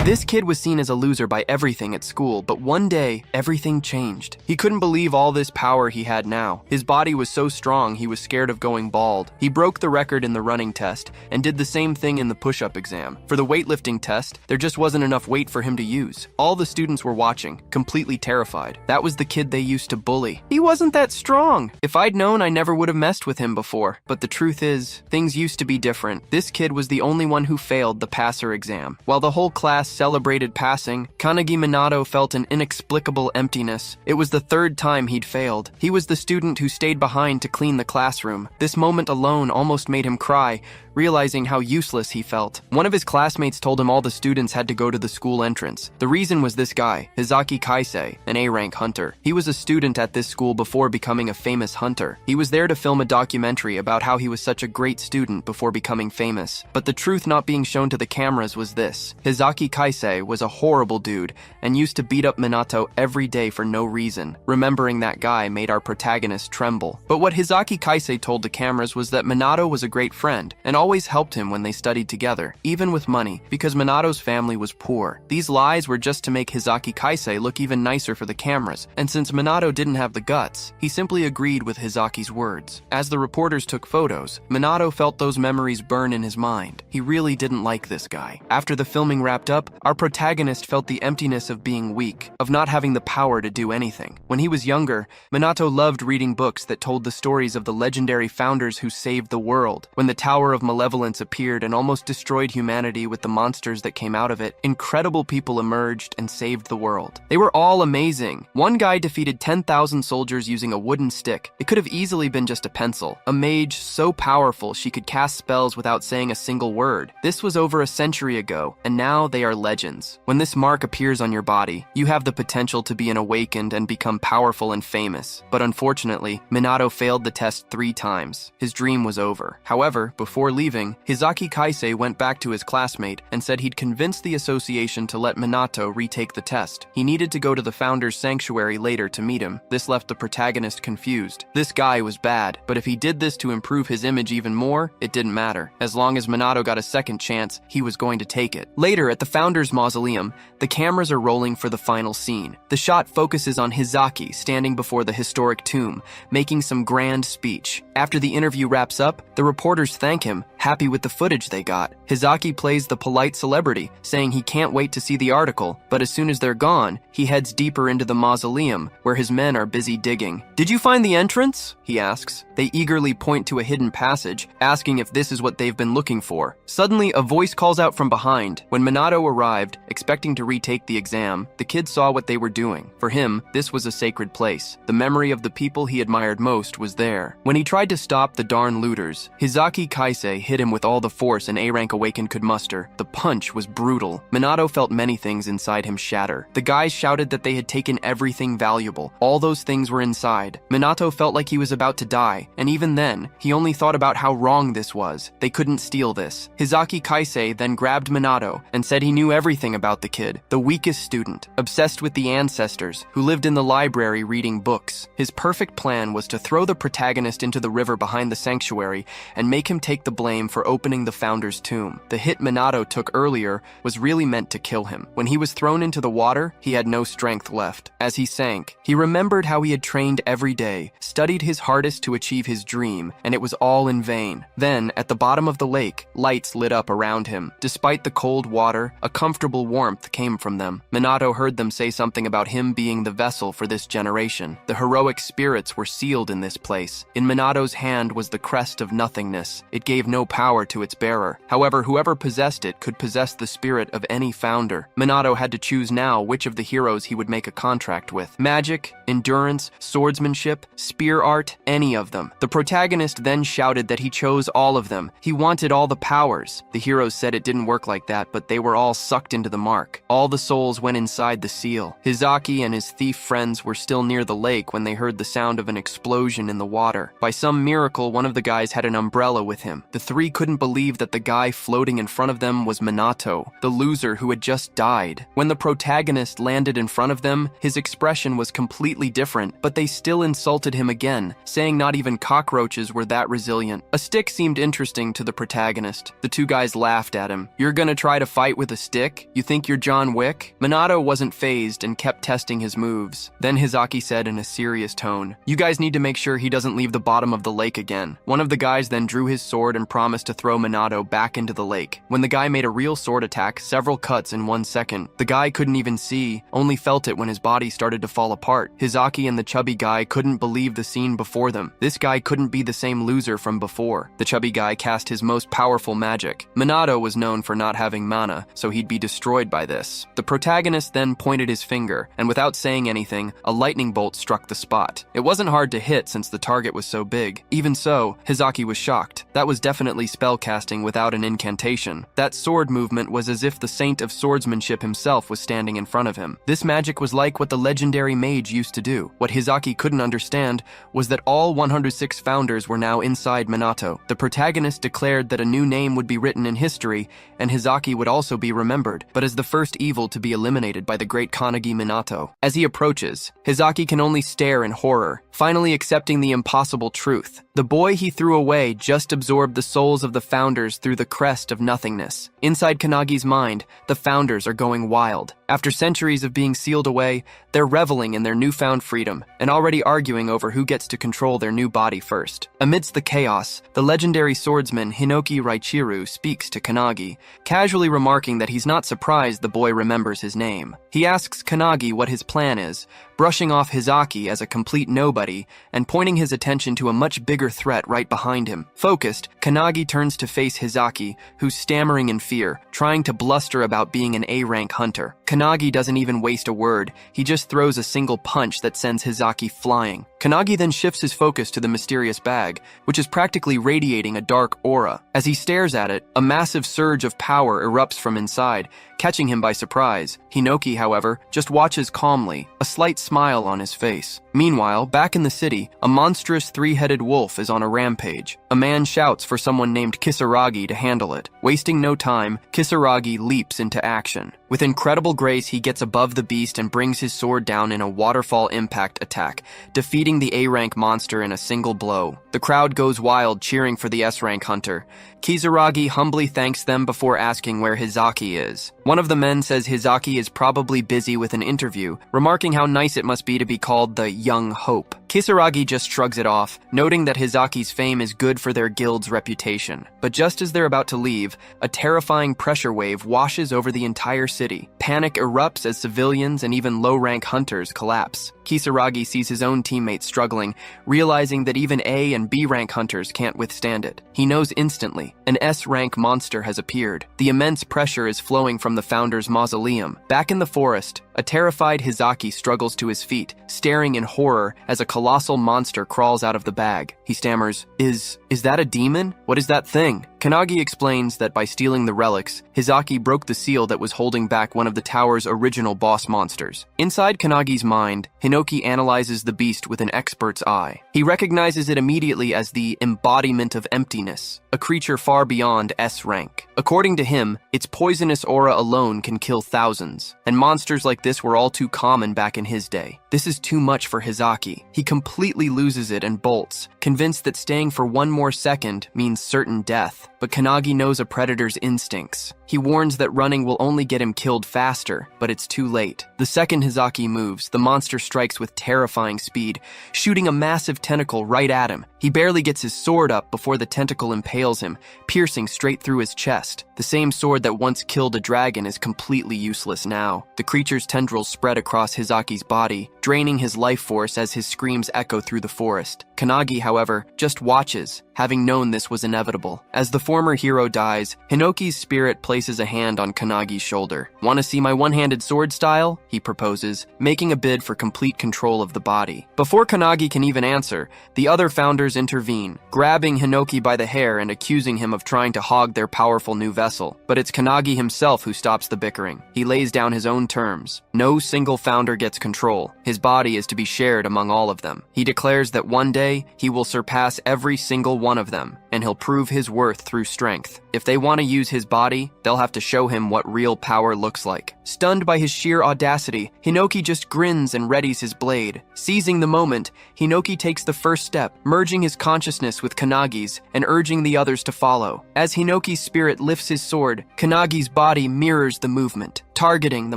This kid was seen as a loser by everything at school, but one day, everything changed. He couldn't believe all this power he had now. His body was so strong he was scared of going bald. He broke the record in the running test and did the same thing in the push-up exam. For the weightlifting test, there just wasn't enough weight for him to use. All the students were watching, completely terrified. That was the kid they used to bully. He wasn't that strong. If I'd known, I never would have messed with him before. But the truth is, things used to be different. This kid was the only one who failed the passer exam. While the whole class celebrated passing, Kanagi Minato felt an inexplicable emptiness. It was the third time he'd failed. He was the student who stayed behind to clean the classroom. This moment alone almost made him cry, realizing how useless he felt. One of his classmates told him all the students had to go to the school entrance. The reason was this guy, Hizaki Kaisei, an A-rank hunter. He was a student at this school before becoming a famous hunter. He was there to film a documentary about how he was such a great student before becoming famous. But the truth not being shown to the cameras was this. Hizaki Kaisei was a horrible dude and used to beat up Minato every day for no reason. Remembering that guy made our protagonist tremble. But what Hizaki Kaisei told the cameras was that Minato was a great friend and always helped him when they studied together, even with money, because Minato's family was poor. These lies were just to make Hizaki Kaisei look even nicer for the cameras, and since Minato didn't have the guts, he simply agreed with Hizaki's words. As the reporters took photos, Minato felt those memories burn in his mind. He really didn't like this guy. After the filming wrapped up, our protagonist felt the emptiness of being weak, of not having the power to do anything. When he was younger, Minato loved reading books that told the stories of the legendary founders who saved the world. When the Tower of Malevolence appeared and almost destroyed humanity with the monsters that came out of it, incredible people emerged and saved the world. They were all amazing. One guy defeated 10,000 soldiers using a wooden stick. It could have easily been just a pencil. A mage so powerful she could cast spells without saying a single word. This was over a century ago, and now they are legends. When this mark appears on your body, you have the potential to be an awakened and become powerful and famous. But unfortunately, Minato failed the test 3 times. His dream was over. However, before leaving, Hizaki Kaisei went back to his classmate and said he'd convinced the association to let Minato retake the test. He needed to go to the founder's sanctuary later to meet him. This left the protagonist confused. This guy was bad, but if he did this to improve his image even more, it didn't matter. As long as Minato got a second chance, he was going to take it. Later, at the founder's mausoleum, the cameras are rolling for the final scene. The shot focuses on Hizaki standing before the historic tomb, making some grand speech. After the interview wraps up, the reporters thank him, happy with the footage they got. Hizaki plays the polite celebrity, saying he can't wait to see the article, but as soon as they're gone, he heads deeper into the mausoleum, where his men are busy digging. "Did you find the entrance?" he asks. They eagerly point to a hidden passage, asking if this is what they've been looking for. Suddenly, a voice calls out from behind. When Minato arrived, expecting to retake the exam, the kid saw what they were doing. For him, this was a sacred place. The memory of the people he admired most was there. When he tried to stop the darn looters, Hizaki Kaisei hit him with all the force an A-rank awakened could muster. The punch was brutal. Minato felt many things inside him shatter. The guys shouted that they had taken everything valuable. All those things were inside. Minato felt like he was about to die, and even then, he only thought about how wrong this was. They couldn't steal this. Hizaki Kaisei then grabbed Minato and said he knew everything about the kid, the weakest student, obsessed with the ancestors, who lived in the library reading books. His perfect plan was to throw the protagonist into the river behind the sanctuary and make him take the blame for opening the founder's tomb. The hit Minato took earlier was really meant to kill him. When he was thrown into the water, he had no strength left. As he sank, he remembered how he had trained every day, studied his hardest to achieve his dream, and it was all in vain. Then, at the bottom of the lake, lights lit up around him. Despite the cold water, a comfortable warmth came from them. Minato heard them say something about him being the vessel for this generation. The heroic spirits were sealed in this place. In Minato's hand was the crest of nothingness. It gave no power to its bearer. However, whoever possessed it could possess the spirit of any founder. Minato had to choose now which of the heroes he would make a contract with. Magic, endurance, swordsmanship, spear art, any of them. The protagonist then shouted that he chose all of them. He wanted all the powers. The heroes said it didn't work like that, but they were all sucked into the mark. All the souls went inside the seal. Hizaki and his thief friends were still near the lake when they heard the sound of an explosion in the water. By some miracle, one of the guys had an umbrella with him. The 3 three couldn't believe that the guy floating in front of them was Minato, the loser who had just died. When the protagonist landed in front of them, his expression was completely different, but they still insulted him again, saying not even cockroaches were that resilient. A stick seemed interesting to the protagonist. The two guys laughed at him. "You're gonna try to fight with a stick? You think you're John Wick?" Minato wasn't fazed and kept testing his moves. Then Hizaki said in a serious tone, "You guys need to make sure he doesn't leave the bottom of the lake again." One of the guys then drew his sword and promised to throw Minato back into the lake. When the guy made a real sword attack, several cuts in 1 second. The guy couldn't even see, only felt it when his body started to fall apart. Hizaki and the chubby guy couldn't believe the scene before them. This guy couldn't be the same loser from before. The chubby guy cast his most powerful magic. Minato was known for not having mana, so he'd be destroyed by this. The protagonist then pointed his finger, and without saying anything, a lightning bolt struck the spot. It wasn't hard to hit since the target was so big. Even so, Hizaki was shocked. That was definitely spellcasting without an incantation. That sword movement was as if the saint of swordsmanship himself was standing in front of him. This magic was like what the legendary mage used to do. What Hizaki couldn't understand was that all 106 founders were now inside Minato. The protagonist declared that a new name would be written in history, and Hizaki would also be remembered, but as the first evil to be eliminated by the great Kanagi Minato. As he approaches, Hizaki can only stare in horror, finally accepting the impossible truth. The boy he threw away just absorbed the souls of the founders through the crest of nothingness. Inside Kanagi's mind, the founders are going wild. After centuries of being sealed away, they're reveling in their newfound freedom and already arguing over who gets to control their new body first. Amidst the chaos, the legendary swordsman Hinoki Raichiru speaks to Kanagi, casually remarking that he's not surprised the boy remembers his name. He asks Kanagi what his plan is, brushing off Hizaki as a complete nobody and pointing his attention to a much bigger threat right behind him. Focused, Kanagi turns to face Hizaki, who's stammering in fear, trying to bluster about being an A-rank hunter. Kanagi doesn't even waste a word, he just throws a single punch that sends Hizaki flying. Kanagi then shifts his focus to the mysterious bag, which is practically radiating a dark aura. As he stares at it, a massive surge of power erupts from inside, catching him by surprise. Hinoki, however, just watches calmly, a slight smile on his face. Meanwhile, back in the city, a monstrous three-headed wolf is on a rampage. A man shouts for someone named Kisaragi to handle it. Wasting no time, Kisaragi leaps into action. With incredible grace, he gets above the beast and brings his sword down in a waterfall impact attack, defeating the A-rank monster in a single blow. The crowd goes wild, cheering for the S-rank hunter. Kisaragi humbly thanks them before asking where Hizaki is. One of the men says Hizaki is probably busy with an interview, remarking how nice it must be to be called the Young Hope. Kisaragi just shrugs it off, noting that Hizaki's fame is good for their guild's reputation. But just as they're about to leave, a terrifying pressure wave washes over the entire city. Panic erupts as civilians and even low-rank hunters collapse. Kisaragi sees his own teammates struggling, realizing that even A and B rank hunters can't withstand it. He knows instantly, an S-rank monster has appeared. The immense pressure is flowing from the founder's mausoleum. Back in the forest, a terrified Hizaki struggles to his feet, staring in horror as a colossal monster crawls out of the bag. He stammers, Is that a demon? What is that thing?" Kanagi explains that by stealing the relics, Hizaki broke the seal that was holding back one of the tower's original boss monsters. Inside Kanagi's mind, Hinoki analyzes the beast with an expert's eye. He recognizes it immediately as the embodiment of emptiness, a creature far beyond S rank. According to him, its poisonous aura alone can kill thousands, and monsters like this were all too common back in his day. This is too much for Hizaki. He completely loses it and bolts, convinced that staying for one more second means certain death. But Kanagi knows a predator's instincts. He warns that running will only get him killed faster, but it's too late. The second Hizaki moves, the monster strikes with terrifying speed, shooting a massive tentacle right at him. He barely gets his sword up before the tentacle impales him, piercing straight through his chest. The same sword that once killed a dragon is completely useless now. The creature's tendrils spread across Hizaki's body, draining his life force as his screams echo through the forest. Kanagi, however, just watches, having known this was inevitable. As the former hero dies, Hinoki's spirit places places a hand on Kanagi's shoulder. "Want to see my one-handed sword style?" he proposes, making a bid for complete control of the body. Before Kanagi can even answer, the other founders intervene, grabbing Hinoki by the hair and accusing him of trying to hog their powerful new vessel. But it's Kanagi himself who stops the bickering. He lays down his own terms. No single founder gets control. His body is to be shared among all of them. He declares that one day he will surpass every single one of them, and he'll prove his worth through strength. If they want to use his body, they'll have to show him what real power looks like. Stunned by his sheer audacity, Hinoki just grins and readies his blade. Seizing the moment, Hinoki takes the first step, merging his consciousness with Kanagi's and urging the others to follow. As Hinoki's spirit lifts his sword, Kanagi's body mirrors the movement, targeting the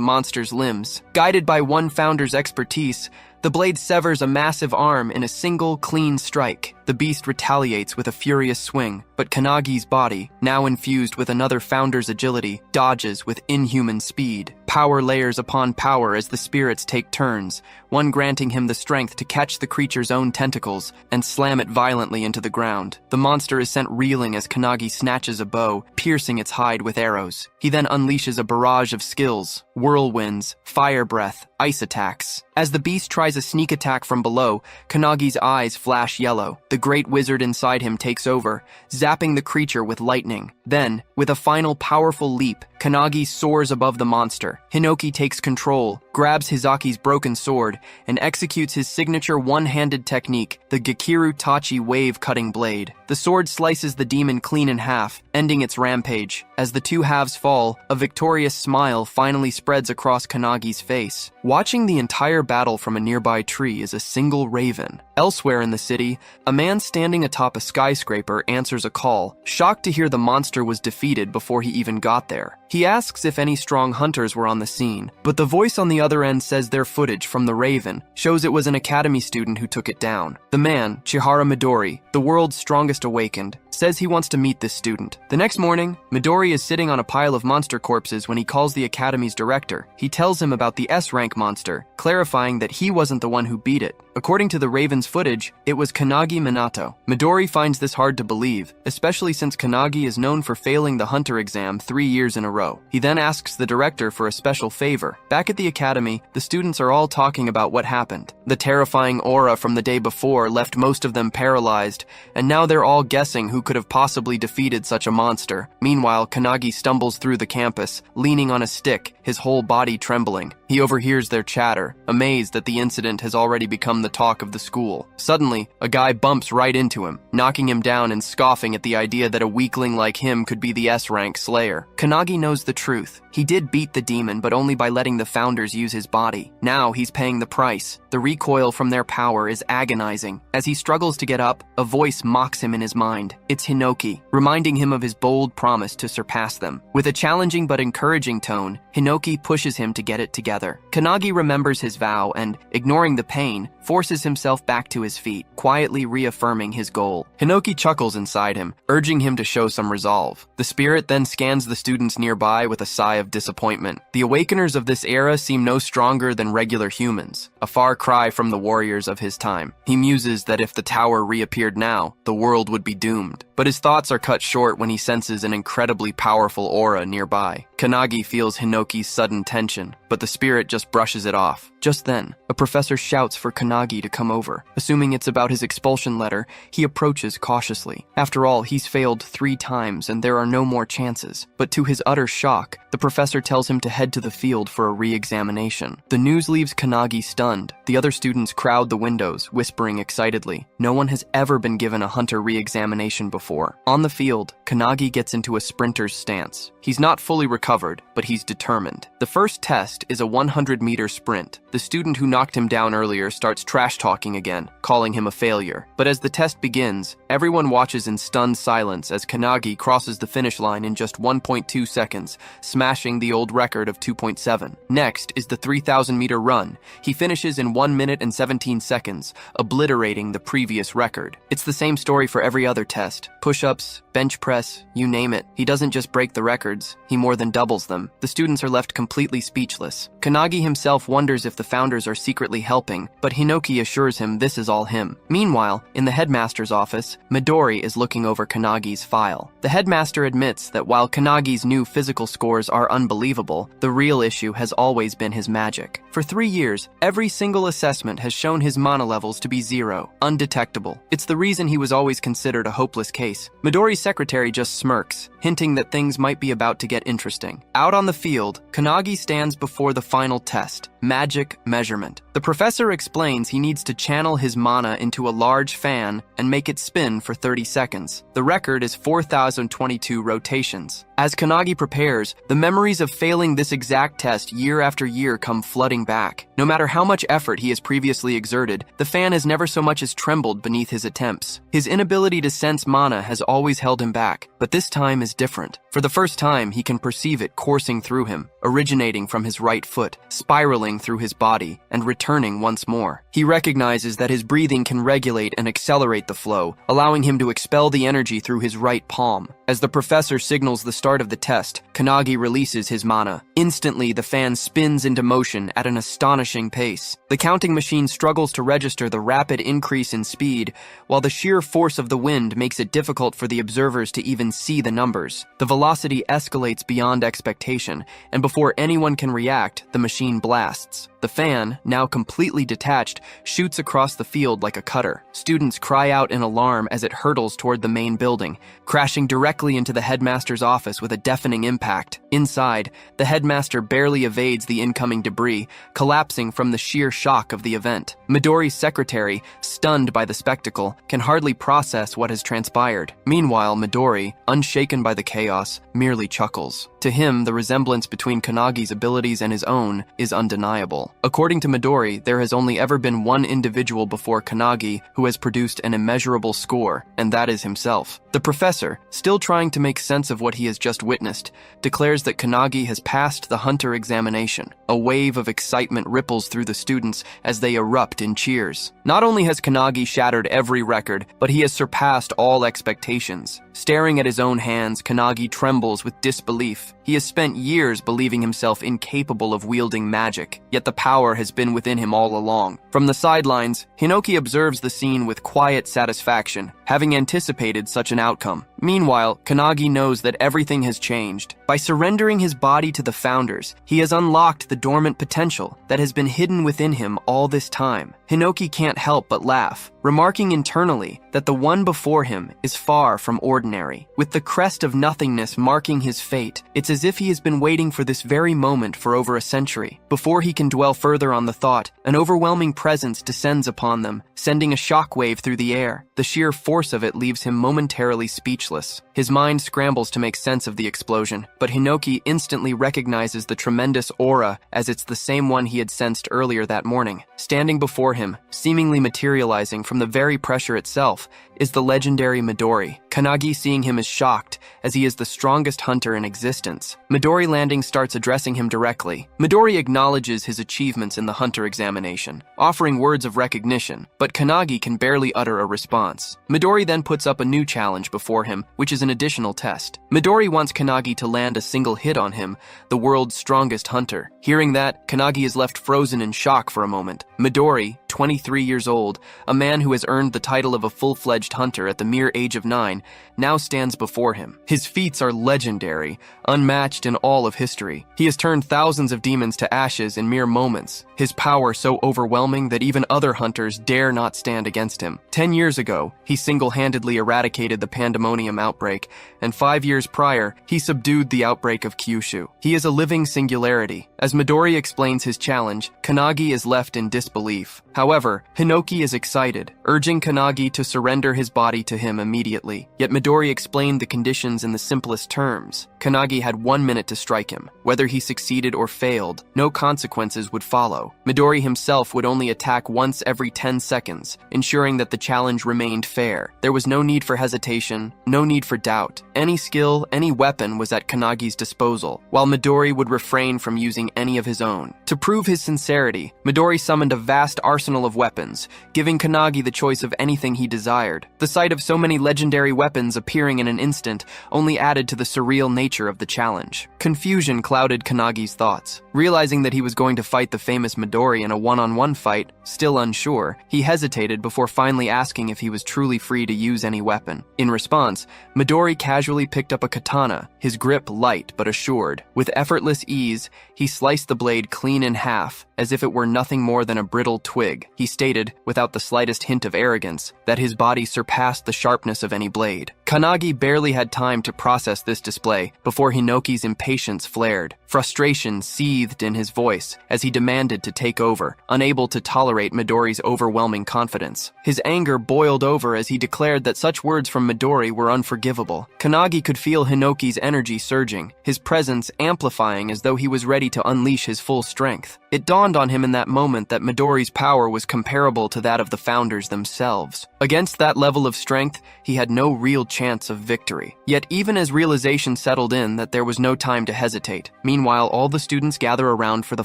monster's limbs. Guided by one founder's expertise, the blade severs a massive arm in a single, clean strike. The beast retaliates with a furious swing, but Kanagi's body, now infused with another founder's agility, dodges with inhuman speed. Power layers upon power as the spirits take turns, one granting him the strength to catch the creature's own tentacles and slam it violently into the ground. The monster is sent reeling as Kanagi snatches a bow, piercing its hide with arrows. He then unleashes a barrage of skills: whirlwinds, fire breath, ice attacks. As the beast tries a sneak attack from below, Kanagi's eyes flash yellow. The great wizard inside him takes over, zapping the creature with lightning. Then, with a final powerful leap, Kanagi soars above the monster. Hinoki takes control, grabs Hizaki's broken sword, and executes his signature one-handed technique, the Gekiru Tachi wave-cutting blade. The sword slices the demon clean in half, ending its rampage. As the two halves fall, a victorious smile finally spreads across Kanagi's face. Watching the entire battle from a nearby tree is a single raven. Elsewhere in the city, a man standing atop a skyscraper answers a call, shocked to hear the monster was defeated before he even got there. He asks if any strong hunters were on the scene, but the voice on the other end says their footage from the Raven shows it was an academy student who took it down. The man, Chihara Midori, the world's strongest awakened, says he wants to meet this student. The next morning, Midori is sitting on a pile of monster corpses when he calls the academy's director. He tells him about the S-rank monster, clarifying that he wasn't the one who beat it. According to the Raven's footage, it was Kanagi Minato. Midori finds this hard to believe, especially since Kanagi is known for failing the hunter exam 3 years in a row. He then asks the director for a special favor. Back at the academy, the students are all talking about what happened. The terrifying aura from the day before left most of them paralyzed, and now they're all guessing who could have possibly defeated such a monster. Meanwhile, Kanagi stumbles through the campus, leaning on a stick, his whole body trembling. He overhears their chatter, amazed that the incident has already become the talk of the school. Suddenly, a guy bumps right into him, knocking him down and scoffing at the idea that a weakling like him could be the S-rank slayer. Kanagi knows the truth. He did beat the demon, but only by letting the founders use his body. Now he's paying the price. The recoil from their power is agonizing. As he struggles to get up, a voice mocks him in his mind. It's Hinoki, reminding him of his bold promise to surpass them. With a challenging but encouraging tone, Hinoki pushes him to get it together. Kanagi remembers his vow and, ignoring the pain, forces himself back to his feet, quietly reaffirming his goal. Hinoki chuckles inside him, urging him to show some resolve. The spirit then scans the students nearby with a sigh of disappointment. The awakeners of this era seem no stronger than regular humans, a far cry from the warriors of his time. He muses that if the tower reappeared now, the world would be doomed. But his thoughts are cut short when he senses an incredibly powerful aura nearby. Kanagi feels Hinoki's sudden tension, but the spirit just brushes it off. Just then, a professor shouts for Kanagi to come over. Assuming it's about his expulsion letter, he approaches cautiously. After all, he's failed 3 times and there are no more chances. But to his utter shock, the professor tells him to head to the field for a re-examination. The news leaves Kanagi stunned. The other students crowd the windows, whispering excitedly. No one has ever been given a hunter re-examination before. On the field, Kanagi gets into a sprinter's stance. He's not fully recovered, but he's determined. The first test is a 100-meter sprint. The student who knocked him down earlier starts trash-talking again, calling him a failure. But as the test begins, everyone watches in stunned silence as Kanagi crosses the finish line in just 1.2 seconds, smashing the old record of 2.7. Next is the 3,000-meter run. He finishes in 1 minute and 17 seconds, obliterating the previous record. It's the same story for every other test. Push-ups, bench press, you name it. He doesn't just break the records, he more than doubles them. The students are left completely speechless. Kanagi himself wonders if the founders are secretly helping, but Hinoki Hinoki assures him this is all him. Meanwhile, in the headmaster's office, Midori is looking over Kanagi's file. The headmaster admits that while Kanagi's new physical scores are unbelievable, the real issue has always been his magic. For 3 years, every single assessment has shown his mana levels to be 0, undetectable. It's the reason he was always considered a hopeless case. Midori's secretary just smirks, hinting that things might be about to get interesting. Out on the field, Kanagi stands before the final test, magic measurement. The professor explains he needs to channel his mana into a large fan and make it spin for 30 seconds. The record is 4,022 rotations. As Kanagi prepares, the memories of failing this exact test year after year come flooding back. No matter how much effort he has previously exerted, the fan has never so much as trembled beneath his attempts. His inability to sense mana has always held him back, but this time is different. For the first time, he can perceive it coursing through him, originating from his right foot, spiraling through his body, and returning once more. He recognizes that his breathing can regulate and accelerate the flow, allowing him to expel the energy through his right palm. As the professor signals the start of the test, Kanagi releases his mana. Instantly, the fan spins into motion at an astonishing pace. The counting machine struggles to register the rapid increase in speed, while the sheer force of the wind makes it difficult for the observers to even see the numbers. The velocity escalates beyond expectation, and before anyone can react, the machine blasts. The fan, now completely detached, shoots across the field like a cutter. Students cry out in alarm as it hurtles toward the main building, crashing directly into the headmaster's office with a deafening impact. Inside, the headmaster barely evades the incoming debris, collapsing from the sheer shock of the event. Midori's secretary, stunned by the spectacle, can hardly process what has transpired. Meanwhile, Midori, unshaken by the chaos, merely chuckles. To him, the resemblance between Kanagi's abilities and his own is undeniable. According to Midori, there has only ever been one individual before Kanagi who has produced an immeasurable score, and that is himself. The professor, still trying to make sense of what he has just witnessed, declares that Kanagi has passed the hunter examination. A wave of excitement ripples through the students as they erupt in cheers. Not only has Kanagi shattered every record, but he has surpassed all expectations. Staring at his own hands, Kanagi trembles with disbelief. He has spent years believing himself incapable of wielding magic, yet the power has been within him all along. From the sidelines, Hinoki observes the scene with quiet satisfaction, having anticipated such an outcome. Meanwhile, Kanagi knows that everything has changed. By surrendering his body to the founders, he has unlocked the dormant potential that has been hidden within him all this time. Hinoki can't help but laugh, remarking internally that the one before him is far from ordinary. With the crest of nothingness marking his fate, it's as if he has been waiting for this very moment for over a century. Before he can dwell further on the thought, an overwhelming presence descends upon them, sending a shockwave through the air. The sheer force of it leaves him momentarily speechless. His mind scrambles to make sense of the explosion, but Hinoki instantly recognizes the tremendous aura as it's the same one he had sensed earlier that morning. Standing before him, seemingly materializing from the very pressure itself, is the legendary Midori. Kanagi, seeing him, is shocked, as he is the strongest hunter in existence. Midori Landing starts addressing him directly. Midori acknowledges his achievements in the hunter examination, offering words of recognition, but Kanagi can barely utter a response. Midori then puts up a new challenge before him, which is an additional test. Midori wants Kanagi to land a single hit on him, the world's strongest hunter. Hearing that, Kanagi is left frozen in shock for a moment. Midori, 23 years old, a man who has earned the title of a full-fledged hunter at the mere age of 9, now stands before him. His feats are legendary, unmatched in all of history. He has turned thousands of demons to ashes in mere moments, his power so overwhelming that even other hunters dare not stand against him. 10 years ago, he single-handedly eradicated the pandemonium outbreak, and 5 years prior, he subdued the outbreak of Kyushu. He is a living singularity. As Midori explains his challenge, Kanagi is left in disbelief. However, Hinoki is excited, urging Kanagi to surrender his body to him immediately. Yet Midori explained the conditions in the simplest terms. Kanagi had 1 minute to strike him. Whether he succeeded or failed, no consequences would follow. Midori himself would only attack once every 10 seconds, ensuring that the challenge remained fair. There was no need for hesitation, no need for doubt. Any skill, any weapon was at Kanagi's disposal, while Midori would refrain from using any of his own. To prove his sincerity, Midori summoned a vast arsenal of weapons, giving Kanagi the choice of anything he desired. The sight of so many legendary weapons appearing in an instant only added to the surreal nature nature of the challenge. Confusion clouded Kanagi's thoughts. Realizing that he was going to fight the famous Midori in a one-on-one fight, still unsure, he hesitated before finally asking if he was truly free to use any weapon. In response, Midori casually picked up a katana, his grip light but assured. With effortless ease, he sliced the blade clean in half, as if it were nothing more than a brittle twig. He stated, without the slightest hint of arrogance, that his body surpassed the sharpness of any blade. Kanagi barely had time to process this display before Hinoki's impatience flared. Frustration seethed in his voice as he demanded to take over, unable to tolerate Midori's overwhelming confidence. His anger boiled over as he declared that such words from Midori were unforgivable. Kanagi could feel Hinoki's energy surging, his presence amplifying as though he was ready to unleash his full strength. It dawned on him in that moment that Midori's power was comparable to that of the founders themselves. Against that level of strength, he had no real chance of victory. Yet even as realization settled in that there was no time to hesitate, meanwhile all the students gather around for the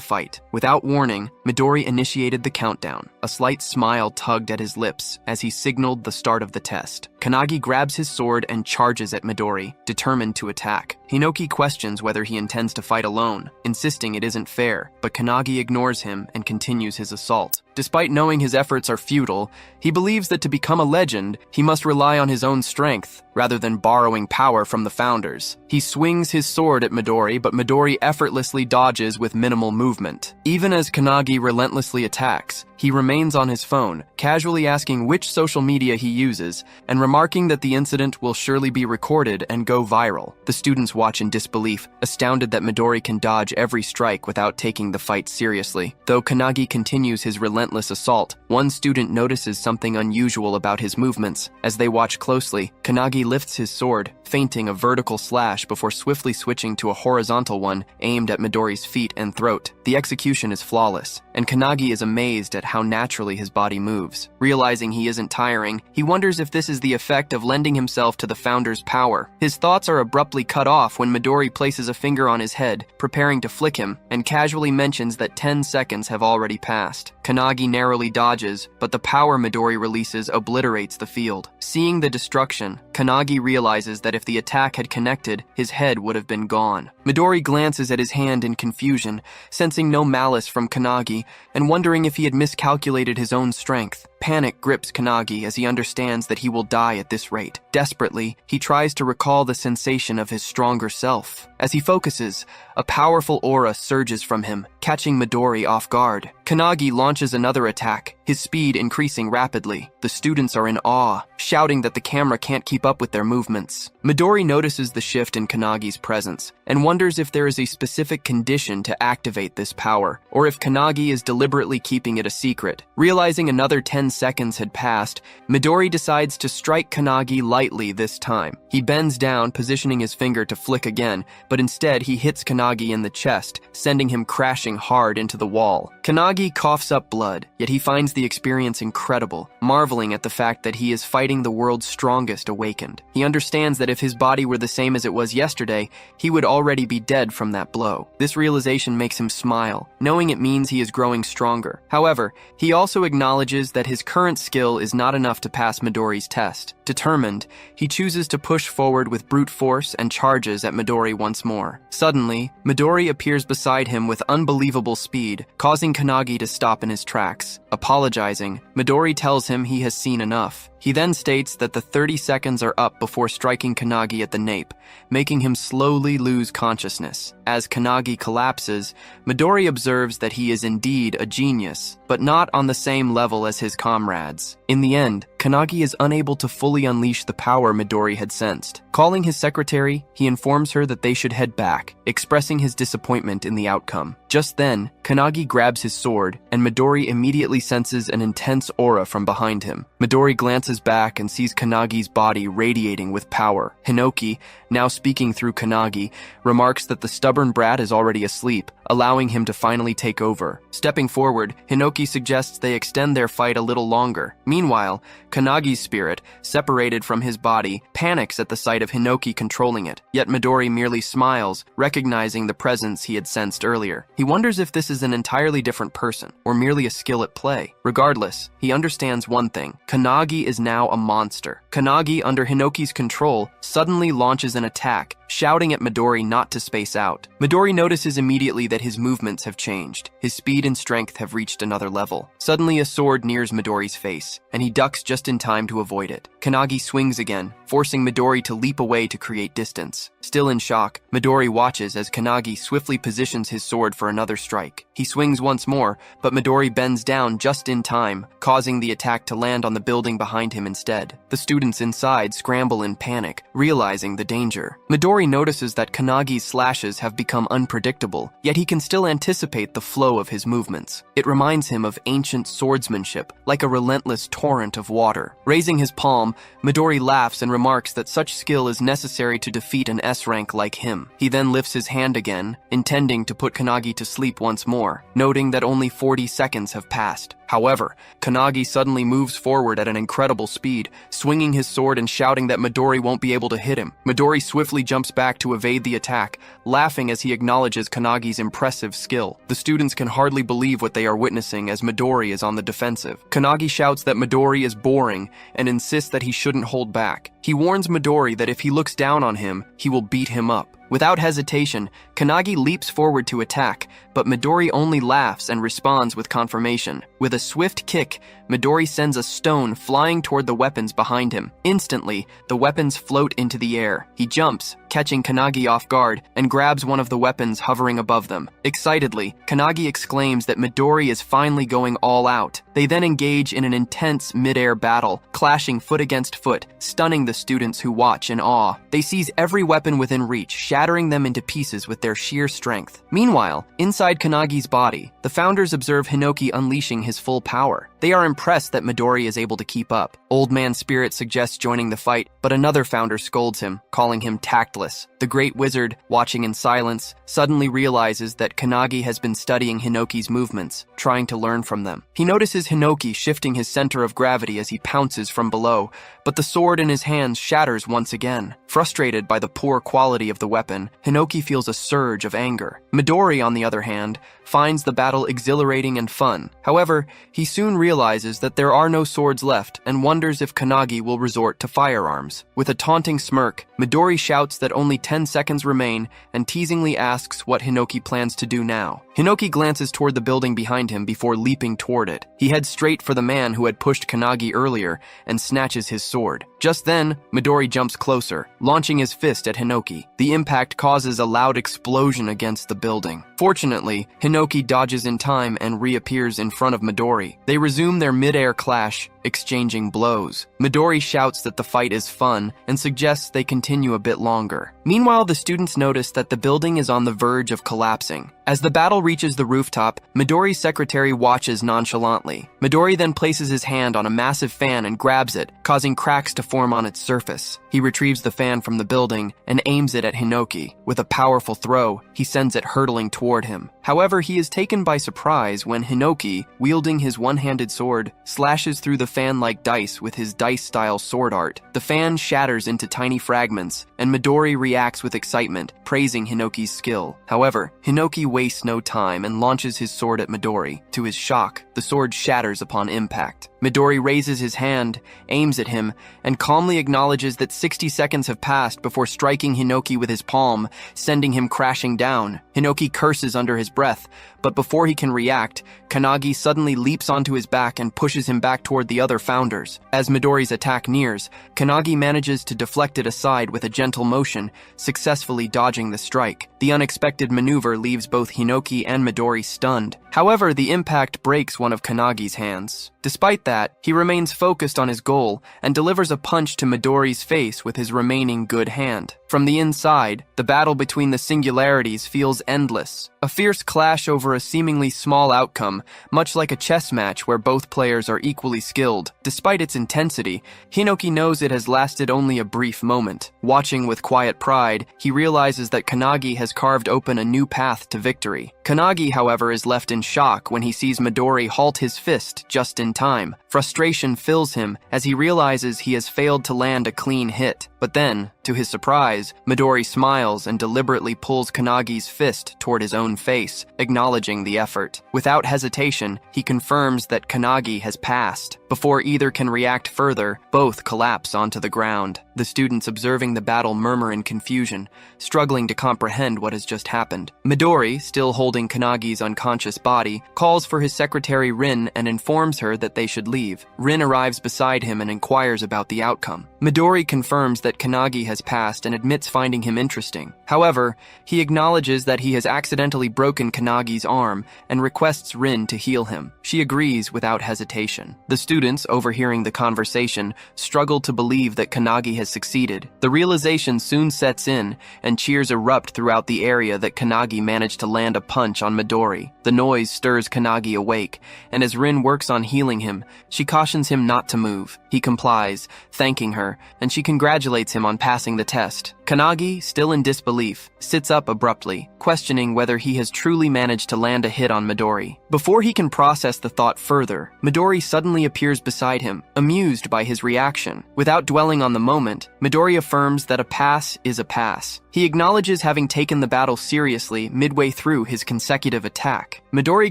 fight. Without warning, Midori initiated the countdown. A slight smile tugged at his lips as he signaled the start of the test. Kanagi grabs his sword and charges at Midori, determined to attack. Hinoki questions whether he intends to fight alone, insisting it isn't fair, but Kanagi ignores him and continues his assault. Despite knowing his efforts are futile, he believes that to become a legend, he must rely on his own strength, rather than borrowing power from the founders. He swings his sword at Midori, but Midori effortlessly dodges with minimal movement. Even as Kanagi relentlessly attacks, he remains on his phone, casually asking which social media he uses, and remarking that the incident will surely be recorded and go viral. The students watch in disbelief, astounded that Midori can dodge every strike without taking the fight seriously. Though Kanagi continues his relentless assault, one student notices something unusual about his movements. As they watch closely, Kanagi lifts his sword, feinting a vertical slash before swiftly switching to a horizontal one aimed at Midori's feet and throat. The execution is flawless, and Kanagi is amazed at how naturally his body moves. Realizing he isn't tiring, he wonders if this is the effect of lending himself to the founder's power. His thoughts are abruptly cut off when Midori places a finger on his head, preparing to flick him, and casually mentions that 10 seconds have already passed. Kanagi narrowly dodges, but the power Midori releases obliterates the field. Seeing the destruction, Kanagi realizes that if the attack had connected, his head would have been gone. Midori glances at his hand in confusion, sensing no malice from Kanagi, and wondering if he had miscalculated his own strength. Panic grips Kanagi as he understands that he will die at this rate. Desperately, he tries to recall the sensation of his stronger self. As he focuses, a powerful aura surges from him, catching Midori off guard. Kanagi launches another attack, his speed increasing rapidly. The students are in awe, shouting that the camera can't keep up with their movements. Midori notices the shift in Kanagi's presence, and wonders if there is a specific condition to activate this power, or if Kanagi is deliberately keeping it a secret. Realizing another 10 seconds had passed, Midori decides to strike Kanagi lightly this time. He bends down, positioning his finger to flick again, but instead he hits Kanagi in the chest, sending him crashing hard into the wall. Kanagi coughs up blood, yet he finds the experience incredible, marveling at the fact that he is fighting the world's strongest awakened. He understands that if his body were the same as it was yesterday, he would already be dead from that blow. This realization makes him smile, knowing it means he is growing stronger. However, he also acknowledges that his current skill is not enough to pass Midori's test. Determined, he chooses to push forward with brute force and charges at Midori once more. Suddenly, Midori appears beside him with unbelievable speed, causing Kanagi to stop in his tracks. Apologizing, Midori tells him he has seen enough. He then states that the 30 seconds are up before striking Kanagi at the nape, making him slowly lose consciousness. As Kanagi collapses, Midori observes that he is indeed a genius, but not on the same level as his comrades. In the end, Kanagi is unable to fully unleash the power Midori had sensed. Calling his secretary, he informs her that they should head back, expressing his disappointment in the outcome. Just then, Kanagi grabs his sword, and Midori immediately senses an intense aura from behind him. Midori glances back and sees Kanagi's body radiating with power. Hinoki, now speaking through Kanagi, remarks that the stubborn brat is already asleep, allowing him to finally take over. Stepping forward, Hinoki suggests they extend their fight a little longer. Meanwhile, Kanagi's spirit, separated from his body, panics at the sight of Hinoki controlling it. Yet Midori merely smiles, recognizing the presence he had sensed earlier. He wonders if this is an entirely different person, or merely a skill at play. Regardless, he understands one thing. Kanagi is now a monster. Kanagi, under Hinoki's control, suddenly launches an attack, shouting at Midori not to space out. Midori notices immediately that his movements have changed. His speed and strength have reached another level. Suddenly, a sword nears Midori's face, and he ducks just in time to avoid it. Kanagi swings again, forcing Midori to leap away to create distance. Still in shock, Midori watches as Kanagi swiftly positions his sword for another strike. He swings once more, but Midori bends down just in time, causing the attack to land on the building behind him instead. The students inside scramble in panic, realizing the danger. Midori notices that Kanagi's slashes have become unpredictable, yet he can still anticipate the flow of his movements. It reminds him of ancient swordsmanship, like a relentless torrent of water. Raising his palm, Midori laughs and remarks that such skill is necessary to defeat an S-rank like him. He then lifts his hand again, intending to put Kanagi to sleep once more, noting that only 40 seconds have passed. However, Kanagi suddenly moves forward at an incredible speed, swinging his sword and shouting that Midori won't be able to hit him. Midori swiftly jumps back to evade the attack, laughing as he acknowledges Kanagi's impressive skill. The students can hardly believe what they are witnessing as Midori is on the defensive. Kanagi shouts that Midori is boring and insists that he shouldn't hold back. He warns Midori that if he looks down on him, he will beat him up. Without hesitation, Kanagi leaps forward to attack, but Midori only laughs and responds with confirmation. With a swift kick, Midori sends a stone flying toward the weapons behind him. Instantly, the weapons float into the air. He jumps, catching Kanagi off guard, and grabs one of the weapons hovering above them. Excitedly, Kanagi exclaims that Midori is finally going all out. They then engage in an intense mid-air battle, clashing foot against foot, stunning the students who watch in awe. They seize every weapon within reach, shattering them into pieces with their sheer strength. Meanwhile, inside Kanagi's body, the founders observe Hinoki unleashing his full power. They are impressed that Midori is able to keep up. Old Man Spirit suggests joining the fight, but another founder scolds him, calling him tactless. The great wizard, watching in silence, suddenly realizes that Kanagi has been studying Hinoki's movements, trying to learn from them. He notices Hinoki shifting his center of gravity as he pounces from below, but the sword in his hands shatters once again. Frustrated by the poor quality of the weapon, Hinoki feels a surge of anger. Midori, on the other hand, finds the battle exhilarating and fun. However, he soon realizes that there are no swords left and wonders if Kanagi will resort to firearms. With a taunting smirk, Midori shouts that only 10 seconds remain and teasingly asks what Hinoki plans to do now. Hinoki glances toward the building behind him before leaping toward it. He heads straight for the man who had pushed Kanagi earlier and snatches his sword. Just then, Midori jumps closer, launching his fist at Hinoki. The impact causes a loud explosion against the building. Fortunately, Hinoki dodges in time and reappears in front of Midori. They resume their mid-air clash, exchanging blows. Midori shouts that the fight is fun and suggests they continue a bit longer. Meanwhile, the students notice that the building is on the verge of collapsing. As the battle reaches the rooftop, Midori's secretary watches nonchalantly. Midori then places his hand on a massive fan and grabs it, causing cracks to form on its surface. He retrieves the fan from the building and aims it at Hinoki. With a powerful throw, he sends it hurtling toward him. However, he is taken by surprise when Hinoki, wielding his one-handed sword, slashes through the fan like dice with his dice-style sword art. The fan shatters into tiny fragments, and Midori reacts with excitement, praising Hinoki's skill. However, Hinoki wastes no time and launches his sword at Midori. To his shock, the sword shatters upon impact. Midori raises his hand, aims at him, and calmly acknowledges that 60 seconds have passed before striking Hinoki with his palm, sending him crashing down. Hinoki curses under his breath, but before he can react, Kanagi suddenly leaps onto his back and pushes him back toward the other founders. As Midori's attack nears, Kanagi manages to deflect it aside with a gentle motion, successfully dodging the strike. The unexpected maneuver leaves both Hinoki and Midori stunned. However, the impact breaks one of Kanagi's hands. Despite that, he remains focused on his goal and delivers a punch to Midori's face with his remaining good hand. From the inside, the battle between the singularities feels endless. A fierce clash over a seemingly small outcome, much like a chess match where both players are equally skilled. Despite its intensity, Hinoki knows it has lasted only a brief moment. Watching with quiet pride, he realizes that Kanagi has carved open a new path to victory. Kanagi, however, is left in shock when he sees Midori halt his fist just in time. Frustration fills him as he realizes he has failed to land a clean hit. But then, To his surprise, Midori smiles and deliberately pulls Kanagi's fist toward his own face, acknowledging the effort. Without hesitation, he confirms that Kanagi has passed. Before either can react further, both collapse onto the ground. The students observing the battle murmur in confusion, struggling to comprehend what has just happened. Midori, still holding Kanagi's unconscious body, calls for his secretary Rin and informs her that they should leave. Rin arrives beside him and inquires about the outcome. Midori confirms that Kanagi has passed and admits finding him interesting. However, he acknowledges that he has accidentally broken Kanagi's arm and requests Rin to heal him. She agrees without hesitation. The students, overhearing the conversation, struggle to believe that Kanagi has succeeded. The realization soon sets in, and cheers erupt throughout the area that Kanagi managed to land a punch on Midori. The noise stirs Kanagi awake, and as Rin works on healing him, she cautions him not to move. He complies, thanking her, and she congratulates him on passing the test. Kanagi, still in disbelief, sits up abruptly, questioning whether he has truly managed to land a hit on Midori. Before he can process the thought further, Midori suddenly appears beside him, amused by his reaction. Without dwelling on the moment, Midori affirms that a pass is a pass. He acknowledges having taken the battle seriously midway through his consecutive attack. Midori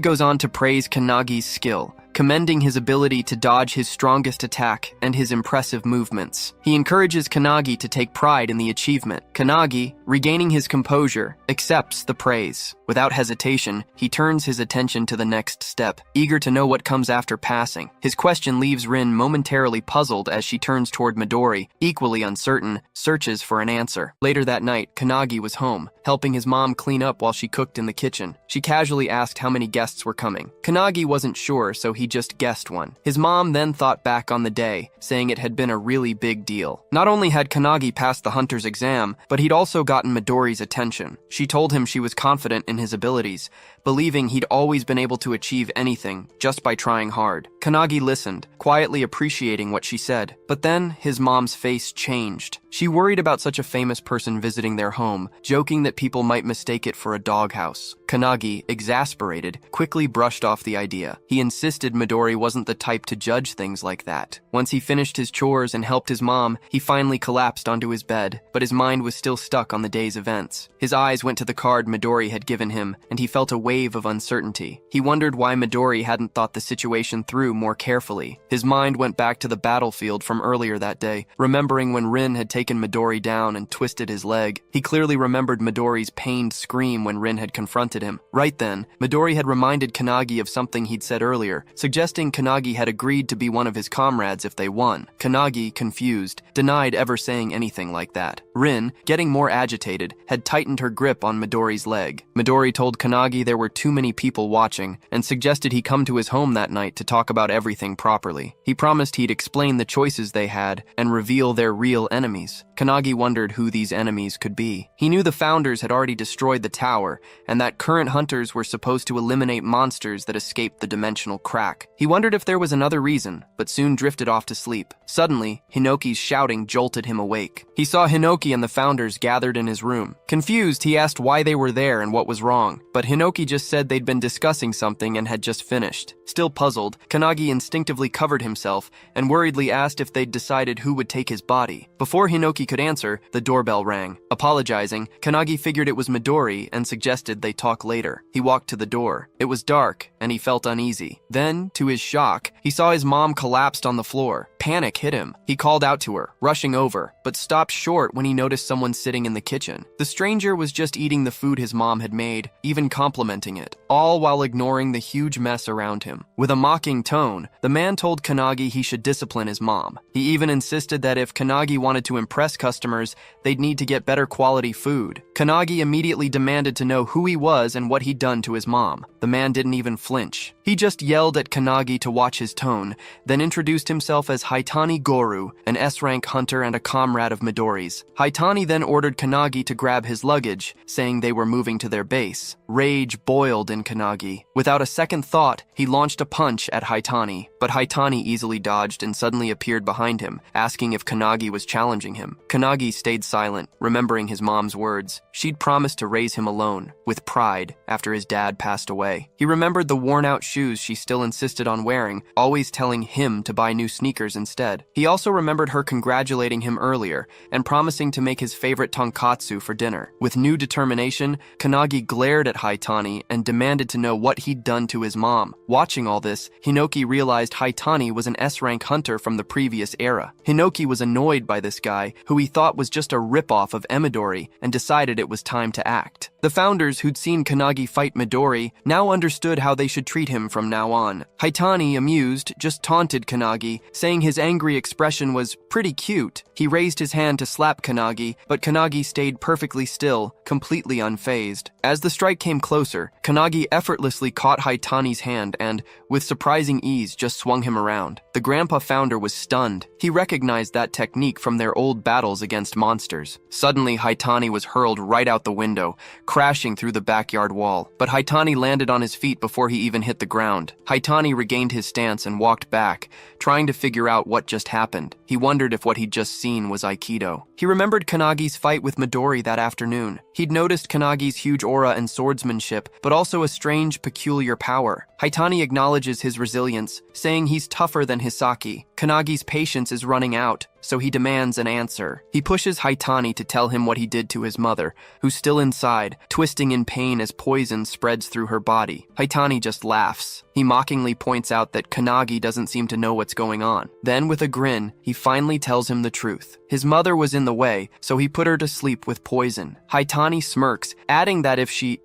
goes on to praise Kanagi's skill, commending his ability to dodge his strongest attack and his impressive movements. He encourages Kanagi to take pride in the achievement. Kanagi, regaining his composure, accepts the praise. Without hesitation, he turns his attention to the next step, eager to know what comes after passing. His question leaves Rin momentarily puzzled as she turns toward Midori, equally uncertain, searches for an answer. Later that night, Kanagi was home, helping his mom clean up while she cooked in the kitchen. She casually asked how many guests were coming. Kanagi wasn't sure, so he just guessed one. His mom then thought back on the day, saying it had been a really big deal. Not only had Kanagi passed the hunter's exam, but he'd also gotten Midori's attention. She told him she was confident in his abilities, believing he'd always been able to achieve anything just by trying hard. Kanagi listened, quietly appreciating what she said. But then his mom's face changed. She worried about such a famous person visiting their home, joking that people might mistake it for a doghouse. Kanagi, exasperated, quickly brushed off the idea. He insisted Midori wasn't the type to judge things like that. Once he finished his chores and helped his mom, he finally collapsed onto his bed, but his mind was still stuck on the day's events. His eyes went to the card Midori had given him, and he felt a wave of uncertainty. He wondered why Midori hadn't thought the situation through more carefully. His mind went back to the battlefield from earlier that day, remembering when Rin had taken Midori down and twisted his leg. He clearly remembered Midori's pained scream when Rin had confronted him. Right then, Midori had reminded Kanagi of something he'd said earlier, suggesting Kanagi had agreed to be one of his comrades if they won. Kanagi, confused, denied ever saying anything like that. Rin, getting more agitated, had tightened her grip on Midori's leg. Midori told Kanagi there were too many people watching and suggested he come to his home that night to talk about everything properly. He promised he'd explain the choices they had and reveal their real enemies. Kanagi wondered who these enemies could be. He knew the founders had already destroyed the tower and that current hunters were supposed to eliminate monsters that escaped the dimensional crack. He wondered if there was another reason, but soon drifted off to sleep. Suddenly, Hinoki's shouting jolted him awake. He saw Hinoki and the founders gathered in his room. Confused, he asked why they were there and what was wrong, but Hinoki just said they'd been discussing something and had just finished. Still puzzled, Kanagi instinctively covered himself and worriedly asked if they'd decided who would take his body. Before Hinoki could answer, the doorbell rang. Apologizing, Kanagi figured it was Midori and suggested they talk later. He walked to the door. It was dark, and he felt uneasy. Then, to his shock, he saw his mom collapsed on the floor. Panic hit him. He called out to her, rushing over, but stopped short when he noticed someone sitting in the kitchen. The stranger was just eating the food his mom had made, even complimenting it, all while ignoring the huge mess around him. With a mocking tone, the man told Kanagi he should discipline his mom. He even insisted that if Kanagi wanted to impress customers, they'd need to get better quality food. Kanagi immediately demanded to know who he was and what he'd done to his mom. The man didn't even flinch. He just yelled at Kanagi to watch his tone, then introduced himself as Haitani Goru, an S-rank hunter and a comrade of Midori's. Haitani then ordered Kanagi to grab his luggage, saying they were moving to their base. Rage boiled in Kanagi. Without a second thought, he launched a punch at Haitani, but Haitani easily dodged and suddenly appeared behind him, asking if Kanagi was challenging him. Kanagi stayed silent, remembering his mom's words. She'd promised to raise him alone, with pride, after his dad passed away. He remembered the worn-out shoes she still insisted insisted on wearing, always telling him to buy new sneakers instead. He also remembered her congratulating him earlier and promising to make his favorite tonkatsu for dinner. With new determination, Kannagi glared at Haitani and demanded to know what he'd done to his mom. Watching all this, Hinoki realized Haitani was an S-rank hunter from the previous era. Hinoki was annoyed by this guy, who he thought was just a ripoff of Emidori, and decided it was time to act. The founders who'd seen Kannagi fight Midori now understood how they should treat him from now on. Haitani, amused, just taunted Kannagi, saying his angry expression was pretty cute. He raised his hand to slap Kannagi, but Kannagi stayed perfectly still, completely unfazed. As the strike came closer, Kannagi effortlessly caught Haitani's hand and, with surprising ease, just swung him around. The Grandpa founder was stunned. He recognized that technique from their old battles against monsters. Suddenly, Haitani was hurled right out the window, crashing through the backyard wall. But Haitani landed on his feet before he even hit the ground. Haitani regained his stance and walked back, trying to figure out what just happened. He wondered if what he'd just seen was Aikido. He remembered Kannagi's fight with Midori that afternoon. He'd noticed Kannagi's huge aura and swordsmanship, but also a strange, peculiar power. Haitani acknowledges his resilience, saying he's tougher than Hisaki. Kannagi's patience is running out, so he demands an answer. He pushes Haitani to tell him what he did to his mother, who's still inside, twisting in pain as poison spreads through her body. Haitani just laughs. He mockingly points out that Kannagi doesn't seem to know what's going on. Then, with a grin, he finally tells him the truth. His mother was in the way, so he put her to sleep with poison. Haitani smirks, adding that if she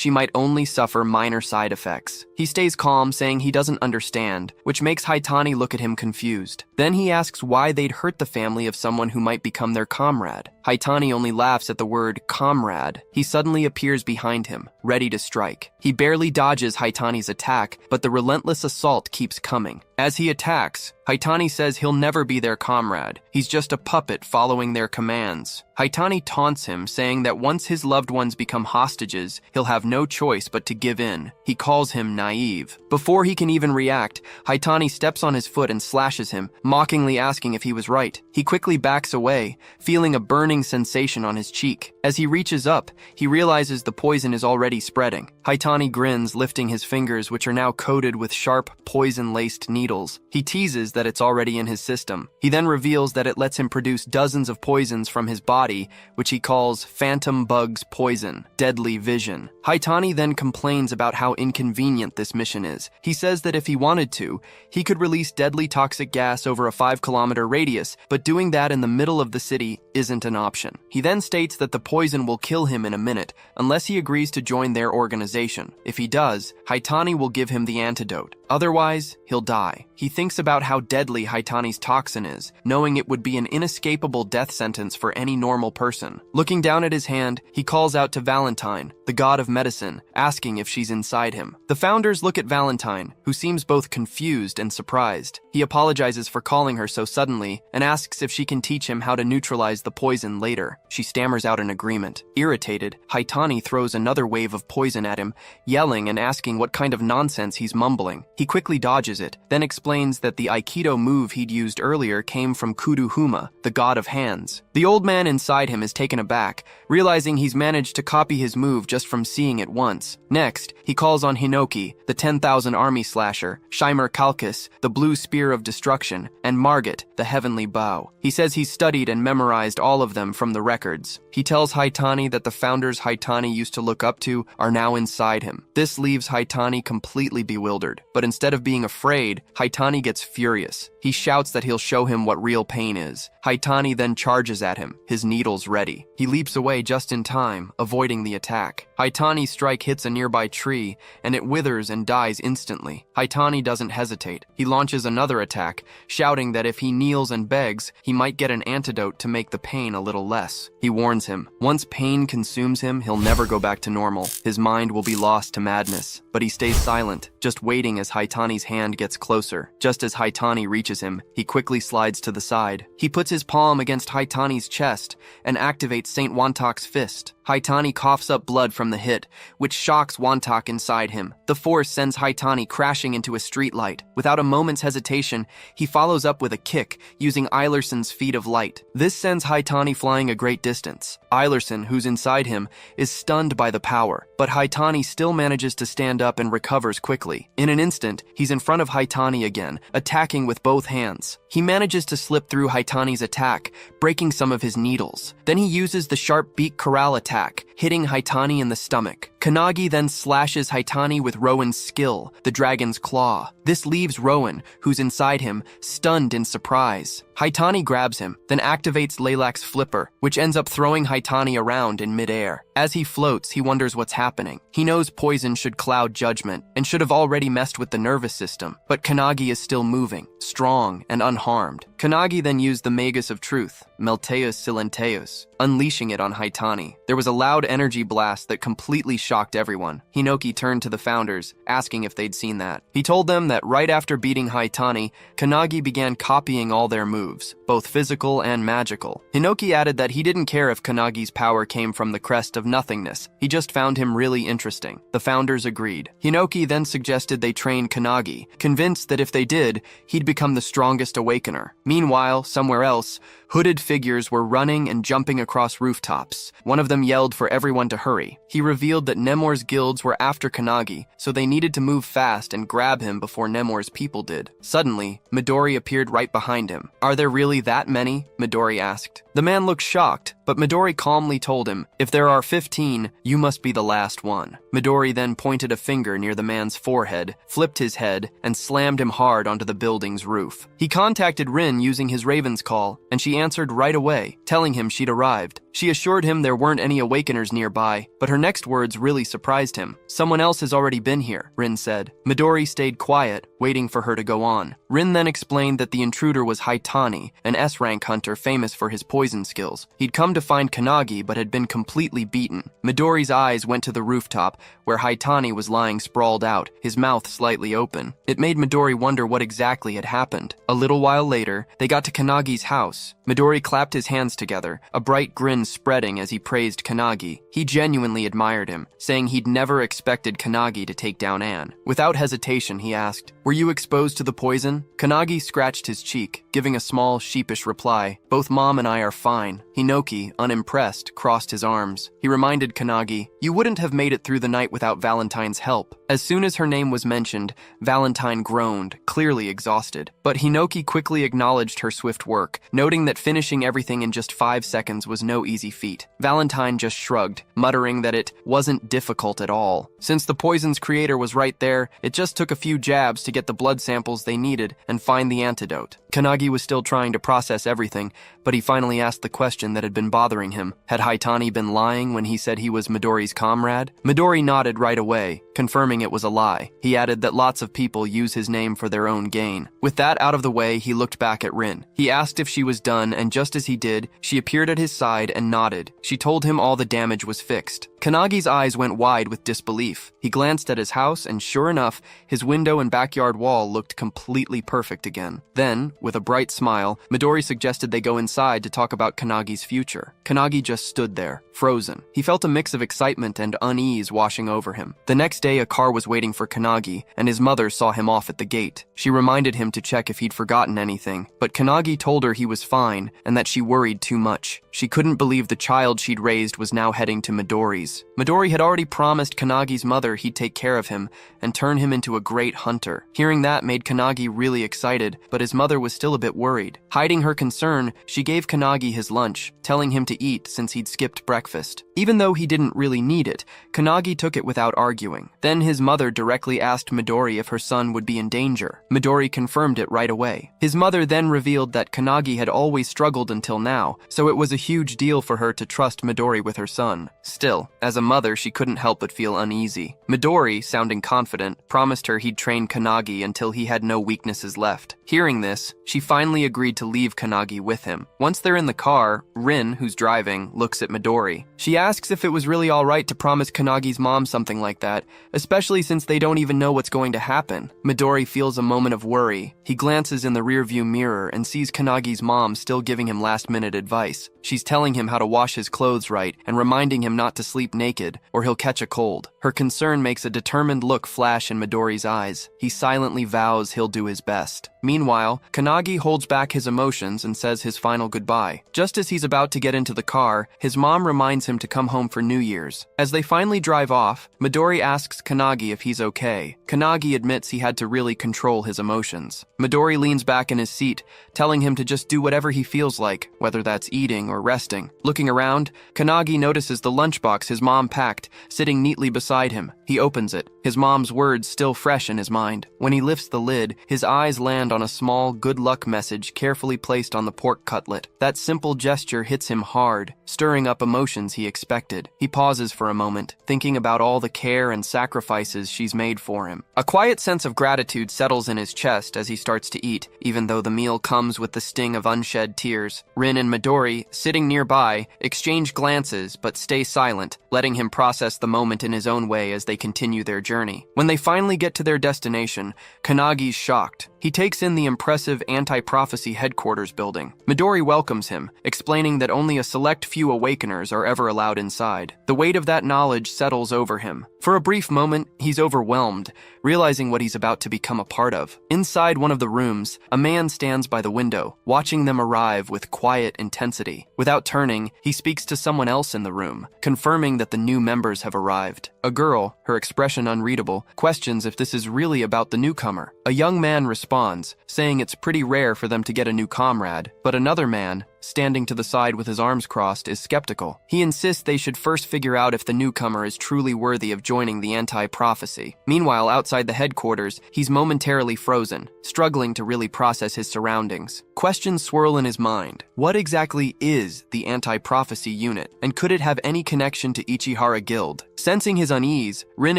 might only suffer minor side effects. He stays calm, saying he doesn't understand, which makes Haitani look at him confused. Then he asks why they'd hurt the family of someone who might become their comrade. Haitani only laughs at the word comrade. He suddenly appears behind him, ready to strike. He barely dodges Haitani's attack, but the relentless assault keeps coming. As he attacks, Haitani says he'll never be their comrade. He's just a puppet following their commands. Haitani taunts him, saying that once his loved ones become hostages, he'll have no choice but to give in. He calls him naive. Before he can even react, Haitani steps on his foot and slashes him, mockingly asking if he was right. He quickly backs away, feeling a burning sensation on his cheek. As he reaches up, he realizes the poison is already spreading. Haitani grins, lifting his fingers, which are now coated with sharp, poison-laced needles. He teases that it's already in his system. He then reveals that it lets him produce dozens of poisons from his body, which he calls Phantom Bug's Poison, Deadly Vision. Haitani then complains about how inconvenient this mission is. He says that if he wanted to, he could release deadly toxic gas over a 5-kilometer radius, but doing that in the middle of the city isn't an option. He then states that the poison will kill him in a minute, unless he agrees to join their organization. If he does, Haitani will give him the antidote. Otherwise, he'll die. He thinks about how deadly Haitani's toxin is, knowing it would be an inescapable death sentence for any normal person. Looking down at his hand, he calls out to Valentine, the god of medicine, asking if she's inside him. The founders look at Valentine, who seems both confused and surprised. He apologizes for calling her so suddenly and asks if she can teach him how to neutralize the poison later. She stammers out an agreement. Irritated, Haitani throws another wave of poison at him, yelling and asking what kind of nonsense he's mumbling. He quickly dodges it, then explains that the Aikido move he'd used earlier came from Kuruhuma, the god of hands. The old man inside him is taken aback, realizing he's managed to copy his move just from seeing it once. Next, he calls on Hinoki, the 10,000 army slasher, Shimer Kalkus, the blue spear of destruction, and Margit, the heavenly bow. He says he's studied and memorized all of them from the records. He tells Haitani that the founders Haitani used to look up to are now inside him. This leaves Haitani completely bewildered, but instead of being afraid, Haitani gets furious. He shouts that he'll show him what real pain is. Haitani then charges at him, his needles ready. He leaps away just in time, avoiding the attack. Haitani's strike hits a nearby tree, and it withers and dies instantly. Haitani doesn't hesitate. He launches another attack, shouting that if he kneels and begs, he might get an antidote to make the pain a little less. He warns him, once pain consumes him, he'll never go back to normal. His mind will be lost to madness. But he stays silent, just waiting as Haitani's hand gets closer closer. Just as Haitani reaches him, he quickly slides to the side. He puts his palm against Haitani's chest and activates Saint Wantak's fist. Haitani coughs up blood from the hit, which shocks Wantak inside him. The force sends Haitani crashing into a streetlight. Without a moment's hesitation, he follows up with a kick, using Eilerson's Feet of Light. This sends Haitani flying a great distance. Eilerson, who's inside him, is stunned by the power, but Haitani still manages to stand up and recovers quickly. In an instant, he's in front of Haitani again, attacking with both hands. He manages to slip through Haitani's attack, breaking some of his needles. Then he uses the sharp beak corral attack, hitting Haitani in the stomach. Kannagi then slashes Haitani with Rowan's skill, the dragon's claw. This leaves Rowan, who's inside him, stunned in surprise. Haitani grabs him, then activates Leilak's flipper, which ends up throwing Haitani around in midair. As he floats, he wonders what's happening. He knows poison should cloud judgment, and should have already messed with the nervous system, but Kannagi is still moving, strong and unharmed. Kannagi then used the Magus of Truth, Melteus Silenteus, unleashing it on Haitani. There was a loud energy blast that completely shocked everyone. Hinoki turned to the founders, asking if they'd seen that. He told them that right after beating Haitani, Kannagi began copying all their moves, both physical and magical. Hinoki added that he didn't care if Kannagi's power came from the crest of nothingness. He just found him really interesting. The founders agreed. Hinoki then suggested they train Kannagi, convinced that if they did, he'd become the strongest awakener. Meanwhile, somewhere else, hooded figures were running and jumping across rooftops. One of them yelled for everyone to hurry. He revealed that Nemor's guilds were after Kannagi, so they needed to move fast and grab him before Nemor's people did. Suddenly, Midori appeared right behind him. "Are there really that many?" Midori asked. The man looked shocked, but Midori calmly told him, "If there are 15, you must be the last one." Midori then pointed a finger near the man's forehead, flipped his head, and slammed him hard onto the building's roof. He contacted Rin using his Raven's Call, and she answered right away, telling him she'd arrived. She assured him there weren't any awakeners nearby, but her next words really surprised him. "Someone else has already been here," Rin said. Midori stayed quiet, waiting for her to go on. Rin then explained that the intruder was Haitani, an S-rank hunter famous for his poison skills. He'd come to find Kannagi but had been completely beaten. Midori's eyes went to the rooftop, where Haitani was lying sprawled out, his mouth slightly open. It made Midori wonder what exactly had happened. A little while later, they got to Kannagi's house. Midori clapped his hands together, a bright grin spreading as he praised Kannagi. He genuinely admired him, saying he'd never expected Kannagi to take down Anne. Without hesitation, he asked, "Were you exposed to the poison?" Kannagi scratched his cheek, giving a small, sheepish reply. "Both Mom and I are fine." Hinoki, unimpressed, crossed his arms. He reminded Kannagi, "You wouldn't have made it through the night without Valentine's help." As soon as her name was mentioned, Valentine groaned, clearly exhausted. But Hinoki quickly acknowledged her swift work, noting that finishing everything in just 5 seconds was no easy feat. Valentine just shrugged, muttering that it wasn't difficult at all. Since the poison's creator was right there, it just took a few jabs to get the blood samples they needed and find the antidote. Kannagi was still trying to process everything, but he finally asked the question that had been bothering him. Had Haitani been lying when he said he was Midori's comrade? Midori nodded right away, confirming it was a lie. He added that lots of people use his name for their own gain. With that out of the way, he looked back at Rin. He asked if she was done, and just as he did, she appeared at his side and nodded. She told him all the damage was fixed. Kannagi's eyes went wide with disbelief. He glanced at his house, and sure enough, his window and backyard wall looked completely perfect again. Then, with a bright smile, Midori suggested they go inside to talk about Kannagi's future. Kannagi just stood there, frozen. He felt a mix of excitement and unease washing over him. The next day, a car was waiting for Kannagi, and his mother saw him off at the gate. She reminded him to check if he'd forgotten anything, but Kannagi told her he was fine and that she worried too much. She couldn't believe the child she'd raised was now heading to Midori's. Midori had already promised Kannagi's mother he'd take care of him and turn him into a great hunter. Hearing that made Kannagi really excited, but his mother was still a bit worried. Hiding her concern, she gave Kannagi his lunch, telling him to eat since he'd skipped breakfast. Even though he didn't really need it, Kannagi took it without arguing. Then his mother directly asked Midori if her son would be in danger. Midori confirmed it right away. His mother then revealed that Kannagi had always struggled until now, so it was a huge deal for her to trust Midori with her son. Still, as a mother, she couldn't help but feel uneasy. Midori, sounding confident, promised her he'd train Kannagi until he had no weaknesses left. Hearing this, she finally agreed to leave Kanagi with him. Once they're in the car, Rin, who's driving, looks at Midori. She asks if it was really alright to promise Kanagi's mom something like that, especially since they don't even know what's going to happen. Midori feels a moment of worry. He glances in the rearview mirror and sees Kanagi's mom still giving him last-minute advice. She's telling him how to wash his clothes right and reminding him not to sleep naked, or he'll catch a cold. Her concern makes a determined look flash in Midori's eyes. He silently vows he'll do his best. Meanwhile, Kanagi holds back his emotions and says his final goodbye. Just as he's about to get into the car, his mom reminds him to come home for New Year's. As they finally drive off, Midori asks Kanagi if he's okay. Kanagi admits he had to really control his emotions. Midori leans back in his seat, telling him to just do whatever he feels like, whether that's eating or resting. Looking around, Kanagi notices the lunchbox his mom packed, sitting neatly beside him. He opens it, his mom's words still fresh in his mind. When he lifts the lid, his eyes land on a small good luck message carefully placed on the pork cutlet. That simple gesture hits him hard, stirring up emotions he expected. He pauses for a moment, thinking about all the care and sacrifices she's made for him. A quiet sense of gratitude settles in his chest as he starts to eat, even though the meal comes with the sting of unshed tears. Rin and Midori, sitting nearby, exchange glances but stay silent, letting him process the moment in his own way as they continue their journey. When they finally get to their destination, Kanagi's shocked. He takes in the impressive anti-prophecy headquarters building. Midori welcomes him, explaining that only a select few awakeners are ever allowed inside. The weight of that knowledge settles over him. For a brief moment, he's overwhelmed, realizing what he's about to become a part of. Inside one of the rooms, a man stands by the window, watching them arrive with quiet intensity. Without turning, he speaks to someone else in the room, confirming that the new members have arrived. A girl, her expression unreadable, questions if this is really about the newcomer. A young man responds, saying it's pretty rare for them to get a new comrade, but another man, standing to the side with his arms crossed, is skeptical. He insists they should first figure out if the newcomer is truly worthy of joining the anti-prophecy. Meanwhile, outside the headquarters, he's momentarily frozen, struggling to really process his surroundings. Questions swirl in his mind. What exactly is the anti-prophecy unit, and could it have any connection to Ichihara Guild? Sensing his unease, Rin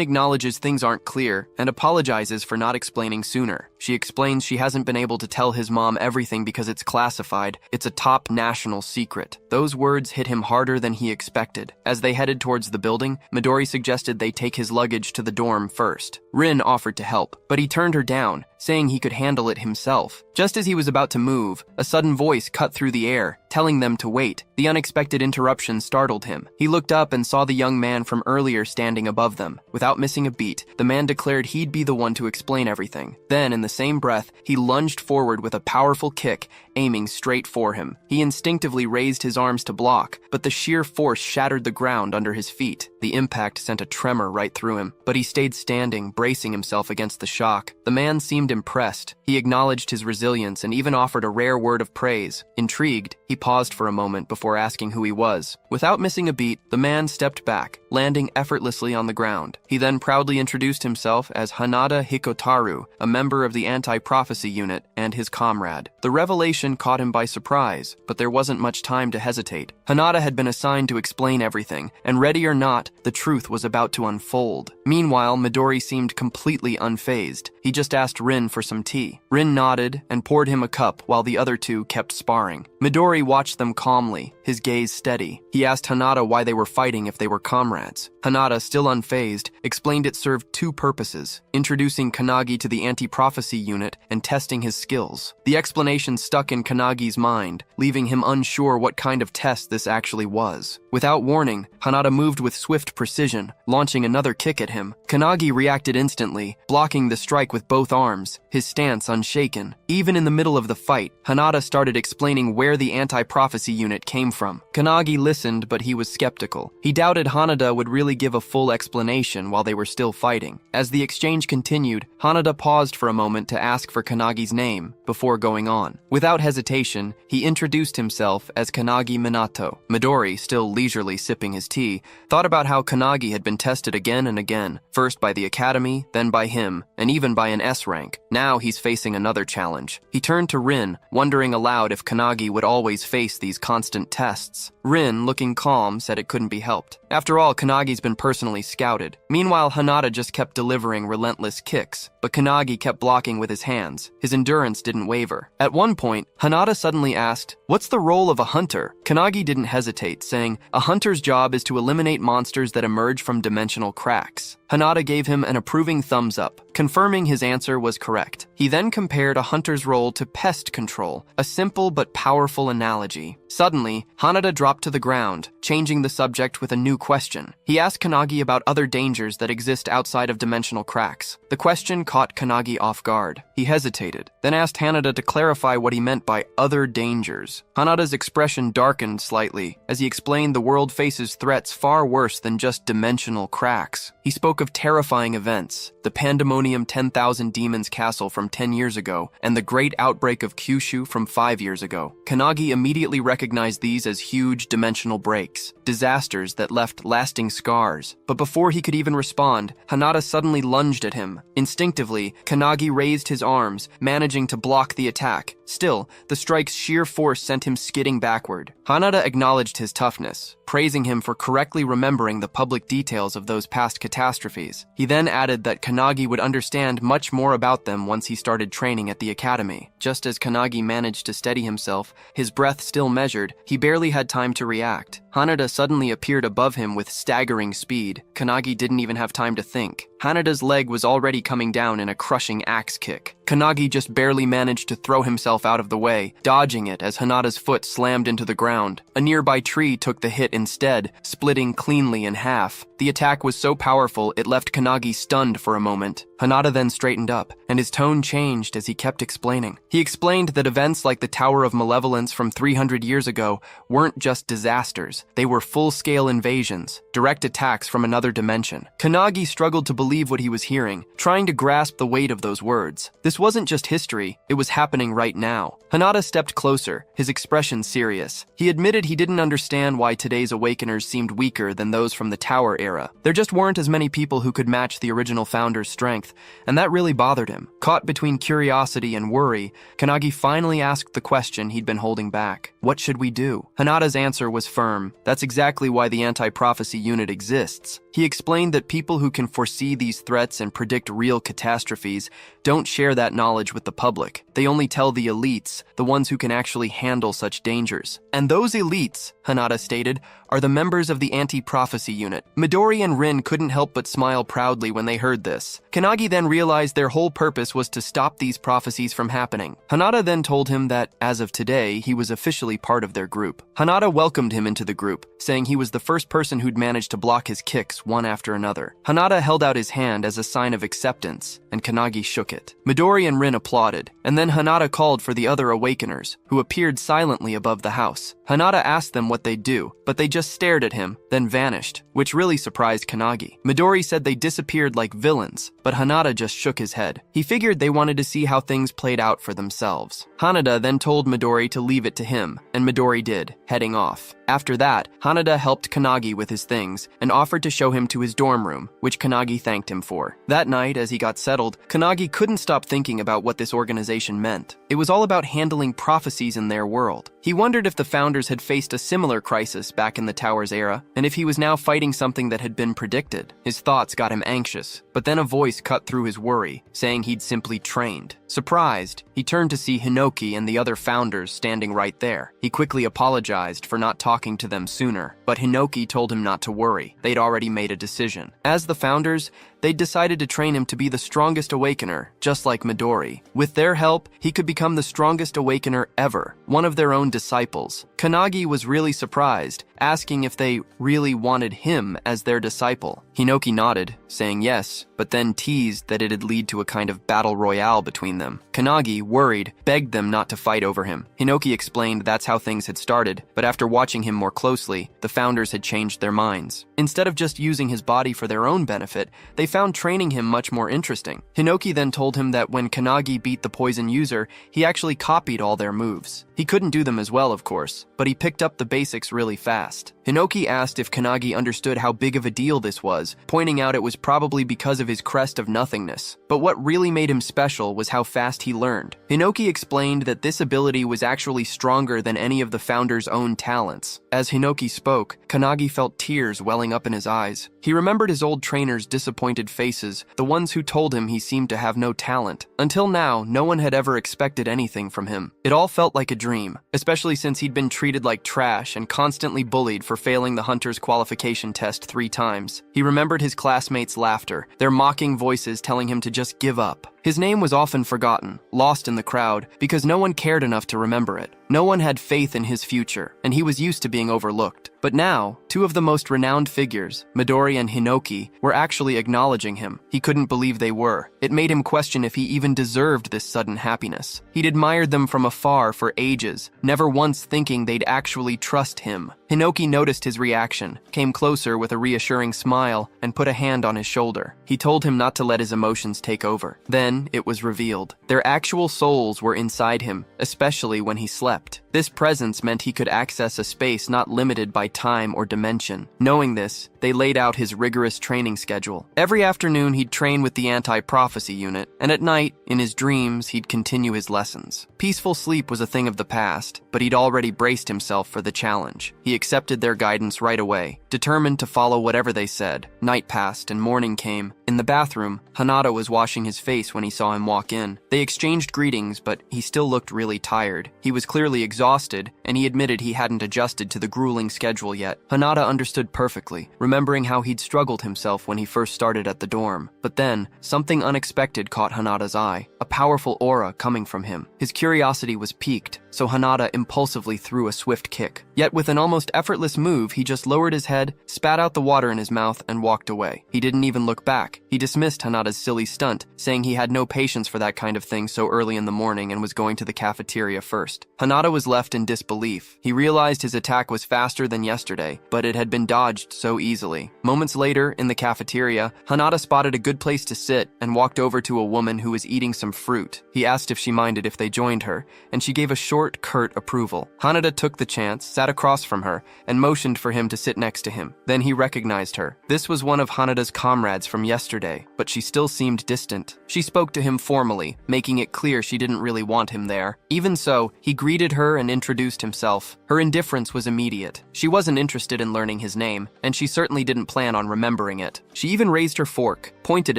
acknowledges things aren't clear and apologizes for not explaining sooner. She explains she hasn't been able to tell his mom everything because it's classified. It's a top national secret. Those words hit him harder than he expected. As they headed towards the building, Midori suggested they take his luggage to the dorm first. Rin offered to help, but he turned her down, saying he could handle it himself. Just as he was about to move, a sudden voice cut through the air, telling them to wait. The unexpected interruption startled him. He looked up and saw the young man from earlier standing above them. Without missing a beat, the man declared he'd be the one to explain everything. Then, in the same breath, he lunged forward with a powerful kick, aiming straight for him. He instinctively raised his arms to block, but the sheer force shattered the ground under his feet. The impact sent a tremor right through him, but he stayed standing, bracing himself against the shock. The man seemed impressed. He acknowledged his resilience and even offered a rare word of praise. Intrigued, he paused for a moment before asking who he was. Without missing a beat, the man stepped back, landing effortlessly on the ground. He then proudly introduced himself as Hanada Hikotaru, a member of the anti-prophecy unit, and his comrade. The revelation caught him by surprise, but there wasn't much time to hesitate. Hanada had been assigned to explain everything, and ready or not, the truth was about to unfold. Meanwhile, Midori seemed completely unfazed. He just asked Rin for some tea. Rin nodded and poured him a cup while the other two kept sparring. Midori watched them calmly, his gaze steady. He asked Hanada why they were fighting if they were comrades. Hanada, still unfazed, explained it served two purposes: introducing Kanagi to the anti-prophecy unit and testing his skills. The explanation stuck in Kanagi's mind, leaving him unsure what kind of test this actually was. Without warning, Hanada moved with swift precision, launching another kick at him. Kanagi reacted instantly, blocking the strike with both arms, his stance unshaken. Even in the middle of the fight, Hanada started explaining where the anti-prophecy unit came from. Kanagi listened, but he was skeptical. He doubted Hanada would really give a full explanation while they were still fighting. As the exchange continued, Hanada paused for a moment to ask for Kanagi's name before going on. Without hesitation, he introduced himself as Kanagi Minato. Midori, still leisurely sipping his tea, thought about how Kanagi had been tested again and again, first by the academy, then by him, and even by an S rank. Now he's facing another challenge. He turned to Rin, wondering aloud if Kanagi would always face these constant tests. Rin, looking calm, said it couldn't be helped. After all, Kanagi's been personally scouted. Meanwhile, Hanada just kept delivering relentless kicks, but Kanagi kept blocking with his hands. His endurance didn't waver. At one point, Hanada suddenly asked, "What's the role of a hunter?" Kanagi didn't hesitate, saying, "A hunter's job is to eliminate monsters that emerge from dimensional cracks." Hanada gave him an approving thumbs up, confirming his answer was correct. He then compared a hunter's role to pest control, a simple but powerful analogy. Suddenly, Hanada dropped to the ground, changing the subject with a new question. He asked Kanagi about other dangers that exist outside of dimensional cracks. The question caught Kanagi off guard. He hesitated, then asked Hanada to clarify what he meant by other dangers. Hanada's expression darkened slightly as he explained the world faces threats far worse than just dimensional cracks. He spoke of terrifying events, the Pandemonium 10,000 Demons Castle from 10 years ago, and the Great Outbreak of Kyushu from 5 years ago. Kanagi immediately recognized these as huge dimensional breaks, disasters that left lasting scars. But before he could even respond, Hanada suddenly lunged at him. Instinctively, Kanagi raised his arms, managing to block the attack. Still, the strike's sheer force sent him skidding backward. Hanada acknowledged his toughness, praising him for correctly remembering the public details of those past catastrophes. He then added that Kanagi would understand much more about them once he started training at the academy. Just as Kanagi managed to steady himself, his breath still measured, he barely had time to react. Hanada suddenly appeared above him with staggering speed. Kanagi didn't even have time to think. Hanada's leg was already coming down in a crushing axe kick. Kanagi just barely managed to throw himself out of the way, dodging it as Hanada's foot slammed into the ground. A nearby tree took the hit instead, splitting cleanly in half. The attack was so powerful it left Kanagi stunned for a moment. Hanada then straightened up, and his tone changed as he kept explaining. He explained that events like the Tower of Malevolence from 300 years ago weren't just disasters. They were full-scale invasions, direct attacks from another dimension. Kanagi struggled to believe what he was hearing, trying to grasp the weight of those words. This wasn't just history, it was happening right now. Hanada stepped closer, his expression serious. He admitted he didn't understand why today's Awakeners seemed weaker than those from the Tower era. There just weren't as many people who could match the original founder's strength, and that really bothered him. Caught between curiosity and worry, Kanagi finally asked the question he'd been holding back. What should we do? Hanada's answer was firm. That's exactly why the anti-prophecy unit exists. He explained that people who can foresee these threats and predict real catastrophes don't share that knowledge with the public. They only tell the elites, the ones who can actually handle such dangers. And those elites, Hanada stated, are the members of the anti-prophecy unit. Midori and Rin couldn't help but smile proudly when they heard this. Kanagi then realized their whole purpose was to stop these prophecies from happening. Hanada then told him that, as of today, he was officially part of their group. Hanada welcomed him into the group, saying he was the first person who'd managed to block his kicks one after another. Hanada held out his hand as a sign of acceptance, and Kanagi shook it. Midori and Rin applauded, and then Hanada called for the other Awakeners, who appeared silently above the house. Hanada asked them what they'd do, but they just stared at him, then vanished, which really surprised Kanagi. Midori said they disappeared like villains, but Hanada just shook his head. He figured they wanted to see how things played out for themselves. Hanada then told Midori to leave it to him, and Midori did, heading off. After that, Hanada helped Kanagi with his things and offered to show him to his dorm room, which Kanagi thanked him for. That night, as he got settled, Kanagi couldn't stop thinking about what this organization meant. It was all about handling prophecies in their world. He wondered if the founders had faced a similar crisis back in the Tower's era, and if he was now fighting something that had been predicted. His thoughts got him anxious, but then a voice cut through his worry, saying he'd simply trained. Surprised, he turned to see Hinoki and the other founders standing right there. He quickly apologized for not talking to them sooner, but Hinoki told him not to worry. They'd already made a decision. As the founders, they'd decided to train him to be the strongest Awakener, just like Midori. With their help, he could become the strongest Awakener ever, one of their own disciples. Kanagi was really surprised, asking if they really wanted him as their disciple. Hinoki nodded, saying yes, but then teased that it'd lead to a kind of battle royale between them. Kanagi, worried, begged them not to fight over him. Hinoki explained that's how things had started, but after watching him more closely, the founders had changed their minds. Instead of just using his body for their own benefit, they found training him much more interesting. Hinoki then told him that when Kanagi beat the poison user, he actually copied all their moves. He couldn't do them as well, of course, but he picked up the basics really fast. Hinoki asked if Kanagi understood how big of a deal this was, was, pointing out it was probably because of his crest of nothingness. But what really made him special was how fast he learned. Hinoki explained that this ability was actually stronger than any of the founder's own talents. As Hinoki spoke, Kanagi felt tears welling up in his eyes. He remembered his old trainer's disappointed faces, the ones who told him he seemed to have no talent. Until now, no one had ever expected anything from him. It all felt like a dream, especially since he'd been treated like trash and constantly bullied for failing the hunter's qualification test 3 times. He remembered his classmates' laughter, their mocking voices telling him to just give up. His name was often forgotten, lost in the crowd, because no one cared enough to remember it. No one had faith in his future, and he was used to being overlooked. But now, 2 of the most renowned figures, Midori and Hinoki, were actually acknowledging him. He couldn't believe they were. It made him question if he even deserved this sudden happiness. He'd admired them from afar for ages, never once thinking they'd actually trust him. Hinoki noticed his reaction, came closer with a reassuring smile, and put a hand on his shoulder. He told him not to let his emotions take over. Then it was revealed. Their actual souls were inside him, especially when he slept. This presence meant he could access a space not limited by time or dimension. Knowing this, they laid out his rigorous training schedule. Every afternoon he'd train with the anti-prophecy unit, and at night, in his dreams, he'd continue his lessons. Peaceful sleep was a thing of the past, but he'd already braced himself for the challenge. He accepted their guidance right away, determined to follow whatever they said. Night passed and morning came. In the bathroom, Hanada was washing his face when he saw him walk in. They exchanged greetings, but he still looked really tired. He was clearly exhausted, and he admitted he hadn't adjusted to the grueling schedule yet. Hanada understood perfectly, remembering how he'd struggled himself when he first started at the dorm. But then, something unexpected caught Hanada's eye, a powerful aura coming from him. His curiosity was piqued, so Hanada impulsively threw a swift kick. Yet with an almost effortless move, he just lowered his head, spat out the water in his mouth, and walked away. He didn't even look back. He dismissed Hanada's silly stunt, saying he had no patience for that kind of thing so early in the morning and was going to the cafeteria first. Hanada was left in disbelief. He realized his attack was faster than yesterday, but it had been dodged so easily. Moments later, in the cafeteria, Hanada spotted a good place to sit and walked over to a woman who was eating some fruit. He asked if she minded if they joined her, and she gave a short, curt approval. Hanada took the chance, sat across from her, and motioned for him to sit next to him. Then he recognized her. This was one of Hanada's comrades from yesterday, but she still seemed distant. She spoke to him formally, making it clear she didn't really want him there. Even so, he greeted her and introduced himself. Her indifference was immediate. She wasn't interested in learning his name, and she certainly didn't plan on remembering it. She even raised her fork, pointed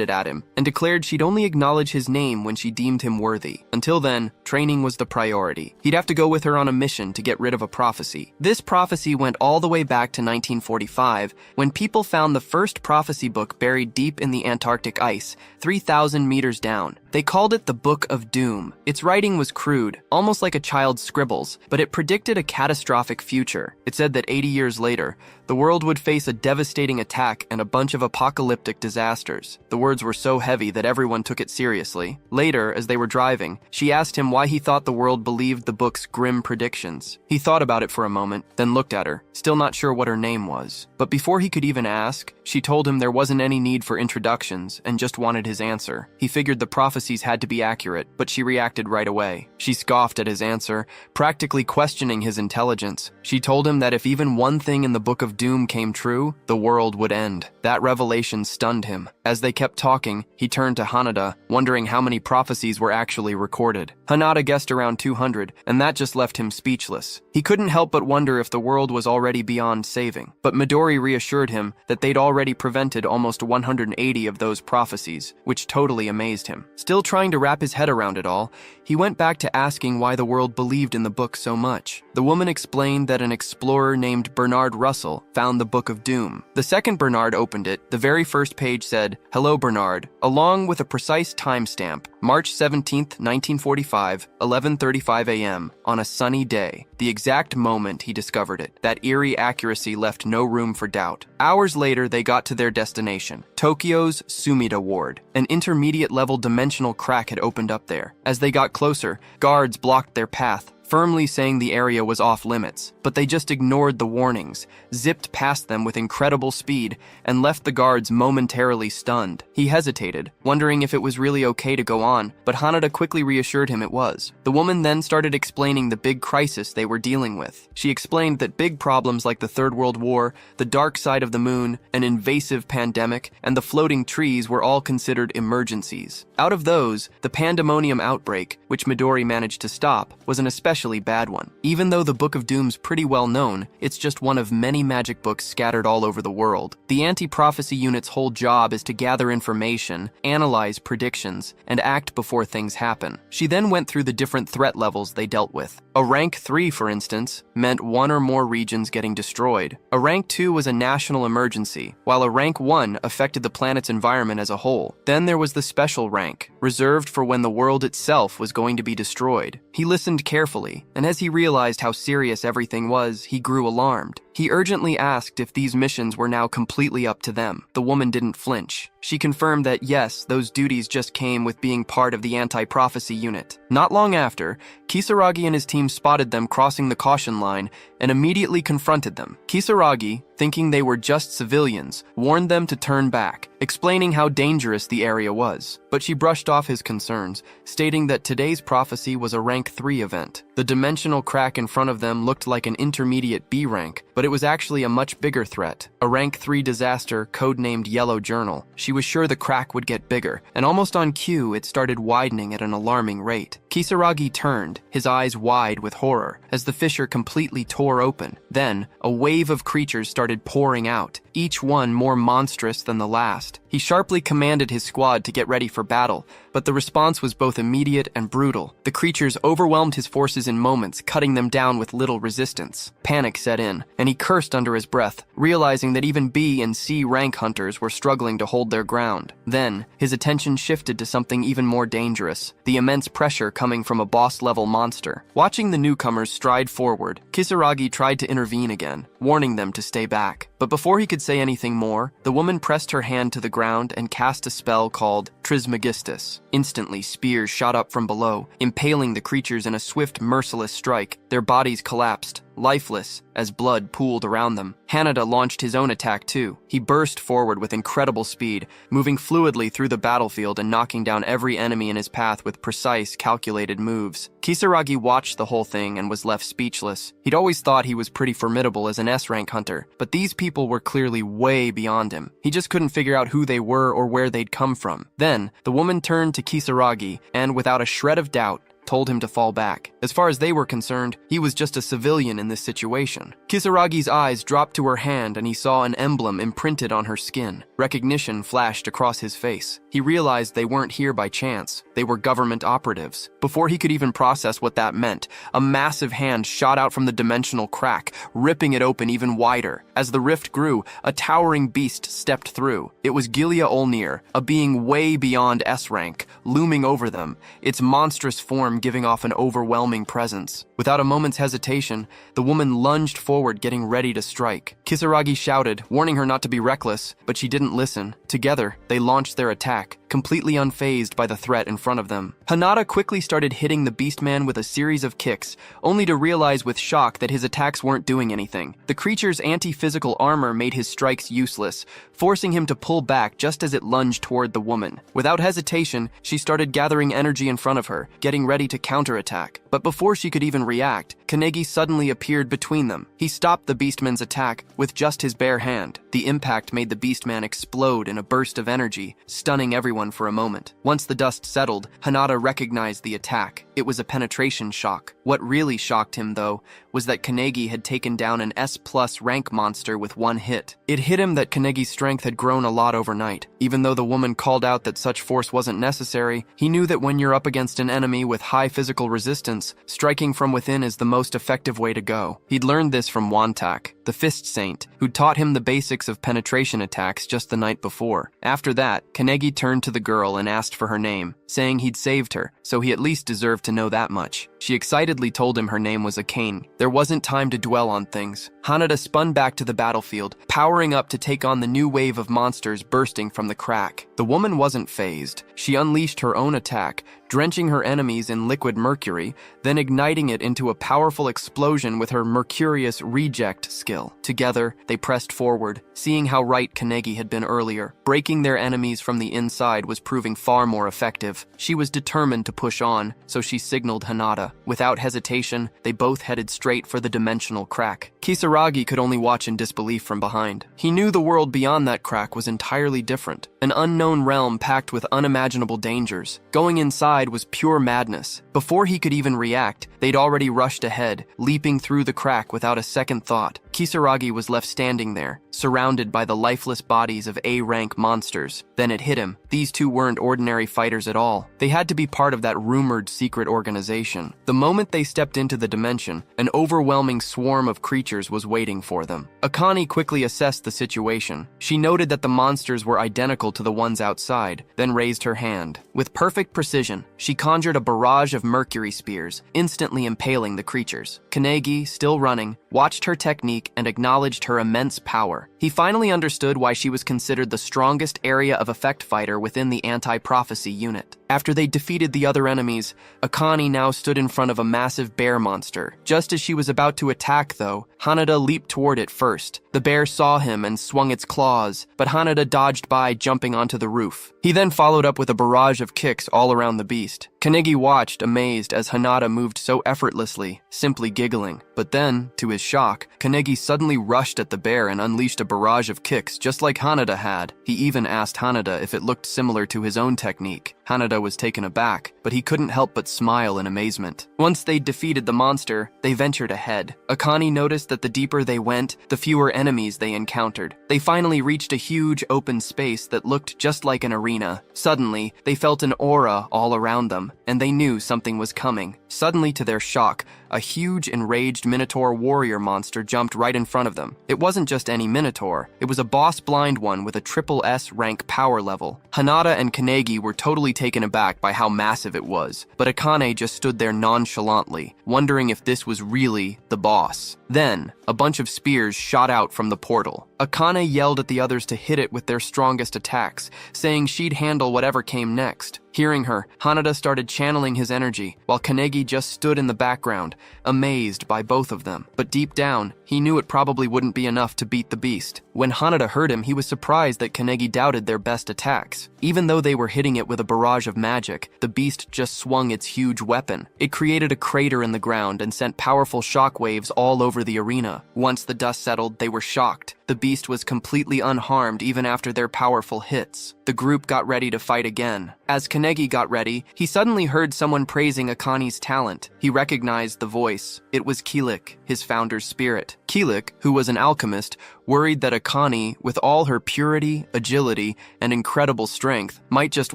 it at him, and declared she'd only acknowledge his name when she deemed him worthy. Until then, training was the priority. He'd have to go with her on a mission to get rid of a prophecy. This prophecy went all the way back to 1945, when people found the first prophecy book buried deep in the Antarctic ice, 3,000 meters down. They called it the Book of Doom. Its writing was crude, almost like a child's scribbles, but it predicted a catastrophic future. It said that 80 years later, the world would face a devastating attack and a bunch of apocalyptic disasters. The words were so heavy that everyone took it seriously. Later, as they were driving, she asked him why he thought the world believed the book's grim predictions. He thought about it for a moment, then looked at her, still not sure what her name was. But before he could even ask, she told him there wasn't any need for introductions and just wanted his answer. He figured the prophecies had to be accurate, but she reacted right away. She scoffed at his answer, practically questioning his intelligence. She told him that if even one thing in the Book of Doom came true, the world would end. That revelation stunned him. As they kept talking, he turned to Hanada, wondering how many prophecies were actually recorded. Hanada guessed around 200, and that just left him speechless. He couldn't help but wonder if the world was already beyond saving. But Midori reassured him that they'd already prevented almost 180 of those prophecies, which totally amazed him. Still trying to wrap his head around it all, he went back to asking why the world believed in the book so much. The woman explained that an explorer named Bernard Russell found the Book of Doom. The second Bernard opened it, the very first page said, "Hello, Bernard," along with a precise timestamp, March 17th, 1945, 11:35 a.m., on a sunny day, the exact moment he discovered it. That eerie accuracy left no room for doubt. Hours later, they got to their destination, Tokyo's Sumida Ward. An intermediate-level dimensional crack had opened up there. As they got closer, guards blocked their path, firmly saying the area was off limits, but they just ignored the warnings, zipped past them with incredible speed, and left the guards momentarily stunned. He hesitated, wondering if it was really okay to go on, but Hanada quickly reassured him it was. The woman then started explaining the big crisis they were dealing with. She explained that big problems like the Third World War, the dark side of the moon, an invasive pandemic, and the floating trees were all considered emergencies. Out of those, the pandemonium outbreak, which Midori managed to stop, was an especially bad one. Even though the Book of Doom's pretty well known, it's just one of many magic books scattered all over the world. The anti-prophecy unit's whole job is to gather information, analyze predictions, and act before things happen. She then went through the different threat levels they dealt with. A rank 3, for instance, meant one or more regions getting destroyed. A rank 2 was a national emergency, while a rank 1 affected the planet's environment as a whole. Then there was the special rank, reserved for when the world itself was going to be destroyed. He listened carefully, and as he realized how serious everything was, he grew alarmed. He urgently asked if these missions were now completely up to them. The woman didn't flinch. She confirmed that yes, those duties just came with being part of the anti-prophecy unit. Not long after, Kisaragi and his team spotted them crossing the caution line and immediately confronted them. Kisaragi, thinking they were just civilians, warned them to turn back, explaining how dangerous the area was. But she brushed off his concerns, stating that today's prophecy was a rank 3 event. The dimensional crack in front of them looked like an intermediate B rank, but it was actually a much bigger threat, a rank 3 disaster codenamed Yellow Journal. She was sure the crack would get bigger, and almost on cue, it started widening at an alarming rate. Kisaragi turned, his eyes wide with horror, as the fissure completely tore open. Then, a wave of creatures started pouring out, each one more monstrous than the last. He sharply commanded his squad to get ready for battle, but the response was both immediate and brutal. The creatures overwhelmed his forces in moments, cutting them down with little resistance. Panic set in, and he cursed under his breath, realizing that even B and C rank hunters were struggling to hold their ground. Then, his attention shifted to something even more dangerous, the immense pressure coming from a boss-level monster. Watching the newcomers stride forward, Kisaragi tried to intervene again, warning them to stay back. But before he could say anything more, the woman pressed her hand to the ground and cast a spell called Trismegistus. Instantly, spears shot up from below, impaling the creatures in a swift, merciless strike. Their bodies collapsed, lifeless, as blood pooled around them. Hanada launched his own attack too. He burst forward with incredible speed, moving fluidly through the battlefield and knocking down every enemy in his path with precise, calculated moves. Kisaragi watched the whole thing and was left speechless. He'd always thought he was pretty formidable as an S-rank hunter, but these people were clearly way beyond him. He just couldn't figure out who they were or where they'd come from. Then, the woman turned to Kisaragi and, without a shred of doubt, told him to fall back. As far as they were concerned, he was just a civilian in this situation. Kisaragi's eyes dropped to her hand and he saw an emblem imprinted on her skin. Recognition flashed across his face. He realized they weren't here by chance. They were government operatives. Before he could even process what that meant, a massive hand shot out from the dimensional crack, ripping it open even wider. As the rift grew, a towering beast stepped through. It was Gilia Olnir, a being way beyond S-rank, looming over them, its monstrous form giving off an overwhelming presence. Without a moment's hesitation, the woman lunged forward, getting ready to strike. Kisaragi shouted, warning her not to be reckless, but she didn't listen. Together, they launched their attack, completely unfazed by the threat in front of them. Hanada quickly started hitting the Beastman with a series of kicks, only to realize with shock that his attacks weren't doing anything. The creature's anti-physical armor made his strikes useless, forcing him to pull back just as it lunged toward the woman. Without hesitation, she started gathering energy in front of her, getting ready to counterattack. But before she could even react, Kanegi suddenly appeared between them. He stopped the Beastman's attack with just his bare hand. The impact made the Beastman explode in a burst of energy, stunning everyone for a moment. Once the dust settled, Hanada recognized the attack. It was a penetration shock. What really shocked him, though, was that Kanegi had taken down an S+ rank monster with one hit. It hit him that Kanegi's strength had grown a lot overnight. Even though the woman called out that such force wasn't necessary, he knew that when you're up against an enemy with high physical resistance, striking from within is the most effective way to go. He'd learned this from Wantak, the Fist Saint, who taught him the basics of penetration attacks just the night before. After that, Kanegi turned to the girl and asked for her name, saying he'd saved her, so he at least deserved to know that much. She excitedly told him her name was Akane. There wasn't time to dwell on things. Hanada spun back to the battlefield, powering up to take on the new wave of monsters bursting from the crack. The woman wasn't fazed. She unleashed her own attack, drenching her enemies in liquid mercury, then igniting it into a powerful explosion with her Mercurius reject skill. Together, they pressed forward, seeing how right Kanegi had been earlier. Breaking their enemies from the inside was proving far more effective. She was determined to push on, so she signaled Hanada. Without hesitation, they both headed straight for the dimensional crack. Kisaragi could only watch in disbelief from behind. He knew the world beyond that crack was entirely different, an unknown realm packed with unimaginable dangers. Going inside was pure madness. Before he could even react, they'd already rushed ahead, leaping through the crack without a second thought. Kisaragi was left standing there, surrounded by the lifeless bodies of A-rank monsters. Then it hit him. These two weren't ordinary fighters at all. They had to be part of that rumored secret organization. The moment they stepped into the dimension, an overwhelming swarm of creatures was waiting for them. Akane quickly assessed the situation. She noted that the monsters were identical to the ones outside, then raised her hand. With perfect precision, she conjured a barrage of mercury spears, instantly impaling the creatures. Kanegi, still running, watched her technique and acknowledged her immense power. He finally understood why she was considered the strongest area of effect fighter within the anti-prophecy unit. After they defeated the other enemies, Akane now stood in front of a massive bear monster. Just as she was about to attack, though, Hanada leaped toward it first. The bear saw him and swung its claws, but Hanada dodged by, jumping onto the roof. He then followed up with a barrage of kicks all around the beast. Kanegi watched, amazed, as Hanada moved so effortlessly, simply giggling. But then, to his shock, Kanegi suddenly rushed at the bear and unleashed a barrage of kicks, just like Hanada had. He even asked Hanada if it looked similar to his own technique. Hanada was taken aback, but he couldn't help but smile in amazement. Once they'd defeated the monster, they ventured ahead. Akane noticed that the deeper they went, the fewer enemies they encountered. They finally reached a huge open space that looked just like an arena. Suddenly, they felt an aura all around them, and they knew something was coming. Suddenly, to their shock, a huge, enraged Minotaur warrior monster jumped right in front of them. It wasn't just any Minotaur. It was a boss-blind one with a triple S rank power level. Hanada and Kanegi were totally taken aback by how massive it was, but Akane just stood there nonchalantly, wondering if this was really the boss. Then, a bunch of spears shot out from the portal. Akane yelled at the others to hit it with their strongest attacks, saying she'd handle whatever came next. Hearing her, Hanada started channeling his energy, while Kanegi just stood in the background, amazed by both of them. But deep down, he knew it probably wouldn't be enough to beat the beast. When Hanada heard him, he was surprised that Kanegi doubted their best attacks. Even though they were hitting it with a barrage of magic, the beast just swung its huge weapon. It created a crater in the ground and sent powerful shockwaves all over the arena. Once the dust settled, they were shocked. The beast was completely unharmed even after their powerful hits. The group got ready to fight again. As Kanegi got ready, he suddenly heard someone praising Akane's talent. He recognized the voice. It was Kilik, his founder's spirit. Kilik, who was an alchemist, worried that Akane, with all her purity, agility, and incredible strength, might just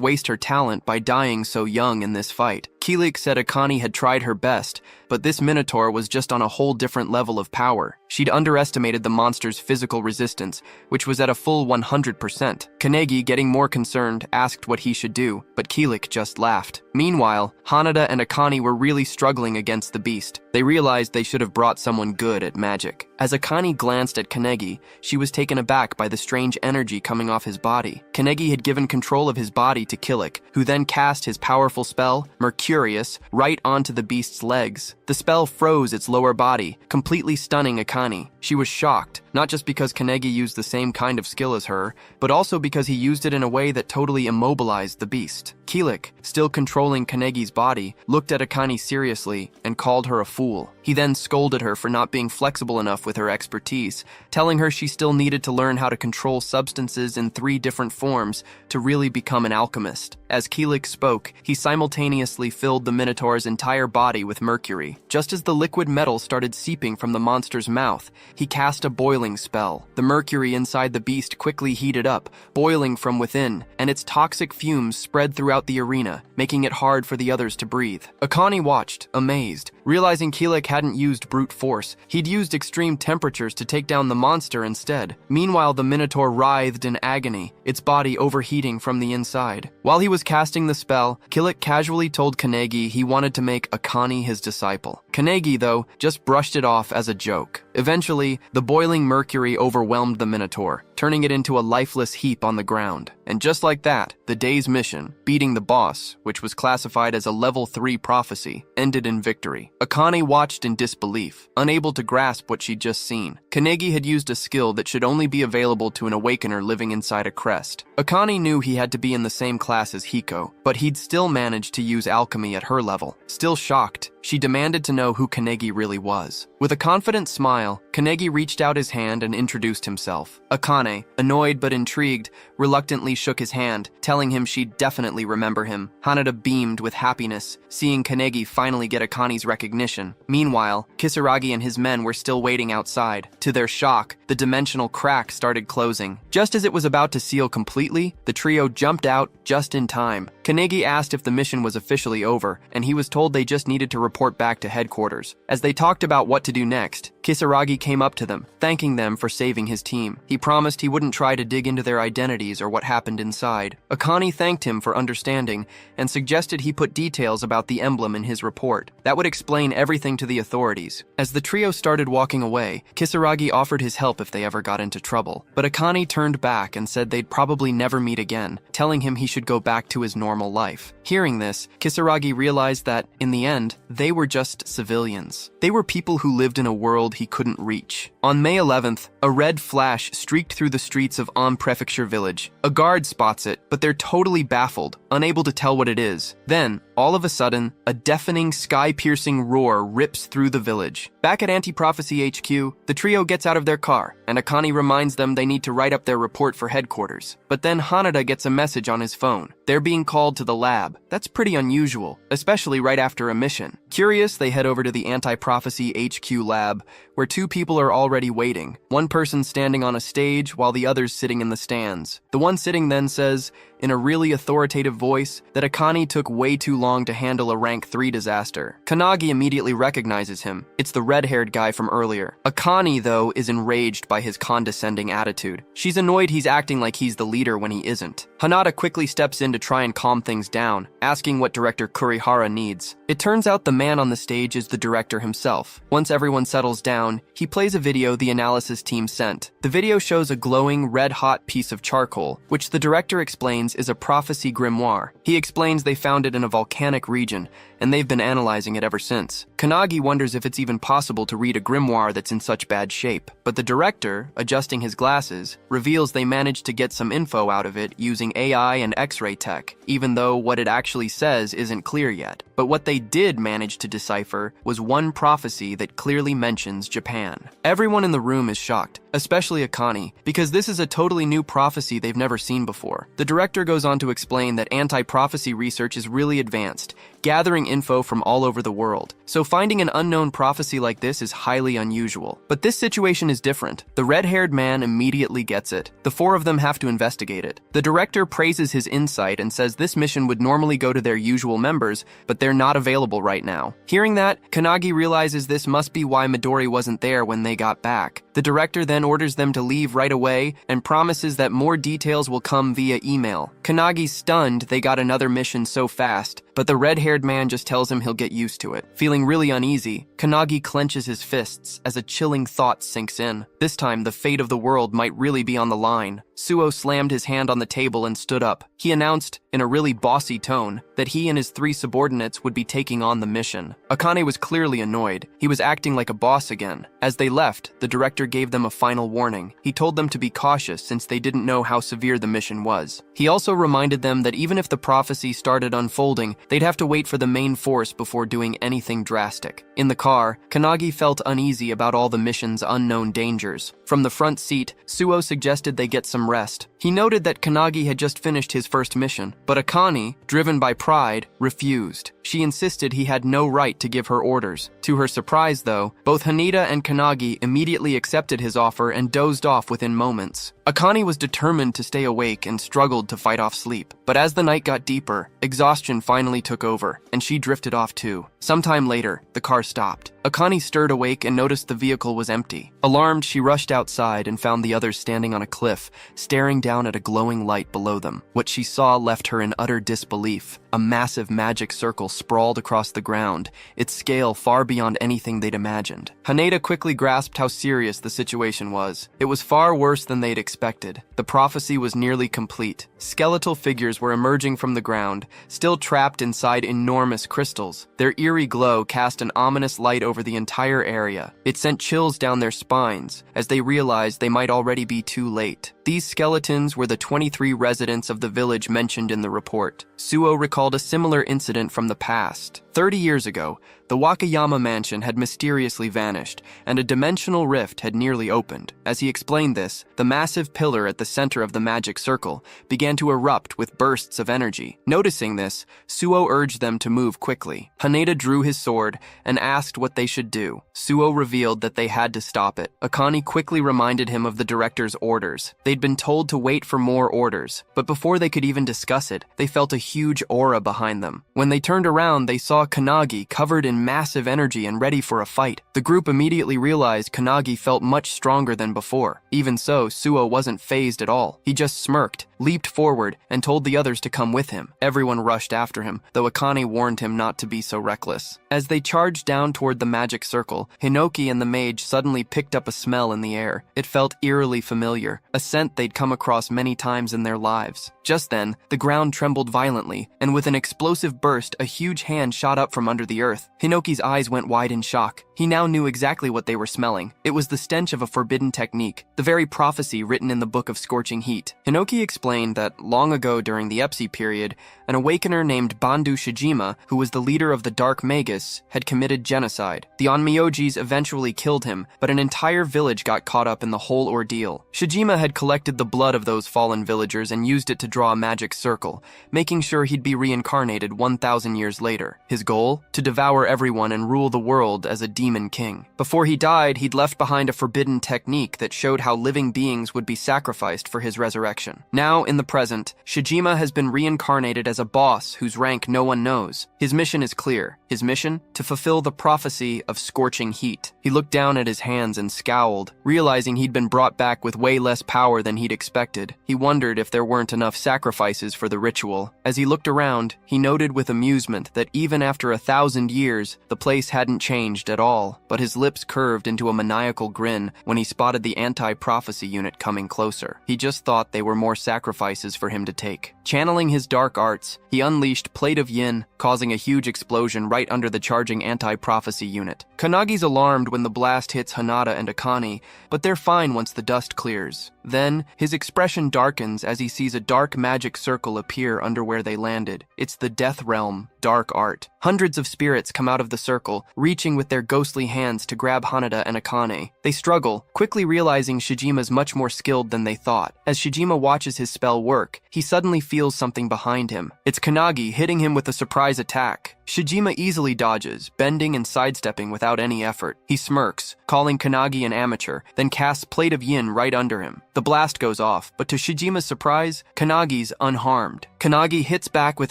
waste her talent by dying so young in this fight. Kilik said Akane had tried her best, but this Minotaur was just on a whole different level of power. She'd underestimated the monster's physical resistance, which was at a full 100%. Kanegi, getting more concerned, asked what he should do, but Kilik just laughed. Meanwhile, Hanada and Akane were really struggling against the beast. They realized they should have brought someone good at magic. As Akane glanced at Kanegi, she was taken aback by the strange energy coming off his body. Kanegi had given control of his body to Kilik, who then cast his powerful spell, Mercurius, right onto the beast's legs. The spell froze its lower body, completely stunning Akane. She was shocked, not just because Kanegi used the same kind of skill as her, but also because he used it in a way that totally immobilized the beast. Kilik, still controlling Kanegi's body, looked at Akane seriously and called her a fool. He then scolded her for not being flexible enough with her expertise, telling her she still needed to learn how to control substances in 3 different forms to really become an alchemist. As Kilik spoke, he simultaneously filled the Minotaur's entire body with mercury. Just as the liquid metal started seeping from the monster's mouth, he cast a boiling spell. The mercury inside the beast quickly heated up, boiling from within, and its toxic fumes spread throughout the arena, making it hard for the others to breathe. Akane watched, amazed, Realizing Kilik hadn't used brute force, he'd used extreme temperatures to take down the monster instead. Meanwhile, the Minotaur writhed in agony, its body overheating from the inside. While he was casting the spell, Kilik casually told Kanegi he wanted to make Akane his disciple. Kanegi, though, just brushed it off as a joke. Eventually, the boiling mercury overwhelmed the Minotaur, turning it into a lifeless heap on the ground. And just like that, the day's mission, beating the boss, which was classified as a level 3 prophecy, ended in victory. Akane watched in disbelief, unable to grasp what she'd just seen. Kanegi had used a skill that should only be available to an awakener living inside a crest. Akane knew he had to be in the same class as Hiko, but he'd still managed to use alchemy at her level. Still shocked, she demanded to know who Kanegi really was. With a confident smile, Kanegi reached out his hand and introduced himself. Akane, annoyed but intrigued, reluctantly shook his hand, telling him she'd definitely remember him. Hanada beamed with happiness, seeing Kanegi finally get Akane's recognition. Meanwhile, Kisaragi and his men were still waiting outside. To their shock, the dimensional crack started closing. Just as it was about to seal completely, the trio jumped out just in time. Kanegi asked if the mission was officially over, and he was told they just needed to report back to headquarters. As they talked about what to do next, Kisaragi came up to them, thanking them for saving his team. He promised he wouldn't try to dig into their identities or what happened inside. Akane thanked him for understanding and suggested he put details about the emblem in his report. That would explain everything to the authorities. As the trio started walking away, Kisaragi offered his help if they ever got into trouble. But Akane turned back and said they'd probably never meet again, telling him he should go back to his normal life. Hearing this, Kisaragi realized that, in the end, they were just civilians. They were people who lived in a world he couldn't reach. On May 11th, a red flash streaked through the streets of Am Prefecture Village. A guard spots it, but they're totally baffled, unable to tell what it is. Then, all of a sudden, a deafening, sky-piercing roar rips through the village. Back at Anti-Prophecy HQ, the trio gets out of their car, and Akane reminds them they need to write up their report for headquarters. But then Hanada gets a message on his phone. They're being called to the lab. That's pretty unusual, especially right after a mission. Curious, they head over to the Anti-Prophecy HQ lab, where two people are already waiting. One person standing on a stage, while the other's sitting in the stands. The one sitting then says, in a really authoritative voice, that Akane took way too long to handle a rank 3 disaster. Kanagi immediately recognizes him. It's the red-haired guy from earlier. Akane, though, is enraged by his condescending attitude. She's annoyed he's acting like he's the leader when he isn't. Hanada quickly steps in to try and calm things down, asking what Director Kurihara needs. It turns out the man on the stage is the director himself. Once everyone settles down, he plays a video the analysis team sent. The video shows a glowing, red-hot piece of charcoal, which the director explains is a prophecy grimoire. He explains they found it in a volcanic region, and they've been analyzing it ever since. Kanagi wonders if it's even possible to read a grimoire that's in such bad shape. But the director, adjusting his glasses, reveals they managed to get some info out of it using AI and X-ray tech, even though what it actually says isn't clear yet. But what they did manage to decipher was one prophecy that clearly mentions Japan. Everyone in the room is shocked, especially Akane, because this is a totally new prophecy they've never seen before. The director goes on to explain that anti-prophecy research is really advanced, gathering info from all over the world. So finding an unknown prophecy like this is highly unusual. But this situation is different. The red-haired man immediately gets it. The four of them have to investigate it. The director praises his insight and says this mission would normally go to their usual members, but they're not available right now. Hearing that, Kanagi realizes this must be why Midori wasn't there when they got back. The director then orders them to leave right away and promises that more details will come via email. Kanagi's stunned they got another mission so fast, but the red-haired man just tells him he'll get used to it. Feeling really uneasy, Kanagi clenches his fists as a chilling thought sinks in. This time, the fate of the world might really be on the line. Suo slammed his hand on the table and stood up. He announced, in a really bossy tone, that he and his 3 subordinates would be taking on the mission. Akane was clearly annoyed. He was acting like a boss again. As they left, the director gave them a final warning. He told them to be cautious since they didn't know how severe the mission was. He also reminded them that even if the prophecy started unfolding, they'd have to wait for the main force before doing anything drastic. In the car, Kanagi felt uneasy about all the mission's unknown dangers. From the front seat, Suo suggested they get some rest. He noted that Kanagi had just finished his first mission, but Akane, driven by pride, refused. She insisted he had no right to give her orders. To her surprise, though, both Haneda and Kanagi immediately accepted his offer and dozed off within moments. Akane was determined to stay awake and struggled to fight off sleep. But as the night got deeper, exhaustion finally finally took over, and she drifted off too. Sometime later, the car stopped. Akane stirred awake and noticed the vehicle was empty. Alarmed, she rushed outside and found the others standing on a cliff, staring down at a glowing light below them. What she saw left her in utter disbelief. A massive magic circle sprawled across the ground, its scale far beyond anything they'd imagined. Haneda quickly grasped how serious the situation was. It was far worse than they'd expected. The prophecy was nearly complete. Skeletal figures were emerging from the ground, still trapped inside enormous crystals. Their eerie glow cast an ominous light over the entire area. It sent chills down their spines as they realized they might already be too late. These skeletons were the 23 residents of the village mentioned in the report. Suo recalled a similar incident from the past. 30 years ago, the Wakayama mansion had mysteriously vanished, and a dimensional rift had nearly opened. As he explained this, the massive pillar at the center of the magic circle began to erupt with bursts of energy. Noticing this, Suo urged them to move quickly. Haneda drew his sword and asked what they should do. Suo revealed that they had to stop it. Akane quickly reminded him of the director's orders. They'd been told to wait for more orders, but before they could even discuss it, they felt a huge aura behind them. When they turned around, they saw Kanagi covered in massive energy and ready for a fight. The group immediately realized Kanagi felt much stronger than before. Even so, Suo wasn't fazed at all. He just smirked, leaped forward, and told the others to come with him. Everyone rushed after him, though Akane warned him not to be so reckless. As they charged down toward the magic circle, Hinoki and the mage suddenly picked up a smell in the air. It felt eerily familiar, a scent they'd come across many times in their lives. Just then, the ground trembled violently, and with an explosive burst, a huge hand shot up from under the earth. Hinoki's eyes went wide in shock. He now knew exactly what they were smelling. It was the stench of a forbidden technique, the very prophecy written in the Book of Scorching Heat. Hinoki explained that long ago during the Epsi period, an awakener named Bandu Shijima, who was the leader of the Dark Magus, had committed genocide. The Onmyojis eventually killed him, but an entire village got caught up in the whole ordeal. Shijima had collected the blood of those fallen villagers and used it to draw a magic circle, making sure he'd be reincarnated 1,000 years later. His goal? To devour everyone and rule the world as a demon king. Before he died, he'd left behind a forbidden technique that showed how living beings would be sacrificed for his resurrection. Now, in the present, Shijima has been reincarnated as a boss whose rank no one knows. His mission is clear. His mission? To fulfill the prophecy of scorching heat. He looked down at his hands and scowled, realizing he'd been brought back with way less power than he'd expected. He wondered if there weren't enough sacrifices for the ritual. As he looked around, he noted with amusement that even after 1,000 years, the place hadn't changed at all, but his lips curved into a maniacal grin when he spotted the anti-prophecy unit coming closer. He just thought they were more sacrifices for him to take. Channeling his dark arts, he unleashed Plate of Yin, causing a huge explosion right under the charging anti-prophecy unit. Kanagi's alarmed when the blast hits Hanada and Akane, but they're fine once the dust clears. Then, his expression darkens as he sees a dark magic circle appear under where they landed. It's the Death Realm, dark art. Hundreds of spirits come out of the circle, reaching with their ghostly hands to grab Hanada and Akane. They struggle, quickly realizing Shijima's much more skilled than they thought. As Shijima watches his spell work, he suddenly feels something behind him. It's Kanagi hitting him with a surprise attack. Shijima easily dodges, bending and sidestepping without any effort. He smirks, calling Kanagi an amateur, then casts Plate of Yin right under him. The blast goes off, but to Shijima's surprise, Kanagi's unharmed. Kanagi hits back with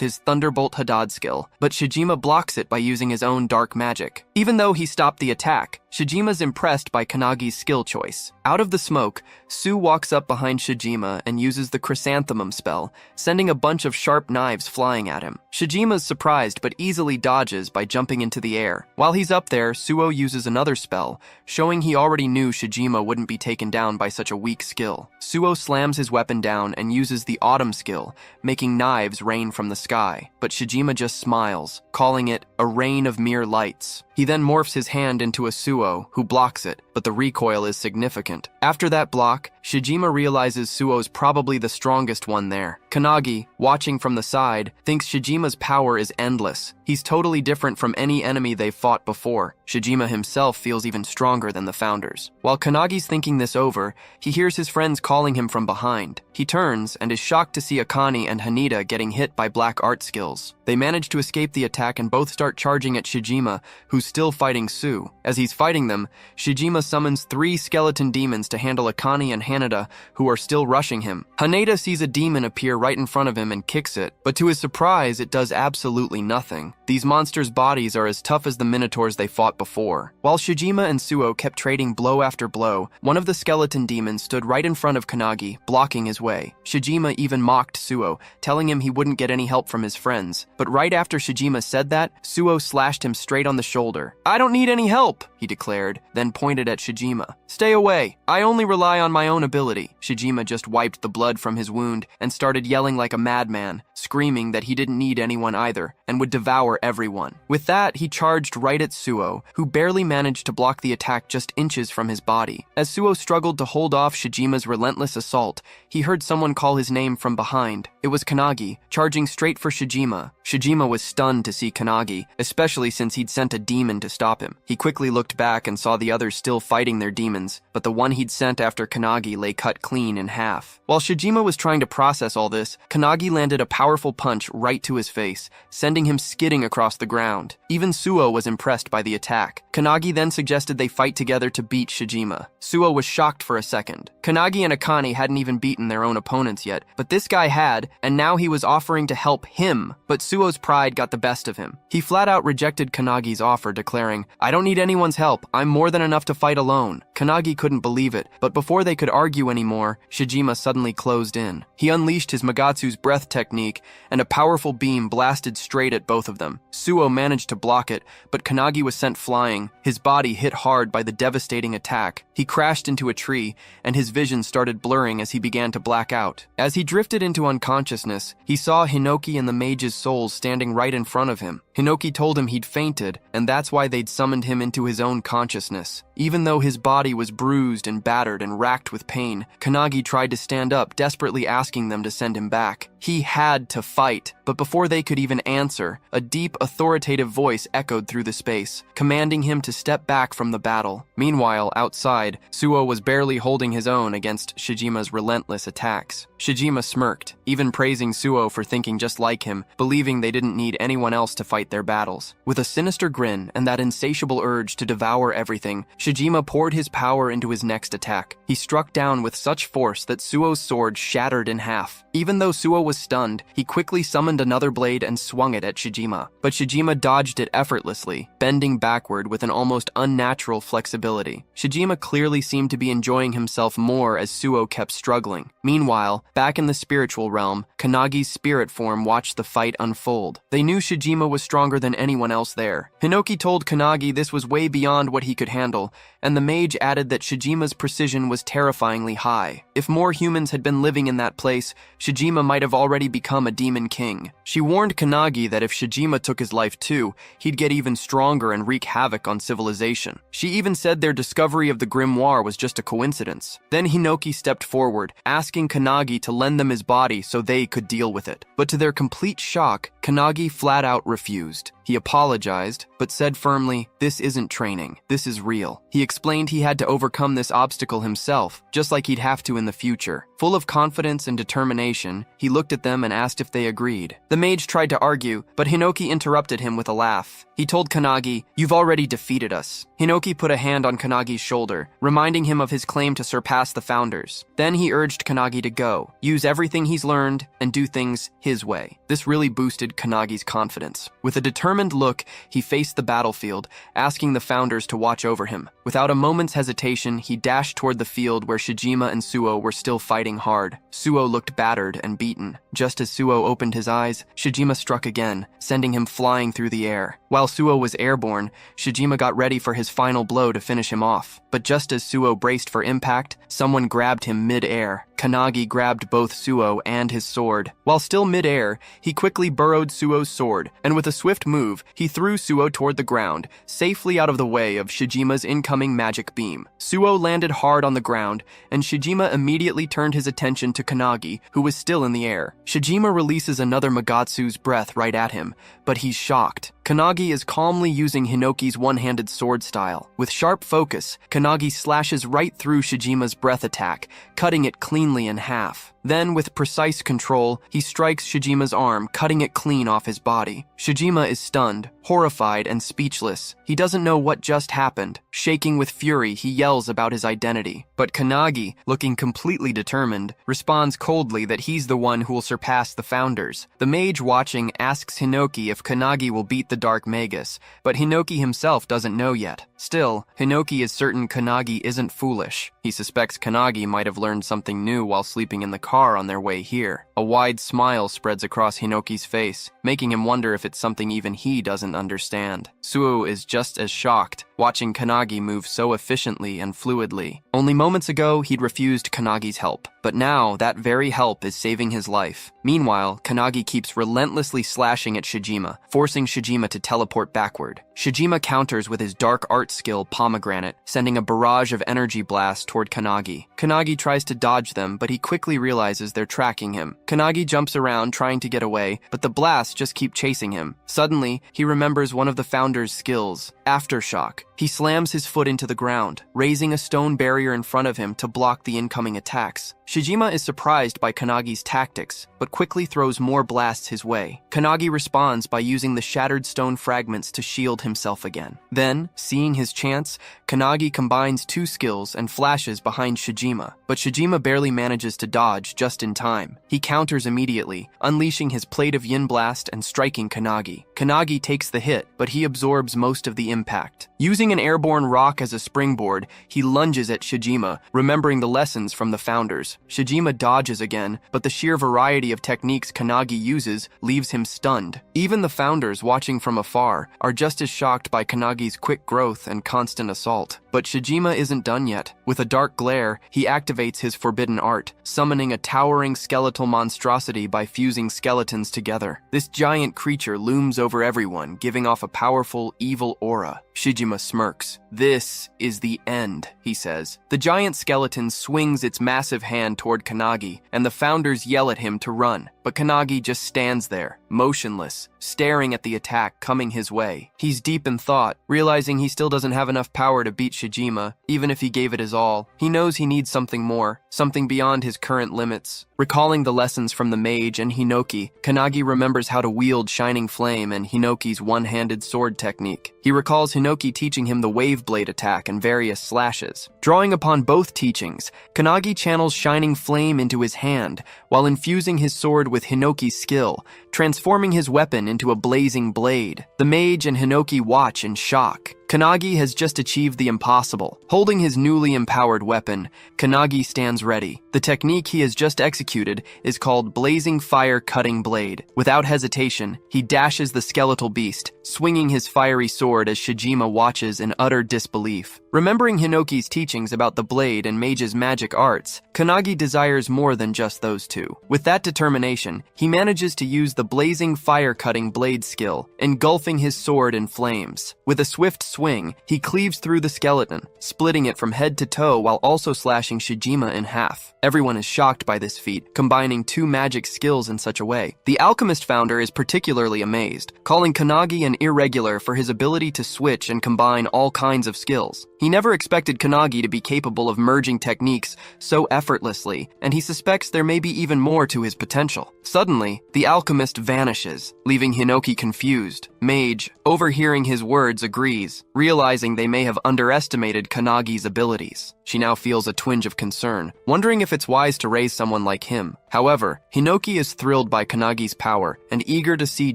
his Thunderbolt Hadad skill, but Shijima blocks it by using his own dark magic. Even though he stopped the attack, Shijima's impressed by Kanagi's skill choice. Out of the smoke, Su walks up behind Shijima and uses the Chrysanthemum spell, sending a bunch of sharp knives flying at him. Shijima's surprised but easily dodges by jumping into the air. While he's up there, Suo uses another spell, showing he already knew Shijima wouldn't be taken down by such a weak skill. Suo slams his weapon down and uses the Autumn skill, making knives rain from the sky, but Shijima just smiles, calling it a rain of mere lights. He then morphs his hand into a Suo, who blocks it, but the recoil is significant. After that block, Shijima realizes Suo's probably the strongest one there. Kanagi, watching from the side, thinks Shijima's power is endless. He's totally different from any enemy they've fought before. Shijima himself feels even stronger than the founders. While Kanagi's thinking this over, he hears his friends calling him from behind. He turns and is shocked to see Akane and Haneda getting hit by black art skills. They manage to escape the attack and both start charging at Shijima, who's still fighting Sue. As he's fighting them, Shijima summons 3 skeleton demons to handle Akane and Haneda, who are still rushing him. Haneda sees a demon appear right in front of him and kicks it, but to his surprise, it does absolutely nothing. These monsters' bodies are as tough as the minotaurs they fought before. While Shijima and Suo kept trading blow after blow, one of the skeleton demons stood right in front of Kanagi, blocking his way. Shijima even mocked Suo, telling him he wouldn't get any help from his friends. But right after Shijima said that, Suo slashed him straight on the shoulder. "I don't need any help," he declared, then pointed at Shijima. "Stay away. I only rely on my own ability." Shijima just wiped the blood from his wound and started yelling like a madman, screaming that he didn't need anyone either and would devour everyone. With that, he charged right at Suo, who barely managed to block the attack just inches from his body. As Suo struggled to hold off Shijima's relentless assault, he heard someone call his name from behind. It was Kanagi, charging straight for Shijima. Shijima was stunned to see Kanagi, especially since he'd sent a demon to stop him. He quickly looked back and saw the others still fighting their demons, but the one he'd sent after Kanagi lay cut clean in half. While Shijima was trying to process all this, Kanagi landed a powerful punch right to his face, sending him skidding across the ground. Even Suo was impressed by the attack. Kanagi then suggested they fight together to beat Shijima. Suo was shocked for a second. Kanagi and Akane hadn't even beaten their own opponents yet, but this guy had, and now he was offering to help him. But Suo's pride got the best of him. He flat out rejected Kanagi's offer, declaring, "I don't need anyone's help. I'm more than enough to fight alone." Kanagi couldn't believe it, but before they could argue anymore, Shijima suddenly closed in. He unleashed his Magatsu's breath technique, and a powerful beam blasted straight at both of them. Suo managed to block it, but Kanagi was sent flying, his body hit hard by the devastating attack. He crashed into a tree, and his vision started blurring as he began to black out. As he drifted into unconsciousness, he saw Hinoki and the mage's souls standing right in front of him. Hinoki told him he'd fainted, and that's why they'd summoned him into his own consciousness. Even though his body was bruised and battered and racked with pain, Kanagi tried to stand up, desperately asking them to send him back. He had to fight, but before they could even answer, a deep, authoritative voice echoed through the space, commanding him to step back from the battle. Meanwhile, outside, Suo was barely holding his own against Shijima's relentless attacks. Shijima smirked, even praising Suo for thinking just like him, believing they didn't need anyone else to fight their battles. With a sinister grin and that insatiable urge to devour everything, Shijima poured his power into his next attack. He struck down with such force that Suo's sword shattered in half. Even though Suo was stunned, he quickly summoned another blade and swung it at Shijima. But Shijima dodged it effortlessly, bending backward with an almost unnatural flexibility. Shijima clearly seemed to be enjoying himself more as Suo kept struggling. Meanwhile, back in the spiritual realm, Kanagi's spirit form watched the fight unfold. They knew Shijima was stronger than anyone else there. Hinoki told Kanagi this was way beyond what he could handle, and the mage added that Shijima's precision was terrifyingly high. If more humans had been living in that place, Shijima might have already become a demon king. She warned Kanagi that if Shijima took his life too, he'd get even stronger and wreak havoc on civilization. She even said their discovery of the grimoire was just a coincidence. Then Hinoki stepped forward, asking Kanagi to lend them his body so they could deal with it. But to their complete shock, Kanagi flat out refused. He apologized, but said firmly, "This isn't training. This is real." He explained he had to overcome this obstacle himself, just like he'd have to in the future. Full of confidence and determination, he looked at them and asked if they agreed. The mage tried to argue, but Hinoki interrupted him with a laugh. He told Kanagi, "You've already defeated us." Hinoki put a hand on Kanagi's shoulder, reminding him of his claim to surpass the founders. Then he urged Kanagi to go, use everything he's learned, and do things his way. This really boosted Kanagi's confidence. With a determined look, he faced the battlefield, asking the founders to watch over him. Without a moment's hesitation, he dashed toward the field where Shijima and Suo were still fighting hard. Suo looked battered and beaten. Just as Suo opened his eyes, Shijima struck again, sending him flying through the air. While Suo was airborne, Shijima got ready for his final blow to finish him off. But just as Suo braced for impact, someone grabbed him mid-air. Kanagi grabbed both Suo and his sword. While still mid-air, he quickly burrowed Suo's sword, and with a swift move, he threw Suo toward the ground, safely out of the way of Shijima's incoming magic beam. Suo landed hard on the ground, and Shijima immediately turned his attention to Kanagi, who was still in the air. Shijima releases another Magatsu's breath right at him, but he's shocked. Kanagi is calmly using Hinoki's one-handed sword style. With sharp focus, Kanagi slashes right through Shijima's breath attack, cutting it cleanly in half. Then, with precise control, he strikes Shijima's arm, cutting it clean off his body. Shijima is stunned, horrified, and speechless. He doesn't know what just happened. Shaking with fury, he yells about his identity. But Kanagi, looking completely determined, responds coldly that he's the one who will surpass the founders. The mage watching asks Hinoki if Kanagi will beat the Dark Magus, but Hinoki himself doesn't know yet. Still, Hinoki is certain Kanagi isn't foolish. He suspects Kanagi might have learned something new while sleeping in the car on their way here. A wide smile spreads across Hinoki's face, making him wonder if it's something even he doesn't understand. Suo is just as shocked, watching Kanagi move so efficiently and fluidly. Only moments ago, he'd refused Kanagi's help, but now that very help is saving his life. Meanwhile, Kanagi keeps relentlessly slashing at Shijima, forcing Shijima to teleport backward. Shijima counters with his dark art skill, Pomegranate, sending a barrage of energy blasts toward Kanagi. Kanagi tries to dodge them, but he quickly realizes they're tracking him. Kanagi jumps around trying to get away, but the blasts just keep chasing him. Suddenly, he remembers one of the founder's skills, Aftershock. He slams his foot into the ground, raising a stone barrier in front of him to block the incoming attacks. Shijima is surprised by Kanagi's tactics, but quickly throws more blasts his way. Kanagi responds by using the shattered stone fragments to shield himself again. Then, seeing his chance, Kanagi combines two skills and flashes behind Shijima, but Shijima barely manages to dodge just in time. He counters immediately, unleashing his Plate of Yin Blast and striking Kanagi. Kanagi takes the hit, but he absorbs most of the impact. Using an airborne rock as a springboard, he lunges at Shijima, remembering the lessons from the founders. Shijima dodges again, but the sheer variety of techniques Kanagi uses leaves him stunned. Even the founders, watching from afar, are just as shocked by Kanagi's quick growth and constant assault. But Shijima isn't done yet. With a dark glare, he activates his forbidden art, summoning a towering skeletal monstrosity by fusing skeletons together. This giant creature looms over everyone, giving off a powerful, evil aura. Shijima smirks. "This is the end," he says. The giant skeleton swings its massive hand toward Kanagi, and the founders yell at him to run. But Kanagi just stands there, motionless, staring at the attack coming his way. He's deep in thought, realizing he still doesn't have enough power to beat Shijima, even if he gave it his all. He knows he needs something more, something beyond his current limits. Recalling the lessons from the mage and Hinoki, Kanagi remembers how to wield Shining Flame and Hinoki's one-handed sword technique. He recalls Hinoki teaching him the wave blade attack and various slashes. Drawing upon both teachings, Kanagi channels Shining Flame into his hand, while infusing his sword with Hinoki's skill, transforming his weapon into a blazing blade. The mage and Hinoki watch in shock. Kanagi has just achieved the impossible. Holding his newly empowered weapon, Kanagi stands ready. The technique he has just executed is called Blazing Fire Cutting Blade. Without hesitation, he dashes the skeletal beast, swinging his fiery sword as Shijima watches in utter disbelief. Remembering Hinoki's teachings about the blade and mage's magic arts, Kanagi desires more than just those two. With that determination, he manages to use the Blazing Fire Cutting Blade skill, engulfing his sword in flames. With a swift swing, he cleaves through the skeleton, splitting it from head to toe while also slashing Shijima in half. Everyone is shocked by this feat, combining two magic skills in such a way. The alchemist founder is particularly amazed, calling Kanagi an irregular for his ability to switch and combine all kinds of skills. He never expected Kanagi to be capable of merging techniques so effortlessly, and he suspects there may be even more to his potential. Suddenly, the alchemist vanishes, leaving Hinoki confused. Mage, overhearing his words, agrees, realizing they may have underestimated Kanagi's abilities. She now feels a twinge of concern, wondering if it's wise to raise someone like him. However, Hinoki is thrilled by Kanagi's power and eager to see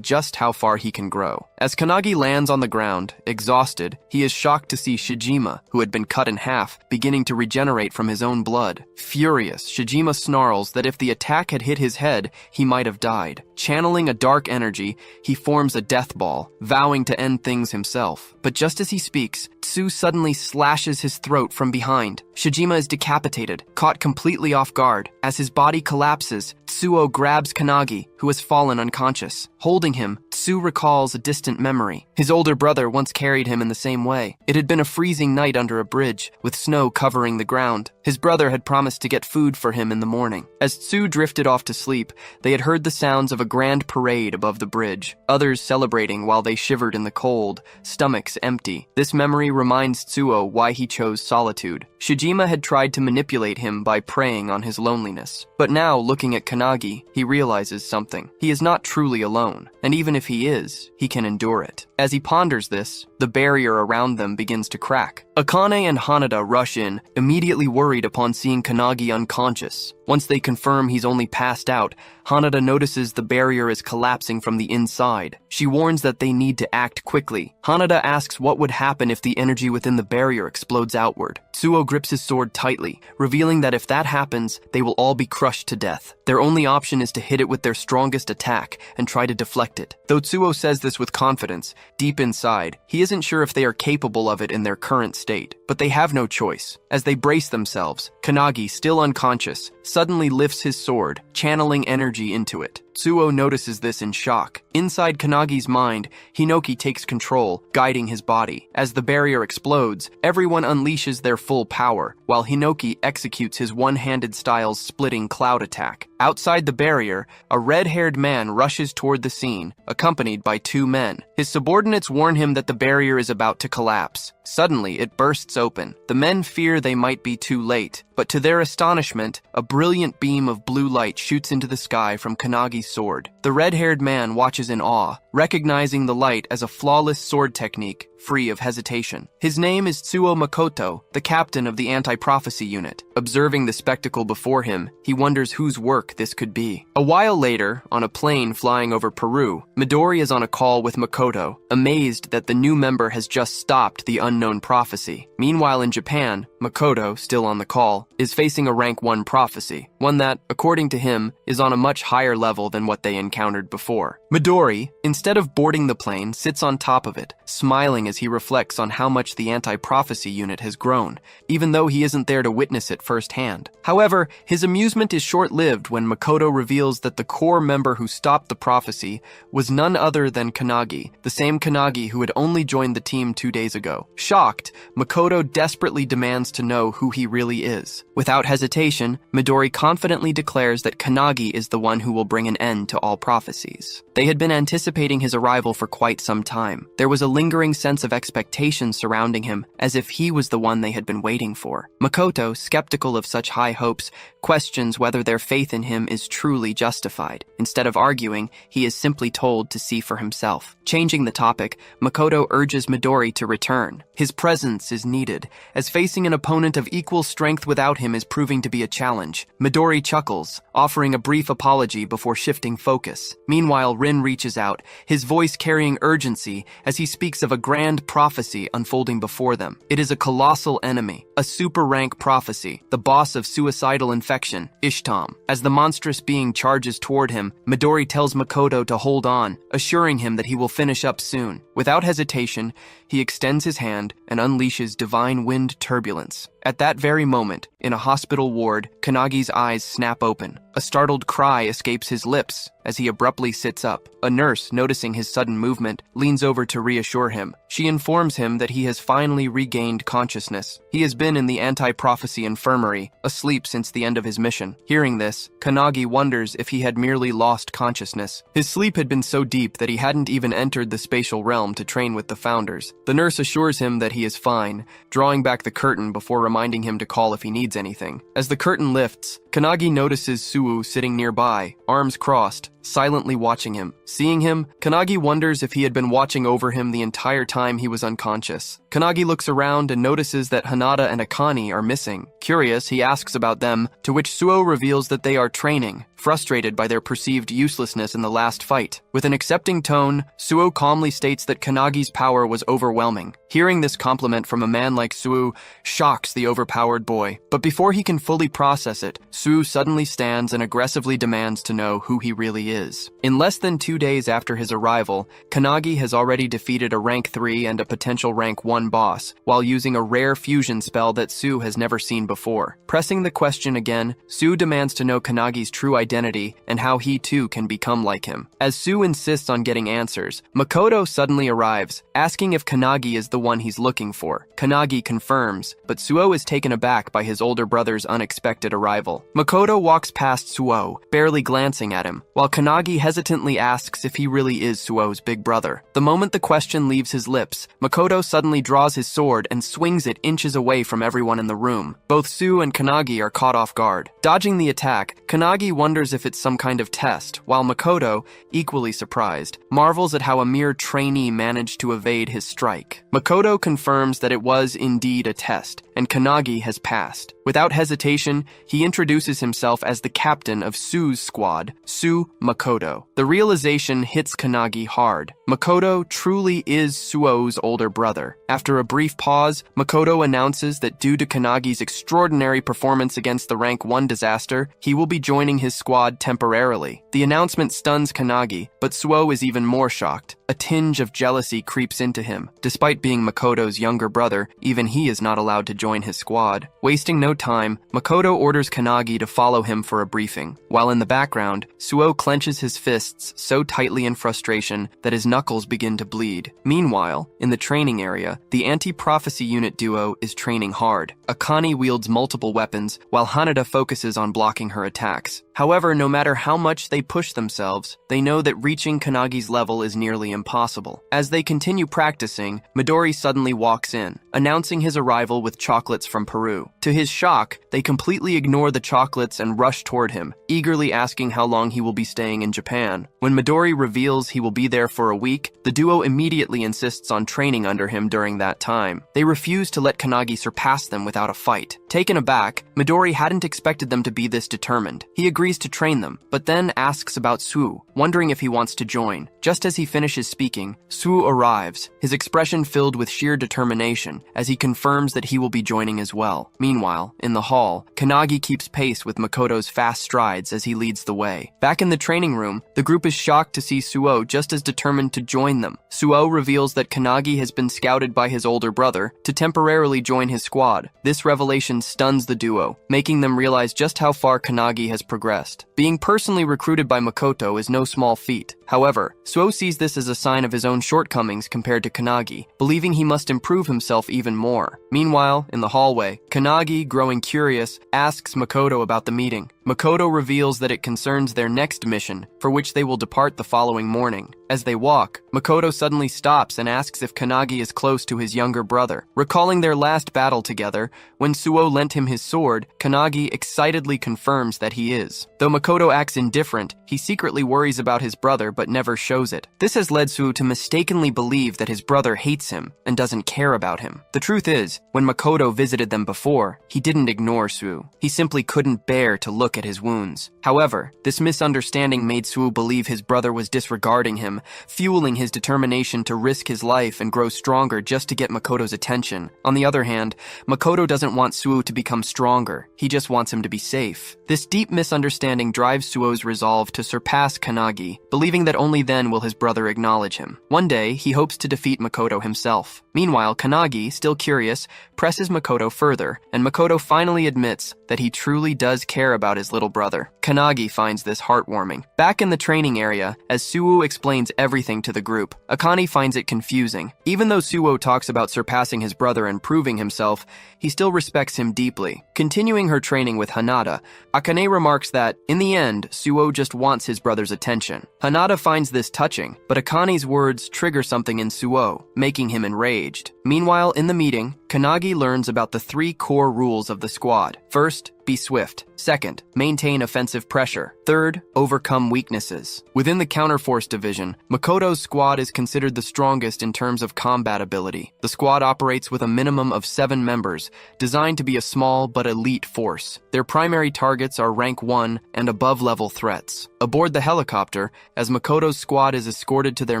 just how far he can grow. As Kanagi lands on the ground, exhausted, he is shocked to see Shijima, who had been cut in half, beginning to regenerate from his own blood. Furious, Shijima snarls that if the attack had hit his head, he might have died. Channeling a dark energy, he forms a death ball, vowing to end things himself. But just as he speaks, Tsu suddenly slashes his throat from behind. Shijima is decapitated, caught completely off guard. As his body collapses, Tsuo grabs Kanagi, who has fallen unconscious. Holding him, Tsu recalls a distant memory. His older brother once carried him in the same way. It had been a freezing night under a bridge, with snow covering the ground. His brother had promised to get food for him in the morning. As Tsu drifted off to sleep, they had heard the sounds of a grand parade above the bridge, others celebrating while they shivered in the cold, stomachs empty. This memory reminds Tsuo why he chose solitude. Shijima had tried to manipulate him by preying on his loneliness. But now, looking at Kanagi, he realizes something. He is not truly alone, and even if he is, he can endure it. As he ponders this, the barrier around them begins to crack. Akane and Hanada rush in, immediately worried upon seeing Kanagi unconscious. Once they confirm he's only passed out, Hanada notices the barrier is collapsing from the inside. She warns that they need to act quickly. Hanada asks what would happen if the energy within the barrier explodes outward. Tsuo grips his sword tightly, revealing that if that happens, they will all be crushed to death. Their only option is to hit it with their strongest attack and try to deflect it. Though Tsuo says this with confidence, deep inside, he isn't sure if they are capable of it in their current state. But they have no choice. As they brace themselves, Kanagi, still unconscious, suddenly lifts his sword, channeling energy into it. Tsuo notices this in shock. Inside Kanagi's mind, Hinoki takes control, guiding his body. As the barrier explodes, everyone unleashes their full power, while Hinoki executes his one-handed style's splitting cloud attack. Outside the barrier, a red-haired man rushes toward the scene, accompanied by two men. His subordinates warn him that the barrier is about to collapse. Suddenly, it bursts open. The men fear they might be too late, but to their astonishment, a brilliant beam of blue light shoots into the sky from Kanagi's sword. The red-haired man watches in awe, recognizing the light as a flawless sword technique, free of hesitation. His name is Tsuo Makoto, the captain of the anti-prophecy unit. Observing the spectacle before him, he wonders whose work this could be. A while later, on a plane flying over Peru, Midori is on a call with Makoto, amazed that the new member has just stopped the unknown prophecy. Meanwhile in Japan, Makoto, still on the call, is facing a rank 1 prophecy, one that, according to him, is on a much higher level than what they encountered before. Midori, instead of boarding the plane, sits on top of it, smiling as he reflects on how much the anti-prophecy unit has grown, even though he isn't there to witness it firsthand. However, his amusement is short-lived when Makoto reveals that the core member who stopped the prophecy was none other than Kanagi, the same Kanagi who had only joined the team 2 days ago. Shocked, Makoto desperately demands to know who he really is. Without hesitation, Midori confidently declares that Kanagi is the one who will bring an end to all prophecies. They had been anticipating his arrival for quite some time. There was a lingering sense of expectation surrounding him, as if he was the one they had been waiting for. Makoto, skeptical of such high hopes, questions whether their faith in him is truly justified. Instead of arguing, he is simply told to see for himself. Changing the topic, Makoto urges Midori to return. His presence is needed, as facing an opponent of equal strength without him is proving to be a challenge. Midori chuckles, offering a brief apology before shifting focus. Meanwhile, Rin reaches out, his voice carrying urgency as he speaks of a grand prophecy unfolding before them. It is a colossal enemy, a super-rank prophecy, the boss of suicidal infection, Ishtam. As the monstrous being charges toward him, Midori tells Makoto to hold on, assuring him that he will finish up soon. Without hesitation, he extends his hand and unleashes divine wind turbulence. At that very moment, in a hospital ward, Kanagi's eyes snap open. A startled cry escapes his lips as he abruptly sits up. A nurse, noticing his sudden movement, leans over to reassure him. She informs him that he has finally regained consciousness. He has been in the anti-prophecy infirmary, asleep since the end of his mission. Hearing this, Kanagi wonders if he had merely lost consciousness. His sleep had been so deep that he hadn't even entered the spatial realm to train with the founders. The nurse assures him that he is fine, drawing back the curtain before reminding him to call if he needs anything. As the curtain lifts, Kanagi notices Suwu sitting nearby, arms crossed, silently watching him. Seeing him, Kanagi wonders if he had been watching over him the entire time he was unconscious. Kanagi looks around and notices that Hanada and Akane are missing. Curious, he asks about them, to which Suo reveals that they are training, frustrated by their perceived uselessness in the last fight. With an accepting tone, Suo calmly states that Kanagi's power was overwhelming. Hearing this compliment from a man like Suo shocks the overpowered boy. But before he can fully process it, Suo suddenly stands and aggressively demands to know who he really is. In less than 2 days after his arrival, Kanagi has already defeated a rank 3 and a potential rank 1 boss, while using a rare fusion spell that Su has never seen before. Pressing the question again, Su demands to know Kanagi's true identity and how he too can become like him. As Su insists on getting answers, Makoto suddenly arrives, asking if Kanagi is the one he's looking for. Kanagi confirms, but Suo is taken aback by his older brother's unexpected arrival. Makoto walks past Suo, barely glancing at him, while Kanagi hesitantly asks if he really is Suo's big brother. The moment the question leaves his lips, Makoto suddenly draws his sword and swings it inches away from everyone in the room. Both Su and Kanagi are caught off guard. Dodging the attack, Kanagi wonders if it's some kind of test, while Makoto, equally surprised, marvels at how a mere trainee managed to evade his strike. Makoto confirms that it was indeed a test, and Kanagi has passed. Without hesitation, he introduces himself as the captain of Su's squad, Su Makoto. The realization hits Kanagi hard. Makoto truly is Suo's older brother. After a brief pause, Makoto announces that due to Kanagi's extraordinary performance against the rank 1 disaster, he will be joining his squad temporarily. The announcement stuns Kanagi, but Suo is even more shocked. A tinge of jealousy creeps into him. Despite being Makoto's younger brother, even he is not allowed to join his squad. Wasting no time, Makoto orders Kanagi to follow him for a briefing. While in the background, Suo clenches his fists so tightly in frustration that his knuckles begin to bleed. Meanwhile, in the training area, the anti-prophecy unit duo is training hard. Akane wields multiple weapons, while Hanada focuses on blocking her attacks. However, no matter how much they push themselves, they know that reaching Kanagi's level is nearly impossible. As they continue practicing, Midori suddenly walks in, announcing his arrival with chocolates from Peru. To his shock, they completely ignore the chocolates and rush toward him, eagerly asking how long he will be staying in Japan. When Midori reveals he will be there for a week, the duo immediately insists on training under him during that time. They refuse to let Kanagi surpass them without a fight. Taken aback, Midori hadn't expected them to be this determined. He agrees to train them, but then asks about Su, wondering if he wants to join. Just as he finishes speaking, Su arrives, his expression filled with sheer determination, as he confirms that he will be joining as well. Meanwhile, in the hall, Kanagi keeps pace with Makoto's fast strides as he leads the way. Back in the training room, the group is shocked to see Suo just as determined to join them. Suo reveals that Kanagi has been scouted by his older brother to temporarily join his squad. This revelation stuns the duo, making them realize just how far Kanagi has progressed. Being personally recruited by Makoto is no small feat. However, Suo sees this as a sign of his own shortcomings compared to Kanagi, believing he must improve himself even more. Meanwhile, in the hallway, Kanagi, growing curious, asks Makoto about the meeting. Makoto reveals that it concerns their next mission, for which they will depart the following morning. As they walk, Makoto suddenly stops and asks if Kanagi is close to his younger brother. Recalling their last battle together, when Suo lent him his sword, Kanagi excitedly confirms that he is. Though Makoto acts indifferent, he secretly worries about his brother but never shows it. This has led Suo to mistakenly believe that his brother hates him and doesn't care about him. The truth is, when Makoto visited them before, he didn't ignore Suo. He simply couldn't bear to look at his wounds. However, this misunderstanding made Suo believe his brother was disregarding him, fueling his determination to risk his life and grow stronger just to get Makoto's attention. On the other hand, Makoto doesn't want Suo to become stronger. He just wants him to be safe. This deep misunderstanding drives Suo's resolve to surpass Kanagi, believing that only then will his brother acknowledge him. One day, he hopes to defeat Makoto himself. Meanwhile, Kanagi, still curious, presses Makoto further, and Makoto finally admits that he truly does care about his little brother. Kanagi finds this heartwarming. Back in the training area, as Suo explains everything to the group, Akane finds it confusing. Even though Suo talks about surpassing his brother and proving himself, he still respects him deeply. Continuing her training with Hanada, Akane remarks that, in the end, Suo just wants his brother's attention. Hanada finds this touching, but Akane's words trigger something in Suo, making him enraged. Meanwhile, in the meeting, Kanagi learns about the 3 core rules of the squad. First, be swift. Second, maintain offensive pressure. Third, overcome weaknesses. Within the Counterforce division, Makoto's squad is considered the strongest in terms of combat ability. The squad operates with a minimum of 7 members, designed to be a small but elite force. Their primary targets are rank 1 and above level threats. Aboard the helicopter, as Makoto's squad is escorted to their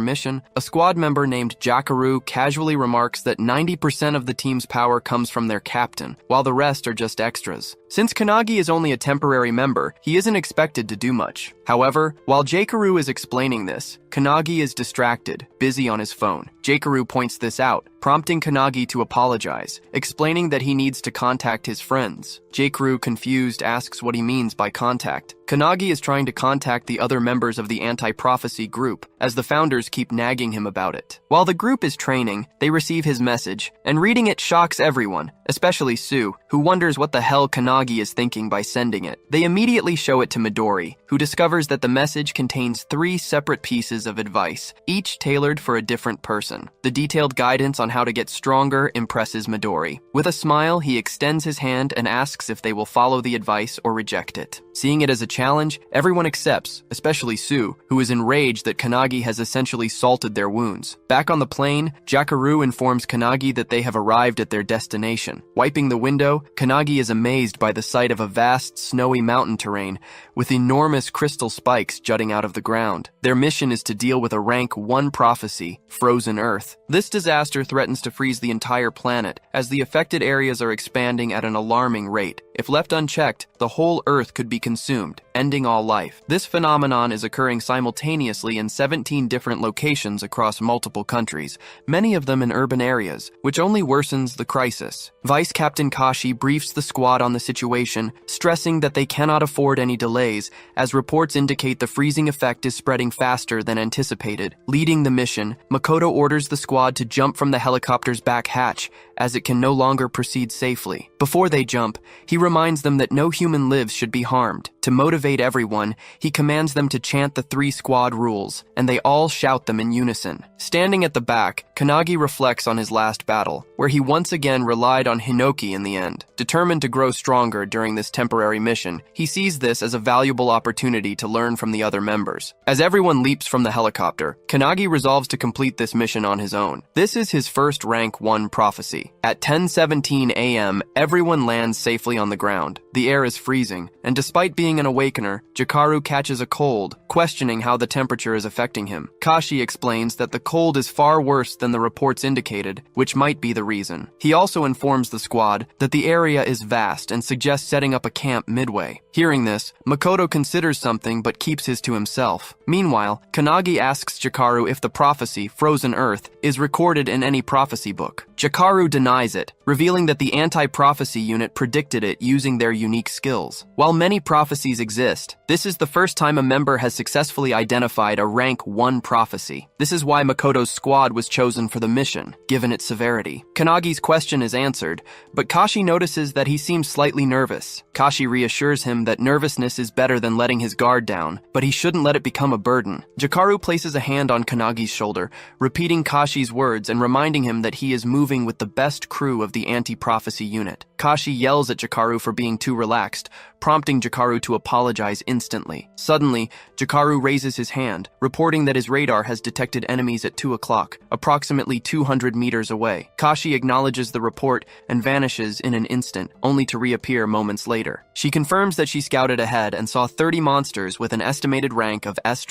mission, a squad member named Jakaru casually remarks that 90% of the team's power comes from their captain, while the rest are just extras. Since Kanagi is only a temporary member, he isn't expected to do much. However, while Jaikaru is explaining this, Kanagi is distracted, busy on his phone. Jaikaru points this out, prompting Kanagi to apologize, explaining that he needs to contact his friends. Jaikaru, confused, asks what he means by contact. Kanagi is trying to contact the other members of the anti-prophecy group, as the founders keep nagging him about it. While the group is training, they receive his message, and reading it shocks everyone, especially Sue, who wonders what the hell Kanagi is thinking by sending it. They immediately show it to Midori, who discovers that the message contains 3 separate pieces of advice, each tailored for a different person. The detailed guidance on how to get stronger impresses Midori. With a smile, he extends his hand and asks if they will follow the advice or reject it. Seeing it as a challenge, everyone accepts, especially Sue, who is enraged that Kanagi has essentially salted their wounds. Back on the plane, Jaikaru informs Kanagi that they have arrived at their destination. Wiping the window, Kanagi is amazed by the sight of a vast, snowy mountain terrain with enormous crystal spikes jutting out of the ground. Their mission is to deal with a rank 1 prophecy, Frozen Earth. This disaster threatens to freeze the entire planet, as the affected areas are expanding at an alarming rate. If left unchecked, the whole Earth could be consumed, ending all life. This phenomenon is occurring simultaneously in 17 different locations across multiple countries, many of them in urban areas, which only worsens the crisis. Vice Captain Kashi briefs the squad on the situation, stressing that they cannot afford any delays, as reports indicate the freezing effect is spreading faster than anticipated. Leading the mission, Makoto orders the squad to jump from the helicopter's back hatch, as it can no longer proceed safely. Before they jump, he reminds them that no human lives should be harmed. To motivate everyone, he commands them to chant the 3 squad rules, and they all shout them in unison. Standing at the back, Kanagi reflects on his last battle, where he once again relied on Hinoki in the end. Determined to grow stronger during this temporary mission, he sees this as a valuable opportunity to learn from the other members. As everyone leaps from the helicopter, Kanagi resolves to complete this mission on his own. This is his first rank 1 prophecy. At 10:17 a.m., everyone lands safely on the ground. The air is freezing, and despite being an awakener, Jaikaru catches a cold, questioning how the temperature is affecting him. Kashi explains that the cold is far worse than the reports indicated, which might be the reason. He also informs the squad that the area is vast and suggests setting up a camp midway. Hearing this, Makoto considers something but keeps his to himself. Meanwhile, Kanagi asks Jaikaru if the prophecy, Frozen Earth, is recorded in any prophecy book. Jaikaru denies it, revealing that the anti-prophecy unit predicted it using their unique skills. While many prophecies exist, this is the first time a member has successfully identified a rank 1 prophecy. This is why Makoto's squad was chosen for the mission, given its severity. Kanagi's question is answered, but Kashi notices that he seems slightly nervous. Kashi reassures him that nervousness is better than letting his guard down, but he shouldn't let it become a burden. Jaikaru places a hand on Kanagi's shoulder, repeating Kashi's words and reminding him that he is moving with the best crew of the anti-prophecy unit. Kashi yells at Jaikaru for being too relaxed, prompting Jaikaru to apologize instantly. Suddenly, Jaikaru raises his hand, reporting that his radar has detected enemies at 2 o'clock, approximately 200 meters away. Kashi acknowledges the report and vanishes in an instant, only to reappear moments later. She confirms that she scouted ahead and saw 30 monsters with an estimated rank of S++.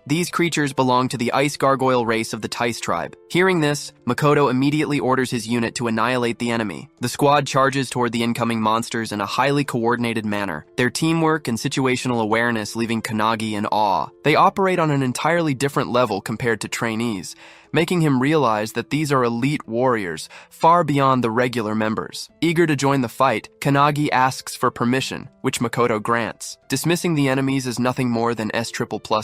These creatures belong to the ice gargoyle race of the Tice tribe. Hearing this, Makoto immediately orders his unit to annihilate the enemy. The squad charges toward the incoming monsters in a highly coordinated manner, their teamwork and situational awareness leaving Kanagi in awe. They operate on an entirely different level compared to trainees, making him realize that these are elite warriors, far beyond the regular members. Eager to join the fight, Kanagi asks for permission, which Makoto grants, dismissing the enemies as nothing more than S++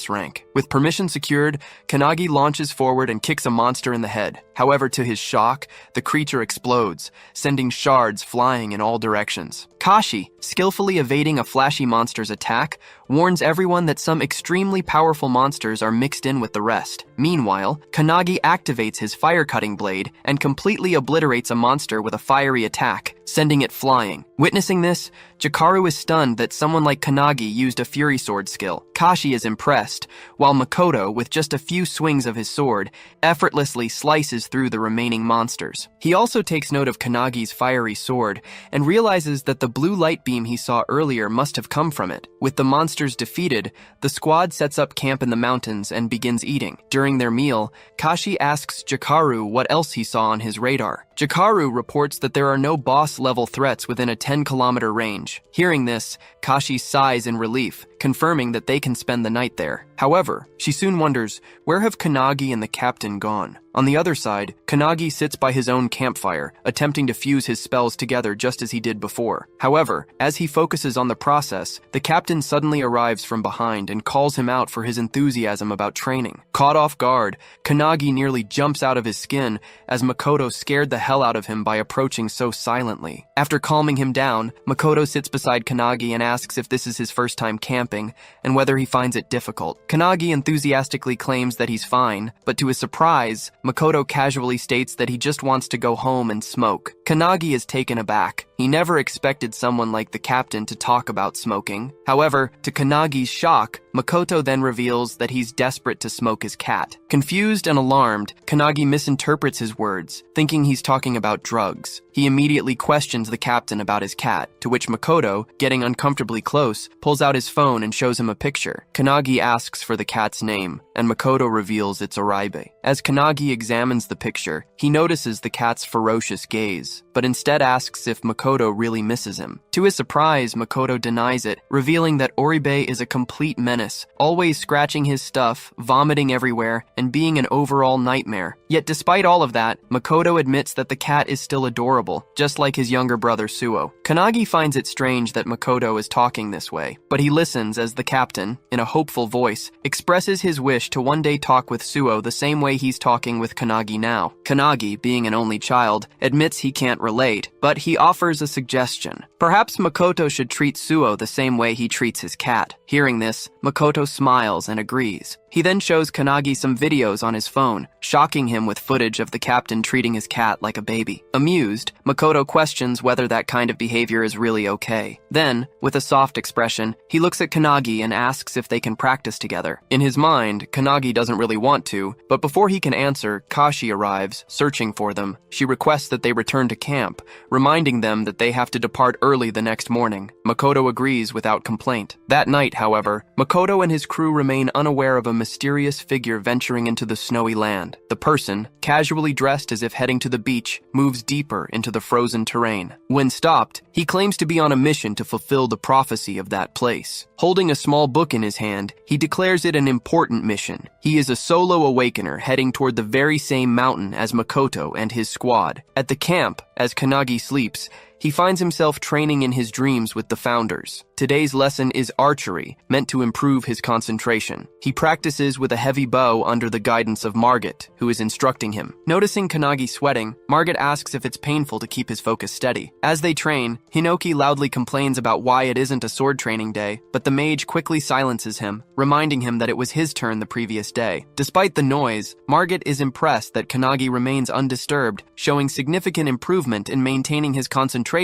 rank. With permission secured, Kanagi launches forward and kicks a monster in the head. However, to his shock, the creature explodes, sending shards flying in all directions. Kashi, skillfully evading a flashy monster's attack, warns everyone that some extremely powerful monsters are mixed in with the rest. Meanwhile, Kanagi activates his fire-cutting blade and completely obliterates a monster with a fiery attack, sending it flying. Witnessing this, Jaikaru is stunned that someone like Kanagi used a Fury Sword skill. Kashi is impressed, while Makoto, with just a few swings of his sword, effortlessly slices through the remaining monsters. He also takes note of Kanagi's fiery sword and realizes that the blue light beam he saw earlier must have come from it. With the monsters defeated, the squad sets up camp in the mountains and begins eating. During their meal, Kashi asks Jaikaru what else he saw on his radar. Jaikaru reports that there are no boss boss-level threats within a 10-kilometer range. Hearing this, Kashi sighs in relief, confirming that they can spend the night there. However, she soon wonders, where have Kannagi and the captain gone? On the other side, Kannagi sits by his own campfire, attempting to fuse his spells together just as he did before. However, as he focuses on the process, the captain suddenly arrives from behind and calls him out for his enthusiasm about training. Caught off guard, Kannagi nearly jumps out of his skin as Makoto scared the hell out of him by approaching so silently. After calming him down, Makoto sits beside Kannagi and asks if this is his first time camping and whether he finds it difficult. Kannagi enthusiastically claims that he's fine, but to his surprise, Makoto casually states that he just wants to go home and smoke. Kannagi is taken aback. He never expected someone like the captain to talk about smoking. However, to Kannagi's shock, Makoto then reveals that he's desperate to smoke his cat. Confused and alarmed, Kannagi misinterprets his words, thinking he's talking about drugs. He immediately questions the captain about his cat, to which Makoto, getting uncomfortably close, pulls out his phone and shows him a picture. Kannagi asks for the cat's name, and Makoto reveals it's Oribe. As Kannagi examines the picture, he notices the cat's ferocious gaze, but instead asks if Makoto really misses him. To his surprise, Makoto denies it, revealing that Oribe is a complete menace, always scratching his stuff, vomiting everywhere, and being an overall nightmare. Yet despite all of that, Makoto admits that the cat is still adorable, just like his younger brother Suo. Kannagi finds it strange that Makoto is talking this way, but he listens as the captain, in a hopeful voice, expresses his wish to one day talk with Suo the same way he's talking with Kannagi now. Kannagi, being an only child, admits he can't relate, but he offers a suggestion. Perhaps Makoto should treat Suo the same way he treats his cat. Hearing this, Makoto smiles and agrees. He then shows Kannagi some videos on his phone, shocking him with footage of the captain treating his cat like a baby. Amused, Makoto questions whether that kind of behavior is really okay. Then, with a soft expression, he looks at Kannagi and asks if they can practice together. In his mind, Kannagi doesn't really want to, but before he can answer, Kashi arrives, searching for them. She requests that they return to camp, reminding them that they have to depart early the next morning. Makoto agrees without complaint. That night, however, Makoto and his crew remain unaware of a mysterious figure venturing into the snowy land. The person, casually dressed as if heading to the beach, moves deeper into the frozen terrain. When stopped, he claims to be on a mission to fulfill the prophecy of that place. Holding a small book in his hand, he declares it an important mission. He is a solo awakener heading toward the very same mountain as Makoto and his squad. At the camp, as Kannagi sleeps, he finds himself training in his dreams with the founders. Today's lesson is archery, meant to improve his concentration. He practices with a heavy bow under the guidance of Margit, who is instructing him. Noticing Kannagi sweating, Margit asks if it's painful to keep his focus steady. As they train, Hinoki loudly complains about why it isn't a sword training day, but the mage quickly silences him, reminding him that it was his turn the previous day. Despite the noise, Margit is impressed that Kannagi remains undisturbed, showing significant improvement in maintaining his concentration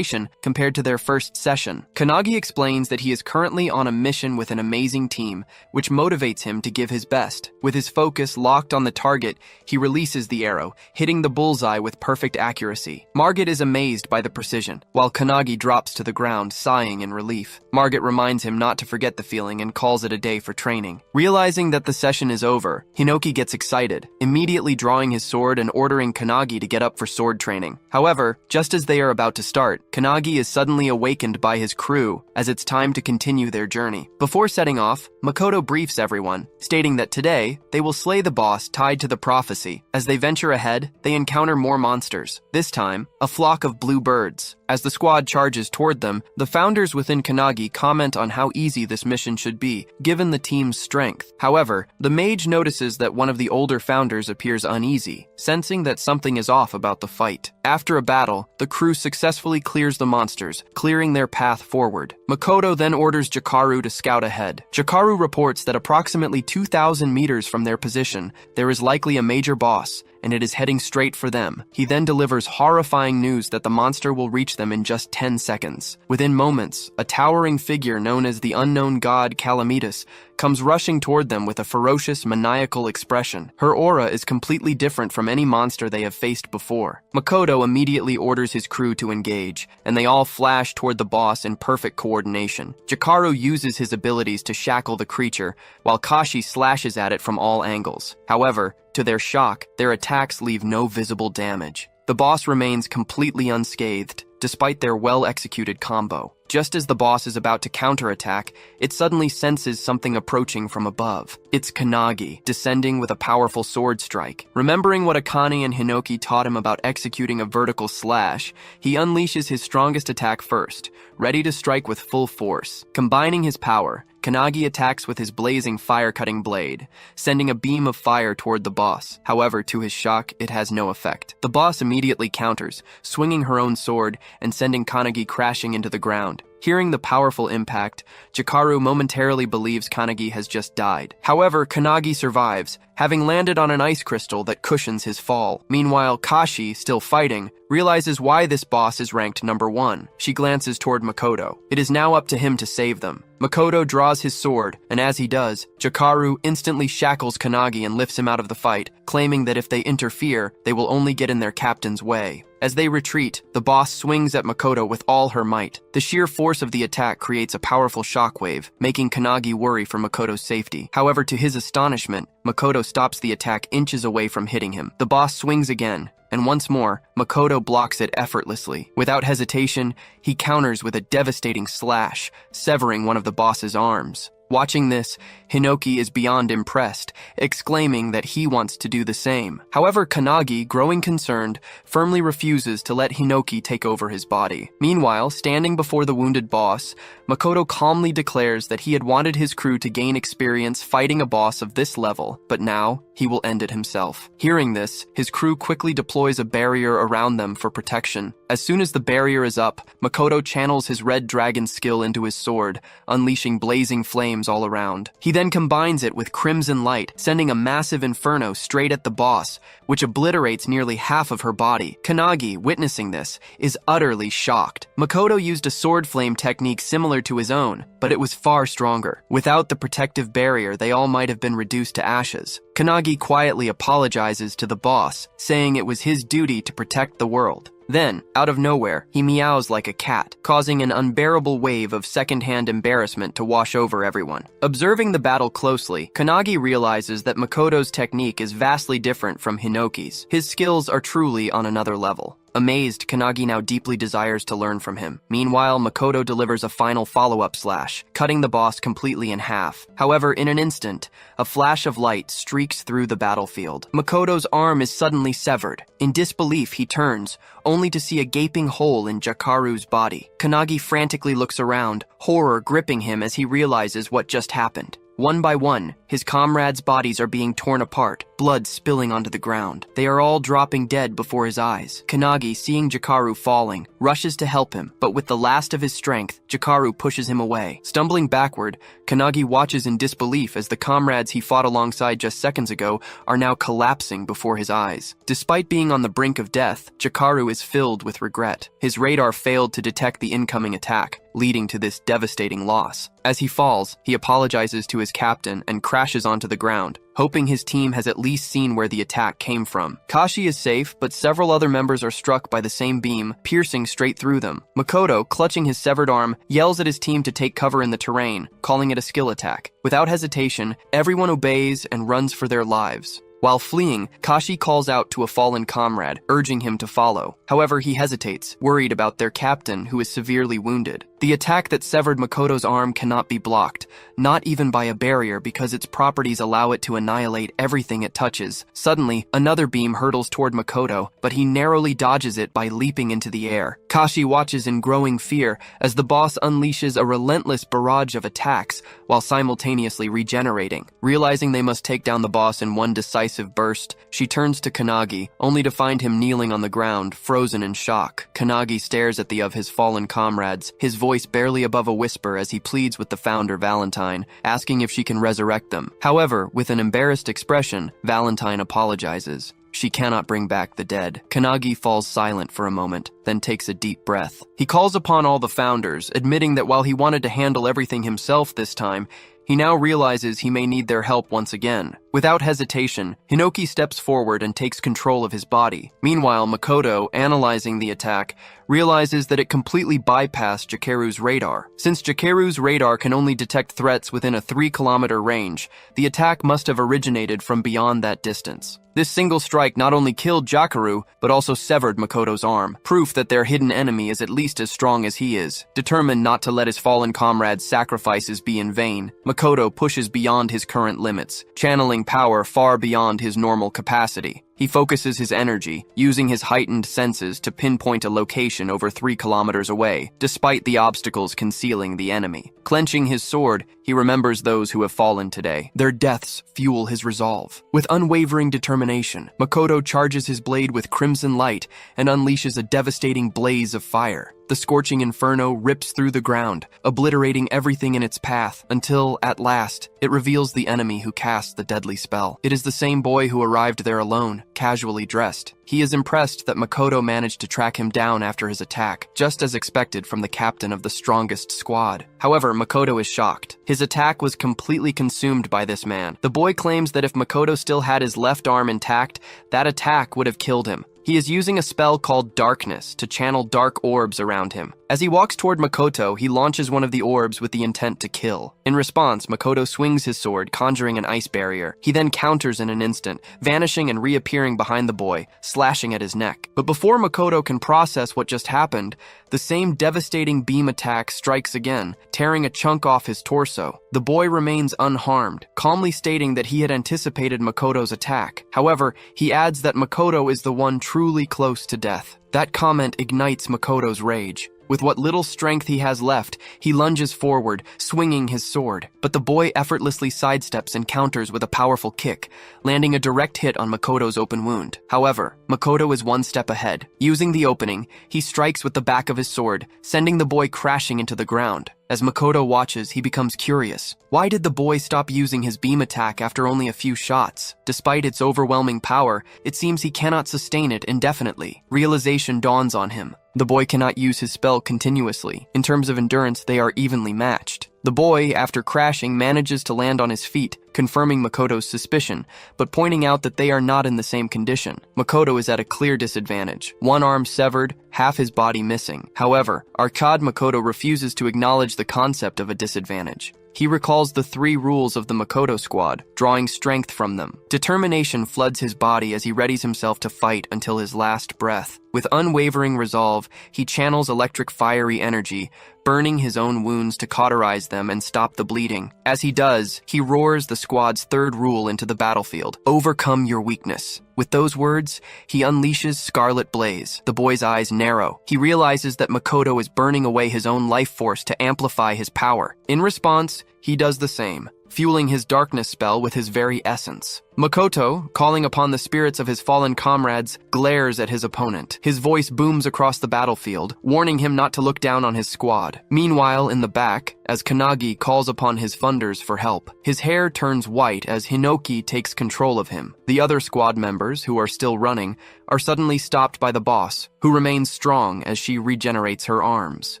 compared to their first session. Kannagi explains that he is currently on a mission with an amazing team, which motivates him to give his best. With his focus locked on the target, he releases the arrow, hitting the bullseye with perfect accuracy. Margit is amazed by the precision, while Kannagi drops to the ground, sighing in relief. Margit reminds him not to forget the feeling and calls it a day for training. Realizing that the session is over, Hinoki gets excited, immediately drawing his sword and ordering Kannagi to get up for sword training. However, just as they are about to start, Kannagi is suddenly awakened by his crew as it's time to continue their journey. Before setting off, Makoto briefs everyone, stating that today, they will slay the boss tied to the prophecy. As they venture ahead, they encounter more monsters. This time, a flock of blue birds. As the squad charges toward them, the founders within Kannagi comment on how easy this mission should be, given the team's strength. However, the mage notices that one of the older founders appears uneasy, sensing that something is off about the fight. After a battle, the crew successfully clears the monsters, clearing their path forward. Makoto then orders Jakaru to scout ahead. Jakaru reports that approximately 2,000 meters from their position, there is likely a major boss, and it is heading straight for them. He then delivers horrifying news that the monster will reach them in just 10 seconds. Within moments, a towering figure known as the unknown god Calamitas comes rushing toward them with a ferocious, maniacal expression. Her aura is completely different from any monster they have faced before. Makoto immediately orders his crew to engage, and they all flash toward the boss in perfect coordination. Jakaru uses his abilities to shackle the creature, while Kashi slashes at it from all angles. However, to their shock, their attacks leave no visible damage. The boss remains completely unscathed. despite their well-executed combo. Just as the boss is about to counterattack, it suddenly senses something approaching from above. It's Kannagi, descending with a powerful sword strike. Remembering what Akane and Hinoki taught him about executing a vertical slash, he unleashes his strongest attack first, ready to strike with full force. Combining his power, Kannagi attacks with his blazing fire-cutting blade, sending a beam of fire toward the boss. However, to his shock, it has no effect. The boss immediately counters, swinging her own sword and sending Kannagi crashing into the ground. Hearing the powerful impact, Jikaru momentarily believes Kannagi has just died. However, Kannagi survives, having landed on an ice crystal that cushions his fall. Meanwhile, Kashi, still fighting, realizes why this boss is ranked number 1. She glances toward Makoto. It is now up to him to save them. Makoto draws his sword, and as he does, Jikaru instantly shackles Kannagi and lifts him out of the fight, claiming that if they interfere, they will only get in their captain's way. As they retreat, the boss swings at Makoto with all her might. The sheer force of the attack creates a powerful shockwave, making Kannagi worry for Makoto's safety. However, to his astonishment, Makoto stops the attack inches away from hitting him. The boss swings again, and once more, Makoto blocks it effortlessly. Without hesitation, he counters with a devastating slash, severing one of the boss's arms. Watching this, Hinoki is beyond impressed, exclaiming that he wants to do the same. However, Kannagi, growing concerned, firmly refuses to let Hinoki take over his body. Meanwhile, standing before the wounded boss, Makoto calmly declares that he had wanted his crew to gain experience fighting a boss of this level, but now he will end it himself. Hearing this, his crew quickly deploys a barrier around them for protection. As soon as the barrier is up, Makoto channels his red dragon skill into his sword, unleashing blazing flames all around. He then combines it with crimson light, sending a massive inferno straight at the boss, which obliterates nearly half of her body. Kannagi, witnessing this, is utterly shocked. Makoto used a sword flame technique similar to his own, but it was far stronger. Without the protective barrier, they all might have been reduced to ashes. Kannagi quietly apologizes to the boss, saying it was his duty to protect the world. Then, out of nowhere, he meows like a cat, causing an unbearable wave of second-hand embarrassment to wash over everyone. Observing the battle closely, Kannagi realizes that Makoto's technique is vastly different from Hinoki's. His skills are truly on another level. Amazed, Kannagi now deeply desires to learn from him. Meanwhile, Makoto delivers a final follow-up slash, cutting the boss completely in half. However, in an instant, a flash of light streaks through the battlefield. Makoto's arm is suddenly severed. In disbelief, he turns, only to see a gaping hole in Jikaru's body. Kannagi frantically looks around, horror gripping him as he realizes what just happened. One by one, his comrades' bodies are being torn apart, blood spilling onto the ground. They are all dropping dead before his eyes. Kannagi, seeing Jikaru falling, rushes to help him, but with the last of his strength, Jikaru pushes him away. Stumbling backward, Kannagi watches in disbelief as the comrades he fought alongside just seconds ago are now collapsing before his eyes. Despite being on the brink of death, Jikaru is filled with regret. His radar failed to detect the incoming attack, leading to this devastating loss. As he falls, he apologizes to his captain and crashes onto the ground, hoping his team has at least seen where the attack came from. Kashi is safe, but several other members are struck by the same beam, piercing straight through them. Makoto, clutching his severed arm, yells at his team to take cover in the terrain, calling it a skill attack. Without hesitation, everyone obeys and runs for their lives. While fleeing, Kashi calls out to a fallen comrade, urging him to follow. However, he hesitates, worried about their captain, who is severely wounded. The attack that severed Makoto's arm cannot be blocked, not even by a barrier because its properties allow it to annihilate everything it touches. Suddenly, another beam hurtles toward Makoto, but he narrowly dodges it by leaping into the air. Kashi watches in growing fear as the boss unleashes a relentless barrage of attacks while simultaneously regenerating. Realizing they must take down the boss in one decisive burst, she turns to Kannagi, only to find him kneeling on the ground, frozen in shock. Kannagi stares at the of his fallen comrades, his voice barely above a whisper as he pleads with the founder Valentine, asking if she can resurrect them. However, with an embarrassed expression, Valentine apologizes. She cannot bring back the dead. Kannagi falls silent for a moment, then takes a deep breath. He calls upon all the founders, admitting that while he wanted to handle everything himself this time, he now realizes he may need their help once again. Without hesitation, Hinoki steps forward and takes control of his body. Meanwhile, Makoto, analyzing the attack, realizes that it completely bypassed Jakeru's radar. Since Jakeru's radar can only detect threats within a 3-kilometer range, the attack must have originated from beyond that distance. This single strike not only killed Jakeru, but also severed Makoto's arm, proof that their hidden enemy is at least as strong as he is. Determined not to let his fallen comrade's sacrifices be in vain, Makoto pushes beyond his current limits, channeling power far beyond his normal capacity. He focuses his energy, using his heightened senses to pinpoint a location over 3 kilometers away, despite the obstacles concealing the enemy. Clenching his sword, he remembers those who have fallen today. Their deaths fuel his resolve. With unwavering determination, Makoto charges his blade with crimson light and unleashes a devastating blaze of fire. The scorching inferno rips through the ground, obliterating everything in its path, until, at last, it reveals the enemy who cast the deadly spell. It is the same boy who arrived there alone, casually dressed. He is impressed that Makoto managed to track him down after his attack, just as expected from the captain of the strongest squad. However, Makoto is shocked. His attack was completely consumed by this man. The boy claims that if Makoto still had his left arm intact, that attack would have killed him. He is using a spell called Darkness to channel dark orbs around him. As he walks toward Makoto, he launches one of the orbs with the intent to kill. In response, Makoto swings his sword, conjuring an ice barrier. He then counters in an instant, vanishing and reappearing behind the boy, slashing at his neck. But before Makoto can process what just happened, the same devastating beam attack strikes again, tearing a chunk off his torso. The boy remains unharmed, calmly stating that he had anticipated Makoto's attack. However, he adds that Makoto is the one truly close to death. That comment ignites Makoto's rage. With what little strength he has left, he lunges forward, swinging his sword. But the boy effortlessly sidesteps and counters with a powerful kick, landing a direct hit on Makoto's open wound. However, Makoto is one step ahead. Using the opening, he strikes with the back of his sword, sending the boy crashing into the ground. As Makoto watches, he becomes curious. Why did the boy stop using his beam attack after only a few shots? Despite its overwhelming power, it seems he cannot sustain it indefinitely. Realization dawns on him. The boy cannot use his spell continuously. In terms of endurance, they are evenly matched. The boy, after crashing, manages to land on his feet, confirming Makoto's suspicion, but pointing out that they are not in the same condition. Makoto is at a clear disadvantage. One arm severed, half his body missing. However, Arcade Makoto refuses to acknowledge the concept of a disadvantage. He recalls the 3 rules of the Makoto squad, drawing strength from them. Determination floods his body as he readies himself to fight until his last breath. With unwavering resolve, he channels electric fiery energy, burning his own wounds to cauterize them and stop the bleeding. As he does, he roars the squad's 3rd rule into the battlefield: overcome your weakness. With those words, he unleashes Scarlet Blaze. The boy's eyes narrow. He realizes that Makoto is burning away his own life force to amplify his power. In response, he does the same, fueling his darkness spell with his very essence. Makoto, calling upon the spirits of his fallen comrades, glares at his opponent. His voice booms across the battlefield, warning him not to look down on his squad. Meanwhile, in the back, as Kanagi calls upon his funders for help, his hair turns white as Hinoki takes control of him. The other squad members, who are still running, are suddenly stopped by the boss, who remains strong as she regenerates her arms.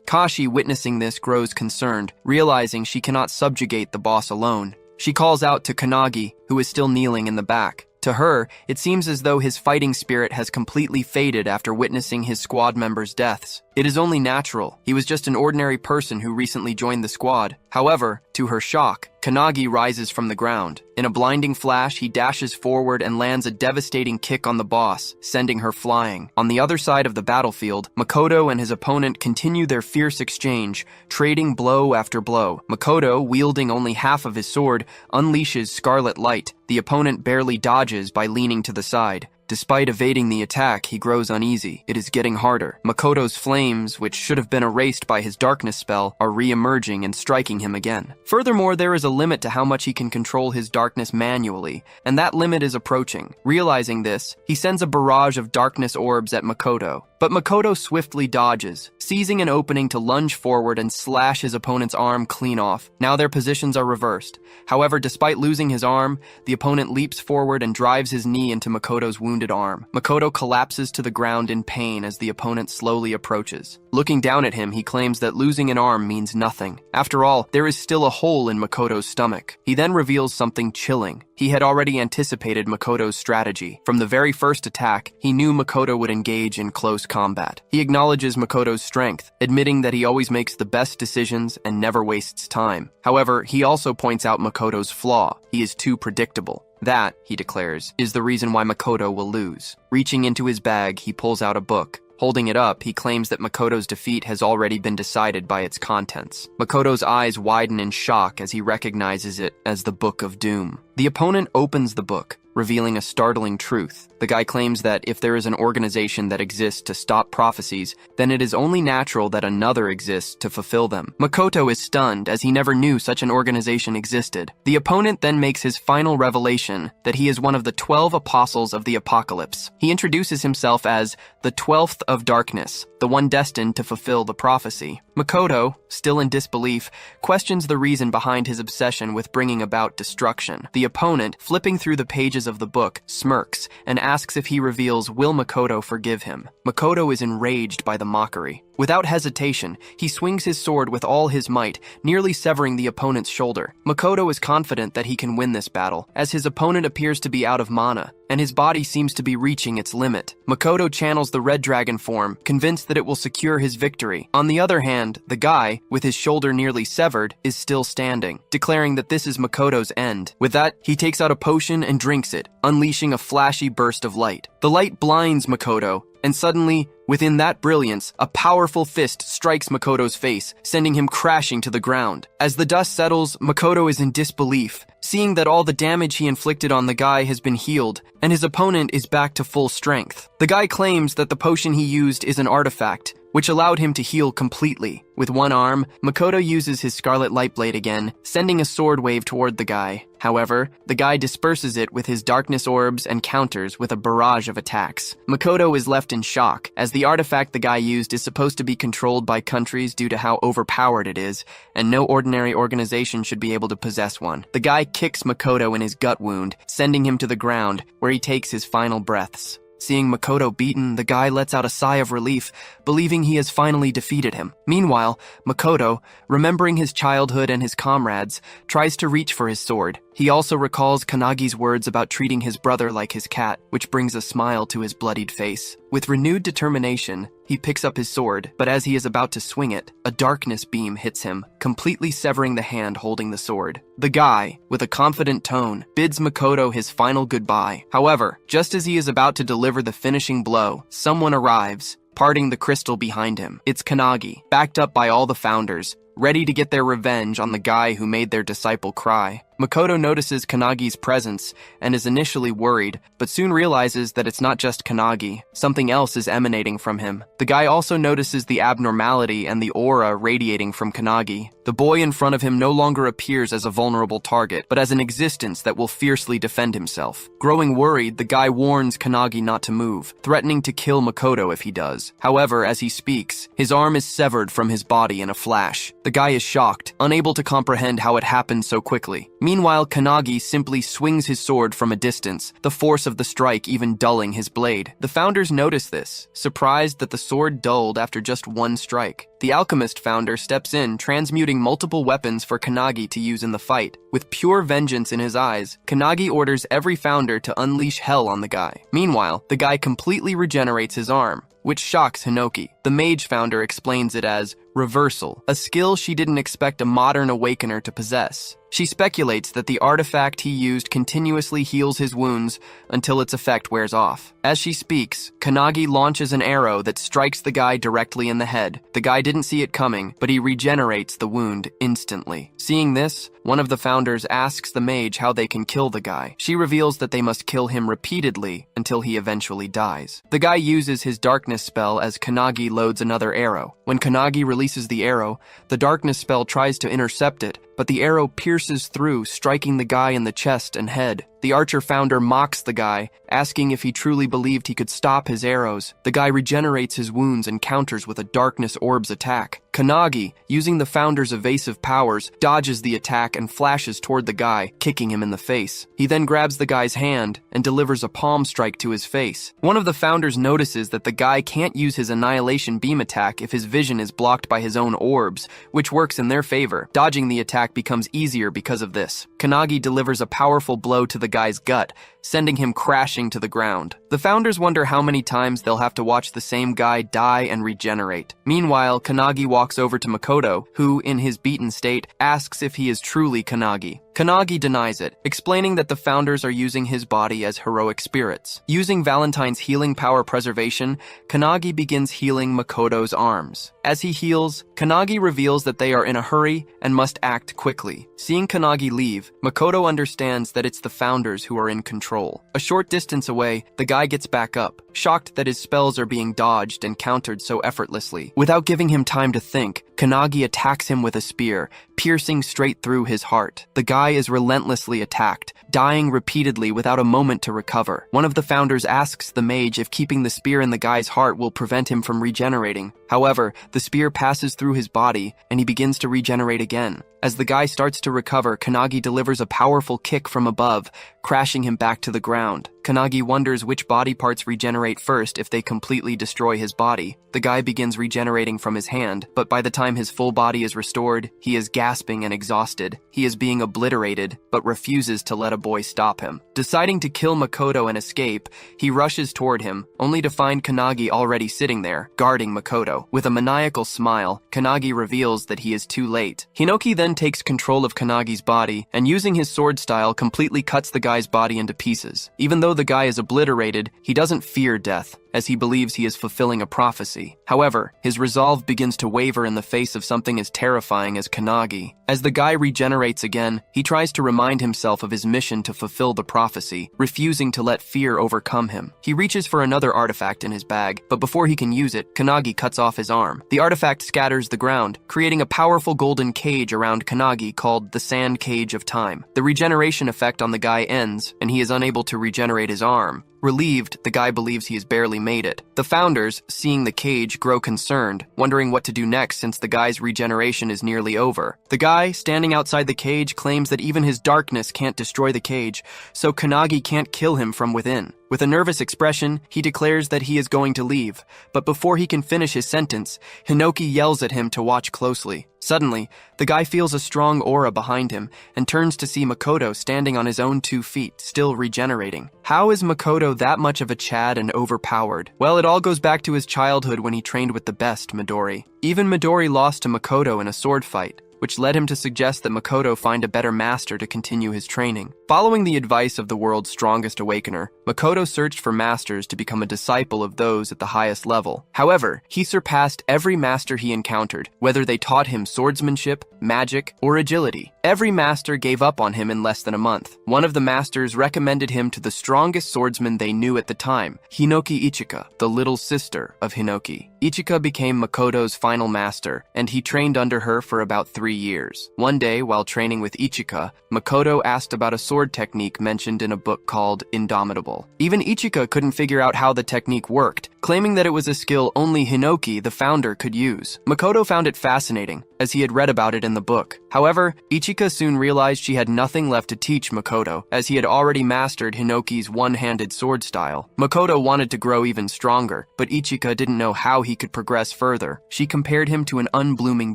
Kashi, witnessing this, grows concerned, realizing she cannot subjugate the boss alone. She calls out to Kanagi, who is still kneeling in the back. To her, it seems as though his fighting spirit has completely faded after witnessing his squad members' deaths. It is only natural. He was just an ordinary person who recently joined the squad. However, to her shock, Kanagi rises from the ground. In a blinding flash, he dashes forward and lands a devastating kick on the boss, sending her flying. On the other side of the battlefield, Makoto and his opponent continue their fierce exchange, trading blow after blow. Makoto, wielding only half of his sword, unleashes Scarlet Light. The opponent barely dodges by leaning to the side. Despite evading the attack, he grows uneasy. It is getting harder. Makoto's flames, which should have been erased by his darkness spell, are re-emerging and striking him again. Furthermore, there is a limit to how much he can control his darkness manually, and that limit is approaching. Realizing this, he sends a barrage of darkness orbs at Makoto. But Makoto swiftly dodges, seizing an opening to lunge forward and slash his opponent's arm clean off. Now their positions are reversed. However, despite losing his arm, the opponent leaps forward and drives his knee into Makoto's wounded arm. Makoto collapses to the ground in pain as the opponent slowly approaches. Looking down at him, he claims that losing an arm means nothing. After all, there is still a hole in Makoto's stomach. He then reveals something chilling. He had already anticipated Makoto's strategy. From the very first attack, he knew Makoto would engage in close combat. He acknowledges Makoto's strength, admitting that he always makes the best decisions and never wastes time. However, he also points out Makoto's flaw. He is too predictable. That, he declares, is the reason why Makoto will lose. Reaching into his bag, he pulls out a book. Holding it up, he claims that Makoto's defeat has already been decided by its contents. Makoto's eyes widen in shock as he recognizes it as the Book of Doom. The opponent opens the book, revealing a startling truth. The guy claims that if there is an organization that exists to stop prophecies, then it is only natural that another exists to fulfill them. Makoto is stunned as he never knew such an organization existed. The opponent then makes his final revelation that he is one of the 12 apostles of the apocalypse. He introduces himself as the 12th of darkness, the one destined to fulfill the prophecy. Makoto, still in disbelief, questions the reason behind his obsession with bringing about destruction. The opponent, flipping through the pages of the book, smirks and asks if he reveals will Makoto forgive him. Makoto is enraged by the mockery. Without hesitation, he swings his sword with all his might, nearly severing the opponent's shoulder. Makoto is confident that he can win this battle, as his opponent appears to be out of mana, and his body seems to be reaching its limit. Makoto channels the Red Dragon form, convinced that it will secure his victory. On the other hand, the guy, with his shoulder nearly severed, is still standing, declaring that this is Makoto's end. With that, he takes out a potion and drinks it, unleashing a flashy burst of light. The light blinds Makoto, and suddenly, within that brilliance, a powerful fist strikes Makoto's face, sending him crashing to the ground. As the dust settles, Makoto is in disbelief, seeing that all the damage he inflicted on the guy has been healed, and his opponent is back to full strength. The guy claims that the potion he used is an artifact, which allowed him to heal completely. With one arm, Makoto uses his Scarlet Light Blade again, sending a sword wave toward the guy. However, the guy disperses it with his darkness orbs and counters with a barrage of attacks. Makoto is left in shock, as the artifact the guy used is supposed to be controlled by countries due to how overpowered it is, and no ordinary organization should be able to possess one. The guy kicks Makoto in his gut wound, sending him to the ground, where he takes his final breaths. Seeing Makoto beaten, the guy lets out a sigh of relief, believing he has finally defeated him. Meanwhile, Makoto, remembering his childhood and his comrades, tries to reach for his sword. He also recalls Kanagi's words about treating his brother like his cat, which brings a smile to his bloodied face. With renewed determination, he picks up his sword, but as he is about to swing it, a darkness beam hits him, completely severing the hand holding the sword. The guy, with a confident tone, bids Makoto his final goodbye. However, just as he is about to deliver the finishing blow, someone arrives, parting the crystal behind him. It's Kanagi, backed up by all the founders, ready to get their revenge on the guy who made their disciple cry. Makoto notices Kanagi's presence and is initially worried, but soon realizes that it's not just Kanagi. Something else is emanating from him. The guy also notices the abnormality and the aura radiating from Kanagi. The boy in front of him no longer appears as a vulnerable target, but as an existence that will fiercely defend himself. Growing worried, the guy warns Kanagi not to move, threatening to kill Makoto if he does. However, as he speaks, his arm is severed from his body in a flash. The guy is shocked, unable to comprehend how it happened so quickly. Meanwhile, Kanagi simply swings his sword from a distance, the force of the strike even dulling his blade. The founders notice this, surprised that the sword dulled after just one strike. The alchemist founder steps in, transmuting multiple weapons for Kanagi to use in the fight. With pure vengeance in his eyes, Kanagi orders every founder to unleash hell on the guy. Meanwhile, the guy completely regenerates his arm, which shocks Hinoki. The mage founder explains it as reversal, a skill she didn't expect a modern awakener to possess. She speculates that the artifact he used continuously heals his wounds until its effect wears off. As she speaks, Kanagi launches an arrow that strikes the guy directly in the head. The guy didn't see it coming, but he regenerates the wound instantly. Seeing this, one of the founders asks the mage how they can kill the guy. She reveals that they must kill him repeatedly until he eventually dies. The guy uses his darkness spell as Kanagi loads another arrow. When Kanagi releases the arrow, the darkness spell tries to intercept it, but the arrow pierces through, striking the guy in the chest and head. The archer founder mocks the guy, asking if he truly believed he could stop his arrows. The guy regenerates his wounds and counters with a darkness orb's attack. Kanagi, using the founder's evasive powers, dodges the attack and flashes toward the guy, kicking him in the face. He then grabs the guy's hand and delivers a palm strike to his face. One of the founders notices that the guy can't use his annihilation beam attack if his vision is blocked by his own orbs, which works in their favor. Dodging the attack attack becomes easier because of this. Kannagi delivers a powerful blow to the guy's gut, sending him crashing to the ground. The founders wonder how many times they'll have to watch the same guy die and regenerate. Meanwhile, Kannagi walks over to Makoto, who, in his beaten state, asks if he is truly Kannagi. Kannagi denies it, explaining that the founders are using his body as heroic spirits. Using Valentine's healing power preservation, Kannagi begins healing Makoto's arms. As he heals, Kannagi reveals that they are in a hurry and must act quickly. Seeing Kannagi leave, Makoto understands that it's the founders who are in control. A short distance away, the guy gets back up, shocked that his spells are being dodged and countered so effortlessly. Without giving him time to think, Kannagi attacks him with a spear, piercing straight through his heart. The guy is relentlessly attacked, dying repeatedly without a moment to recover. One of the founders asks the mage if keeping the spear in the guy's heart will prevent him from regenerating. However, the spear passes through his body, and he begins to regenerate again. As the guy starts to recover, Kannagi delivers a powerful kick from above, crashing him back to the ground. Kannagi wonders which body parts regenerate first if they completely destroy his body. The guy begins regenerating from his hand, but by the time his full body is restored, he is gasping and exhausted. He is being obliterated, but refuses to let a boy stop him. Deciding to kill Makoto and escape, he rushes toward him, only to find Kannagi already sitting there, guarding Makoto. With a maniacal smile, Kannagi reveals that he is too late. Hinoki then takes control of Kannagi's body, and using his sword style completely cuts the guy's body into pieces. Even though the guy is obliterated, he doesn't fear death, as he believes he is fulfilling a prophecy. However, his resolve begins to waver in the face of something as terrifying as Kannagi. As the guy regenerates again, he tries to remind himself of his mission to fulfill the prophecy, refusing to let fear overcome him. He reaches for another artifact in his bag, but before he can use it, Kannagi cuts off his arm. The artifact scatters the ground, creating a powerful golden cage around Kannagi called the Sand Cage of Time. The regeneration effect on the guy ends, and he is unable to regenerate his arm. Relieved, the guy believes he has barely made it. The founders, seeing the cage, grow concerned, wondering what to do next since the guy's regeneration is nearly over. The guy, standing outside the cage, claims that even his darkness can't destroy the cage, so Kannagi can't kill him from within. With a nervous expression, he declares that he is going to leave, but before he can finish his sentence, Hinoki yells at him to watch closely. Suddenly, the guy feels a strong aura behind him and turns to see Makoto standing on his own 2 feet, still regenerating. How is Makoto that much of a Chad and overpowered? Well, it all goes back to his childhood when he trained with the best Midori. Even Midori lost to Makoto in a sword fight, which led him to suggest that Makoto find a better master to continue his training. Following the advice of the world's strongest awakener, Makoto searched for masters to become a disciple of those at the highest level. However, he surpassed every master he encountered, whether they taught him swordsmanship, magic, or agility. Every master gave up on him in less than a month. One of the masters recommended him to the strongest swordsman they knew at the time, Hinoki Ichika, the little sister of Hinoki. Ichika became Makoto's final master, and he trained under her for about 3 years. One day, while training with Ichika, Makoto asked about a sword technique mentioned in a book called Indomitable. Even Ichika couldn't figure out how the technique worked, claiming that it was a skill only Hinoki, the founder, could use. Makoto found it fascinating, as he had read about it in the book. However, Ichika soon realized she had nothing left to teach Makoto, as he had already mastered Hinoki's one-handed sword style. Makoto wanted to grow even stronger, but Ichika didn't know how he could progress further. She compared him to an unblooming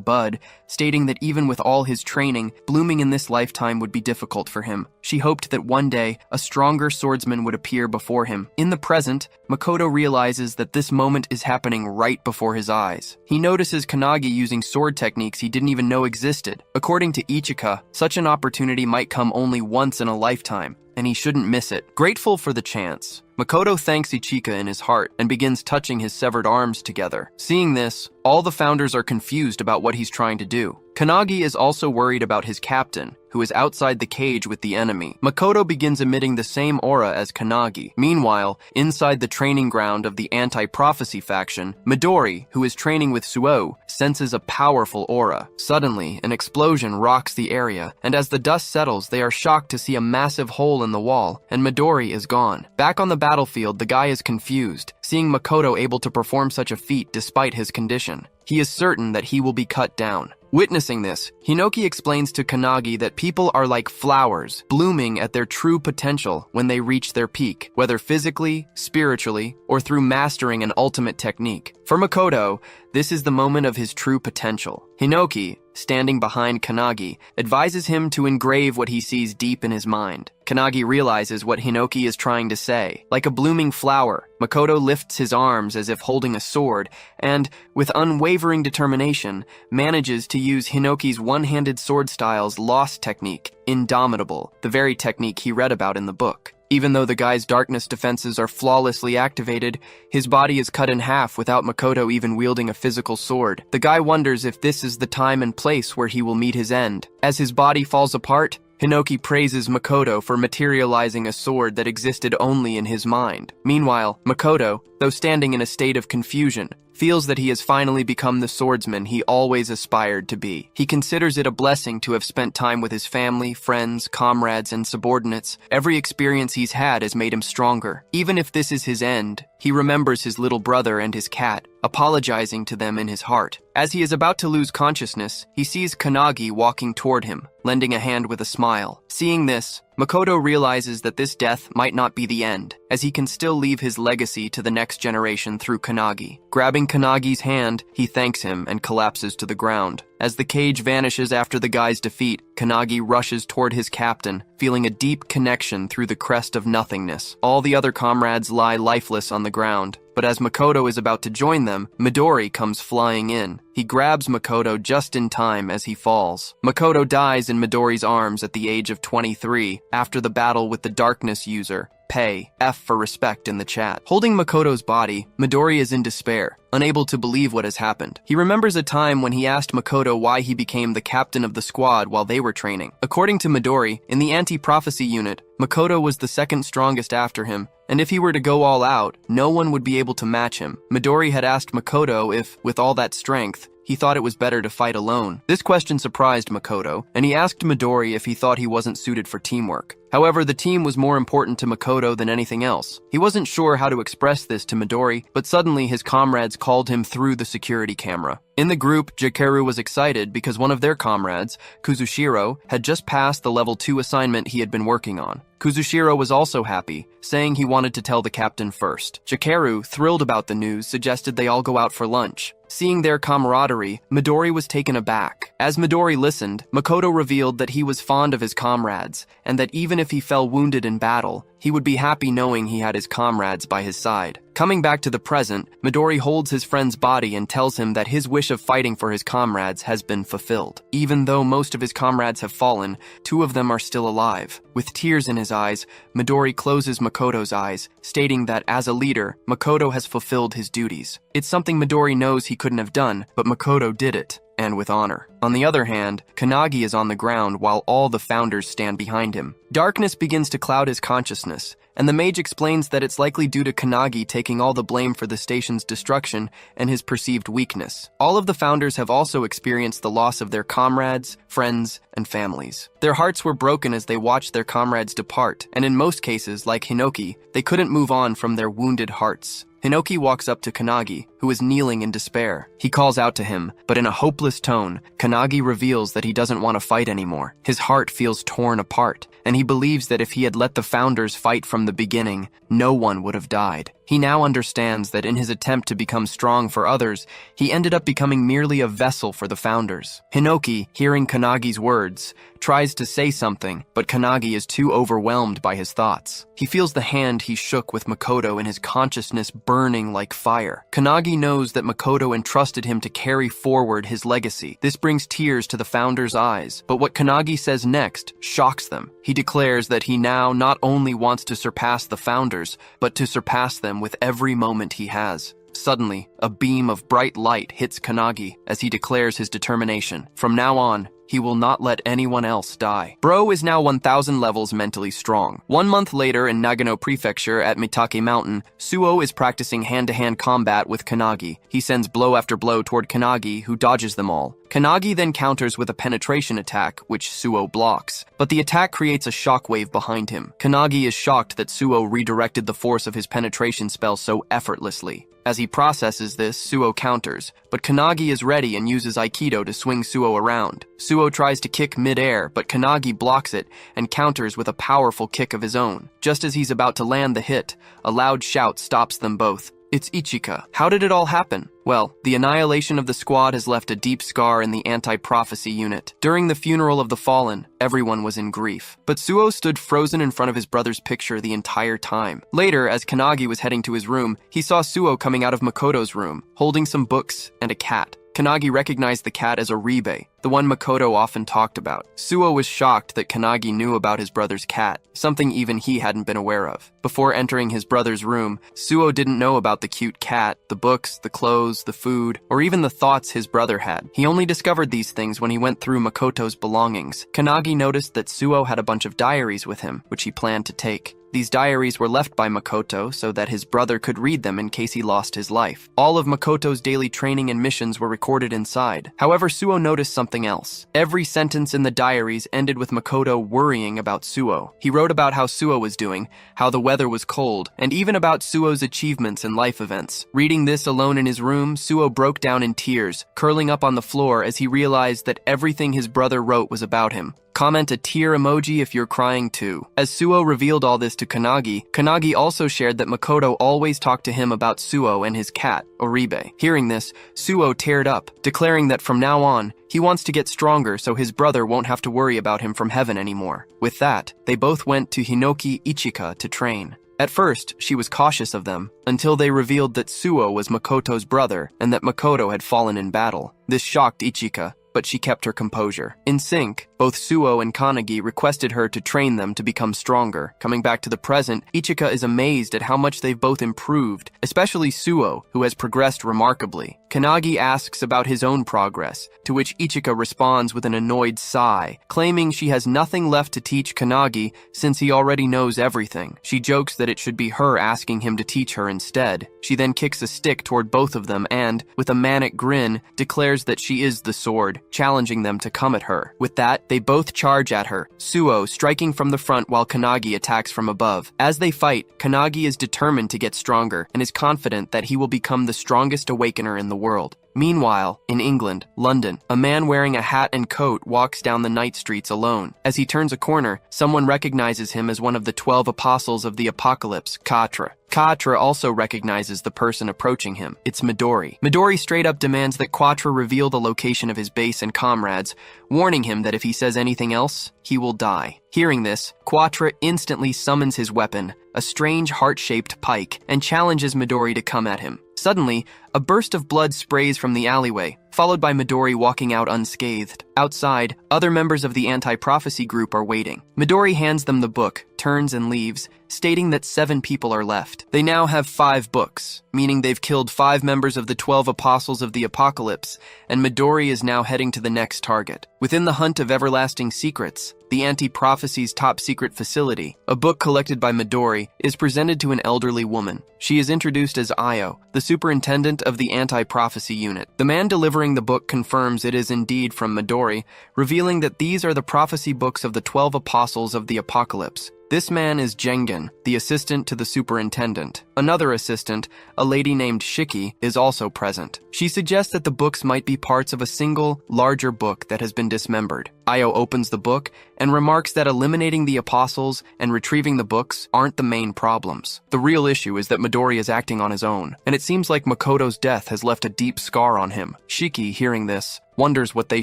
bud, stating that even with all his training, blooming in this lifetime would be difficult for him. She hoped that one day, a stronger swordsman would appear before him. In the present, Makoto realizes that this moment is happening right before his eyes. He notices Kannagi using sword techniques he didn't even know existed. According to Ichika, such an opportunity might come only once in a lifetime, and he shouldn't miss it. Grateful for the chance, Makoto thanks Ichika in his heart and begins touching his severed arms together. Seeing this, all the founders are confused about what he's trying to do. Kannagi is also worried about his captain, who is outside the cage with the enemy. Makoto begins emitting the same aura as Kannagi. Meanwhile, inside the training ground of the anti-prophecy faction, Midori, who is training with Suo, senses a powerful aura. Suddenly, an explosion rocks the area, and as the dust settles, they are shocked to see a massive hole in the wall, and Midori is gone. Back on the battlefield, the guy is confused, seeing Makoto able to perform such a feat despite his condition. He is certain that he will be cut down. Witnessing this, Hinoki explains to Kannagi that people are like flowers, blooming at their true potential when they reach their peak, whether physically, spiritually, or through mastering an ultimate technique. For Makoto, This is the moment of his true potential. Hinoki, standing behind Kanagi, advises him to engrave what he sees deep in his mind. Kanagi realizes what Hinoki is trying to say. Like a blooming flower, Makoto lifts his arms as if holding a sword and, with unwavering determination, manages to use Hinoki's one-handed sword style's lost technique, Indomitable, the very technique he read about in the book. Even though the guy's darkness defenses are flawlessly activated, his body is cut in half without Makoto even wielding a physical sword. The guy wonders if this is the time and place where he will meet his end. As his body falls apart, Hinoki praises Makoto for materializing a sword that existed only in his mind. Meanwhile, Makoto, though standing in a state of confusion, feels that he has finally become the swordsman he always aspired to be. He considers it a blessing to have spent time with his family, friends, comrades, and subordinates. Every experience he's had has made him stronger. Even if this is his end, he remembers his little brother and his cat, apologizing to them in his heart. As he is about to lose consciousness, he sees Kanagi walking toward him, lending a hand with a smile. Seeing this, Makoto realizes that this death might not be the end, as he can still leave his legacy to the next generation through Kanagi. Grabbing Kanagi's hand, he thanks him and collapses to the ground. As the cage vanishes after the guy's defeat, Kanagi rushes toward his captain, feeling a deep connection through the crest of nothingness. All the other comrades lie lifeless on the ground, but as Makoto is about to join them, Midori comes flying in. He grabs Makoto just in time as he falls. Makoto dies in Midori's arms at the age of 23 after the battle with the darkness user. Pay, F for respect in the chat. Holding Makoto's body, Midori is in despair, unable to believe what has happened. He remembers a time when he asked Makoto why he became the captain of the squad while they were training. According to Midori, in the anti-prophecy unit, Makoto was the second strongest after him, and if he were to go all out, no one would be able to match him. Midori had asked Makoto if, with all that strength, he thought it was better to fight alone. This question surprised Makoto, and he asked Midori if he thought he wasn't suited for teamwork. However, the team was more important to Makoto than anything else. He wasn't sure how to express this to Midori, but suddenly his comrades called him through the security camera. In the group, Jakeru was excited because one of their comrades, Kuzushiro, had just passed the level 2 assignment he had been working on. Kuzushiro was also happy, saying he wanted to tell the captain first. Jakeru, thrilled about the news, suggested they all go out for lunch. Seeing their camaraderie, Midori was taken aback. As Midori listened, Makoto revealed that he was fond of his comrades, and that even if he fell wounded in battle, he would be happy knowing he had his comrades by his side. Coming back to the present, Midori holds his friend's body and tells him that his wish of fighting for his comrades has been fulfilled. Even though most of his comrades have fallen, 2 of them are still alive. With tears in his eyes, Midori closes Makoto's eyes, stating that as a leader, Makoto has fulfilled his duties. It's something Midori knows he couldn't have done, but Makoto did it, and with honor. On the other hand, Kanagi is on the ground while all the founders stand behind him. Darkness begins to cloud his consciousness, and the mage explains that it's likely due to Kanagi taking all the blame for the station's destruction and his perceived weakness. All of the founders have also experienced the loss of their comrades, friends, and families. Their hearts were broken as they watched their comrades depart, and in most cases, like Hinoki, they couldn't move on from their wounded hearts. Hinoki walks up to Kanagi, who is kneeling in despair. He calls out to him, but in a hopeless tone, Kanagi reveals that he doesn't want to fight anymore. His heart feels torn apart, and he believes that if he had let the founders fight from the beginning, no one would have died. He now understands that in his attempt to become strong for others, he ended up becoming merely a vessel for the founders. Hinoki, hearing Kanagi's words, tries to say something, but Kanagi is too overwhelmed by his thoughts. He feels the hand he shook with Makoto in his consciousness burning like fire. Kanagi knows that Makoto entrusted him to carry forward his legacy. This brings tears to the founders' eyes, but what Kanagi says next shocks them. He declares that he now not only wants to surpass the founders, but to surpass them with every moment he has. Suddenly, a beam of bright light hits Kanagi as he declares his determination. From now on, he will not let anyone else die. Bro is now 1,000 levels mentally strong. 1 month later in Nagano Prefecture at Mitake Mountain, Suo is practicing hand-to-hand combat with Kanagi. He sends blow after blow toward Kanagi, who dodges them all. Kanagi then counters with a penetration attack, which Suo blocks, but the attack creates a shockwave behind him. Kanagi is shocked that Suo redirected the force of his penetration spell so effortlessly. As he processes this, Suo counters, but Kanagi is ready and uses Aikido to swing Suo around. Suo tries to kick mid-air, but Kanagi blocks it and counters with a powerful kick of his own. Just as he's about to land the hit, a loud shout stops them both. It's Ichika. How did it all happen? Well, the annihilation of the squad has left a deep scar in the anti-prophecy unit. During the funeral of the fallen, everyone was in grief. But Suo stood frozen in front of his brother's picture the entire time. Later, as Kanagi was heading to his room, he saw Suo coming out of Makoto's room, holding some books and a cat. Kanagi recognized the cat as Oribe, the one Makoto often talked about. Suo was shocked that Kanagi knew about his brother's cat, something even he hadn't been aware of. Before entering his brother's room, Suo didn't know about the cute cat, the books, the clothes, the food, or even the thoughts his brother had. He only discovered these things when he went through Makoto's belongings. Kanagi noticed that Suo had a bunch of diaries with him, which he planned to take. These diaries were left by Makoto so that his brother could read them in case he lost his life. All of Makoto's daily training and missions were recorded inside. However, Suo noticed something else. Every sentence in the diaries ended with Makoto worrying about Suo. He wrote about how Suo was doing, how the weather was cold, and even about Suo's achievements and life events. Reading this alone in his room, Suo broke down in tears, curling up on the floor as he realized that everything his brother wrote was about him. Comment a tear emoji if you're crying too. As Suo revealed all this to Kanagi, Kanagi also shared that Makoto always talked to him about Suo and his cat, Oribe. Hearing this, Suo teared up, declaring that from now on, he wants to get stronger so his brother won't have to worry about him from heaven anymore. With that, they both went to Hinoki Ichika to train. At first, she was cautious of them, until they revealed that Suo was Makoto's brother and that Makoto had fallen in battle. This shocked Ichika, but she kept her composure. In sync, both Suo and Kanagi requested her to train them to become stronger. Coming back to the present, Ichika is amazed at how much they've both improved, especially Suo, who has progressed remarkably. Kanagi asks about his own progress, to which Ichika responds with an annoyed sigh, claiming she has nothing left to teach Kanagi since he already knows everything. She jokes that it should be her asking him to teach her instead. She then kicks a stick toward both of them and, with a manic grin, declares that she is the sword, challenging them to come at her. With that, they both charge at her, Suo striking from the front while Kanagi attacks from above. As they fight, Kanagi is determined to get stronger and is confident that he will become the strongest awakener in the world. Meanwhile, in England, London, a man wearing a hat and coat walks down the night streets alone. As he turns a corner, someone recognizes him as one of the 12 apostles of the apocalypse, Katra. Katra also recognizes the person approaching him. It's Midori. Midori straight up demands that Quatra reveal the location of his base and comrades, warning him that if he says anything else, he will die. Hearing this, Quatra instantly summons his weapon, a strange heart-shaped pike, and challenges Midori to come at him. Suddenly, a burst of blood sprays from the alleyway, followed by Midori walking out unscathed. Outside, other members of the anti-prophecy group are waiting. Midori hands them the book, turns and leaves, stating that 7 people are left. They now have 5 books, meaning they've killed 5 members of the 12 apostles of the apocalypse, and Midori is now heading to the next target. Within the hunt of everlasting secrets, the anti-prophecy's top-secret facility, a book collected by Midori, is presented to an elderly woman. She is introduced as Io, the superintendent of the anti-prophecy unit. The man delivering the book confirms it is indeed from Midori, revealing that these are the prophecy books of the 12 apostles of the apocalypse. This man is Jengen, the assistant to the superintendent. Another assistant, a lady named Shiki, is also present. She suggests that the books might be parts of a single, larger book that has been dismembered. Io opens the book and remarks that eliminating the apostles and retrieving the books aren't the main problems. The real issue is that Midori is acting on his own, and it seems like Makoto's death has left a deep scar on him. Shiki, hearing this, wonders what they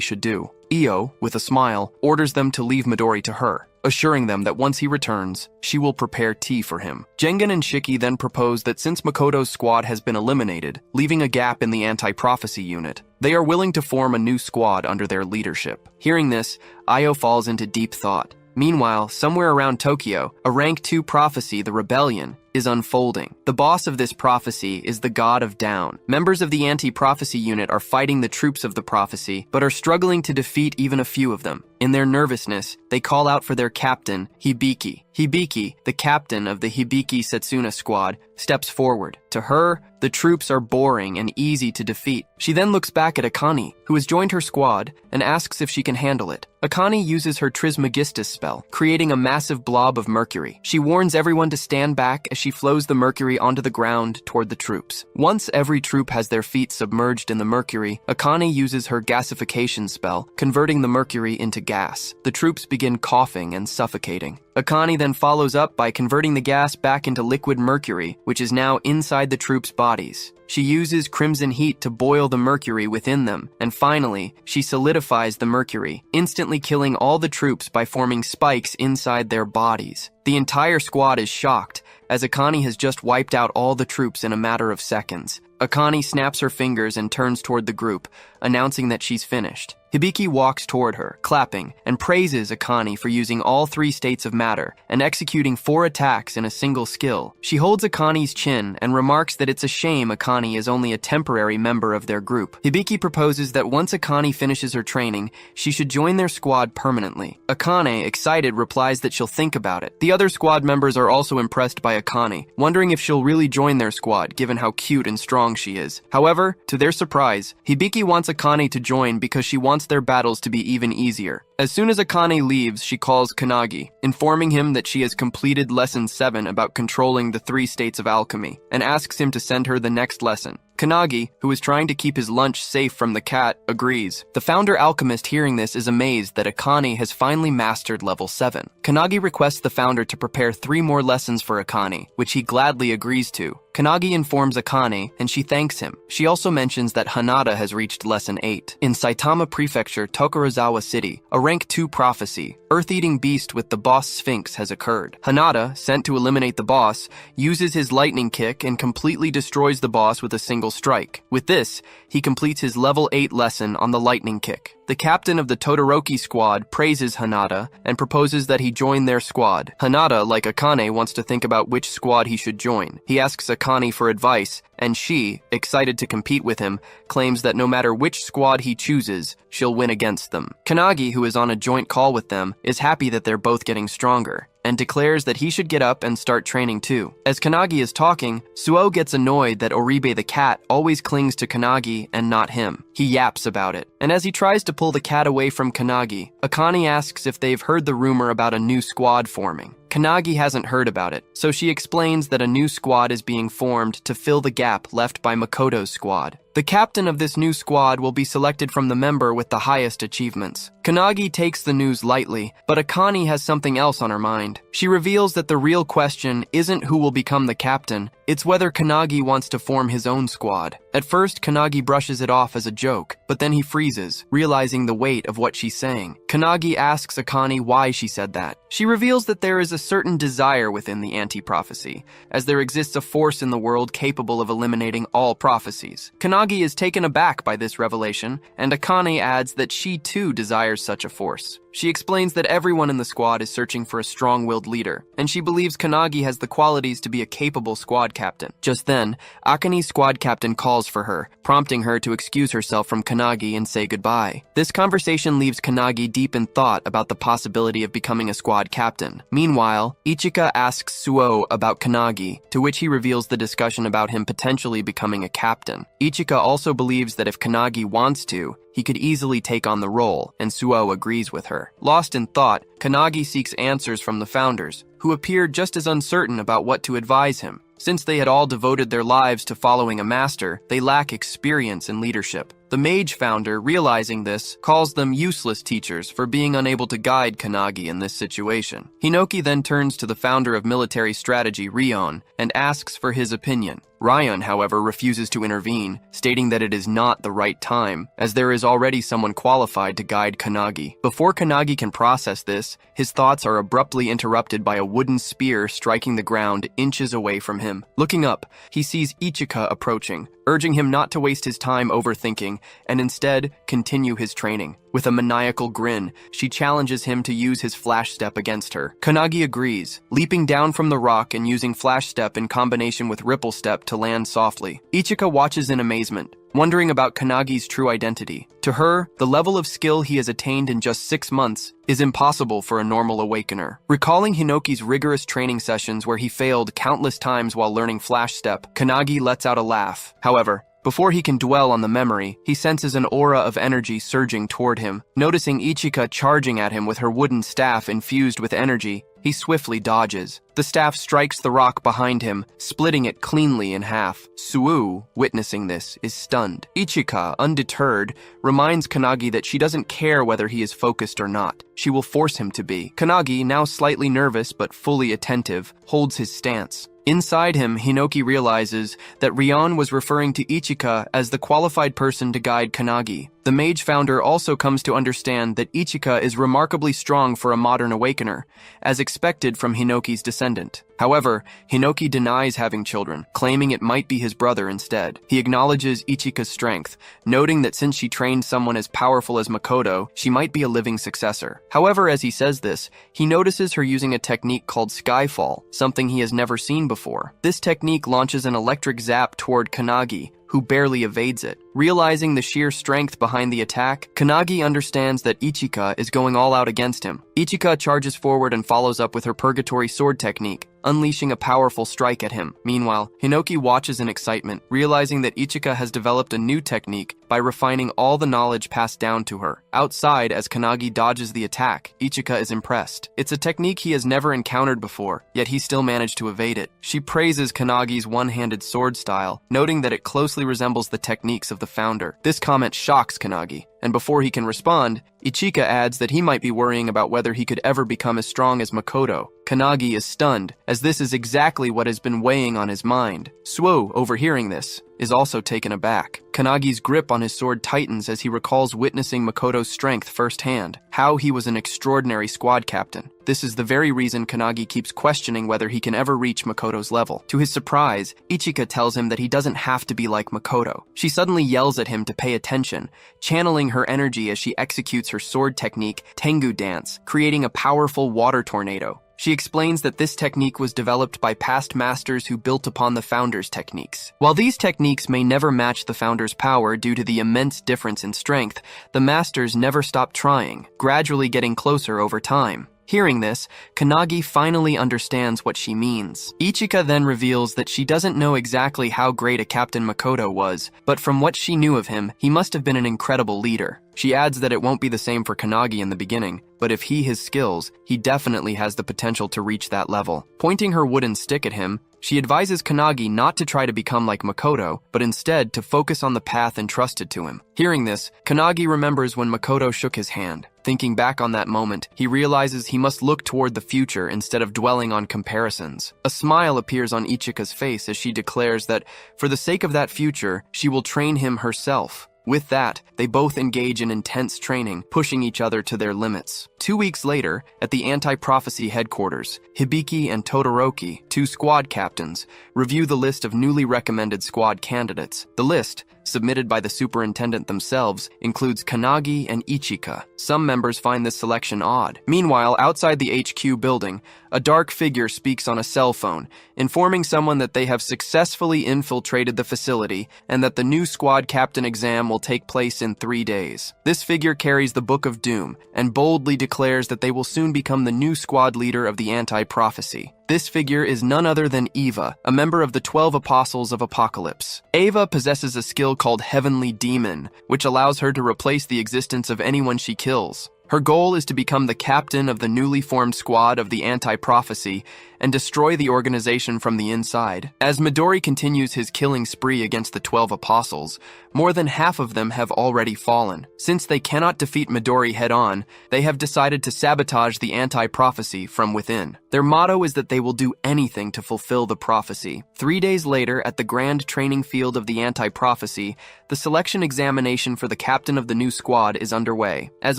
should do. Io, with a smile, orders them to leave Midori to her, assuring them that once he returns, she will prepare tea for him. Jengen and Shiki then propose that since Makoto's squad has been eliminated, leaving a gap in the anti-prophecy unit, they are willing to form a new squad under their leadership. Hearing this, Io falls into deep thought. Meanwhile, somewhere around Tokyo, a Rank 2 prophecy, the Rebellion, is unfolding. The boss of this prophecy is the God of Down. Members of the anti-prophecy unit are fighting the troops of the prophecy, but are struggling to defeat even a few of them. In their nervousness, they call out for their captain, Hibiki. Hibiki, the captain of the Hibiki Setsuna squad, steps forward. To her, the troops are boring and easy to defeat. She then looks back at Akane, who has joined her squad, and asks if she can handle it. Akane uses her Trismegistus spell, creating a massive blob of mercury. She warns everyone to stand back as she flows the mercury onto the ground toward the troops. Once every troop has their feet submerged in the mercury, Akane uses her gasification spell, converting the mercury into gas. The troops begin coughing and suffocating. Akane then follows up by converting the gas back into liquid mercury, which is now inside the troops' bodies. She uses crimson heat to boil the mercury within them, and finally, she solidifies the mercury, instantly killing all the troops by forming spikes inside their bodies. The entire squad is shocked, as Akane has just wiped out all the troops in a matter of seconds. Akane snaps her fingers and turns toward the group, announcing that she's finished. Hibiki walks toward her, clapping, and praises Akane for using all 3 states of matter and executing 4 attacks in a single skill. She holds Akane's chin and remarks that it's a shame Akane is only a temporary member of their group. Hibiki proposes that once Akane finishes her training, she should join their squad permanently. Akane, excited, replies that she'll think about it. The other squad members are also impressed by Akane, wondering if she'll really join their squad given how cute and strong she is. However, to their surprise, Hibiki wants Akane to join because she wants their battles to be even easier. As soon as Akane leaves, she calls Kanagi, informing him that she has completed Lesson 7 about controlling the 3 states of alchemy, and asks him to send her the next lesson. Kanagi, who is trying to keep his lunch safe from the cat, agrees. The founder alchemist hearing this is amazed that Akane has finally mastered level 7. Kanagi requests the founder to prepare 3 more lessons for Akane, which he gladly agrees to. Kanagi informs Akane, and she thanks him. She also mentions that Hanada has reached Lesson 8. In Saitama Prefecture, Tokorozawa City, a Rank 2 prophecy, Earth-eating beast with the boss Sphinx has occurred. Hanada, sent to eliminate the boss, uses his lightning kick and completely destroys the boss with a single strike. With this, he completes his level 8 lesson on the lightning kick. The captain of the Todoroki squad praises Hanada and proposes that he join their squad. Hanada, like Akane, wants to think about which squad he should join. He asks Akane for advice, and she, excited to compete with him, claims that no matter which squad he chooses, she'll win against them. Kanagi, who is on a joint call with them, is happy that they're both getting stronger, and declares that he should get up and start training too. As Kanagi is talking, Suo gets annoyed that Oribe the cat always clings to Kanagi and not him. He yaps about it, and as he tries to pull the cat away from Kanagi, Akane asks if they've heard the rumor about a new squad forming. Kanagi hasn't heard about it, so she explains that a new squad is being formed to fill the gap left by Makoto's squad. The captain of this new squad will be selected from the member with the highest achievements. Kanagi takes the news lightly, but Akane has something else on her mind. She reveals that the real question isn't who will become the captain, it's whether Kanagi wants to form his own squad. At first, Kanagi brushes it off as a joke, but then he freezes, realizing the weight of what she's saying. Kanagi asks Akane why she said that. She reveals that there is a certain desire within the anti-prophecy, as there exists a force in the world capable of eliminating all prophecies. Kanagi is taken aback by this revelation, and Akane adds that she too desires such a force. She explains that everyone in the squad is searching for a strong-willed leader, and she believes Kanagi has the qualities to be a capable squad captain. Just then, Akane's squad captain calls for her, prompting her to excuse herself from Kanagi and say goodbye. This conversation leaves Kanagi deep in thought about the possibility of becoming a squad captain. Meanwhile, Ichika asks Suo about Kanagi, to which he reveals the discussion about him potentially becoming a captain. Ichika also believes that if Kanagi wants to, he could easily take on the role, and Suo agrees with her. Lost in thought, Kanagi seeks answers from the founders, who appear just as uncertain about what to advise him. Since they had all devoted their lives to following a master, they lack experience in leadership. The mage founder, realizing this, calls them useless teachers for being unable to guide Kanagi in this situation. Hinoki then turns to the founder of military strategy, Rion, and asks for his opinion. Rion, however, refuses to intervene, stating that it is not the right time, as there is already someone qualified to guide Kanagi. Before Kanagi can process this, his thoughts are abruptly interrupted by a wooden spear striking the ground inches away from him. Looking up, he sees Ichika approaching, urging him not to waste his time overthinking and instead continue his training. With a maniacal grin, she challenges him to use his flash step against her. Kanagi agrees, leaping down from the rock and using flash step in combination with ripple step to land softly. Ichika watches in amazement, wondering about Kanagi's true identity. To her, the level of skill he has attained in just 6 months is impossible for a normal awakener. Recalling Hinoki's rigorous training sessions where he failed countless times while learning flash step, Kanagi lets out a laugh. However, before he can dwell on the memory, he senses an aura of energy surging toward him. Noticing Ichika charging at him with her wooden staff infused with energy, He swiftly dodges. The staff strikes the rock behind him, splitting it cleanly in half. Suo, witnessing this, is stunned. Ichika, undeterred, reminds Kanagi that she doesn't care whether he is focused or not. She will force him to be. Kanagi, now slightly nervous but fully attentive, holds his stance. Inside him, Hinoki realizes that Rion was referring to Ichika as the qualified person to guide Kanagi. The mage founder also comes to understand that Ichika is remarkably strong for a modern awakener, as expected from Hinoki's descendant. However, Hinoki denies having children, claiming it might be his brother instead. He acknowledges Ichika's strength, noting that since she trained someone as powerful as Makoto, she might be a living successor. However, as he says this, he notices her using a technique called Skyfall, something he has never seen before. This technique launches an electric zap toward Kanagi, who barely evades it. Realizing the sheer strength behind the attack, Kanagi understands that Ichika is going all out against him. Ichika charges forward and follows up with her Purgatory Sword technique, unleashing a powerful strike at him. Meanwhile, Hinoki watches in excitement, realizing that Ichika has developed a new technique by refining all the knowledge passed down to her. Outside, as Kanagi dodges the attack, Ichika is impressed. It's a technique he has never encountered before, yet he still managed to evade it. She praises Kanagi's one-handed sword style, noting that it closely resembles the techniques of the founder. This comment shocks Kanagi, and before he can respond, Ichika adds that he might be worrying about whether he could ever become as strong as Makoto. Kanagi is stunned, as this is exactly what has been weighing on his mind. Suo, overhearing this, is also taken aback. Kanagi's grip on his sword tightens as he recalls witnessing Makoto's strength firsthand, how he was an extraordinary squad captain. This is the very reason Kanagi keeps questioning whether he can ever reach Makoto's level. To his surprise, Ichika tells him that he doesn't have to be like Makoto. She suddenly yells at him to pay attention, channeling her energy as she executes her sword technique, Tengu Dance, creating a powerful water tornado. She explains that this technique was developed by past masters who built upon the founder's techniques. While these techniques may never match the founder's power due to the immense difference in strength, the masters never stop trying, gradually getting closer over time. Hearing this, Kanagi finally understands what she means. Ichika then reveals that she doesn't know exactly how great a Captain Makoto was, but from what she knew of him, he must have been an incredible leader. She adds that it won't be the same for Kanagi in the beginning, but if his skills, he definitely has the potential to reach that level. Pointing her wooden stick at him, she advises Kanagi not to try to become like Makoto, but instead to focus on the path entrusted to him. Hearing this, Kanagi remembers when Makoto shook his hand. Thinking back on that moment, he realizes he must look toward the future instead of dwelling on comparisons. A smile appears on Ichika's face as she declares that, for the sake of that future, she will train him herself. With that, they both engage in intense training, pushing each other to their limits. 2 weeks later, at the Anti-Prophecy headquarters, Hibiki and Todoroki, two squad captains, review the list of newly recommended squad candidates. The list, submitted by the superintendent themselves, includes Kanagi and Ichika. Some members find this selection odd. Meanwhile, outside the HQ building, a dark figure speaks on a cell phone, informing someone that they have successfully infiltrated the facility and that the new squad captain exam will take place in 3 days. This figure carries the Book of Doom and boldly declares that they will soon become the new squad leader of the Anti-Prophecy. This figure is none other than Eva, a member of the 12 Apostles of Apocalypse. Eva possesses a skill called Heavenly Demon, which allows her to replace the existence of anyone she kills. Her goal is to become the captain of the newly formed squad of the Anti-Prophecy and destroy the organization from the inside. As Midori continues his killing spree against the 12 Apostles, more than half of them have already fallen. Since they cannot defeat Midori head-on, they have decided to sabotage the Anti-Prophecy from within. Their motto is that they will do anything to fulfill the prophecy. 3 days later, at the grand training field of the Anti-Prophecy, the selection examination for the captain of the new squad is underway. As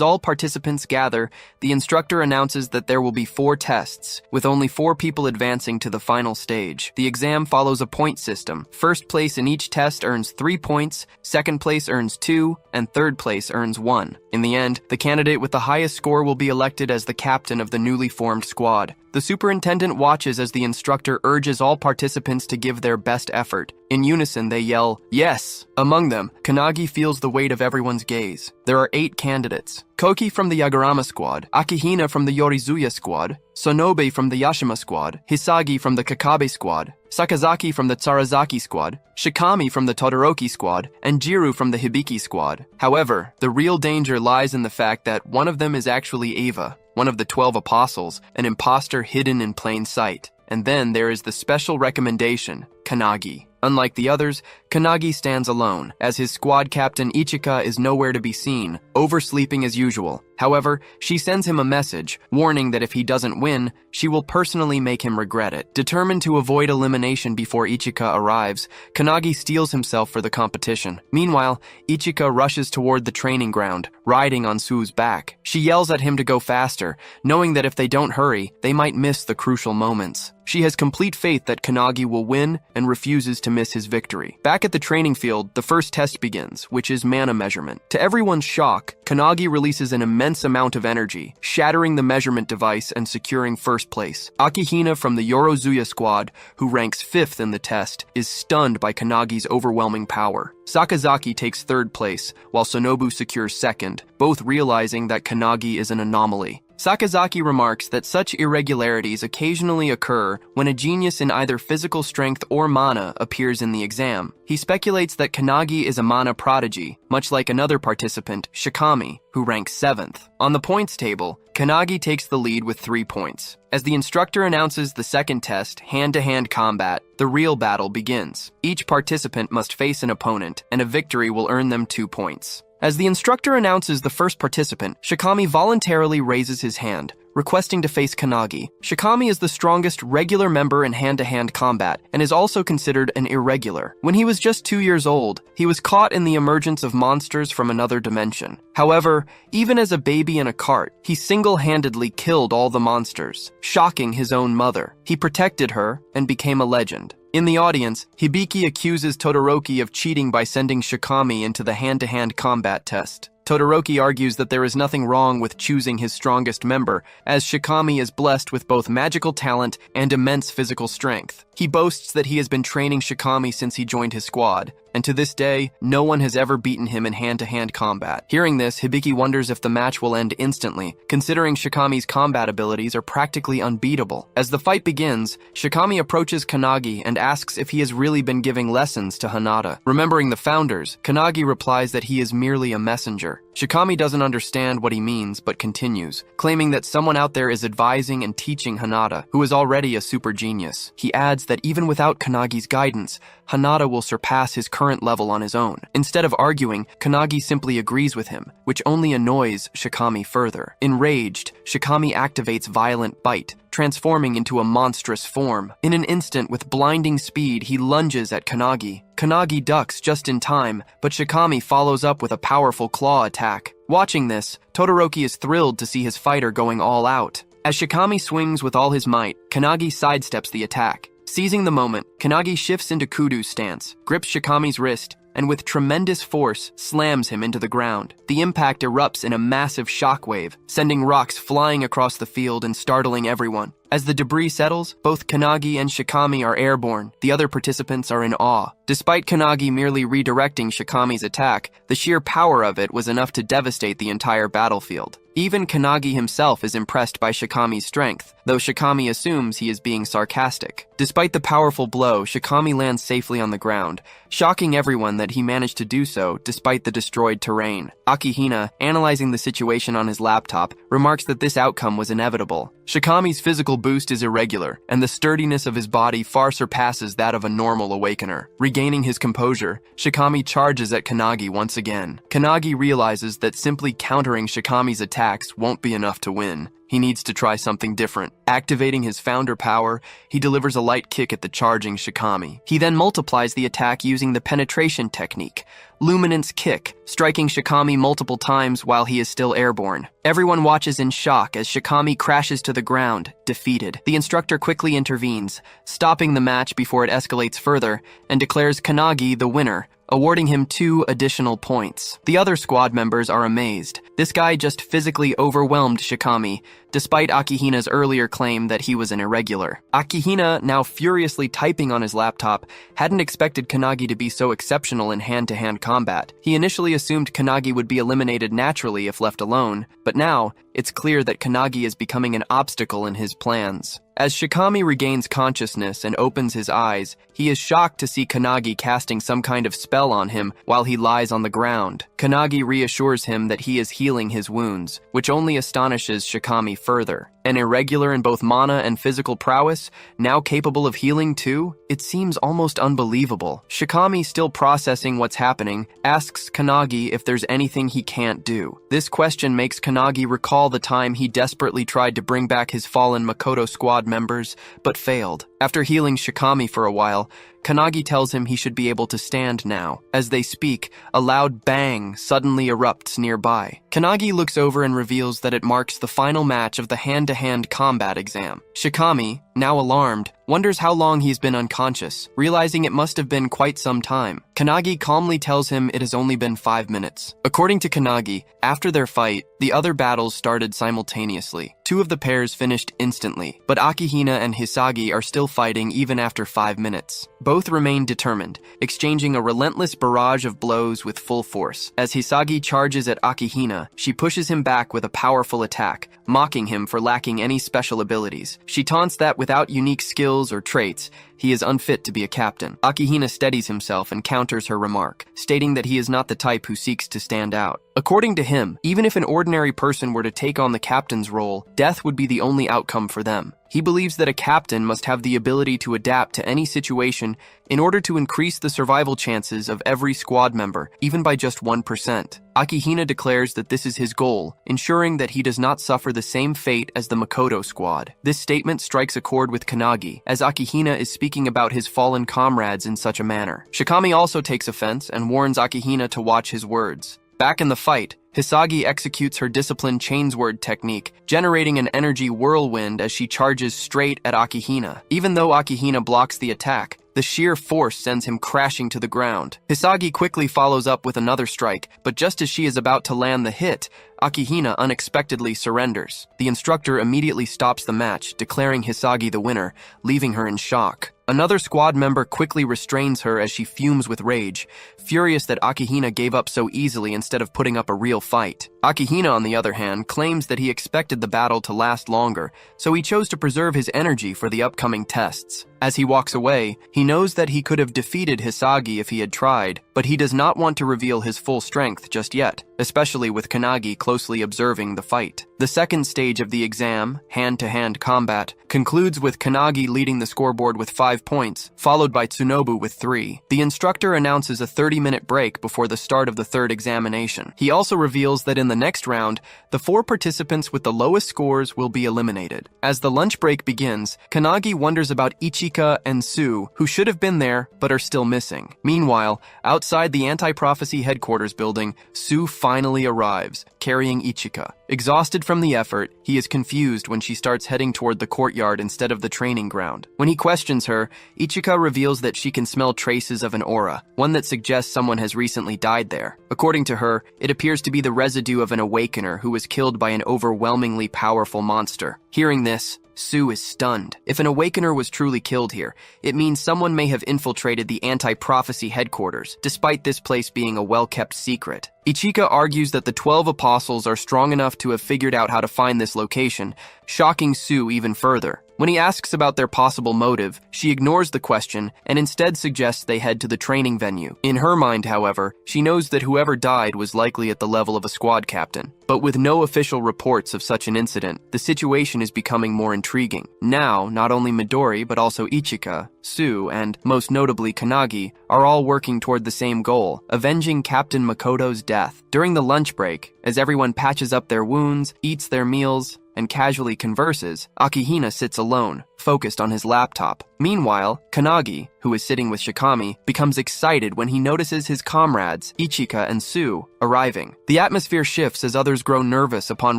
all participants gather, the instructor announces that there will be 4 tests, with only 4 people advancing to the final stage. The exam follows a point system. First place in each test earns 3 points, second place earns 2, and third place earns 1. In the end, the candidate with the highest score will be elected as the captain of the newly formed squad. The superintendent watches as the instructor urges all participants to give their best effort. In unison, they yell, "Yes!" Among them, Kanagi feels the weight of everyone's gaze. There are 8 candidates. Koki from the Yagarama squad, Akihina from the Yorizuya squad, Sonobe from the Yashima squad, Hisagi from the Kakabe squad, Sakazaki from the Tsarazaki squad, Shikami from the Todoroki squad, and Jiru from the Hibiki squad. However, the real danger lies in the fact that one of them is actually Eva. one of the 12 apostles, an imposter hidden in plain sight. And then there is the special recommendation, Kannagi. Unlike the others, Kannagi stands alone, as his squad captain Ichika is nowhere to be seen, oversleeping as usual. However, she sends him a message, warning that if he doesn't win, she will personally make him regret it. Determined to avoid elimination before Ichika arrives, Kannagi steels himself for the competition. Meanwhile, Ichika rushes toward the training ground, riding on Su's back. She yells at him to go faster, knowing that if they don't hurry, they might miss the crucial moments. She has complete faith that Kannagi will win and refuses to miss his victory. Back at the training field, the first test begins, which is mana measurement. To everyone's shock, Kannagi releases an immense amount of energy, shattering the measurement device and securing first place. Akihina from the Yorozuya squad, who ranks 5th in the test, is stunned by Kannagi's overwhelming power. Sakazaki takes 3rd place, while Sonobu secures 2nd, both realizing that Kannagi is an anomaly. Sakazaki remarks that such irregularities occasionally occur when a genius in either physical strength or mana appears in the exam. He speculates that Kannagi is a mana prodigy, much like another participant, Shikami, who ranks 7th. On the points table, Kannagi takes the lead with 3 points. As the instructor announces the second test, hand-to-hand combat, the real battle begins. Each participant must face an opponent, and a victory will earn them 2 points. As the instructor announces the first participant, Shikami voluntarily raises his hand, requesting to face Kannagi. Shikami is the strongest regular member in hand-to-hand combat and is also considered an irregular. When he was just 2 years old, he was caught in the emergence of monsters from another dimension. However, even as a baby in a cart, he single-handedly killed all the monsters, shocking his own mother. He protected her and became a legend. In the audience, Hibiki accuses Todoroki of cheating by sending Shikami into the hand-to-hand combat test. Todoroki argues that there is nothing wrong with choosing his strongest member, as Shikami is blessed with both magical talent and immense physical strength. He boasts that he has been training Shikami since he joined his squad, and to this day, no one has ever beaten him in hand-to-hand combat. Hearing this, Hibiki wonders if the match will end instantly, considering Shikami's combat abilities are practically unbeatable. As the fight begins, Shikami approaches Kannagi and asks if he has really been giving lessons to Hinata. Remembering the founders, Kannagi replies that he is merely a messenger. Shikami doesn't understand what he means, but continues, claiming that someone out there is advising and teaching Hinata, who is already a super genius. He adds that even without Kannagi's guidance, Hinata will surpass his current level on his own. Instead of arguing, Kannagi simply agrees with him, which only annoys Shikami further. Enraged, Shikami activates Violent Bite, transforming into a monstrous form. In an instant, with blinding speed, he lunges at Kannagi. Kannagi ducks just in time, but Shikami follows up with a powerful claw attack. Watching this, Todoroki is thrilled to see his fighter going all out. As Shikami swings with all his might, Kannagi sidesteps the attack. Seizing the moment, Kannagi shifts into Kudo's stance, grips Shikami's wrist, and with tremendous force, slams him into the ground. The impact erupts in a massive shockwave, sending rocks flying across the field and startling everyone. As the debris settles, both Kannagi and Shikami are airborne. The other participants are in awe. Despite Kannagi merely redirecting Shikami's attack, the sheer power of it was enough to devastate the entire battlefield. Even Kannagi himself is impressed by Shikami's strength, though Shikami assumes he is being sarcastic. Despite the powerful blow, Shikami lands safely on the ground, shocking everyone that he managed to do so despite the destroyed terrain. Akihina, analyzing the situation on his laptop, remarks that this outcome was inevitable. Shikami's physical boost is irregular, and the sturdiness of his body far surpasses that of a normal awakener. Regaining his composure, Shikami charges at Kannagi once again. Kannagi realizes that simply countering Shikami's attacks won't be enough to win. He needs to try something different. Activating his founder power, he delivers a light kick at the charging Shikami. He then multiplies the attack using the penetration technique, Luminance Kick, striking Shikami multiple times while he is still airborne. Everyone watches in shock as Shikami crashes to the ground, defeated. The instructor quickly intervenes, stopping the match before it escalates further, and declares Kannagi the winner, awarding him 2 additional points. The other squad members are amazed. This guy just physically overwhelmed Shikami, despite Akihina's earlier claim that he was an irregular. Akihina, now furiously typing on his laptop, hadn't expected Kannagi to be so exceptional in hand-to-hand combat. He initially assumed Kannagi would be eliminated naturally if left alone, but now, it's clear that Kannagi is becoming an obstacle in his plans. As Shikami regains consciousness and opens his eyes, he is shocked to see Kanagi casting some kind of spell on him while he lies on the ground. Kanagi reassures him that he is healing his wounds, which only astonishes Shikami further. An irregular in both mana and physical prowess, now capable of healing too? It seems almost unbelievable. Shikami, still processing what's happening, asks Kanagi if there's anything he can't do. This question makes Kanagi recall the time he desperately tried to bring back his fallen Makoto squad members, but failed. After healing Shikami for a while, Kanagi tells him he should be able to stand now. As they speak, a loud bang suddenly erupts nearby. Kanagi looks over and reveals that it marks the final match of the hand-to-hand combat exam. Shikami, now alarmed, wonders how long he's been unconscious, realizing it must have been quite some time. Kanagi calmly tells him it has only been 5 minutes. According to Kanagi, after their fight, the other battles started simultaneously. 2 of the pairs finished instantly, but Akihina and Hisagi are still fighting even after 5 minutes. Both remain determined, exchanging a relentless barrage of blows with full force. As Hisagi charges at Akihina, she pushes him back with a powerful attack, mocking him for lacking any special abilities. She taunts that without unique skills or traits, he is unfit to be a captain. Akihina steadies himself and counters her remark, stating that he is not the type who seeks to stand out. According to him, even if an ordinary person were to take on the captain's role, death would be the only outcome for them. He believes that a captain must have the ability to adapt to any situation in order to increase the survival chances of every squad member, even by just 1%. Akihina declares that this is his goal, ensuring that he does not suffer the same fate as the Makoto squad. This statement strikes a chord with Kanagi, as Akihina is speaking about his fallen comrades in such a manner. Shikami also takes offense and warns Akihina to watch his words. Back in the fight, Hisagi executes her disciplined chainsword technique, generating an energy whirlwind as she charges straight at Akihina. Even though Akihina blocks the attack, the sheer force sends him crashing to the ground. Hisagi quickly follows up with another strike, but just as she is about to land the hit, Akihina unexpectedly surrenders. The instructor immediately stops the match, declaring Hisagi the winner, leaving her in shock. Another squad member quickly restrains her as she fumes with rage, furious that Akihina gave up so easily instead of putting up a real fight. Akihina, on the other hand, claims that he expected the battle to last longer, so he chose to preserve his energy for the upcoming tests. As he walks away, he knows that he could have defeated Hisagi if he had tried, but he does not want to reveal his full strength just yet, especially with Kanagi closely observing the fight. The second stage of the exam, hand-to-hand combat, concludes with Kanagi leading the scoreboard with 5 points, followed by Tsunobu with 3. The instructor announces a 30-minute break before the start of the third examination. He also reveals that in the next round, the 4 participants with the lowest scores will be eliminated. As the lunch break begins, Kanagi wonders about Ichika and Sue, who should have been there but are still missing. Meanwhile, outside the Anti-Prophecy headquarters building, Sue finally arrives, carrying Ichika. Exhausted from the effort, he is confused when she starts heading toward the courtyard instead of the training ground. When he questions her, Ichika reveals that she can smell traces of an aura, one that suggests someone has recently died there. According to her, it appears to be the residue of an awakener who was killed by an overwhelmingly powerful monster. Hearing this, Sue is stunned. If an awakener was truly killed here, it means someone may have infiltrated the Anti-Prophecy headquarters, despite this place being a well-kept secret. Ichika argues that the 12 apostles are strong enough to have figured out how to find this location, shocking Sue even further. When he asks about their possible motive, she ignores the question and instead suggests they head to the training venue. In her mind, however, she knows that whoever died was likely at the level of a squad captain. But with no official reports of such an incident, the situation is becoming more intriguing. Now, not only Midori, but also Ichika, Sue, and most notably Kanagi, are all working toward the same goal, avenging Captain Makoto's death. During the lunch break, as everyone patches up their wounds, eats their meals, and casually converses, Akihina sits alone, focused on his laptop. Meanwhile, Kanagi, who is sitting with Shikami, becomes excited when he notices his comrades, Ichika and Sue, arriving. The atmosphere shifts as others grow nervous upon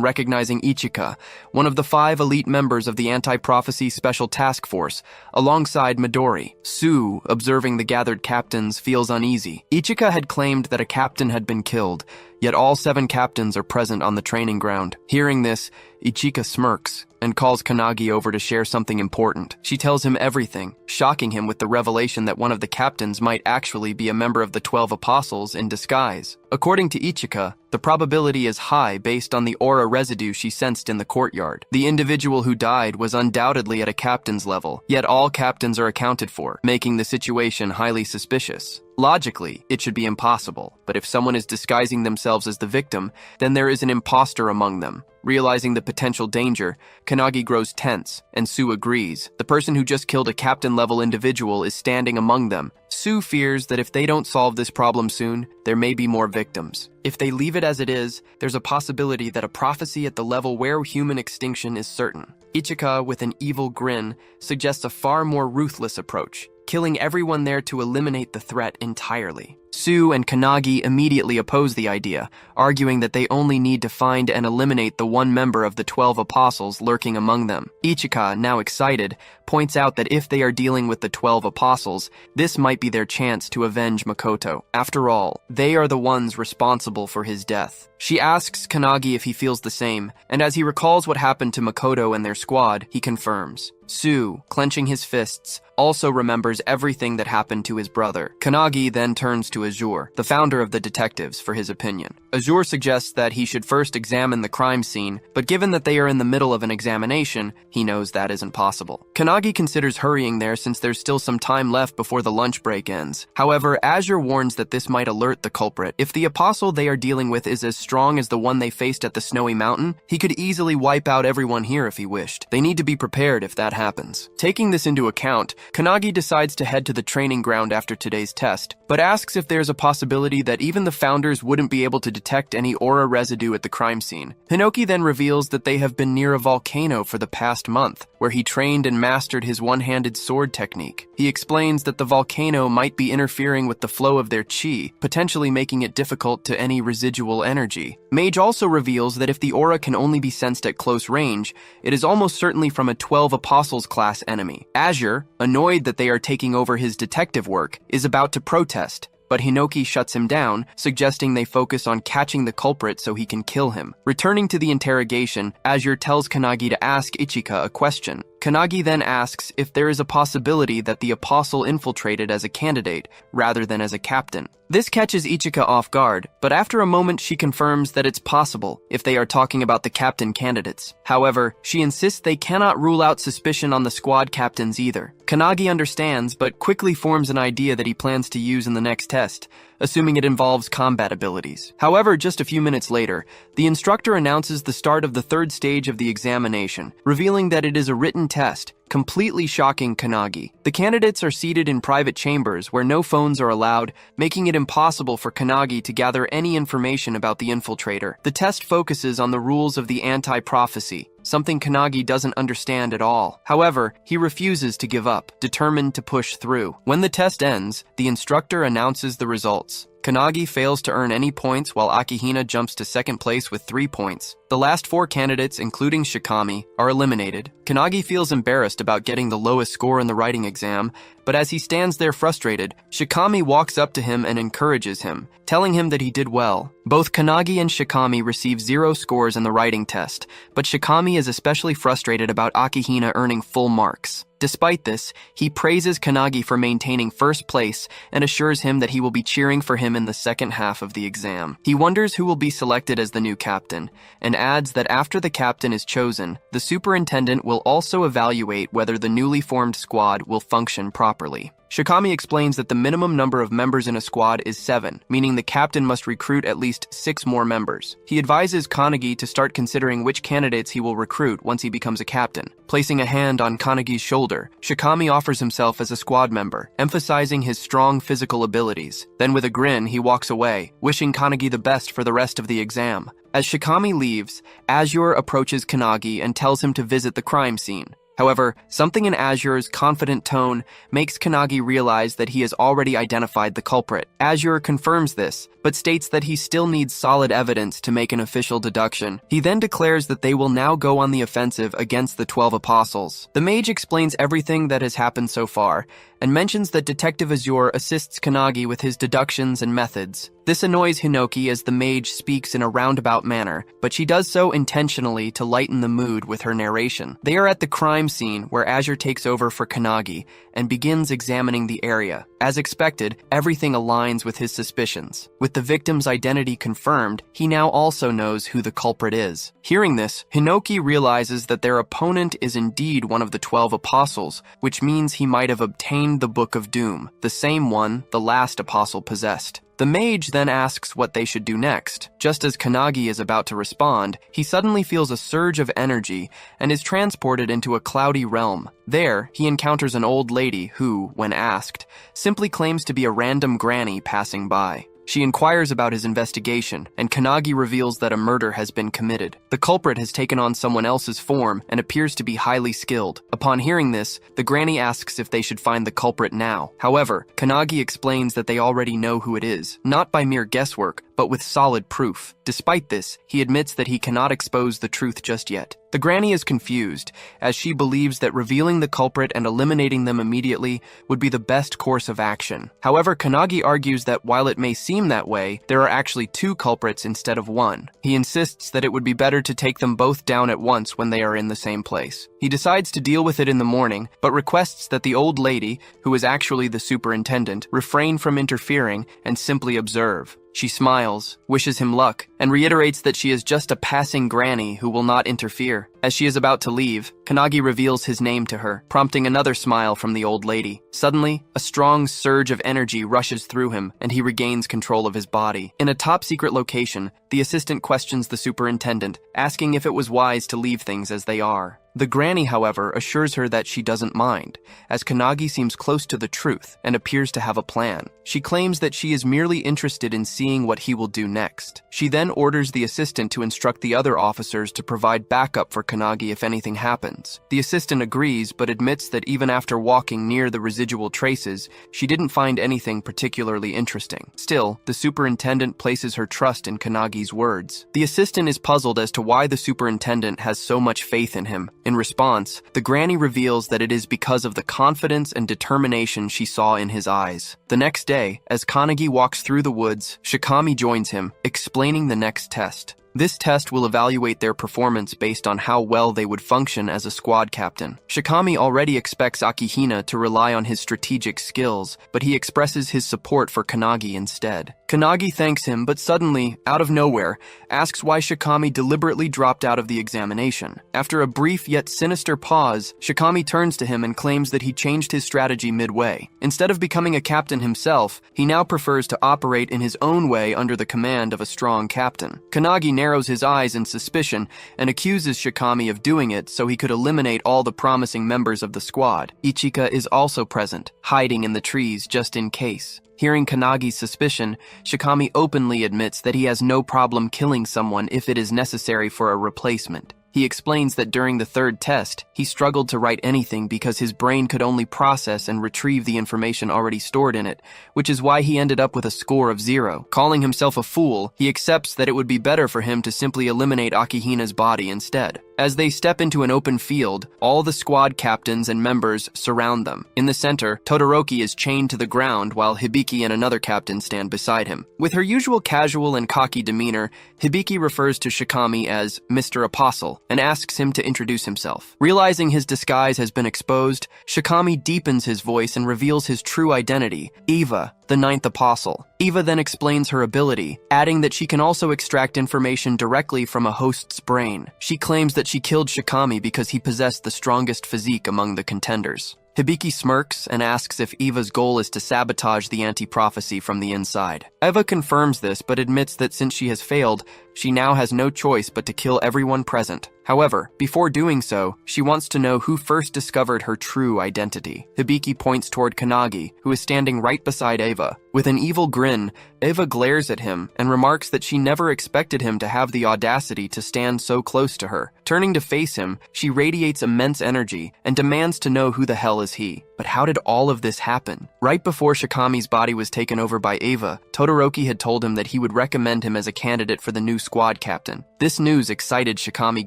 recognizing Ichika, one of the 5 elite members of the Anti-Prophecy Special Task Force, alongside Midori. Sue, observing the gathered captains, feels uneasy. Ichika had claimed that a captain had been killed, yet all 7 captains are present on the training ground. Hearing this, Ichika smirks and calls Kanagi over to share something important. She tells him everything, shocking him with the revelation that one of the captains might actually be a member of the 12 apostles in disguise. According to Ichika, the probability is high based on the aura residue she sensed in the courtyard. The individual who died was undoubtedly at a captain's level, yet all captains are accounted for, making the situation highly suspicious. Logically, it should be impossible, but if someone is disguising themselves as the victim, then there is an imposter among them. Realizing the potential danger, Kanagi grows tense, and Sue agrees. The person who just killed a captain-level individual is standing among them. Sue fears that if they don't solve this problem soon, there may be more victims. If they leave it as it is, there's a possibility that a prophecy at the level where human extinction is certain. Ichika, with an evil grin, suggests a far more ruthless approach, killing everyone there to eliminate the threat entirely. Sue and Kanagi immediately oppose the idea, arguing that they only need to find and eliminate the one member of the 12 apostles lurking among them. Ichika, now excited, points out that if they are dealing with the 12 apostles, this might be their chance to avenge Makoto. After all, they are the ones responsible for his death. She asks Kanagi if he feels the same, and as he recalls what happened to Makoto and their squad, he confirms. Sue, clenching his fists, also remembers everything that happened to his brother. Kanagi then turns to Azure, the founder of the detectives, for his opinion. Azure suggests that he should first examine the crime scene, but given that they are in the middle of an examination, he knows that isn't possible. Kanagi considers hurrying there since there's still some time left before the lunch break ends. However, Azure warns that this might alert the culprit. If the apostle they are dealing with is as strong as the one they faced at the Snowy Mountain, he could easily wipe out everyone here if he wished. They need to be prepared if that happens. Taking this into account, Kanagi decides to head to the training ground after today's test, but asks if there's a possibility that even the founders wouldn't be able to detect any aura residue at the crime scene. Hinoki then reveals that they have been near a volcano for the past month, where he trained and mastered his one-handed sword technique. He explains that the volcano might be interfering with the flow of their chi, potentially making it difficult to any residual energy. Mage also reveals that if the aura can only be sensed at close range, it is almost certainly from a 12 Apostles class enemy. Azure, annoyed that they are taking over his detective work, is about to protest, but Hinoki shuts him down, suggesting they focus on catching the culprit so he can kill him. Returning to the interrogation, Azure tells Kanagi to ask Ichika a question. Kanagi then asks if there is a possibility that the apostle infiltrated as a candidate rather than as a captain. This catches Ichika off guard, but after a moment she confirms that it's possible if they are talking about the captain candidates. However, she insists they cannot rule out suspicion on the squad captains either. Kanagi understands, but quickly forms an idea that he plans to use in the next test, assuming it involves combat abilities. However, just a few minutes later, the instructor announces the start of the third stage of the examination, revealing that it is a written test, completely shocking Kanagi. The candidates are seated in private chambers where no phones are allowed, making it impossible for Kanagi to gather any information about the infiltrator. The test focuses on the rules of the anti-prophecy, something Kanagi doesn't understand at all. However, he refuses to give up, determined to push through. When the test ends, the instructor announces the results. Kanagi fails to earn any points while Akihina jumps to second place with 3 points. The last 4 candidates, including Shikami, are eliminated. Kanagi feels embarrassed about getting the lowest score in the writing exam, but as he stands there frustrated, Shikami walks up to him and encourages him, telling him that he did well. Both Kanagi and Shikami receive 0 scores in the writing test, but Shikami is especially frustrated about Akihina earning full marks. Despite this, he praises Kanagi for maintaining first place and assures him that he will be cheering for him in the second half of the exam. He wonders who will be selected as the new captain, and adds that after the captain is chosen, the superintendent will also evaluate whether the newly formed squad will function properly. Shikami explains that the minimum number of members in a squad is 7, meaning the captain must recruit at least 6 more members. He advises Kanagi to start considering which candidates he will recruit once he becomes a captain. Placing a hand on Kanagi's shoulder, Shikami offers himself as a squad member, emphasizing his strong physical abilities. Then with a grin, he walks away, wishing Kanagi the best for the rest of the exam. As Shikami leaves, Azure approaches Kanagi and tells him to visit the crime scene. However, something in Azure's confident tone makes Kanagi realize that he has already identified the culprit. Azure confirms this, but states that he still needs solid evidence to make an official deduction. He then declares that they will now go on the offensive against the 12 apostles. The mage explains everything that has happened so far, and mentions that Detective Azure assists Kanagi with his deductions and methods. This annoys Hinoki as the mage speaks in a roundabout manner, but she does so intentionally to lighten the mood with her narration. They are at the crime scene where Azure takes over for Kanagi and begins examining the area. As expected, everything aligns with his suspicions. With the victim's identity confirmed, he now also knows who the culprit is. Hearing this, Hinoki realizes that their opponent is indeed one of the 12 apostles, which means he might have obtained the Book of Doom, the same one the last apostle possessed. The mage then asks what they should do next. Just as Kanagi is about to respond, he suddenly feels a surge of energy and is transported into a cloudy realm. There, he encounters an old lady who, when asked, simply claims to be a random granny passing by. She inquires about his investigation, and Kanagi reveals that a murder has been committed. The culprit has taken on someone else's form and appears to be highly skilled. Upon hearing this, the granny asks if they should find the culprit now. However, Kanagi explains that they already know who it is, not by mere guesswork, but with solid proof. Despite this, he admits that he cannot expose the truth just yet. The granny is confused, as she believes that revealing the culprit and eliminating them immediately would be the best course of action. However, Kanagi argues that while it may seem that way, there are actually 2 culprits instead of 1. He insists that it would be better to take them both down at once when they are in the same place. He decides to deal with it in the morning, but requests that the old lady, who is actually the superintendent, refrain from interfering and simply observe. She smiles, wishes him luck, and reiterates that she is just a passing granny who will not interfere. As she is about to leave, Kanagi reveals his name to her, prompting another smile from the old lady. Suddenly, a strong surge of energy rushes through him, and he regains control of his body. In a top-secret location, the assistant questions the superintendent, asking if it was wise to leave things as they are. The granny, however, assures her that she doesn't mind, as Kanagi seems close to the truth and appears to have a plan. She claims that she is merely interested in seeing what he will do next. She then orders the assistant to instruct the other officers to provide backup for Kanagi if anything happens. The assistant agrees, but admits that even after walking near the residual traces, she didn't find anything particularly interesting. Still, the superintendent places her trust in Kanagi's words. The assistant is puzzled as to why the superintendent has so much faith in him. In response, the granny reveals that it is because of the confidence and determination she saw in his eyes. The next day, as Kanagi walks through the woods, Shikami joins him, explaining the next test. This test will evaluate their performance based on how well they would function as a squad captain. Shikami already expects Akihina to rely on his strategic skills, but he expresses his support for Kanagi instead. Kanagi thanks him, but suddenly, out of nowhere, asks why Shikami deliberately dropped out of the examination. After a brief yet sinister pause, Shikami turns to him and claims that he changed his strategy midway. Instead of becoming a captain himself, he now prefers to operate in his own way under the command of a strong captain. Kanagi narrows his eyes in suspicion and accuses Shikami of doing it so he could eliminate all the promising members of the squad. Ichika is also present, hiding in the trees just in case. Hearing Kanagi's suspicion, Shikami openly admits that he has no problem killing someone if it is necessary for a replacement. He explains that during the third test, he struggled to write anything because his brain could only process and retrieve the information already stored in it, which is why he ended up with a score of 0. Calling himself a fool, he accepts that it would be better for him to simply eliminate Akihina's body instead. As they step into an open field, all the squad captains and members surround them. In the center, Todoroki is chained to the ground while Hibiki and another captain stand beside him. With her usual casual and cocky demeanor, Hibiki refers to Shikami as Mr. Apostle and asks him to introduce himself. Realizing his disguise has been exposed, Shikami deepens his voice and reveals his true identity, Eva, the 9th Apostle. Eva then explains her ability, adding that she can also extract information directly from a host's brain. She claims that she killed Shikami because he possessed the strongest physique among the contenders. Hibiki smirks and asks if Eva's goal is to sabotage the anti-prophecy from the inside. Eva confirms this but admits that since she has failed, she now has no choice but to kill everyone present. However, before doing so, she wants to know who first discovered her true identity. Hibiki points toward Kanagi, who is standing right beside Eva. With an evil grin, Eva glares at him and remarks that she never expected him to have the audacity to stand so close to her. Turning to face him, she radiates immense energy and demands to know who the hell is he. But how did all of this happen? Right before Shikami's body was taken over by Eva, Todoroki had told him that he would recommend him as a candidate for the new squad captain. This news excited Shikami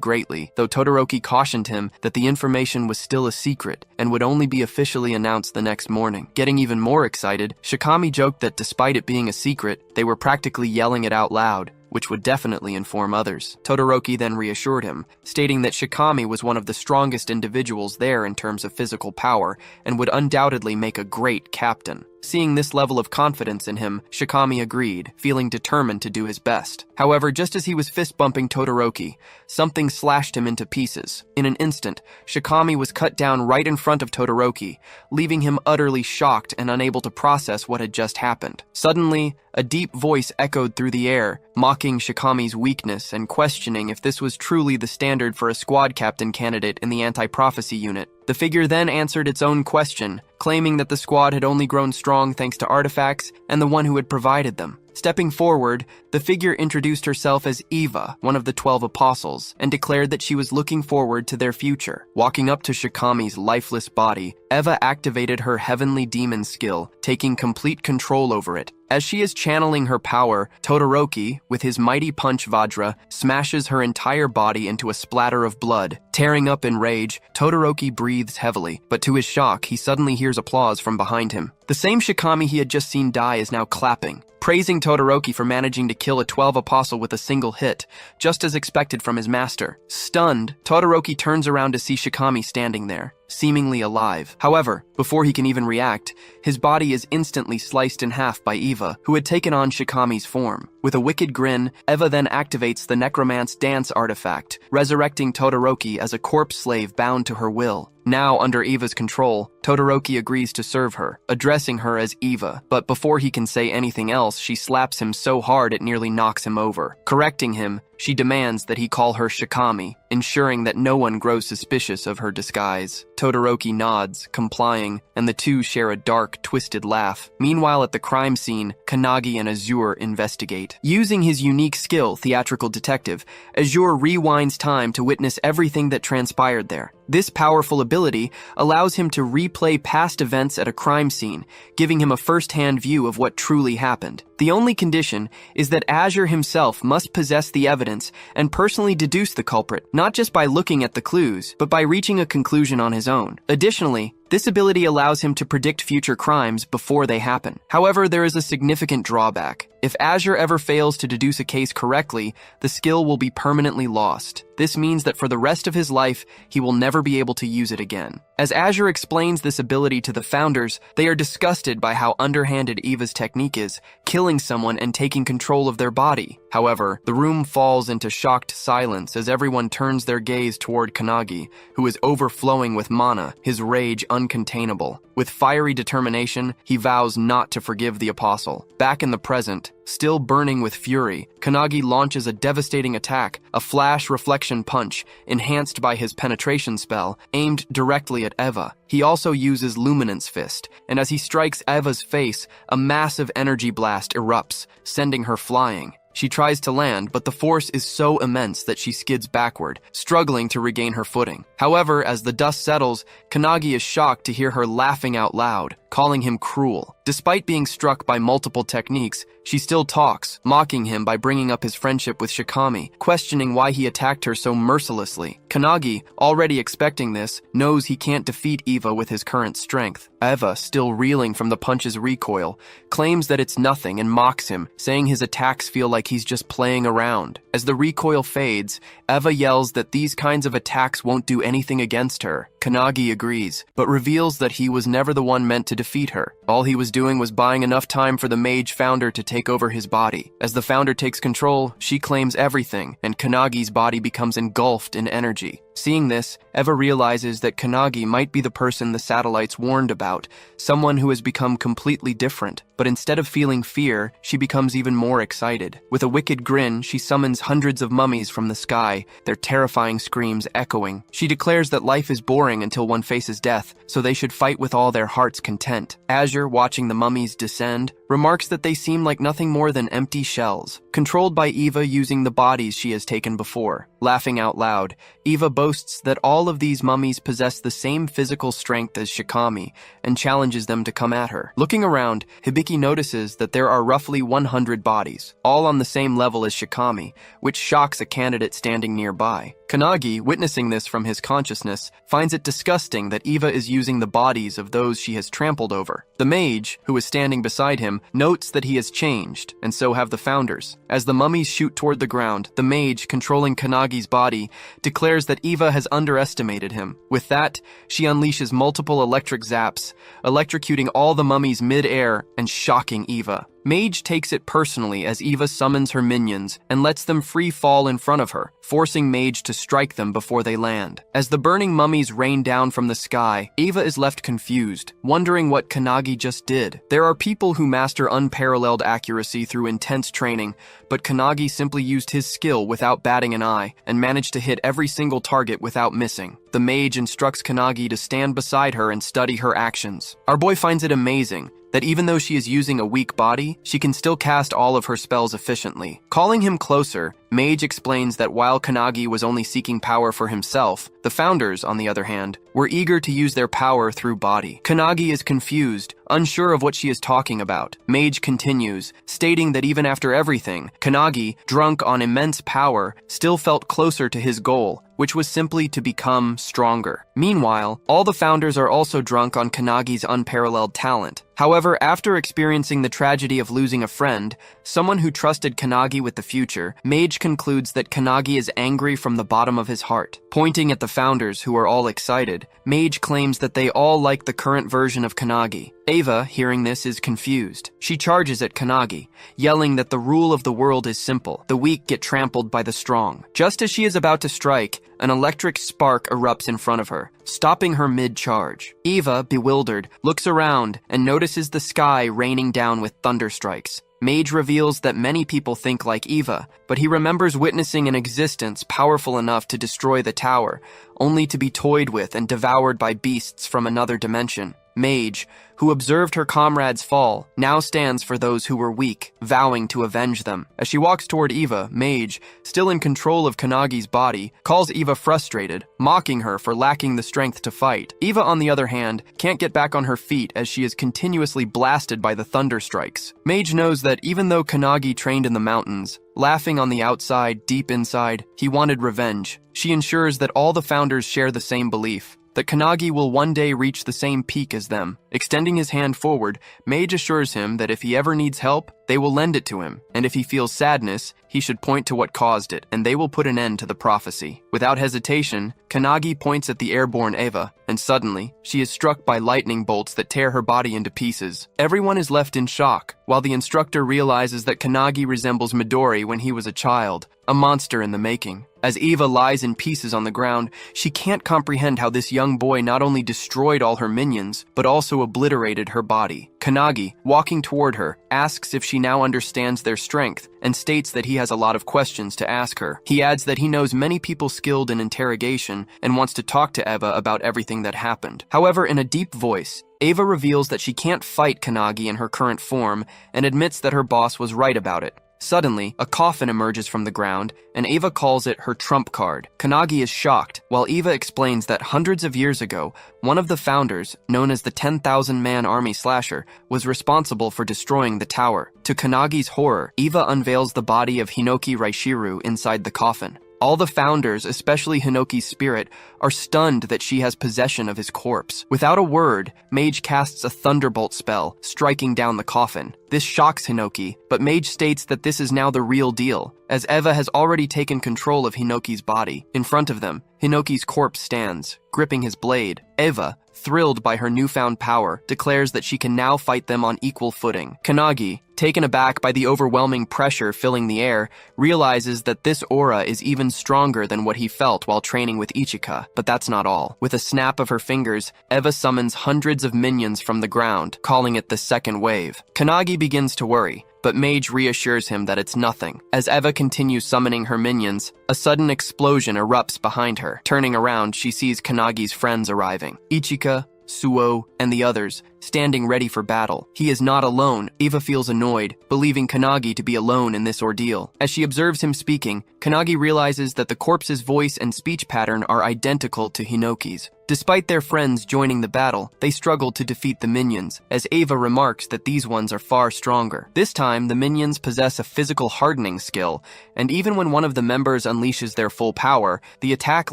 greatly. immediately, though Todoroki cautioned him that the information was still a secret and would only be officially announced the next morning. Getting even more excited, Shikami joked that despite it being a secret, they were practically yelling it out loud, which would definitely inform others. Todoroki then reassured him, stating that Shikami was one of the strongest individuals there in terms of physical power and would undoubtedly make a great captain. Seeing this level of confidence in him, Shikami agreed, feeling determined to do his best. However, just as he was fist-bumping Todoroki, something slashed him into pieces. In an instant, Shikami was cut down right in front of Todoroki, leaving him utterly shocked and unable to process what had just happened. Suddenly, a deep voice echoed through the air, mocking Shikami's weakness and questioning if this was truly the standard for a squad captain candidate in the anti-prophecy unit. The figure then answered its own question, claiming that the squad had only grown strong thanks to artifacts and the one who had provided them. Stepping forward, the figure introduced herself as Eva, one of the 12 apostles, and declared that she was looking forward to their future. Walking up to Shikami's lifeless body, Eva activated her heavenly demon skill, taking complete control over it. As she is channeling her power, Todoroki, with his mighty punch Vajra, smashes her entire body into a splatter of blood. Tearing up in rage, Todoroki breathes heavily, but to his shock, he suddenly hears applause from behind him. The same Shikami he had just seen die is now clapping, praising Todoroki for managing to kill a 12 apostle with a single hit, just as expected from his master. Stunned, Todoroki turns around to see Shikami standing there, seemingly alive. However, before he can even react, his body is instantly sliced in half by Eva, who had taken on Shikami's form. With a wicked grin, Eva then activates the Necromance Dance artifact, resurrecting Todoroki as a corpse slave bound to her will. Now under Eva's control, Todoroki agrees to serve her, addressing her as Eva, but before he can say anything else, she slaps him so hard it nearly knocks him over. Correcting him, she demands that he call her Shikami, ensuring that no one grows suspicious of her disguise. Todoroki nods, complying, and the two share a dark, twisted laugh. Meanwhile, at the crime scene, Kanagi and Azure investigate. Using his unique skill, Theatrical Detective, Azure rewinds time to witness everything that transpired there. This powerful ability allows him to replay past events at a crime scene, giving him a first-hand view of what truly happened. The only condition is that Azure himself must possess the evidence and personally deduce the culprit, not just by looking at the clues, but by reaching a conclusion on his own. Additionally, this ability allows him to predict future crimes before they happen. However, there is a significant drawback. If Azure ever fails to deduce a case correctly, the skill will be permanently lost. This means that for the rest of his life, he will never be able to use it again. As Azure explains this ability to the founders, they are disgusted by how underhanded Eva's technique is, killing someone and taking control of their body. However, the room falls into shocked silence as everyone turns their gaze toward Kanagi, who is overflowing with mana, his rage uncontainable. With fiery determination, he vows not to forgive the apostle. Back in the present, still burning with fury, Kanagi launches a devastating attack, a flash reflection punch, enhanced by his penetration spell, aimed directly at Eva. He also uses Luminance Fist, and as he strikes Eva's face, a massive energy blast erupts, sending her flying. She tries to land, but the force is so immense that she skids backward, struggling to regain her footing. However, as the dust settles, Kanagi is shocked to hear her laughing out loud, calling him cruel. Despite being struck by multiple techniques, she still talks, mocking him by bringing up his friendship with Shikami, questioning why he attacked her so mercilessly. Kanagi, already expecting this, knows he can't defeat Eva with his current strength. Eva, still reeling from the punch's recoil, claims that it's nothing and mocks him, saying his attacks feel like he's just playing around. As the recoil fades, Eva yells that these kinds of attacks won't do anything against her. Kanagi agrees, but reveals that he was never the one meant to defeat her. All he was doing was buying enough time for the mage founder to take over his body. As the founder takes control, she claims everything, and Kanagi's body becomes engulfed in energy. Seeing this, Eva realizes that Kanagi might be the person the satellites warned about, someone who has become completely different. But instead of feeling fear, she becomes even more excited. With a wicked grin, she summons hundreds of mummies from the sky, their terrifying screams echoing. She declares that life is boring until one faces death, so they should fight with all their heart's content. Azure, watching the mummies descend, remarks that they seem like nothing more than empty shells, controlled by Eva using the bodies she has taken before. Laughing out loud, Eva boasts that all of these mummies possess the same physical strength as Shikami and challenges them to come at her. Looking around, Hibiki notices that there are roughly 100 bodies, all on the same level as Shikami, which shocks a candidate standing nearby. Kanagi, witnessing this from his consciousness, finds it disgusting that Eva is using the bodies of those she has trampled over. The mage, who is standing beside him, notes that he has changed, and so have the founders. As the mummies shoot toward the ground, the mage, controlling Kanagi's body, declares that Eva has underestimated him. With that, she unleashes multiple electric zaps, electrocuting all the mummies mid-air and shocking Eva. Mage takes it personally as Eva summons her minions and lets them free fall in front of her, forcing Mage to strike them before they land. As the burning mummies rain down from the sky, Eva is left confused, wondering what Kanagi just did. There are people who master unparalleled accuracy through intense training, but Kanagi simply used his skill without batting an eye and managed to hit every single target without missing. The mage instructs Kanagi to stand beside her and study her actions. Our boy finds it amazing that even though she is using a weak body, she can still cast all of her spells efficiently. Calling him closer, Mage explains that while Kanagi was only seeking power for himself, the founders, on the other hand, were eager to use their power through body. Kanagi is confused, unsure of what she is talking about. Mage continues, stating that even after everything, Kanagi, drunk on immense power, still felt closer to his goal, which was simply to become stronger. Meanwhile, all the founders are also drunk on Kanagi's unparalleled talent. However, after experiencing the tragedy of losing a friend, someone who trusted Kanagi with the future, Mage concludes that Kanagi is angry from the bottom of his heart. Pointing at the founders, who are all excited, Mage claims that they all like the current version of Kanagi. Eva, hearing this, is confused. She charges at Kanagi, yelling that the rule of the world is simple. The weak get trampled by the strong. Just as she is about to strike, an electric spark erupts in front of her, stopping her mid-charge. Eva, bewildered, looks around and notices the sky raining down with thunder strikes. Mage reveals that many people think like Eva, but he remembers witnessing an existence powerful enough to destroy the tower, only to be toyed with and devoured by beasts from another dimension. Mage, who observed her comrades fall, now stands for those who were weak, vowing to avenge them. As she walks toward Eva, Mage, still in control of Kanagi's body, calls Eva frustrated, mocking her for lacking the strength to fight. Eva, on the other hand, can't get back on her feet as she is continuously blasted by the thunder strikes. Mage knows that even though Kanagi trained in the mountains, laughing on the outside, deep inside, he wanted revenge. She ensures that all the founders share the same belief, that Kanagi will one day reach the same peak as them. Extending his hand forward, Mage assures him that if he ever needs help, they will lend it to him, and if he feels sadness, he should point to what caused it, and they will put an end to the prophecy. Without hesitation, Kanagi points at the airborne Eva, and suddenly, she is struck by lightning bolts that tear her body into pieces. Everyone is left in shock, while the instructor realizes that Kanagi resembles Midori when he was a child, a monster in the making. As Eva lies in pieces on the ground, she can't comprehend how this young boy not only destroyed all her minions, but also obliterated her body. Kanagi, walking toward her, asks if she now understands their strength, and states that he has a lot of questions to ask her. He adds that he knows many people skilled in interrogation and wants to talk to Eva about everything that happened. However, in a deep voice, Eva reveals that she can't fight Kanagi in her current form and admits that her boss was right about it. Suddenly, a coffin emerges from the ground, and Eva calls it her trump card. Kanagi is shocked, while Eva explains that hundreds of years ago, one of the founders, known as the 10,000-man army slasher, was responsible for destroying the tower. To Kanagi's horror, Eva unveils the body of Hinoki Raishiru inside the coffin. All the founders, especially Hinoki's spirit, are stunned that she has possession of his corpse. Without a word, Mage casts a thunderbolt spell, striking down the coffin. This shocks Hinoki, but Mage states that this is now the real deal, as Eva has already taken control of Hinoki's body. In front of them, Hinoki's corpse stands, gripping his blade. Eva, thrilled by her newfound power, declares that she can now fight them on equal footing. Kanagi, taken aback by the overwhelming pressure filling the air, realizes that this aura is even stronger than what he felt while training with Ichika. But that's not all. With a snap of her fingers, Eva summons hundreds of minions from the ground, calling it the second wave. Kanagi begins to worry, but Mage reassures him that it's nothing. As Eva continues summoning her minions, a sudden explosion erupts behind her. Turning around, she sees Kanagi's friends arriving. Ichika, Suo, and the others, standing ready for battle. He is not alone. Eva feels annoyed, believing Kannagi to be alone in this ordeal. As she observes him speaking, Kannagi realizes that the corpse's voice and speech pattern are identical to Hinoki's. Despite their friends joining the battle, they struggle to defeat the minions, as Eva remarks that these ones are far stronger. This time, the minions possess a physical hardening skill, and even when one of the members unleashes their full power, the attack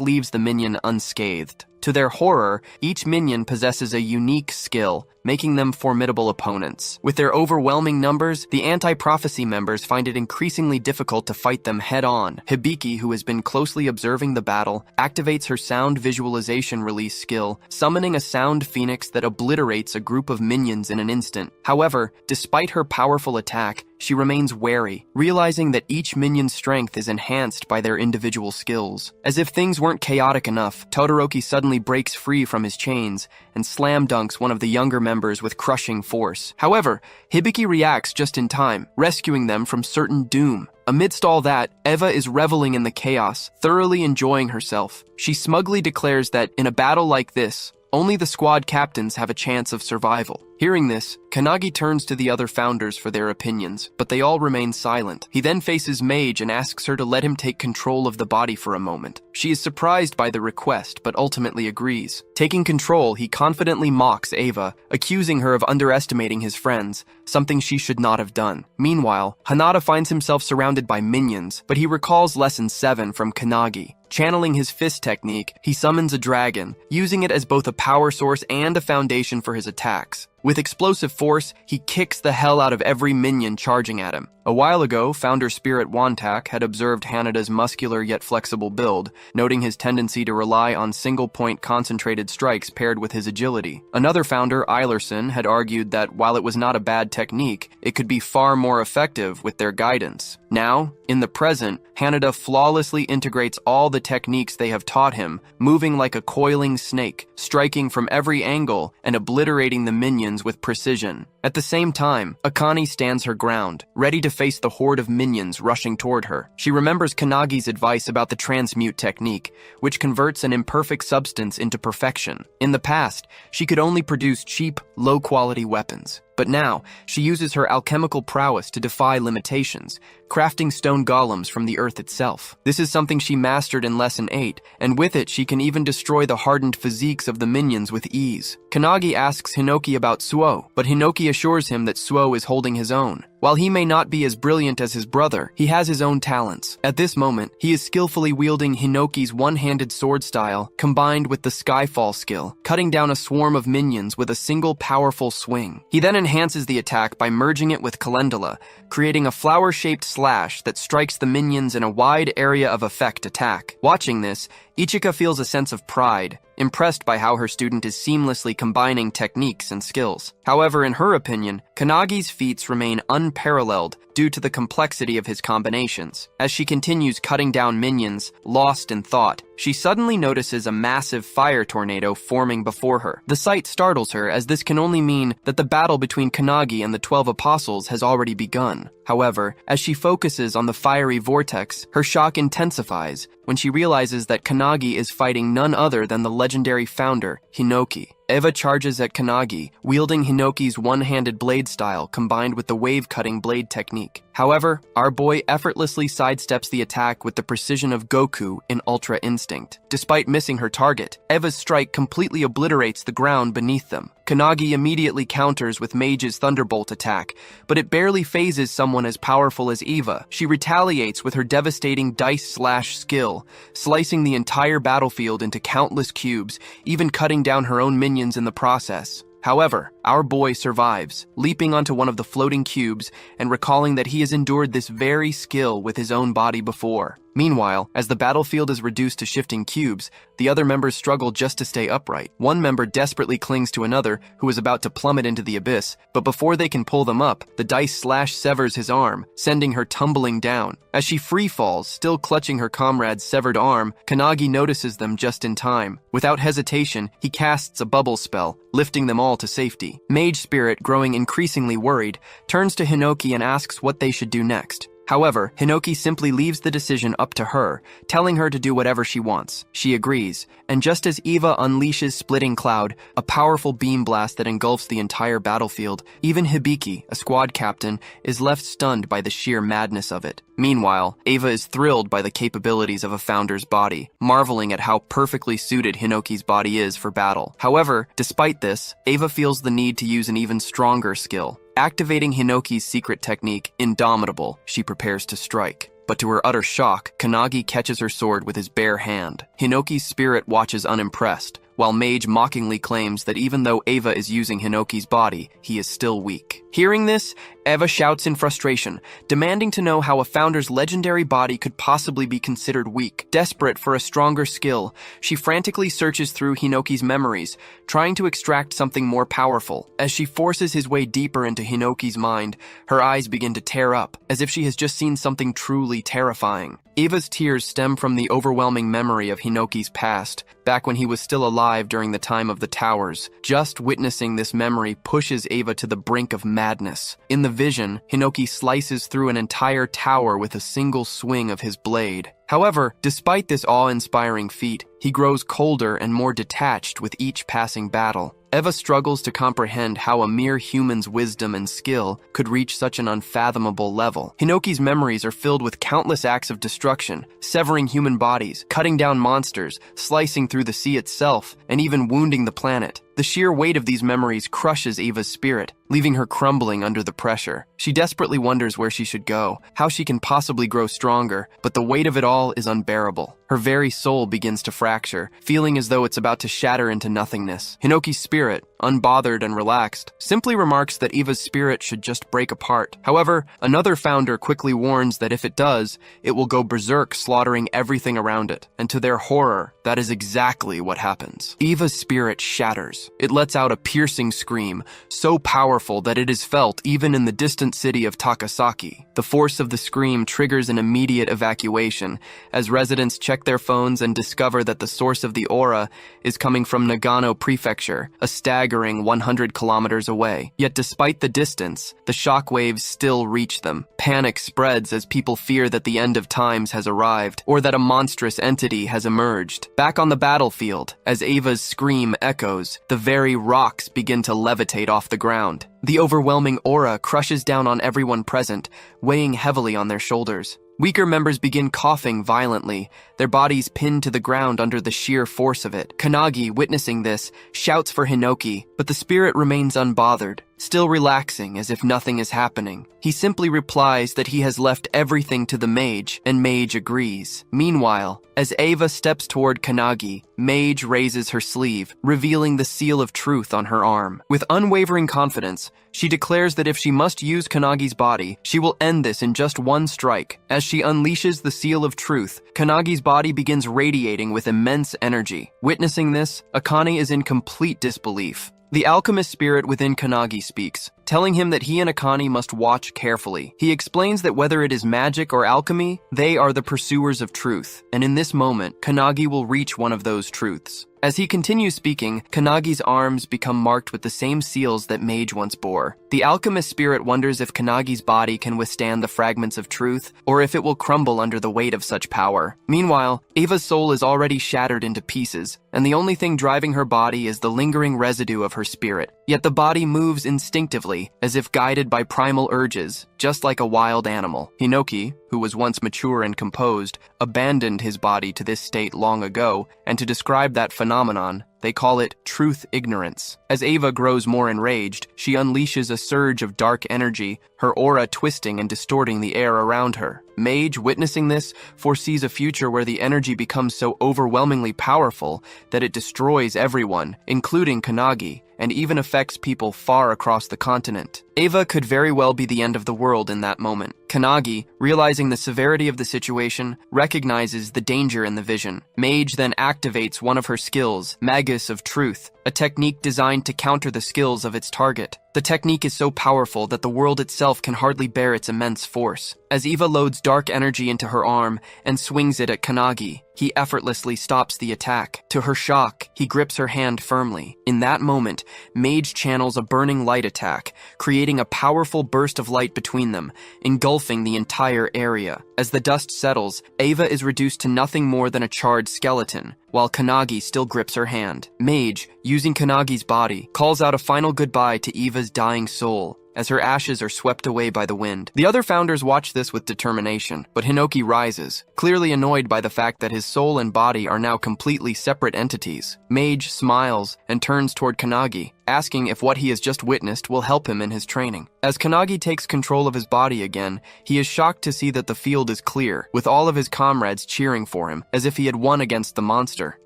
leaves the minion unscathed. To their horror, each minion possesses a unique skill, making them formidable opponents. With their overwhelming numbers, the anti-prophecy members find it increasingly difficult to fight them head-on. Hibiki, who has been closely observing the battle, activates her sound visualization release skill, summoning a sound phoenix that obliterates a group of minions in an instant. However, despite her powerful attack, she remains wary, realizing that each minion's strength is enhanced by their individual skills. As if things weren't chaotic enough, Todoroki suddenly breaks free from his chains and slam dunks one of the younger members with crushing force. However, Hibiki reacts just in time, rescuing them from certain doom. Amidst all that, Eva is reveling in the chaos, thoroughly enjoying herself. She smugly declares that, in a battle like this, only the squad captains have a chance of survival. Hearing this, Kannagi turns to the other founders for their opinions, but they all remain silent. He then faces Mage and asks her to let him take control of the body for a moment. She is surprised by the request, but ultimately agrees. Taking control, he confidently mocks Eva, accusing her of underestimating his friends, something she should not have done. Meanwhile, Hanada finds himself surrounded by minions, but he recalls Lesson 7 from Kannagi. Channeling his fist technique, he summons a dragon, using it as both a power source and a foundation for his attacks. With explosive force, he kicks the hell out of every minion charging at him. A while ago, founder Spirit Wantak had observed Hanada's muscular yet flexible build, noting his tendency to rely on single-point concentrated strikes paired with his agility. Another founder, Eilerson, had argued that while it was not a bad technique, it could be far more effective with their guidance. Now, in the present, Hanada flawlessly integrates all the techniques they have taught him, moving like a coiling snake, striking from every angle and obliterating the minions with precision. At the same time, Akane stands her ground, ready to face the horde of minions rushing toward her. She remembers Kannagi's advice about the transmute technique, which converts an imperfect substance into perfection. In the past, she could only produce cheap, low-quality weapons. But now, she uses her alchemical prowess to defy limitations, crafting stone golems from the earth itself. This is something she mastered in Lesson 8, and with it she can even destroy the hardened physiques of the minions with ease. Kannagi asks Hinoki about Suo, but Hinoki assures him that Suo is holding his own. While he may not be as brilliant as his brother, he has his own talents. At this moment, he is skillfully wielding Hinoki's one-handed sword style, combined with the Skyfall skill, cutting down a swarm of minions with a single powerful swing. He then enhances the attack by merging it with Calendula, creating a flower-shaped slash that strikes the minions in a wide area of effect attack. Watching this, Ichika feels a sense of pride, impressed by how her student is seamlessly combining techniques and skills. However, in her opinion, Kannagi's feats remain unparalleled due to the complexity of his combinations. As she continues cutting down minions, lost in thought, she suddenly notices a massive fire tornado forming before her. The sight startles her, as this can only mean that the battle between Kannagi and the 12 Apostles has already begun. However, as she focuses on the fiery vortex, her shock intensifies when she realizes that Kannagi is fighting none other than the legendary founder, Hinoki. Eva charges at Kannagi, wielding Hinoki's one-handed blade style combined with the wave-cutting blade technique. However, our boy effortlessly sidesteps the attack with the precision of Goku in Ultra Instinct. Despite missing her target, Eva's strike completely obliterates the ground beneath them. Kannagi immediately counters with Mage's Thunderbolt attack, but it barely phases someone as powerful as Eva. She retaliates with her devastating Dice Slash skill, slicing the entire battlefield into countless cubes, even cutting down her own minions in the process. However, our boy survives, leaping onto one of the floating cubes and recalling that he has endured this very skill with his own body before. Meanwhile, as the battlefield is reduced to shifting cubes, the other members struggle just to stay upright. One member desperately clings to another who is about to plummet into the abyss, but before they can pull them up, the dice slash severs his arm, sending her tumbling down. As she free falls, still clutching her comrade's severed arm, Kannagi notices them just in time. Without hesitation, he casts a bubble spell, lifting them all to safety. Mage Spirit, growing increasingly worried, turns to Hinoki and asks what they should do next. However, Hinoki simply leaves the decision up to her, telling her to do whatever she wants. She agrees, and just as Eva unleashes Splitting Cloud, a powerful beam blast that engulfs the entire battlefield, even Hibiki, a squad captain, is left stunned by the sheer madness of it. Meanwhile, Eva is thrilled by the capabilities of a founder's body, marveling at how perfectly suited Hinoki's body is for battle. However, despite this, Eva feels the need to use an even stronger skill. Activating Hinoki's secret technique, Indomitable, she prepares to strike. But to her utter shock, Kannagi catches her sword with his bare hand. Hinoki's spirit watches unimpressed, while Mage mockingly claims that even though Eva is using Hinoki's body, he is still weak. Hearing this, Eva shouts in frustration, demanding to know how a founder's legendary body could possibly be considered weak. Desperate for a stronger skill, she frantically searches through Hinoki's memories, trying to extract something more powerful. As she forces his way deeper into Hinoki's mind, her eyes begin to tear up, as if she has just seen something truly terrifying. Eva's tears stem from the overwhelming memory of Hinoki's past, back when he was still alive during the time of the towers. Just witnessing this memory pushes Eva to the brink of madness. In the vision, Hinoki slices through an entire tower with a single swing of his blade. However, despite this awe-inspiring feat, he grows colder and more detached with each passing battle. Eva struggles to comprehend how a mere human's wisdom and skill could reach such an unfathomable level. Hinoki's memories are filled with countless acts of destruction, severing human bodies, cutting down monsters, slicing through the sea itself, and even wounding the planet. The sheer weight of these memories crushes Eva's spirit, leaving her crumbling under the pressure. She desperately wonders where she should go, how she can possibly grow stronger, but the weight of it all is unbearable. Her very soul begins to fracture, feeling as though it's about to shatter into nothingness. Hinoki's spirit, unbothered and relaxed, simply remarks that Eva's spirit should just break apart. However, another founder quickly warns that if it does, it will go berserk, slaughtering everything around it. And to their horror, that is exactly what happens. Eva's spirit shatters. It lets out a piercing scream, so powerful that it is felt even in the distant city of Takasaki. The force of the scream triggers an immediate evacuation, as residents check their phones and discover that the source of the aura is coming from Nagano Prefecture, a staggering 100 kilometers away. Yet despite the distance, the shockwaves still reach them. Panic spreads as people fear that the end of times has arrived, or that a monstrous entity has emerged. Back on the battlefield, as Eva's scream echoes, the very rocks begin to levitate off the ground. The overwhelming aura crushes down on everyone present, weighing heavily on their shoulders. Weaker members begin coughing violently, their bodies pinned to the ground under the sheer force of it. Kannagi, witnessing this, shouts for Hinoki, but the spirit remains unbothered, still relaxing as if nothing is happening. He simply replies that he has left everything to the mage, and Mage agrees. Meanwhile, as Eva steps toward Kannagi, Mage raises her sleeve, revealing the seal of truth on her arm. With unwavering confidence, she declares that if she must use Kannagi's body, she will end this in just one strike. As she unleashes the seal of truth, Kannagi's body begins radiating with immense energy. Witnessing this, Akane is in complete disbelief. The alchemist spirit within Kannagi speaks, telling him that he and Akane must watch carefully. He explains that whether it is magic or alchemy, they are the pursuers of truth, and in this moment, Kannagi will reach one of those truths. As he continues speaking, Kannagi's arms become marked with the same seals that Mage once bore. The alchemist spirit wonders if Kannagi's body can withstand the fragments of truth, or if it will crumble under the weight of such power. Meanwhile, Eva's soul is already shattered into pieces, and the only thing driving her body is the lingering residue of her spirit. Yet the body moves instinctively, as if guided by primal urges, just like a wild animal. Hinoki, who was once mature and composed, abandoned his body to this state long ago, and to describe that phenomenon, they call it truth ignorance. As Eva grows more enraged, she unleashes a surge of dark energy, her aura twisting and distorting the air around her. Mage, witnessing this, foresees a future where the energy becomes so overwhelmingly powerful that it destroys everyone, including Kannagi, and even affects people far across the continent. Eva could very well be the end of the world in that moment. Kannagi, realizing the severity of the situation, recognizes the danger in the vision. Mage then activates one of her skills, Magus of Truth, a technique designed to counter the skills of its target. The technique is so powerful that the world itself can hardly bear its immense force. As Eva loads dark energy into her arm and swings it at Kannagi, he effortlessly stops the attack. To her shock, he grips her hand firmly. In that moment, Mage channels a burning light attack, creating a powerful burst of light between them, engulfing engulfing the entire area. As the dust settles, Ava is reduced to nothing more than a charred skeleton, while Kannagi still grips her hand. Mage, using Kannagi's body, calls out a final goodbye to Eva's dying soul, as her ashes are swept away by the wind. The other founders watch this with determination, but Hinoki rises, clearly annoyed by the fact that his soul and body are now completely separate entities. Mage smiles and turns toward Kannagi, asking if what he has just witnessed will help him in his training. As Kannagi takes control of his body again, he is shocked to see that the field is clear, with all of his comrades cheering for him, as if he had won against the monster.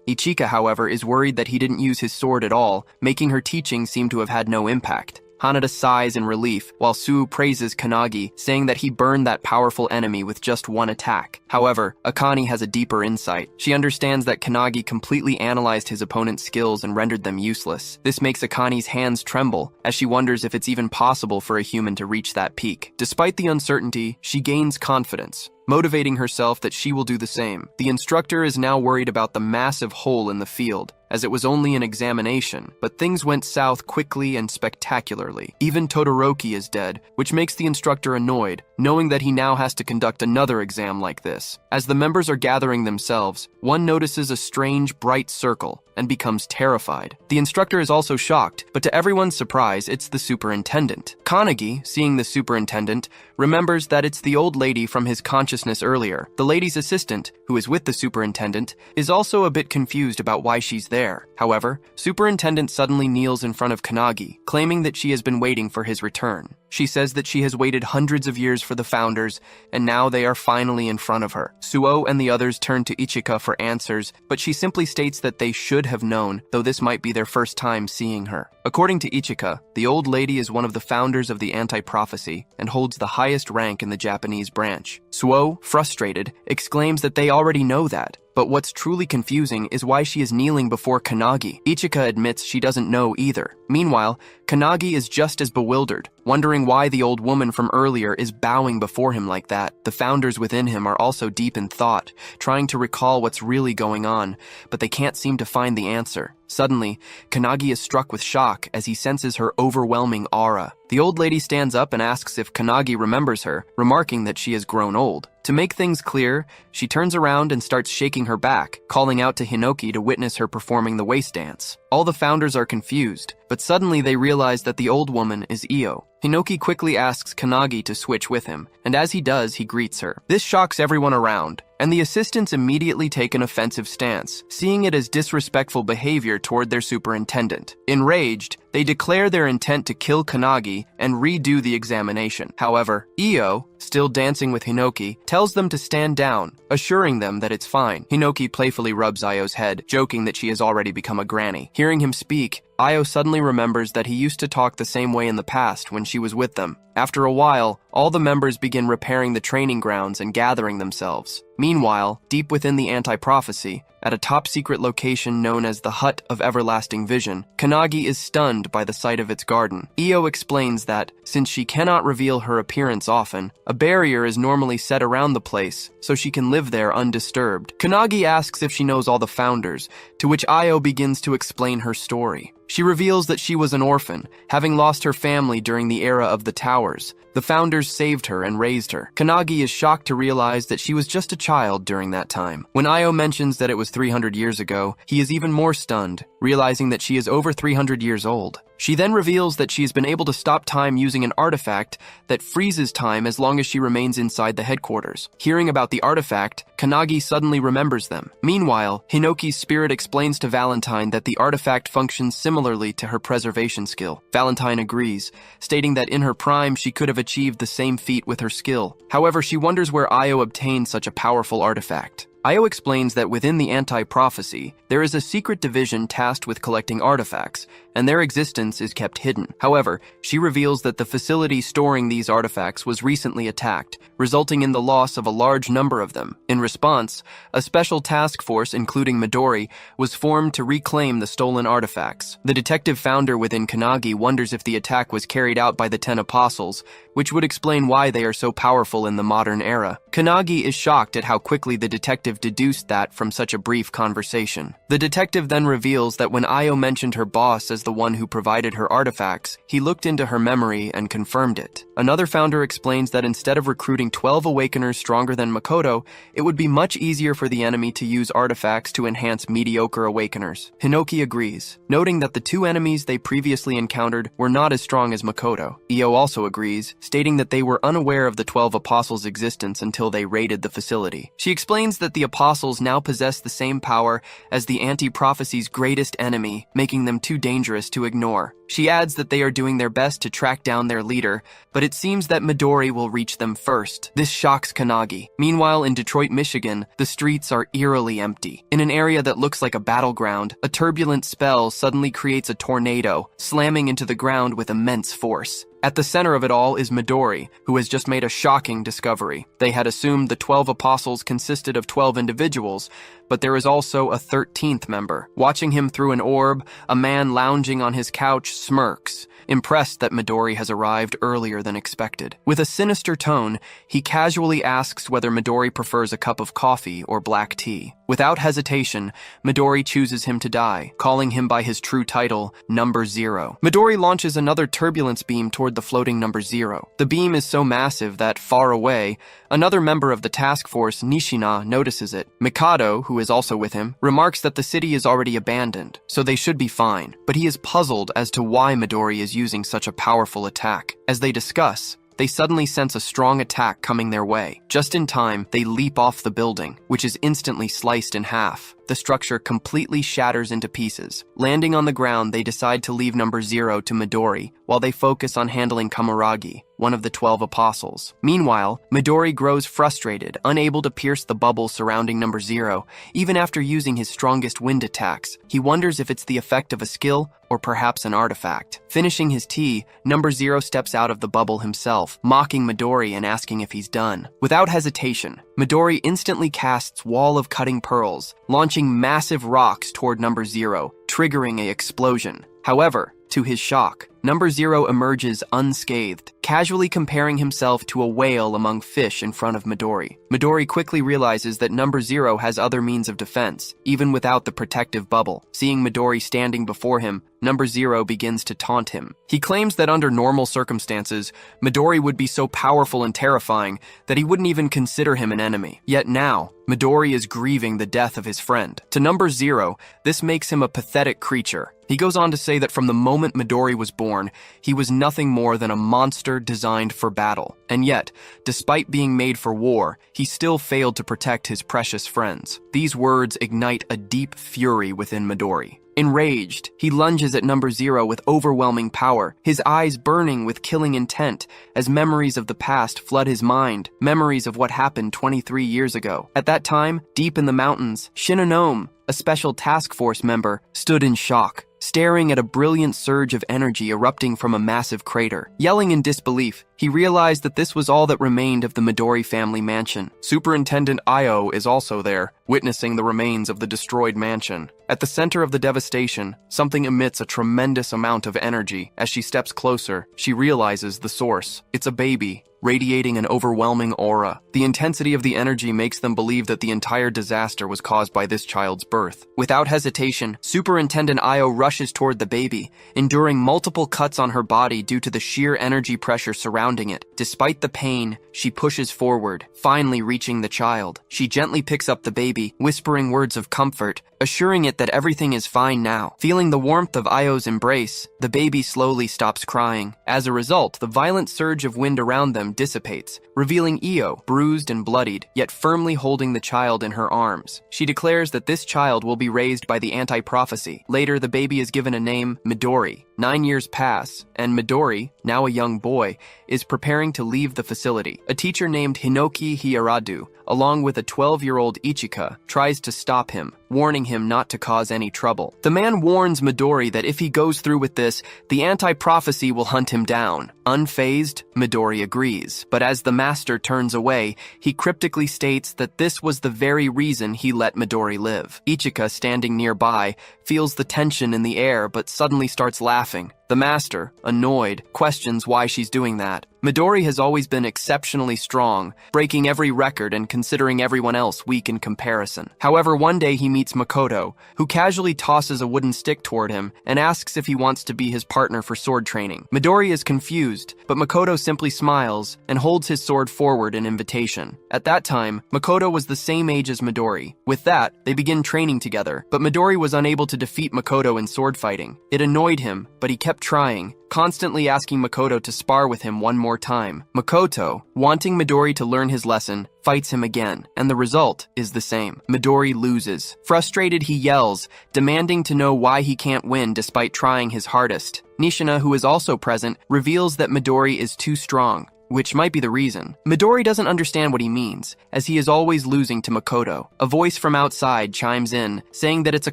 Ichika, however, is worried that he didn't use his sword at all, making her teaching seem to have had no impact. Hanada sighs in relief, while Suu praises Kannagi, saying that he burned that powerful enemy with just one attack. However, Akane has a deeper insight. She understands that Kannagi completely analyzed his opponent's skills and rendered them useless. This makes Akane's hands tremble, as she wonders if it's even possible for a human to reach that peak. Despite the uncertainty, she gains confidence, motivating herself that she will do the same. The instructor is now worried about the massive hole in the field, as it was only an examination, but things went south quickly and spectacularly. Even Todoroki is dead, which makes the instructor annoyed, knowing that he now has to conduct another exam like this. As the members are gathering themselves, one notices a strange, bright circle and becomes terrified. The instructor is also shocked, but to everyone's surprise, it's the superintendent. Kannagi, seeing the superintendent, remembers that it's the old lady from his consciousness earlier. The lady's assistant, who is with the superintendent, is also a bit confused about why she's there. However, superintendent suddenly kneels in front of Kannagi, claiming that she has been waiting for his return. She says that she has waited hundreds of years for the founders, and now they are finally in front of her. Suo and the others turn to Ichika for answers, but she simply states that they should have known, though this might be their first time seeing her. According to Ichika, the old lady is one of the founders of the Anti-Prophecy and holds the highest rank in the Japanese branch. Suo, frustrated, exclaims that they already know that, but what's truly confusing is why she is kneeling before Kannagi. Ichika admits she doesn't know either. Meanwhile, Kannagi is just as bewildered, wondering why the old woman from earlier is bowing before him like that. The founders within him are also deep in thought, trying to recall what's really going on, but they can't seem to find the answer. Suddenly, Kannagi is struck with shock as he senses her overwhelming aura. The old lady stands up and asks if Kannagi remembers her, remarking that she has grown old. To make things clear, she turns around and starts shaking her back, calling out to Hinoki to witness her performing the waist dance. All the founders are confused, but suddenly they realize that the old woman is Io. Hinoki quickly asks Kannagi to switch with him, and as he does, he greets her. This shocks everyone around, and the assistants immediately take an offensive stance, seeing it as disrespectful behavior toward their superintendent. Enraged, they declare their intent to kill Kannagi and redo the examination. However, Io, still dancing with Hinoki, tells them to stand down, assuring them that it's fine. Hinoki playfully rubs Io's head, joking that she has already become a granny. Hearing him speak, Io suddenly remembers that he used to talk the same way in the past when she was with them. After a while, all the members begin repairing the training grounds and gathering themselves. Meanwhile, deep within the Anti-Prophecy, at a top-secret location known as the Hut of Everlasting Vision, Kannagi is stunned by the sight of its garden. Io explains that, since she cannot reveal her appearance often, a barrier is normally set around the place, so she can live there undisturbed. Kannagi asks if she knows all the founders, to which Io begins to explain her story. She reveals that she was an orphan, having lost her family during the era of the towers. The founders saved her and raised her. Kannagi is shocked to realize that she was just a child during that time. When Io mentions that it was 300 years ago, he is even more stunned, realizing that she is over 300 years old. She then reveals that she has been able to stop time using an artifact that freezes time as long as she remains inside the headquarters. Hearing about the artifact, Kannagi suddenly remembers them. Meanwhile, Hinoki's spirit explains to Valentine that the artifact functions similarly to her preservation skill. Valentine agrees, stating that in her prime she could have achieved the same feat with her skill. However, she wonders where Io obtained such a powerful artifact. Io explains that within the Anti-Prophecy, there is a secret division tasked with collecting artifacts, and their existence is kept hidden. However, she reveals that the facility storing these artifacts was recently attacked, resulting in the loss of a large number of them. In response, a special task force, including Midori, was formed to reclaim the stolen artifacts. The detective founder within Kannagi wonders if the attack was carried out by the 10 Apostles, which would explain why they are so powerful in the modern era. Kannagi is shocked at how quickly the detective detective deduced that from such a brief conversation. The detective then reveals that when Io mentioned her boss as the one who provided her artifacts, he looked into her memory and confirmed it. Another founder explains that instead of recruiting 12 Awakeners stronger than Makoto, it would be much easier for the enemy to use artifacts to enhance mediocre Awakeners. Hinoki agrees, noting that the two enemies they previously encountered were not as strong as Makoto. Io also agrees, stating that they were unaware of the 12 Apostles' existence until they raided the facility. She explains that the Apostles now possess the same power as the Anti-Prophecy's greatest enemy, making them too dangerous to ignore. She adds that they are doing their best to track down their leader, but it seems that Midori will reach them first. This shocks Kanagi. Meanwhile, in Detroit, Michigan, the streets are eerily empty. In an area that looks like a battleground, a turbulent spell suddenly creates a tornado, slamming into the ground with immense force. At the center of it all is Midori, who has just made a shocking discovery. They had assumed the 12 Apostles consisted of 12 individuals, but there is also a 13th member. Watching him through an orb, a man lounging on his couch smirks, impressed that Midori has arrived earlier than expected. With a sinister tone, he casually asks whether Midori prefers a cup of coffee or black tea. Without hesitation, Midori chooses him to die, calling him by his true title, Number Zero. Midori launches another turbulence beam toward the floating Number Zero. The beam is so massive that, far away, another member of the task force, Nishina, notices it. Mikado, who is also with him, remarks that the city is already abandoned, so they should be fine, but he is puzzled as to why Midori is using such a powerful attack. As they discuss, they suddenly sense a strong attack coming their way. Just in time, they leap off the building, which is instantly sliced in half. The structure completely shatters into pieces. Landing on the ground, they decide to leave Number Zero to Midori, while they focus on handling Kamaragi, one of the 12 Apostles. Meanwhile, Midori grows frustrated, unable to pierce the bubble surrounding Number Zero, even after using his strongest wind attacks. He wonders if it's the effect of a skill or perhaps an artifact. Finishing his tea, Number Zero steps out of the bubble himself, mocking Midori and asking if he's done. Without hesitation, Midori instantly casts Wall of Cutting Pearls, launching massive rocks toward Number Zero, triggering an explosion. However, to his shock, Number Zero emerges unscathed, casually comparing himself to a whale among fish in front of Midori. Midori quickly realizes that Number Zero has other means of defense, even without the protective bubble. Seeing Midori standing before him, Number Zero begins to taunt him. He claims that under normal circumstances, Midori would be so powerful and terrifying that he wouldn't even consider him an enemy. Yet now, Midori is grieving the death of his friend. To Number Zero, this makes him a pathetic creature. He goes on to say that from the moment Midori was born, he was nothing more than a monster designed for battle. And yet, despite being made for war, he still failed to protect his precious friends. These words ignite a deep fury within Midori. Enraged, he lunges at Number Zero with overwhelming power, his eyes burning with killing intent as memories of the past flood his mind, memories of what happened 23 years ago. At that time, deep in the mountains, Shinonome, a special task force member, stood in shock, staring at a brilliant surge of energy erupting from a massive crater. Yelling in disbelief, he realized that this was all that remained of the Midori family mansion. Superintendent Io is also there, witnessing the remains of the destroyed mansion. At the center of the devastation, something emits a tremendous amount of energy. As she steps closer, she realizes the source. It's a baby, radiating an overwhelming aura. The intensity of the energy makes them believe that the entire disaster was caused by this child's birth. Without hesitation, Superintendent Io rushes toward the baby, enduring multiple cuts on her body due to the sheer energy pressure surrounding it. Despite the pain, she pushes forward, finally reaching the child. She gently picks up the baby, whispering words of comfort, assuring it that everything is fine now. Feeling the warmth of Io's embrace, the baby slowly stops crying. As a result, the violent surge of wind around them dissipates, revealing Io, bruised and bloodied, yet firmly holding the child in her arms. She declares that this child will be raised by the Anti-Prophecy. Later, the baby is given a name, Midori. 9 years pass, and Midori, now a young boy, is preparing to leave the facility. A teacher named Hinoki Hiyaradu, along with a 12-year-old Ichika, tries to stop him, warning him not to cause any trouble. The man warns Midori that if he goes through with this, the Anti-Prophecy will hunt him down. Unfazed, Midori agrees, but as the master turns away, he cryptically states that this was the very reason he let Midori live. Ichika, standing nearby, feels the tension in the air but suddenly starts laughing, The master, annoyed, questions why she's doing that. Midori has always been exceptionally strong, breaking every record and considering everyone else weak in comparison. However, one day he meets Makoto, who casually tosses a wooden stick toward him and asks if he wants to be his partner for sword training. Midori is confused, but Makoto simply smiles and holds his sword forward in invitation. At that time, Makoto was the same age as Midori. With that, they begin training together, but Midori was unable to defeat Makoto in sword fighting. It annoyed him, but he kept trying, constantly asking Makoto to spar with him one more time. Makoto, wanting Midori to learn his lesson, fights him again, and the result is the same. Midori loses. Frustrated, he yells, demanding to know why he can't win despite trying his hardest. Nishina, who is also present, reveals that Midori is too strong, which might be the reason. Midori doesn't understand what he means, as he is always losing to Makoto. A voice from outside chimes in, saying that it's a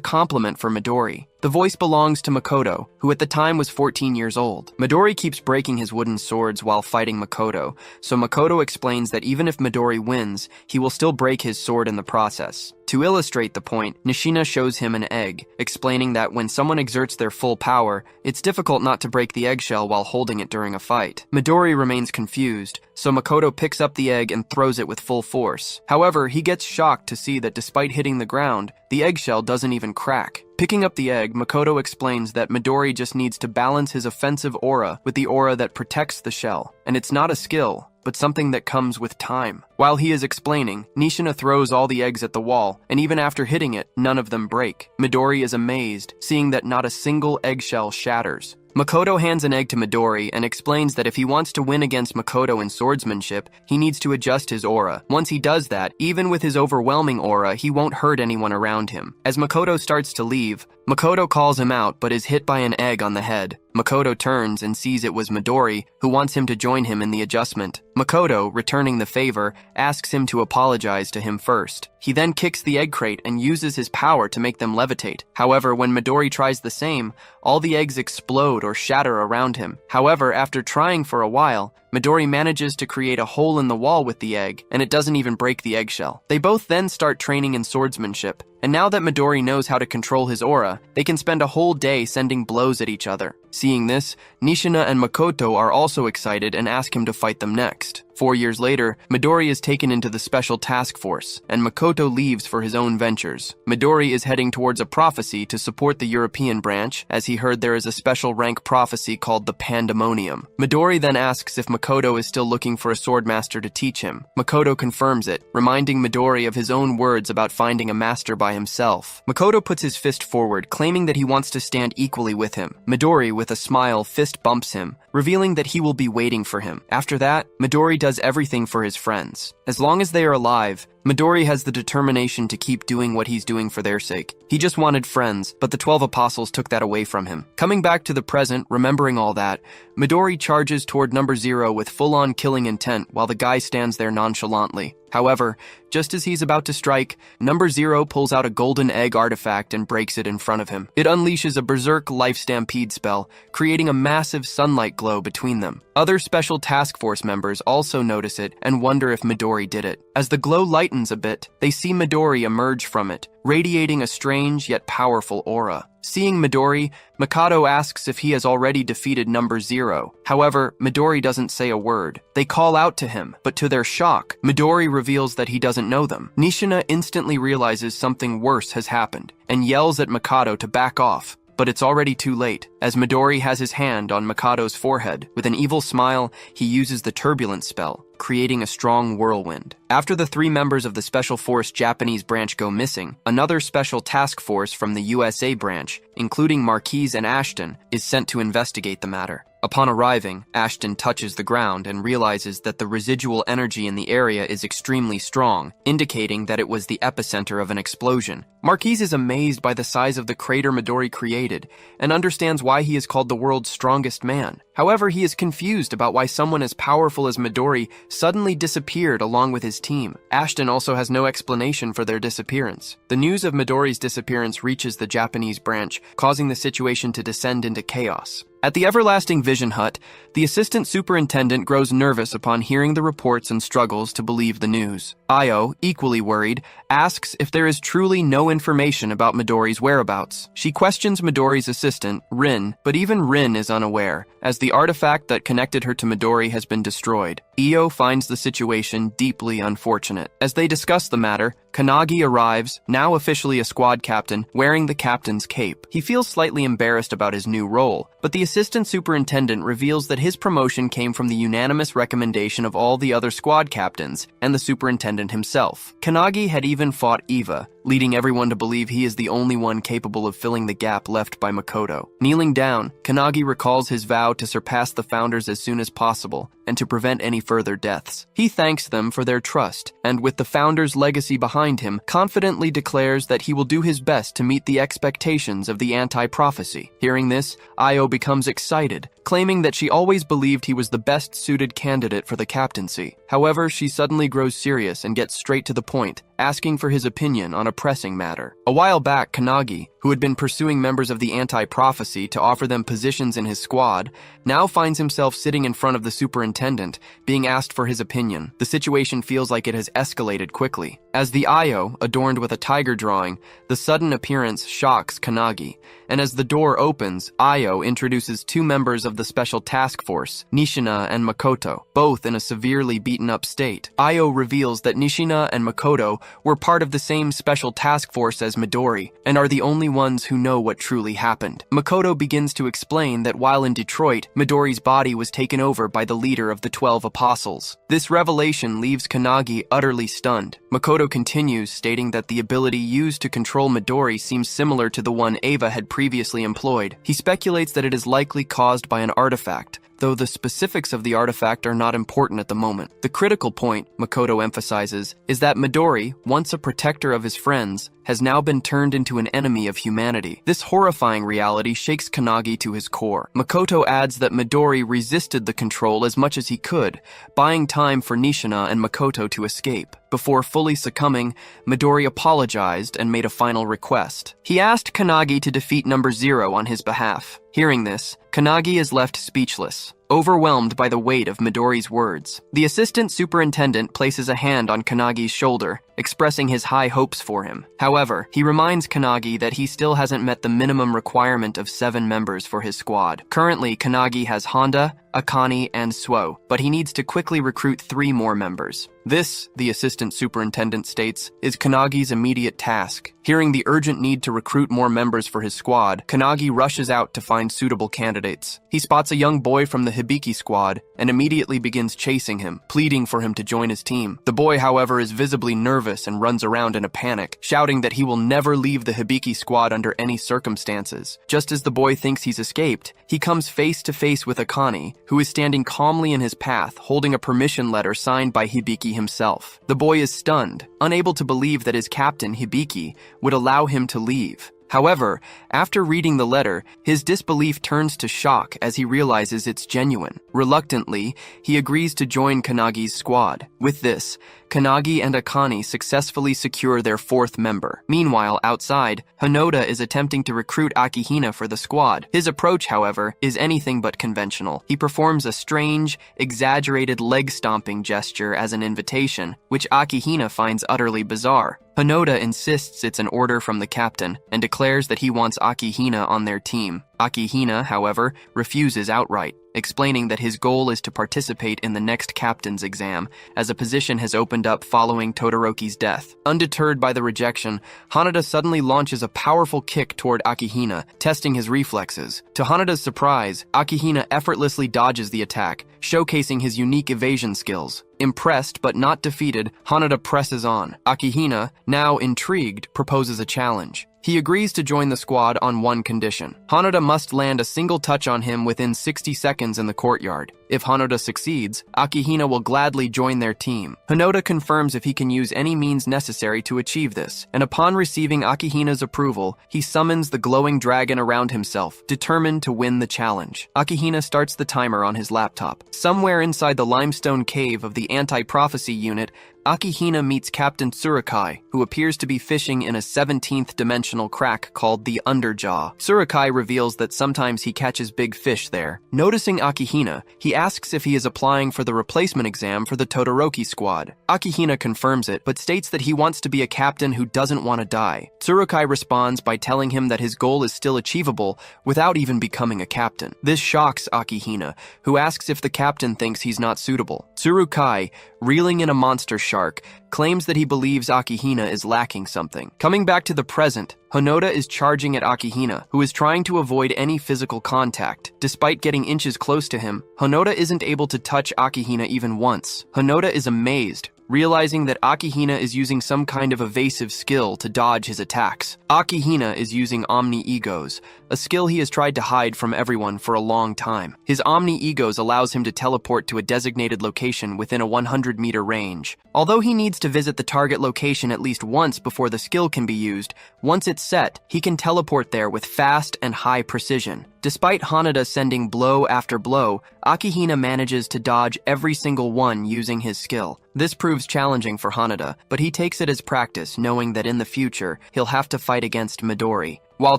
compliment for Midori. The voice belongs to Makoto, who at the time was 14 years old. Midori keeps breaking his wooden swords while fighting Makoto, so Makoto explains that even if Midori wins, he will still break his sword in the process. To illustrate the point, Nishina shows him an egg, explaining that when someone exerts their full power, it's difficult not to break the eggshell while holding it during a fight. Midori remains confused, so Makoto picks up the egg and throws it with full force. However, he gets shocked to see that despite hitting the ground, the eggshell doesn't even crack. Picking up the egg, Makoto explains that Midori just needs to balance his offensive aura with the aura that protects the shell, and it's not a skill, but something that comes with time. While he is explaining, Nishina throws all the eggs at the wall, and even after hitting it, none of them break. Midori is amazed, seeing that not a single eggshell shatters. Makoto hands an egg to Midori and explains that if he wants to win against Makoto in swordsmanship, he needs to adjust his aura. Once he does that, even with his overwhelming aura, he won't hurt anyone around him. As Makoto starts to leave, Makoto calls him out but is hit by an egg on the head. Makoto turns and sees it was Midori, who wants him to join him in the adjustment. Makoto, returning the favor, asks him to apologize to him first. He then kicks the egg crate and uses his power to make them levitate. However, when Midori tries the same, all the eggs explode or shatter around him. However, after trying for a while, Midori manages to create a hole in the wall with the egg, and it doesn't even break the eggshell. They both then start training in swordsmanship, and now that Midori knows how to control his aura, they can spend a whole day sending blows at each other. Seeing this, Nishina and Makoto are also excited and ask him to fight them next. 4 years later, Midori is taken into the special task force, and Makoto leaves for his own ventures. Midori is heading towards a prophecy to support the European branch, as he heard there is a special rank prophecy called the Pandemonium. Midori then asks if Makoto is still looking for a swordmaster to teach him. Makoto confirms it, reminding Midori of his own words about finding a master by himself. Makoto puts his fist forward, claiming that he wants to stand equally with him. Midori, with a smile, fist bumps him, revealing that he will be waiting for him. After that, Midori does everything for his friends. As long as they are alive, Midori has the determination to keep doing what he's doing for their sake. He just wanted friends, but the 12 apostles took that away from him. Coming back to the present, remembering all that, Midori charges toward number 0 with full-on killing intent while the guy stands there nonchalantly. However, just as he's about to strike, number 0 pulls out a golden egg artifact and breaks it in front of him. It unleashes a berserk life stampede spell, creating a massive sunlight glow between them. Other special task force members also notice it and wonder if Midori did it. As the glow lightens a bit, they see Midori emerge from it, radiating a strange yet powerful aura. Seeing Midori, Makoto asks if he has already defeated number 0. However, Midori doesn't say a word. They call out to him, but to their shock, Midori reveals that he doesn't know them. Nishina instantly realizes something worse has happened and yells at Makoto to back off. But it's already too late, as Midori has his hand on Makoto's forehead. With an evil smile, he uses the turbulence spell, creating a strong whirlwind. After the 3 members of the Special Force Japanese branch go missing, another special task force from the USA branch, including Marquise and Ashton, is sent to investigate the matter. Upon arriving, Ashton touches the ground and realizes that the residual energy in the area is extremely strong, indicating that it was the epicenter of an explosion. Marquise is amazed by the size of the crater Midori created, and understands why he is called the world's strongest man. However, he is confused about why someone as powerful as Midori suddenly disappeared along with his team. Ashton also has no explanation for their disappearance. The news of Midori's disappearance reaches the Japanese branch, causing the situation to descend into chaos. At the Everlasting Vision Hut, the assistant superintendent grows nervous upon hearing the reports and struggles to believe the news. Io, equally worried, asks if there is truly no information about Midori's whereabouts. She questions Midori's assistant, Rin, but even Rin is unaware, as the artifact that connected her to Midori has been destroyed. Io finds the situation deeply unfortunate. As they discuss the matter, Kanagi arrives, now officially a squad captain, wearing the captain's cape. He feels slightly embarrassed about his new role, but the assistant superintendent reveals that his promotion came from the unanimous recommendation of all the other squad captains and the superintendent himself. Kanagi had even fought Eva, leading everyone to believe he is the only one capable of filling the gap left by Makoto. Kneeling down, Kanagi recalls his vow to surpass the founders as soon as possible and to prevent any further deaths. He thanks them for their trust, and with the founders' legacy behind him, confidently declares that he will do his best to meet the expectations of the anti-prophecy. Hearing this, Io becomes excited, claiming that she always believed he was the best-suited candidate for the captaincy. However, she suddenly grows serious and gets straight to the point, asking for his opinion on a pressing matter. A while back, Kanagi, who had been pursuing members of the anti-prophecy to offer them positions in his squad, now finds himself sitting in front of the superintendent, being asked for his opinion. The situation feels like it has escalated quickly. As the Io, adorned with a tiger drawing, the sudden appearance shocks Kanagi, and as the door opens, Io introduces two members of the special task force, Nishina and Makoto, both in a severely beaten-up state. Io reveals that Nishina and Makoto were part of the same special task force as Midori, and are the only ones who know what truly happened. Makoto begins to explain that while in Detroit, Midori's body was taken over by the leader of the 12 Apostles. This revelation leaves Kanagi utterly stunned. Makoto continues, stating that the ability used to control Midori seems similar to the one Eva had previously employed. He speculates that it is likely caused by an artifact, though the specifics of the artifact are not important at the moment. The critical point, Makoto emphasizes, is that Midori, once a protector of his friends, has now been turned into an enemy of humanity. This horrifying reality shakes Kanagi to his core. Makoto adds that Midori resisted the control as much as he could, buying time for Nishina and Makoto to escape. Before fully succumbing, Midori apologized and made a final request. He asked Kanagi to defeat Number Zero on his behalf. Hearing this, Kanagi is left speechless, overwhelmed by the weight of Midori's words. The assistant superintendent places a hand on Kanagi's shoulder, expressing his high hopes for him. However, he reminds Kanagi that he still hasn't met the minimum requirement of 7 members for his squad. Currently, Kanagi has Honda, Akane, and Suo, but he needs to quickly recruit 3 more members. This, the assistant superintendent states, is Kanagi's immediate task. Hearing the urgent need to recruit more members for his squad, Kanagi rushes out to find suitable candidates. He spots a young boy from the Hibiki squad and immediately begins chasing him, pleading for him to join his team. The boy, however, is visibly nervous and runs around in a panic, shouting that he will never leave the Hibiki squad under any circumstances. Just as the boy thinks he's escaped, he comes face to face with Akane, who is standing calmly in his path, holding a permission letter signed by Hibiki himself. The boy is stunned, unable to believe that his captain, Hibiki, would allow him to leave. However, after reading the letter, his disbelief turns to shock as he realizes it's genuine. Reluctantly, he agrees to join Kanagi's squad. With this, Kanagi and Akane successfully secure their 4th member. Meanwhile, outside, Hinoda is attempting to recruit Akihina for the squad. His approach, however, is anything but conventional. He performs a strange, exaggerated leg-stomping gesture as an invitation, which Akihina finds utterly bizarre. Hinoda insists it's an order from the captain and declares that he wants Akihina on their team. Akihina, however, refuses outright, explaining that his goal is to participate in the next captain's exam, as a position has opened up following Todoroki's death. Undeterred by the rejection, Hanada suddenly launches a powerful kick toward Akihina, testing his reflexes. To Hanada's surprise, Akihina effortlessly dodges the attack, showcasing his unique evasion skills. Impressed but not defeated, Hanada presses on. Akihina, now intrigued, proposes a challenge. He agrees to join the squad on one condition. Hanada must land a single touch on him within 60 seconds in the courtyard. If Hanada succeeds, Akihina will gladly join their team. Hinoda confirms if he can use any means necessary to achieve this, and upon receiving Akihina's approval, he summons the glowing dragon around himself, determined to win the challenge. Akihina starts the timer on his laptop. Somewhere inside the limestone cave of the anti-prophecy unit, Akihina meets Captain Tsurukai, who appears to be fishing in a 17th dimensional crack called the Underjaw. Tsurukai reveals that sometimes he catches big fish there. Noticing Akihina, he asks if he is applying for the replacement exam for the Todoroki squad. Akihina confirms it, but states that he wants to be a captain who doesn't want to die. Tsurukai responds by telling him that his goal is still achievable without even becoming a captain. This shocks Akihina, who asks if the captain thinks he's not suitable. Tsurukai, reeling in a monster shark, claims that he believes Akihina is lacking something. Coming back to the present, Honoda is charging at Akihina, who is trying to avoid any physical contact. Despite getting inches close to him, Honoda isn't able to touch Akihina even once. Honoda is amazed, realizing that Akihina is using some kind of evasive skill to dodge his attacks. Akihina is using Omni-Egos, a skill he has tried to hide from everyone for a long time. His Omni-Egos allows him to teleport to a designated location within a 100-meter range. Although he needs to visit the target location at least once before the skill can be used, once it's set, he can teleport there with fast and high precision. Despite Honoda sending blow after blow, Akihina manages to dodge every single one using his skill. This proves challenging for Honoda, but he takes it as practice, knowing that in the future, he'll have to fight against Midori. While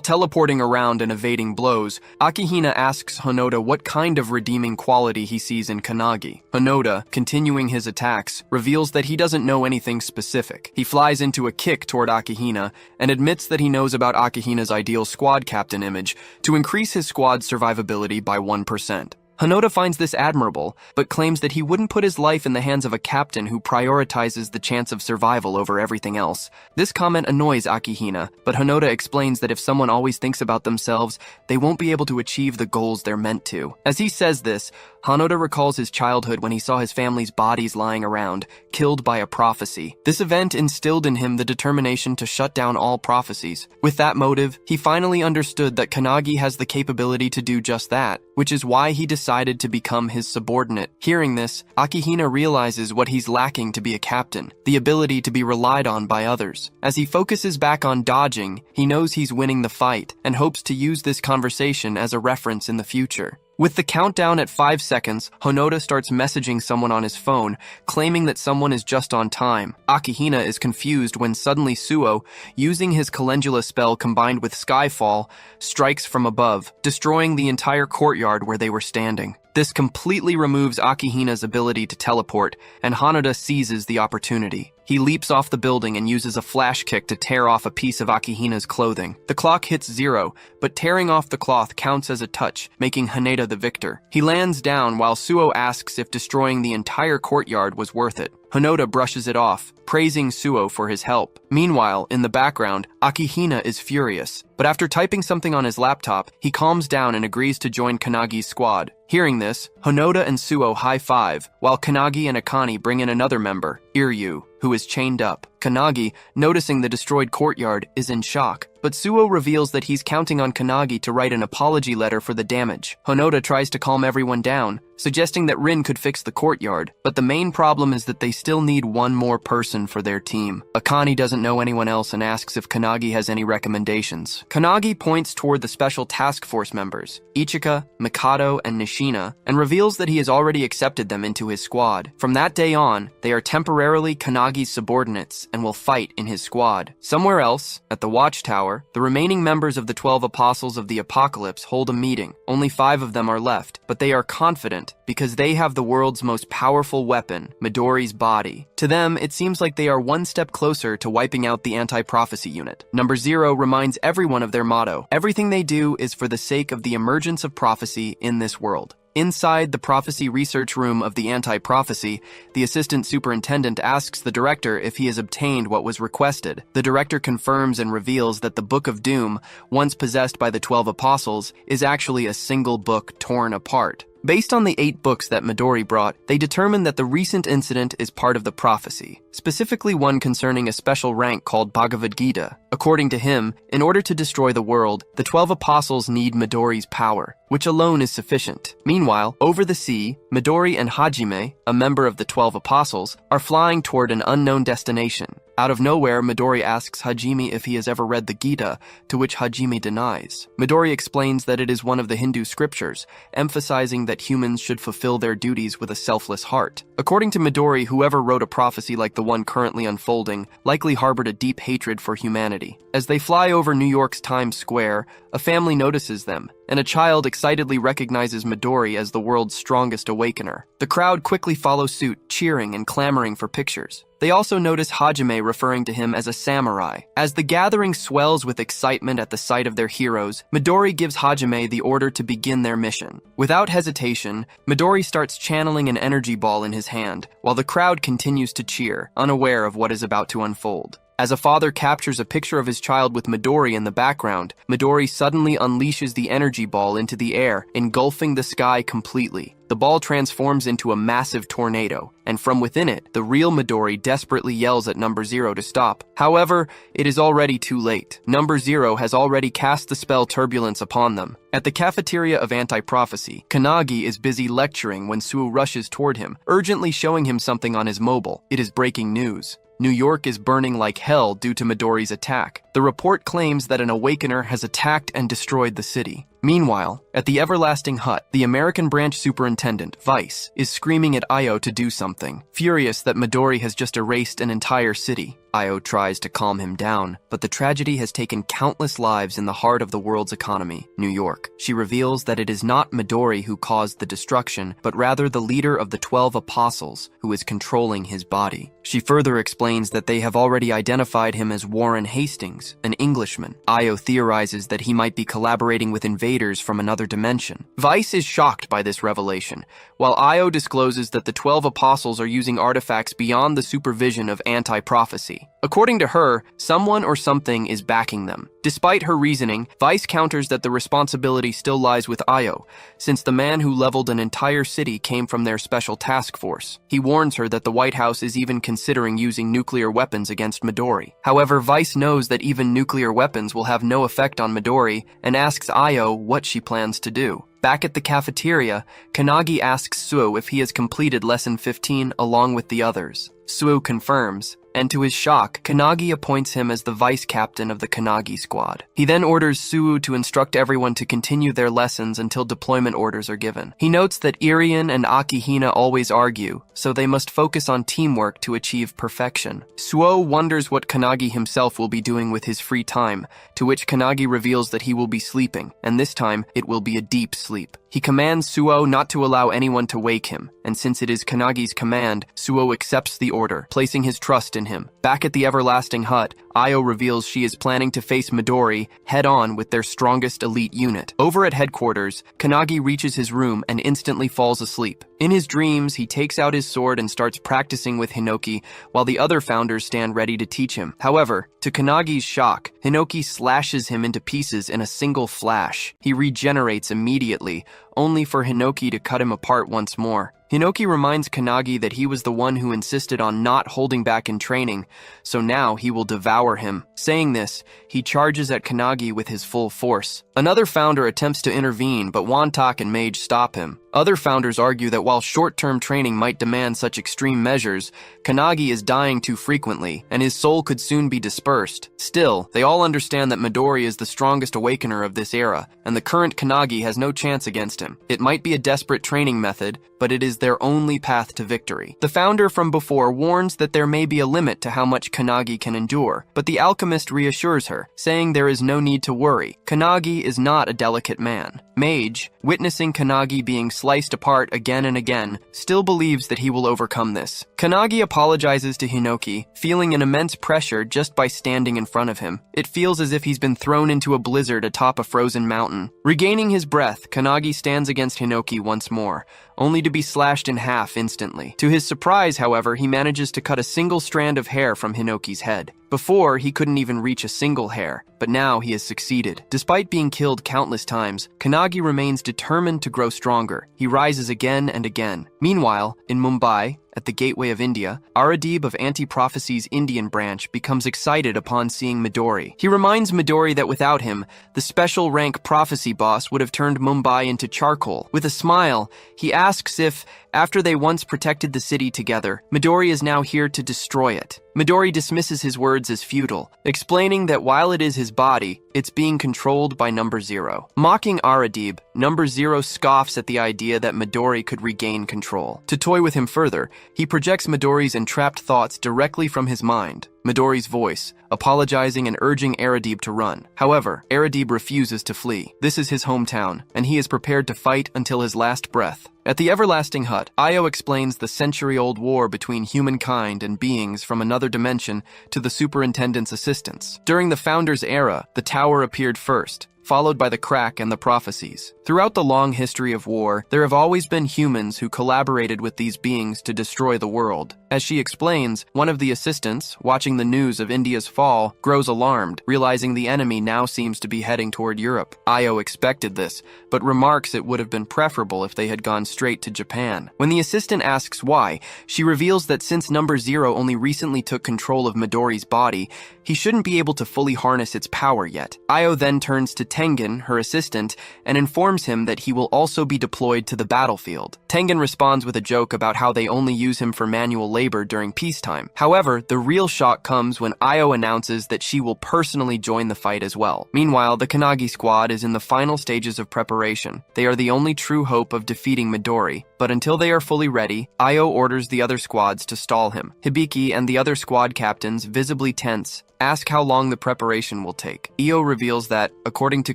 teleporting around and evading blows, Akihina asks Honoda what kind of redeeming quality he sees in Kannagi. Honoda, continuing his attacks, reveals that he doesn't know anything specific. He flies into a kick toward Akihina and admits that he knows about Akihina's ideal squad captain image to increase his squad's survivability by 1%. Honoda finds this admirable, but claims that he wouldn't put his life in the hands of a captain who prioritizes the chance of survival over everything else. This comment annoys Akihina, but Honoda explains that if someone always thinks about themselves, they won't be able to achieve the goals they're meant to. As he says this, Honoda recalls his childhood when he saw his family's bodies lying around, killed by a prophecy. This event instilled in him the determination to shut down all prophecies. With that motive, he finally understood that Kannagi has the capability to do just that, which is why he decided to become his subordinate. Hearing this, Akihina realizes what he's lacking to be a captain, the ability to be relied on by others. As he focuses back on dodging, he knows he's winning the fight and hopes to use this conversation as a reference in the future. With the countdown at 5 seconds, Honoda starts messaging someone on his phone, claiming that someone is just on time. Akihina is confused when suddenly Suo, using his Calendula spell combined with Skyfall, strikes from above, destroying the entire courtyard where they were standing. This completely removes Akihina's ability to teleport, and Honoda seizes the opportunity. He leaps off the building and uses a flash kick to tear off a piece of Akihina's clothing. The clock hits 0, but tearing off the cloth counts as a touch, making Haneda the victor. He lands down while Suo asks if destroying the entire courtyard was worth it. Honoda brushes it off, praising Suo for his help. Meanwhile, in the background, Akihina is furious, but after typing something on his laptop, he calms down and agrees to join Kannagi's squad. Hearing this, Honoda and Suo high-five, while Kannagi and Akane bring in another member, Iryu, who is chained up. Kannagi, noticing the destroyed courtyard, is in shock, but Suo reveals that he's counting on Kannagi to write an apology letter for the damage. Honoda tries to calm everyone down, suggesting that Rin could fix the courtyard, but the main problem is that they still need one more person for their team. Akane doesn't know anyone else and asks if Kannagi has any recommendations. Kannagi points toward the special task force members, Ichika, Mikado, and Nishina, and reveals that he has already accepted them into his squad. From that day on, they are temporarily Kannagi's subordinates and will fight in his squad. Somewhere else, at the Watchtower, the remaining members of the 12 Apostles of the Apocalypse hold a meeting. Only 5 of them are left, but they are confident because they have the world's most powerful weapon, Midori's body. To them, it seems like they are one step closer to wiping out the anti-prophecy unit. Number 0 reminds everyone of their motto. Everything they do is for the sake of the emergence of prophecy in this world. Inside the prophecy research room of the anti-prophecy, the assistant superintendent asks the director if he has obtained what was requested. The director confirms and reveals that the Book of Doom, once possessed by the 12 Apostles, is actually a single book torn apart. Based on the 8 books that Midori brought, they determined that the recent incident is part of the prophecy, specifically one concerning a special rank called Bhagavad Gita. According to him, in order to destroy the world, the 12 apostles need Midori's power, which alone is sufficient. Meanwhile, over the sea, Midori and Hajime, a member of the 12 apostles, are flying toward an unknown destination. Out of nowhere, Midori asks Hajime if he has ever read the Gita, to which Hajime denies. Midori explains that it is one of the Hindu scriptures, emphasizing that humans should fulfill their duties with a selfless heart. According to Midori, whoever wrote a prophecy like the one currently unfolding likely harbored a deep hatred for humanity. As they fly over New York's Times Square, a family notices them, and a child excitedly recognizes Midori as the world's strongest awakener. The crowd quickly follows suit, cheering and clamoring for pictures. They also notice Hajime referring to him as a samurai. As the gathering swells with excitement at the sight of their heroes, Midori gives Hajime the order to begin their mission. Without hesitation, Midori starts channeling an energy ball in his hand, while the crowd continues to cheer, unaware of what is about to unfold. As a father captures a picture of his child with Midori in the background, Midori suddenly unleashes the energy ball into the air, engulfing the sky completely. The ball transforms into a massive tornado, and from within it, the real Midori desperately yells at Number Zero to stop. However, it is already too late. Number Zero has already cast the spell Turbulence upon them. At the cafeteria of Anti-Prophecy, Kanagi is busy lecturing when Suo rushes toward him, urgently showing him something on his mobile. It is breaking news. New York is burning like hell due to Midori's attack. The report claims that an awakener has attacked and destroyed the city. Meanwhile, at the Everlasting Hut, the American branch superintendent, Vice, is screaming at Io to do something, furious that Midori has just erased an entire city. Io tries to calm him down, but the tragedy has taken countless lives in the heart of the world's economy, New York. She reveals that it is not Midori who caused the destruction, but rather the leader of the 12 apostles who is controlling his body. She further explains that they have already identified him as Warren Hastings, an Englishman. Io theorizes that he might be collaborating with invaders from another dimension. Vice is shocked by this revelation, while Io discloses that the 12 apostles are using artifacts beyond the supervision of Anti-Prophecy. According to her, someone or something is backing them. Despite her reasoning, Vice counters that the responsibility still lies with Io, since the man who leveled an entire city came from their special task force. He warns her that the White House is even considering using nuclear weapons against Midori. However, Vice knows that even nuclear weapons will have no effect on Midori and asks Io what she plans to do. Back at the cafeteria, Kanagi asks Suo if he has completed Lesson 15 along with the others. Suo confirms, and to his shock, Kanagi appoints him as the vice captain of the Kanagi squad. He then orders Suo to instruct everyone to continue their lessons until deployment orders are given. He notes that Irian and Akihina always argue, so they must focus on teamwork to achieve perfection. Suo wonders what Kanagi himself will be doing with his free time, to which Kanagi reveals that he will be sleeping, and this time it will be a deep sleep. He commands Suo not to allow anyone to wake him, and since it is Kanagi's command, Suo accepts the order, placing his trust in him. Back at the Everlasting Hut, Io reveals she is planning to face Midori head-on with their strongest elite unit. Over at headquarters, Kanagi reaches his room and instantly falls asleep. In his dreams, he takes out his sword and starts practicing with Hinoki, while the other founders stand ready to teach him. However, to Kanagi's shock, Hinoki slashes him into pieces in a single flash. He regenerates immediately, only for Hinoki to cut him apart once more. Hinoki reminds Kanagi that he was the one who insisted on not holding back in training, so now he will devour him. Saying this, he charges at Kanagi with his full force. Another founder attempts to intervene, but Wantak and Mage stop him. Other founders argue that while short-term training might demand such extreme measures, Kanagi is dying too frequently, and his soul could soon be dispersed. Still, they all understand that Midori is the strongest awakener of this era, and the current Kanagi has no chance against him. It might be a desperate training method, but it is their only path to victory. The founder from before warns that there may be a limit to how much Kanagi can endure, but the alchemist reassures her, saying there is no need to worry. Kanagi is not a delicate man. Mage, witnessing Kanagi being sliced apart again and again, still believes that he will overcome this. Kanagi apologizes to Hinoki, feeling an immense pressure just by standing in front of him. It feels as if he's been thrown into a blizzard atop a frozen mountain. Regaining his breath, Kanagi stands against Hinoki once more, only to be slashed in half instantly. To his surprise, however, he manages to cut a single strand of hair from Hinoki's head. Before, he couldn't even reach a single hair, but now he has succeeded. Despite being killed countless times, Kanagi remains determined to grow stronger. He rises again and again. Meanwhile, in Mumbai, at the gateway of India, Aradib of Anti-Prophecy's Indian branch becomes excited upon seeing Midori. He reminds Midori that without him, the special rank prophecy boss would have turned Mumbai into charcoal. With a smile, he asks if, after they once protected the city together, Midori is now here to destroy it. Midori dismisses his words as futile, explaining that while it is his body, it's being controlled by Number Zero. Mocking Aradib, Number Zero scoffs at the idea that Midori could regain control. To toy with him further, he projects Midori's entrapped thoughts directly from his mind. Midori's voice, apologizing and urging Aradib to run. However, Aradib refuses to flee. This is his hometown, and he is prepared to fight until his last breath. At the Everlasting Hut, Io explains the century-old war between humankind and beings from another dimension to the superintendent's assistants. During the Founder's era, the tower appeared first, followed by the crack and the prophecies. Throughout the long history of war, there have always been humans who collaborated with these beings to destroy the world. As she explains, one of the assistants, watching the news of India's fall, grows alarmed, realizing the enemy now seems to be heading toward Europe. Io expected this, but remarks it would have been preferable if they had gone straight to Japan. When the assistant asks why, she reveals that since Number Zero only recently took control of Midori's body, he shouldn't be able to fully harness its power yet. Io then turns to Tengen, her assistant, and informs him that he will also be deployed to the battlefield. Tengen responds with a joke about how they only use him for manual labor during peacetime. However, the real shock comes when Io announces that she will personally join the fight as well. Meanwhile, the Kannagi squad is in the final stages of preparation. They are the only true hope of defeating Midori, but until they are fully ready, Io orders the other squads to stall him. Hibiki and the other squad captains, visibly tense, ask how long the preparation will take. Io reveals that, according to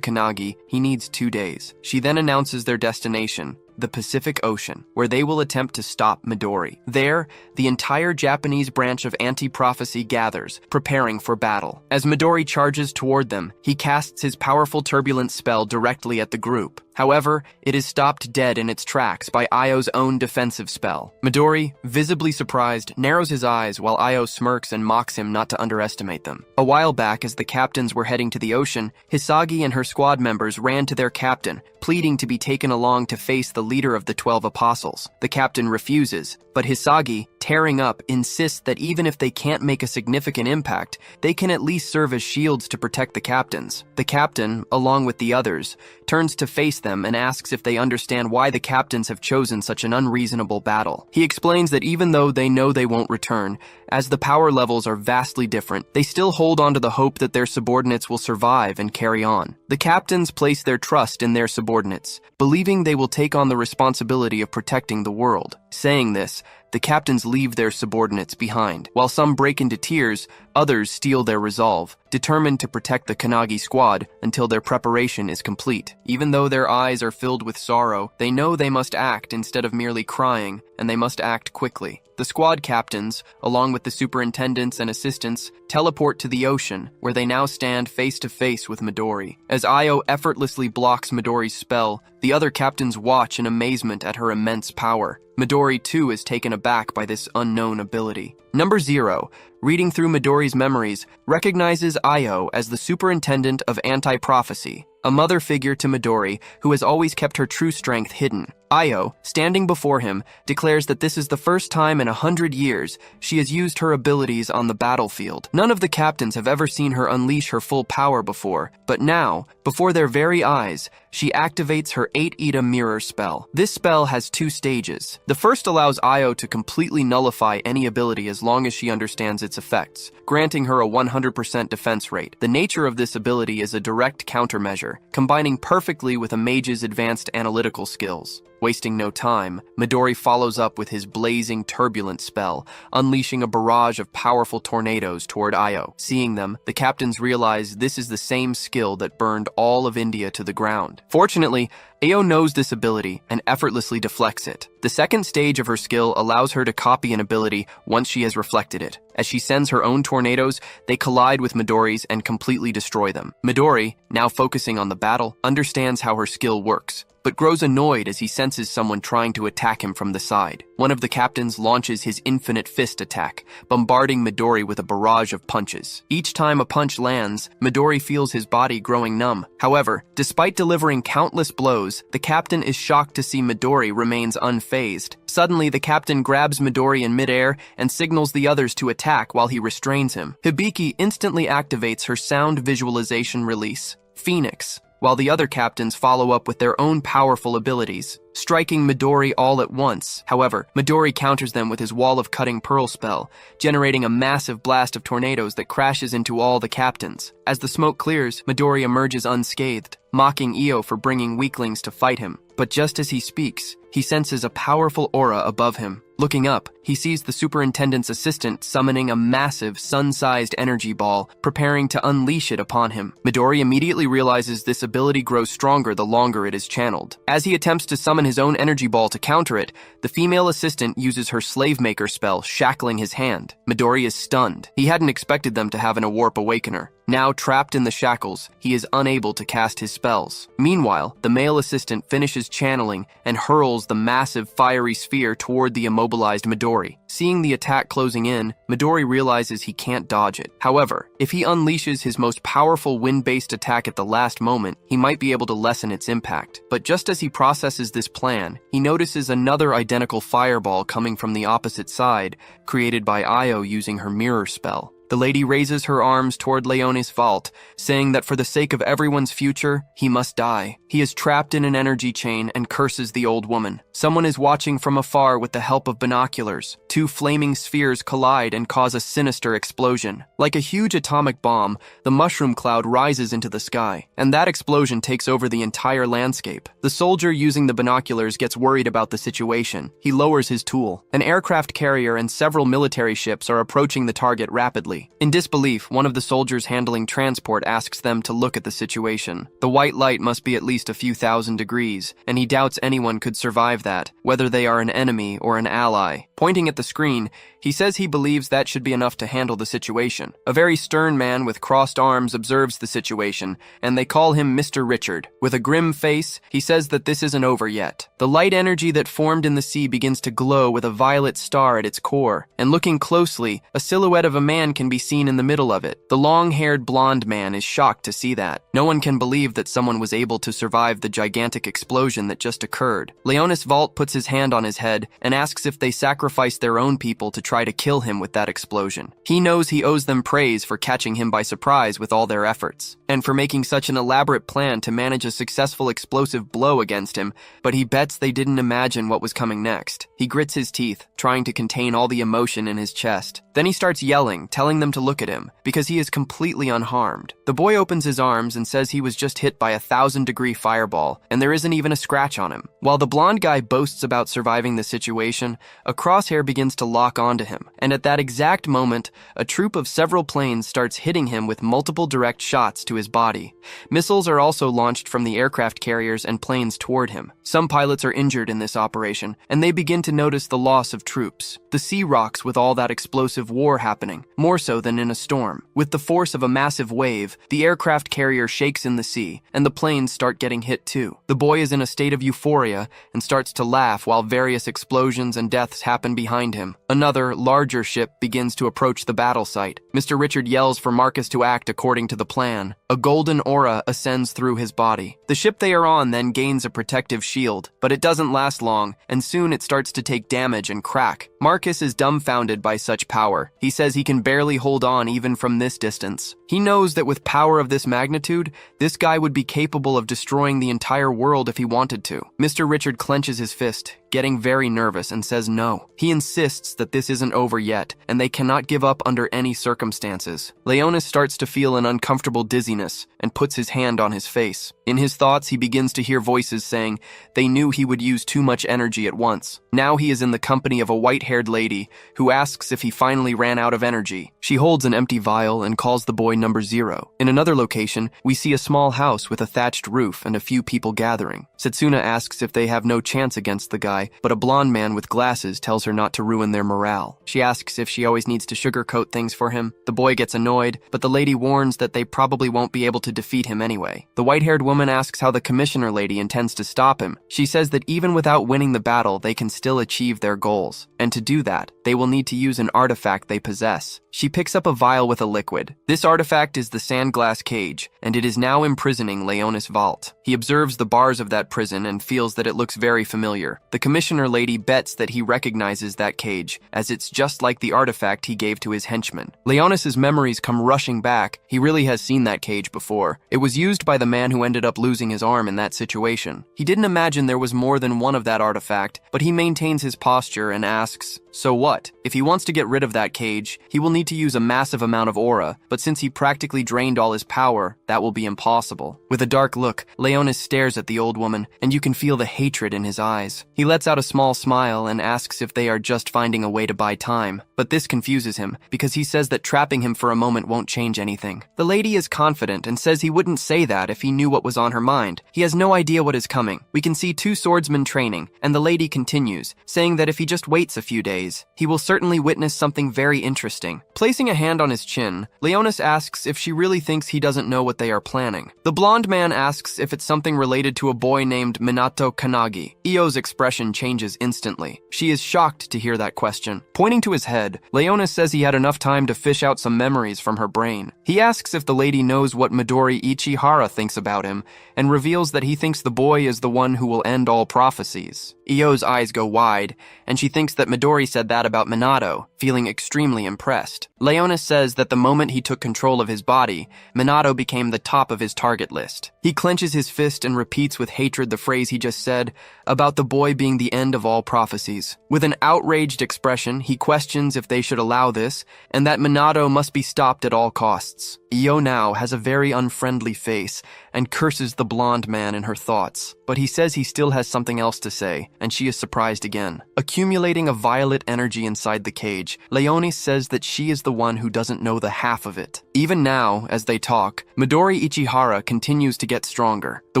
Kannagi, he needs 2 days. She then announces their destination, the Pacific Ocean, where they will attempt to stop Midori. There, the entire Japanese branch of Anti-Prophecy gathers, preparing for battle. As Midori charges toward them, he casts his powerful turbulent spell directly at the group. However, it is stopped dead in its tracks by Io's own defensive spell. Midori, visibly surprised, narrows his eyes while Io smirks and mocks him not to underestimate them. A while back, as the captains were heading to the ocean, Hisagi and her squad members ran to their captain, pleading to be taken along to face the leader of the 12 apostles. The captain refuses, but Hisagi, tearing up, insists that even if they can't make a significant impact, they can at least serve as shields to protect the captains. The captain, along with the others, turns to face them and asks if they understand why the captains have chosen such an unreasonable battle. He explains that even though they know they won't return, as the power levels are vastly different, they still hold on to the hope that their subordinates will survive and carry on. The captains place their trust in their subordinates, believing they will take on the responsibility of protecting the world. Saying this, the captains leave their subordinates behind. While some break into tears, others steel their resolve, determined to protect the Kannagi squad until their preparation is complete. Even though their eyes are filled with sorrow, they know they must act instead of merely crying, and they must act quickly. The squad captains, along with the superintendents and assistants, teleport to the ocean, where they now stand face to face with Midori. As Io effortlessly blocks Midori's spell, the other captains watch in amazement at her immense power. Midori, too, is taken aback by this unknown ability. Number Zero, reading through Midori's memories, recognizes Io as the superintendent of Anti-Prophecy, a mother figure to Midori who has always kept her true strength hidden. Io, standing before him, declares that this is the first time in 100 years she has used her abilities on the battlefield. None of the captains have ever seen her unleash her full power before, but now, before their very eyes, she activates her 8-Ida mirror spell. This spell has 2 stages. The first allows Io to completely nullify any ability as long as she understands its effects, granting her a 100% defense rate. The nature of this ability is a direct countermeasure, combining perfectly with a mage's advanced analytical skills. Wasting no time, Midori follows up with his blazing turbulent spell, unleashing a barrage of powerful tornadoes toward Io. Seeing them, the captains realize this is the same skill that burned all of India to the ground. Fortunately, Io knows this ability and effortlessly deflects it. The second stage of her skill allows her to copy an ability once she has reflected it. As she sends her own tornadoes, they collide with Midori's and completely destroy them. Midori, now focusing on the battle, understands how her skill works. but grows annoyed as he senses someone trying to attack him from the side. One of the captains launches his infinite fist attack, bombarding Midori with a barrage of punches. Each time a punch lands, Midori feels his body growing numb. However, despite delivering countless blows, the captain is shocked to see Midori remains unfazed. Suddenly, the captain grabs Midori in midair and signals the others to attack while he restrains him. Hibiki instantly activates her sound visualization release, Phoenix, while the other captains follow up with their own powerful abilities, striking Midori all at once. However, Midori counters them with his Wall of Cutting Pearl spell, generating a massive blast of tornadoes that crashes into all the captains. As the smoke clears, Midori emerges unscathed, mocking Io for bringing weaklings to fight him. But just as he speaks, he senses a powerful aura above him. Looking up, he sees the superintendent's assistant summoning a massive, sun-sized energy ball, preparing to unleash it upon him. Midori immediately realizes this ability grows stronger the longer it is channeled. As he attempts to summon his own energy ball to counter it, the female assistant uses her Slave Maker spell, shackling his hand. Midori is stunned. He hadn't expected them to have an Warp Awakener. Now trapped in the shackles, he is unable to cast his spells. Meanwhile, the male assistant finishes channeling and hurls the massive fiery sphere toward the immobilized Midori. Seeing the attack closing in, Midori realizes he can't dodge it. However, if he unleashes his most powerful wind-based attack at the last moment, he might be able to lessen its impact. But just as he processes this plan, he notices another identical fireball coming from the opposite side, created by Io using her mirror spell. The lady raises her arms toward Leone's vault, saying that for the sake of everyone's future, he must die. He is trapped in an energy chain and curses the old woman. Someone is watching from afar with the help of binoculars. Two flaming spheres collide and cause a sinister explosion. Like a huge atomic bomb, the mushroom cloud rises into the sky, and that explosion takes over the entire landscape. The soldier using the binoculars gets worried about the situation. He lowers his tool. An aircraft carrier and several military ships are approaching the target rapidly. In disbelief, one of the soldiers handling transport asks them to look at the situation. The white light must be at least a few thousand degrees, and he doubts anyone could survive that, whether they are an enemy or an ally. Pointing at the screen, he says he believes that should be enough to handle the situation. A very stern man with crossed arms observes the situation, and they call him Mr. Richard. With a grim face, he says that this isn't over yet. The light energy that formed in the sea begins to glow with a violet star at its core, and looking closely, a silhouette of a man can be seen in the middle of it. The long-haired blonde man is shocked to see that. No one can believe that someone was able to survive the gigantic explosion that just occurred. Leonis Vault puts his hand on his head and asks if they sacrificed their own people to try to kill him with that explosion. He knows he owes them praise for catching him by surprise with all their efforts, and for making such an elaborate plan to manage a successful explosive blow against him, but he bets they didn't imagine what was coming next. He grits his teeth, trying to contain all the emotion in his chest. Then he starts yelling, telling them to look at him, because he is completely unharmed. The boy opens his arms and says he was just hit by a 1,000-degree fireball, and there isn't even a scratch on him. While the blonde guy boasts about surviving the situation, a crosshair begins to lock onto him, and at that exact moment, a troop of several planes starts hitting him with multiple direct shots to his body. Missiles are also launched from the aircraft carriers and planes toward him. Some pilots are injured in this operation, and they begin to notice the loss of troops. The sea rocks with all that explosive war happening, more so than in a storm. With the force of a massive wave, the aircraft carrier shakes in the sea, and the planes start getting hit too. The boy is in a state of euphoria and starts to laugh while various explosions and deaths happen behind him. Another, larger ship begins to approach the battle site. Mr. Richard yells for Marcus to act according to the plan. A golden aura ascends through his body. The ship they are on then gains a protective shield, but it doesn't last long, and soon it starts to take damage and crack. Marcus is dumbfounded by such power. He says he can barely hold on even from this distance. He knows that with power of this magnitude, this guy would be capable of destroying the entire world if he wanted to. Mr. Richard clenches his fist, getting very nervous, and says no. He insists that this isn't over yet, and they cannot give up under any circumstances. Leonis starts to feel an uncomfortable dizziness and puts his hand on his face. In his thoughts, he begins to hear voices saying they knew he would use too much energy at once. Now he is in the company of a white-haired lady who asks if he finally ran out of energy. She holds an empty vial and calls the boy number 0. In another location, we see a small house with a thatched roof and a few people gathering. Setsuna asks if they have no chance against the guy by, but a blonde man with glasses tells her not to ruin their morale. She asks if she always needs to sugarcoat things for him. The boy gets annoyed, but the lady warns that they probably won't be able to defeat him anyway. The white-haired woman asks how the commissioner lady intends to stop him. She says that even without winning the battle, they can still achieve their goals. And to do that, they will need to use an artifact they possess. She picks up a vial with a liquid. This artifact is the sandglass cage, and it is now imprisoning Leonis' vault. He observes the bars of that prison and feels that it looks very familiar. The commissioner lady bets that he recognizes that cage, as it's just like the artifact he gave to his henchman. Leonis' memories come rushing back. He really has seen that cage before. It was used by the man who ended up losing his arm in that situation. He didn't imagine there was more than one of that artifact, but he maintains his posture and asks, so what? If he wants to get rid of that cage, he will need to use a massive amount of aura, but since he practically drained all his power, that will be impossible. With a dark look, Leonis stares at the old woman, and you can feel the hatred in his eyes. He lets out a small smile and asks if they are just finding a way to buy time, but this confuses him, because he says that trapping him for a moment won't change anything. The lady is confident and says he wouldn't say that if he knew what was on her mind. He has no idea what is coming. We can see 2 swordsmen training, and the lady continues, saying that if he just waits a few days, he will certainly witness something very interesting. Placing a hand on his chin, Leonis asks if she really thinks he doesn't know what they are planning. The blonde man asks if it's something related to a boy named Minato Kanagi. Io's expression changes instantly. She is shocked to hear that question. Pointing to his head, Leonis says he had enough time to fish out some memories from her brain. He asks if the lady knows what Midori Ichihara thinks about him, and reveals that he thinks the boy is the one who will end all prophecies. Io's eyes go wide, and she thinks that Midori said that about Minato, feeling extremely impressed. Leonis says that the moment he took control of his body, Minato became the top of his target list. He clenches his fist and repeats with hatred the phrase he just said about the boy being the end of all prophecies. With an outraged expression, he questions if they should allow this, and that Minato must be stopped at all costs. Io now has a very unfriendly face and curses the blonde man in her thoughts, but he says he still has something else to say, and she is surprised again. Accumulating a violet energy inside the cage, Leonis says that she is the one who doesn't know the half of it. Even now, as they talk, Midori Ichihara continues to get stronger. The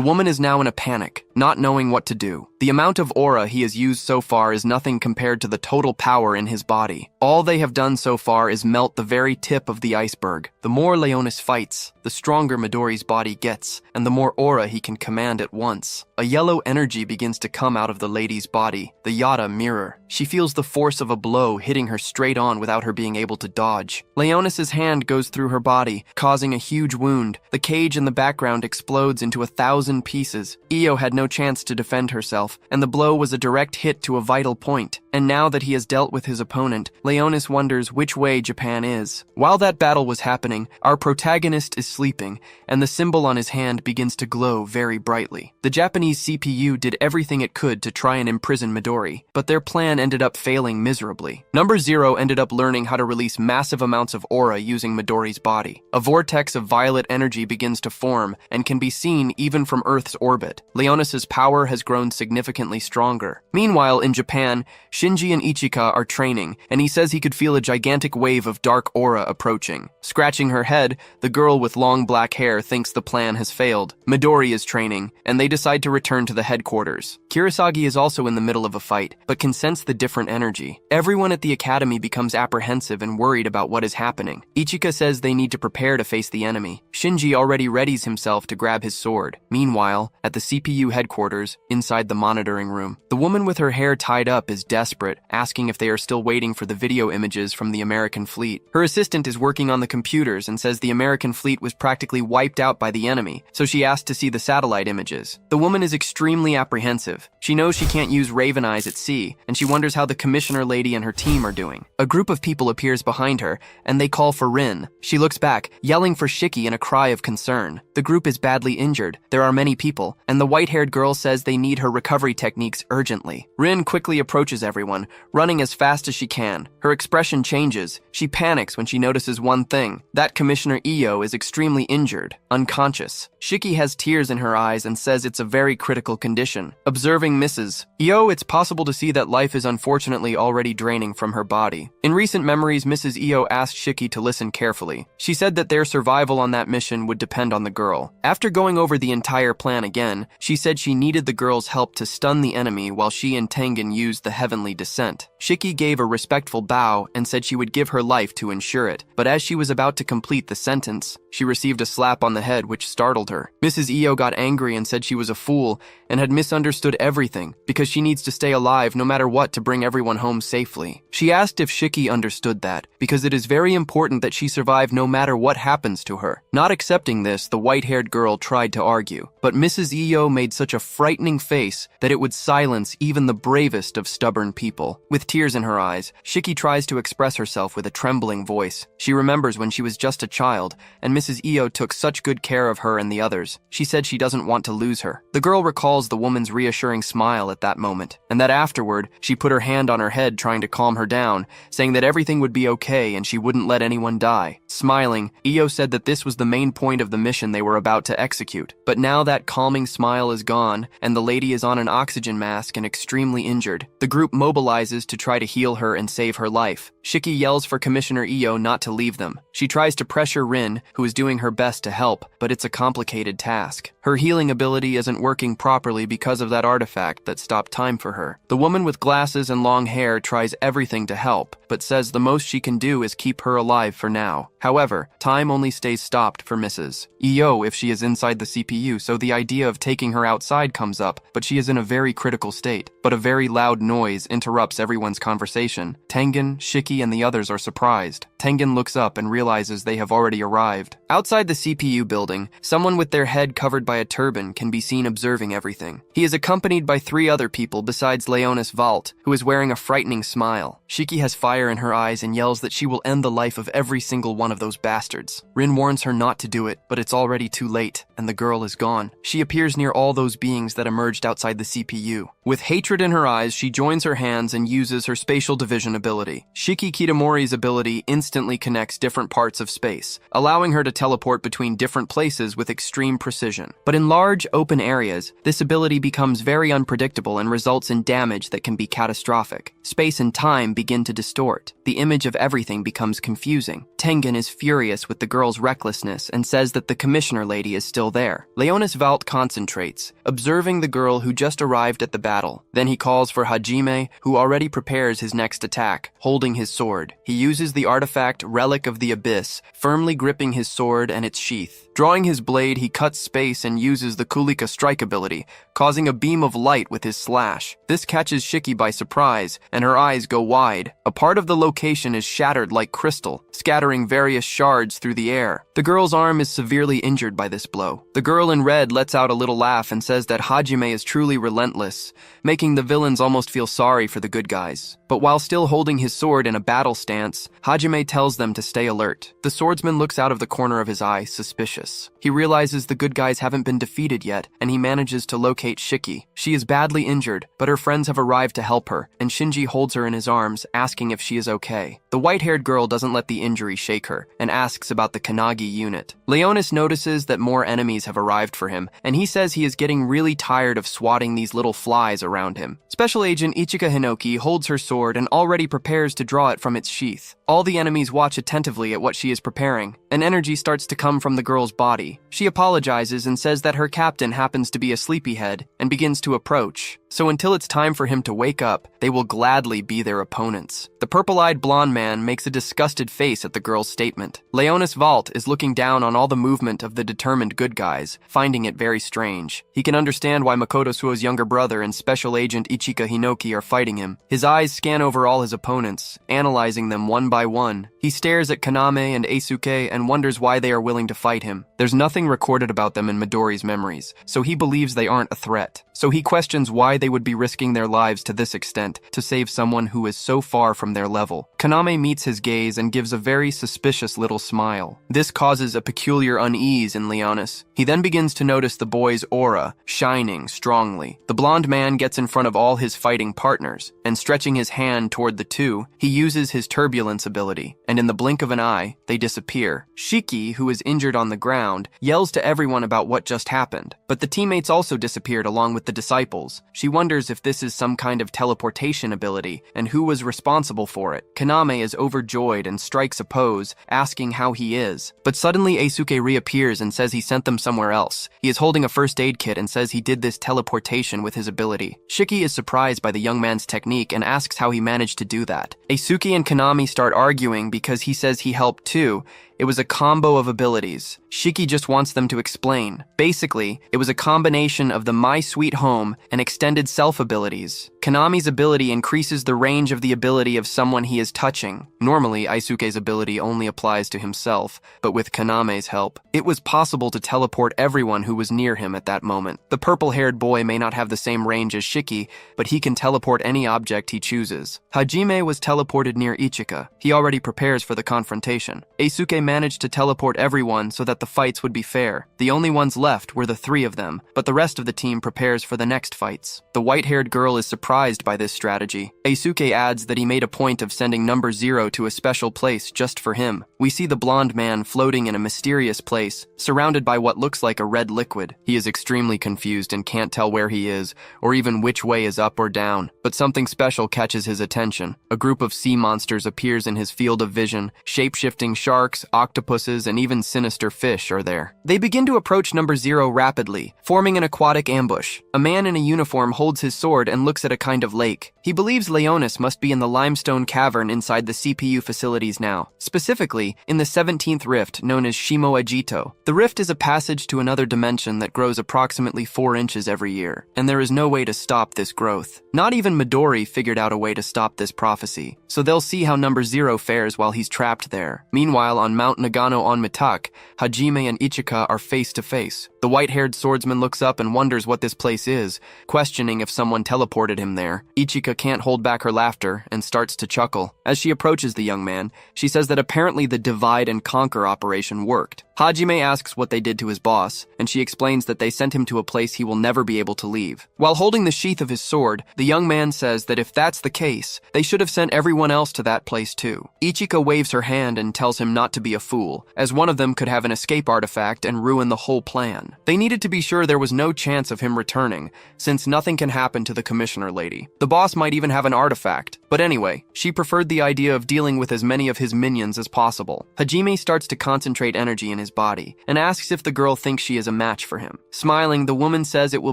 woman is now in a panic, not knowing what to do. The amount of aura he has used so far is nothing compared to the total power in his body. All they have done so far is melt the very tip of the iceberg. The more Leonis fights, the stronger Midori's body gets, and the more aura he can command at once. A yellow energy begins to come out of the lady's body, the Yata mirror. She feels the force of a blow hitting her straight on without her being able to dodge. Leonis' hand goes through her body, causing a huge wound. The cage in the background explodes into 1,000 pieces. Io had no chance to defend herself, and the blow was a direct hit to a vital point. And now that he has dealt with his opponent, Leonis wonders which way Japan is. While that battle was happening, our protagonist is sleeping, and the symbol on his hand begins to glow very brightly. The Japanese CPU did everything it could to try and imprison Midori, but their plan ended up failing miserably. Number 0 ended up learning how to release massive amounts of aura using Midori's body. A vortex of violet energy begins to form, and can be seen even from Earth's orbit. Leonis' power has grown significantly stronger. Meanwhile, in Japan, Shinji and Ichika are training, and he says he could feel a gigantic wave of dark aura approaching. Scratching her head, the girl with long black hair thinks the plan has failed. Midori is training, and they decide to return to the headquarters. Kurosagi is also in the middle of a fight, but can sense the different energy. Everyone at the academy becomes apprehensive and worried about what is happening. Ichika says they need to prepare to face the enemy. Shinji already readies himself to grab his sword. Meanwhile, at the CPU headquarters, inside the monitoring room, the woman with her hair tied up is desperate, asking if they are still waiting for the video images from the American fleet. Her assistant is working on the computers and says the American fleet was practically wiped out by the enemy, so she asked to see the satellite images. The woman is extremely apprehensive. She knows she can't use Raven Eyes at sea, and she wonders how the commissioner lady and her team are doing. A group of people appears behind her, and they call for Rin. She looks back, yelling for Shiki in a cry of concern. The group is badly injured. There are many people, and the white-haired girl says they need her recovery techniques urgently. Rin quickly approaches everyone, running as fast as she can. Her expression changes. She panics when she notices one thing. That Commissioner Io is extremely injured, unconscious. Shiki has tears in her eyes and says it's a very critical condition. Observing Observing Mrs. Io, it's possible to see that life is unfortunately already draining from her body. In recent memories, Mrs. Io asked Shiki to listen carefully. She said that their survival on that mission would depend on the girl. After going over the entire plan again, she said she needed the girl's help to stun the enemy while she and Tengen used the heavenly descent. Shiki gave a respectful bow and said she would give her life to ensure it, but as she was about to complete the sentence, she received a slap on the head which startled her. Mrs. Io got angry and said she was a fool and had misunderstood everything because she needs to stay alive no matter what to bring everyone home safely. She asked if Shiki understood that, because it is very important that she survive no matter what happens to her. Not accepting this, the white-haired girl tried to argue, but Mrs. Io made such a frightening face that it would silence even the bravest of stubborn people. With tears in her eyes, Shiki tries to express herself with a trembling voice. She remembers when she was just a child, and Mrs. Io took such good care of her and the others. She said she doesn't want to lose her. The girl recalls the woman's reassuring smile at that moment, and that afterward, she put her hand on her head trying to calm her down, saying that everything would be okay and she wouldn't let anyone die. Smiling, Io said that this was the main point of the mission they were about to execute. But now that calming smile is gone, and the lady is on an oxygen mask and extremely injured. The group mobilizes to try to heal her and save her life. Shiki yells for Commissioner Io not to leave them. She tries to pressure Rin, who is doing her best to help, but it's a complicated task. Her healing ability isn't working properly because of that artifact that stopped time for her. The woman with glasses and long hair tries everything to help, but says the most she can do is keep her alive for now. However, time only stays stopped for Mrs. Io if she is inside the CPU, so the idea of taking her outside comes up, but she is in a very critical state. But a very loud noise interrupts everyone's conversation. Tengen, Shiki, and the others are surprised. Tengen looks up and realizes they have already arrived. Outside the CPU building, someone with their head covered by a turban can be seen observing everything. He is accompanied by 3 other people besides Leonis Valt, who is wearing a frightening smile. Shiki has fire in her eyes and yells that she will end the life of every single one of those bastards. Rin warns her not to do it, but it's already too late, and the girl is gone. She appears near all those beings that emerged outside the CPU. With hatred in her eyes, she joins her hands and uses her spatial division ability. Shiki Kitamori's ability instantly connects different parts of space, allowing her to teleport between different places with extreme precision. But in large, open areas, this ability becomes very unpredictable and results in damage that can be catastrophic. Space and time begin to distort. The image of everything becomes confusing. Tengen is furious with the girl's recklessness and says that the commissioner lady is still there. Leonis Valt concentrates, observing the girl who just arrived at the battle. Then he calls for Hajime, who already prepares his next attack, holding his sword. He uses the artifact Relic of the Abyss, firmly gripping his sword and its sheath. Drawing his blade, he cuts space and uses the Kulika strike ability, causing a beam of light with his slash. This catches Shiki by surprise, and her eyes go wide. A part of the location is shattered like crystal, scattering various shards through the air. The girl's arm is severely injured by this blow. The girl in red lets out a little laugh and says that Hajime is truly relentless, making the villains almost feel sorry for the good guys. But while still holding his sword in a battle stance, Hajime tells them to stay alert. The swordsman looks out of the corner of his eye, suspicious. He realizes the good guys haven't been defeated yet, and he manages to locate Shiki. She is badly injured, but her friends have arrived to help her, and Shinji holds her in his arms, asking if she is okay. The white-haired girl doesn't let the injury shake her, and asks about the Kanagi unit. Leonis notices that more enemies have arrived for him, and he says he is getting really tired of swatting these little flies around him. Special Agent Ichika Hinoki holds her sword and already prepares to draw it from its sheath. All the enemies watch attentively at what she is preparing. An energy starts to come from the girl's body. She apologizes and says that her captain happens to be a sleepyhead and begins to approach. So until it's time for him to wake up, they will gladly be their opponents. The purple-eyed blonde man makes a disgusted face at the girl's statement. Leonis Valt is looking down on all the movement of the determined good guys, finding it very strange. He can understand why Makoto Suo's younger brother and Special Agent Ichika Hinoki are fighting him. His eyes scan over all his opponents, analyzing them one by one. He stares at Kaname and Eisuke and wonders why they are willing to fight him. There's nothing recorded about them in Midori's memories, so he believes they aren't a threat. So he questions why they would be risking their lives to this extent to save someone who is so far from their level. Kaname meets his gaze and gives a very suspicious little smile. This causes a peculiar unease in Leonis. He then begins to notice the boy's aura shining strongly. The blonde man gets in front of all his fighting partners, and stretching his hand toward the two, he uses his turbulence ability, and in the blink of an eye, they disappear. Shiki, who is injured on the ground, yells to everyone about what just happened, but the teammates also disappeared along with the disciples. She wonders if this is some kind of teleportation ability, and who was responsible for it. Kaname is overjoyed and strikes a pose, asking how he is. But suddenly Eisuke reappears and says he sent them somewhere else. He is holding a first aid kit and says he did this teleportation with his ability. Shiki is surprised by the young man's technique and asks how he managed to do that. Eisuke and Kaname start arguing because he says he helped too. It was a combo of abilities. Shiki just wants them to explain. Basically, it was a combination of the My Sweet Home and Extended Self abilities. Kaname's ability increases the range of the ability of someone he is touching. Normally, Eisuke's ability only applies to himself, but with Kaname's help, it was possible to teleport everyone who was near him at that moment. The purple-haired boy may not have the same range as Shiki, but he can teleport any object he chooses. Hajime was teleported near Ichika. He already prepares for the confrontation. Eisuke managed to teleport everyone so that the fights would be fair. The only ones left were the three of them, but the rest of the team prepares for the next fights. The white-haired girl is surprised by this strategy. Eisuke adds that he made a point of sending number 0 to a special place just for him. We see the blonde man floating in a mysterious place, surrounded by what looks like a red liquid. He is extremely confused and can't tell where he is, or even which way is up or down. But something special catches his attention. A group of sea monsters appears in his field of vision. Shape-shifting sharks, octopuses, and even sinister fish are there. They begin to approach number 0 rapidly, forming an aquatic ambush. A man in a uniform holds his sword and looks at a kind of lake. He believes Leonis must be in the limestone cavern inside the CPU facilities now, specifically in the 17th rift known as Shimo Ajito. The rift is a passage to another dimension that grows approximately 4 inches every year, and there is no way to stop this growth. Not even Midori figured out a way to stop this prophecy, so they'll see how number 0 fares while he's trapped there. Meanwhile, on Mount Nagano on Mitak, Hajime and Ichika are face to face. The white-haired swordsman looks up and wonders what this place is, questioning if someone teleported him there. Ichika can't hold back her laughter and starts to chuckle. As she approaches the young man, she says that apparently the divide and conquer operation worked. Hajime asks what they did to his boss, and she explains that they sent him to a place he will never be able to leave. While holding the sheath of his sword, the young man says that if that's the case, they should have sent everyone else to that place too. Ichika waves her hand and tells him not to be a fool, as one of them could have an escape artifact and ruin the whole plan. They needed to be sure there was no chance of him returning, since nothing can happen to the commissioner lady. The boss might even have an artifact, but anyway, she preferred the idea of dealing with as many of his minions as possible. Hajime starts to concentrate energy in his body, and asks if the girl thinks she is a match for him. Smiling, the woman says it will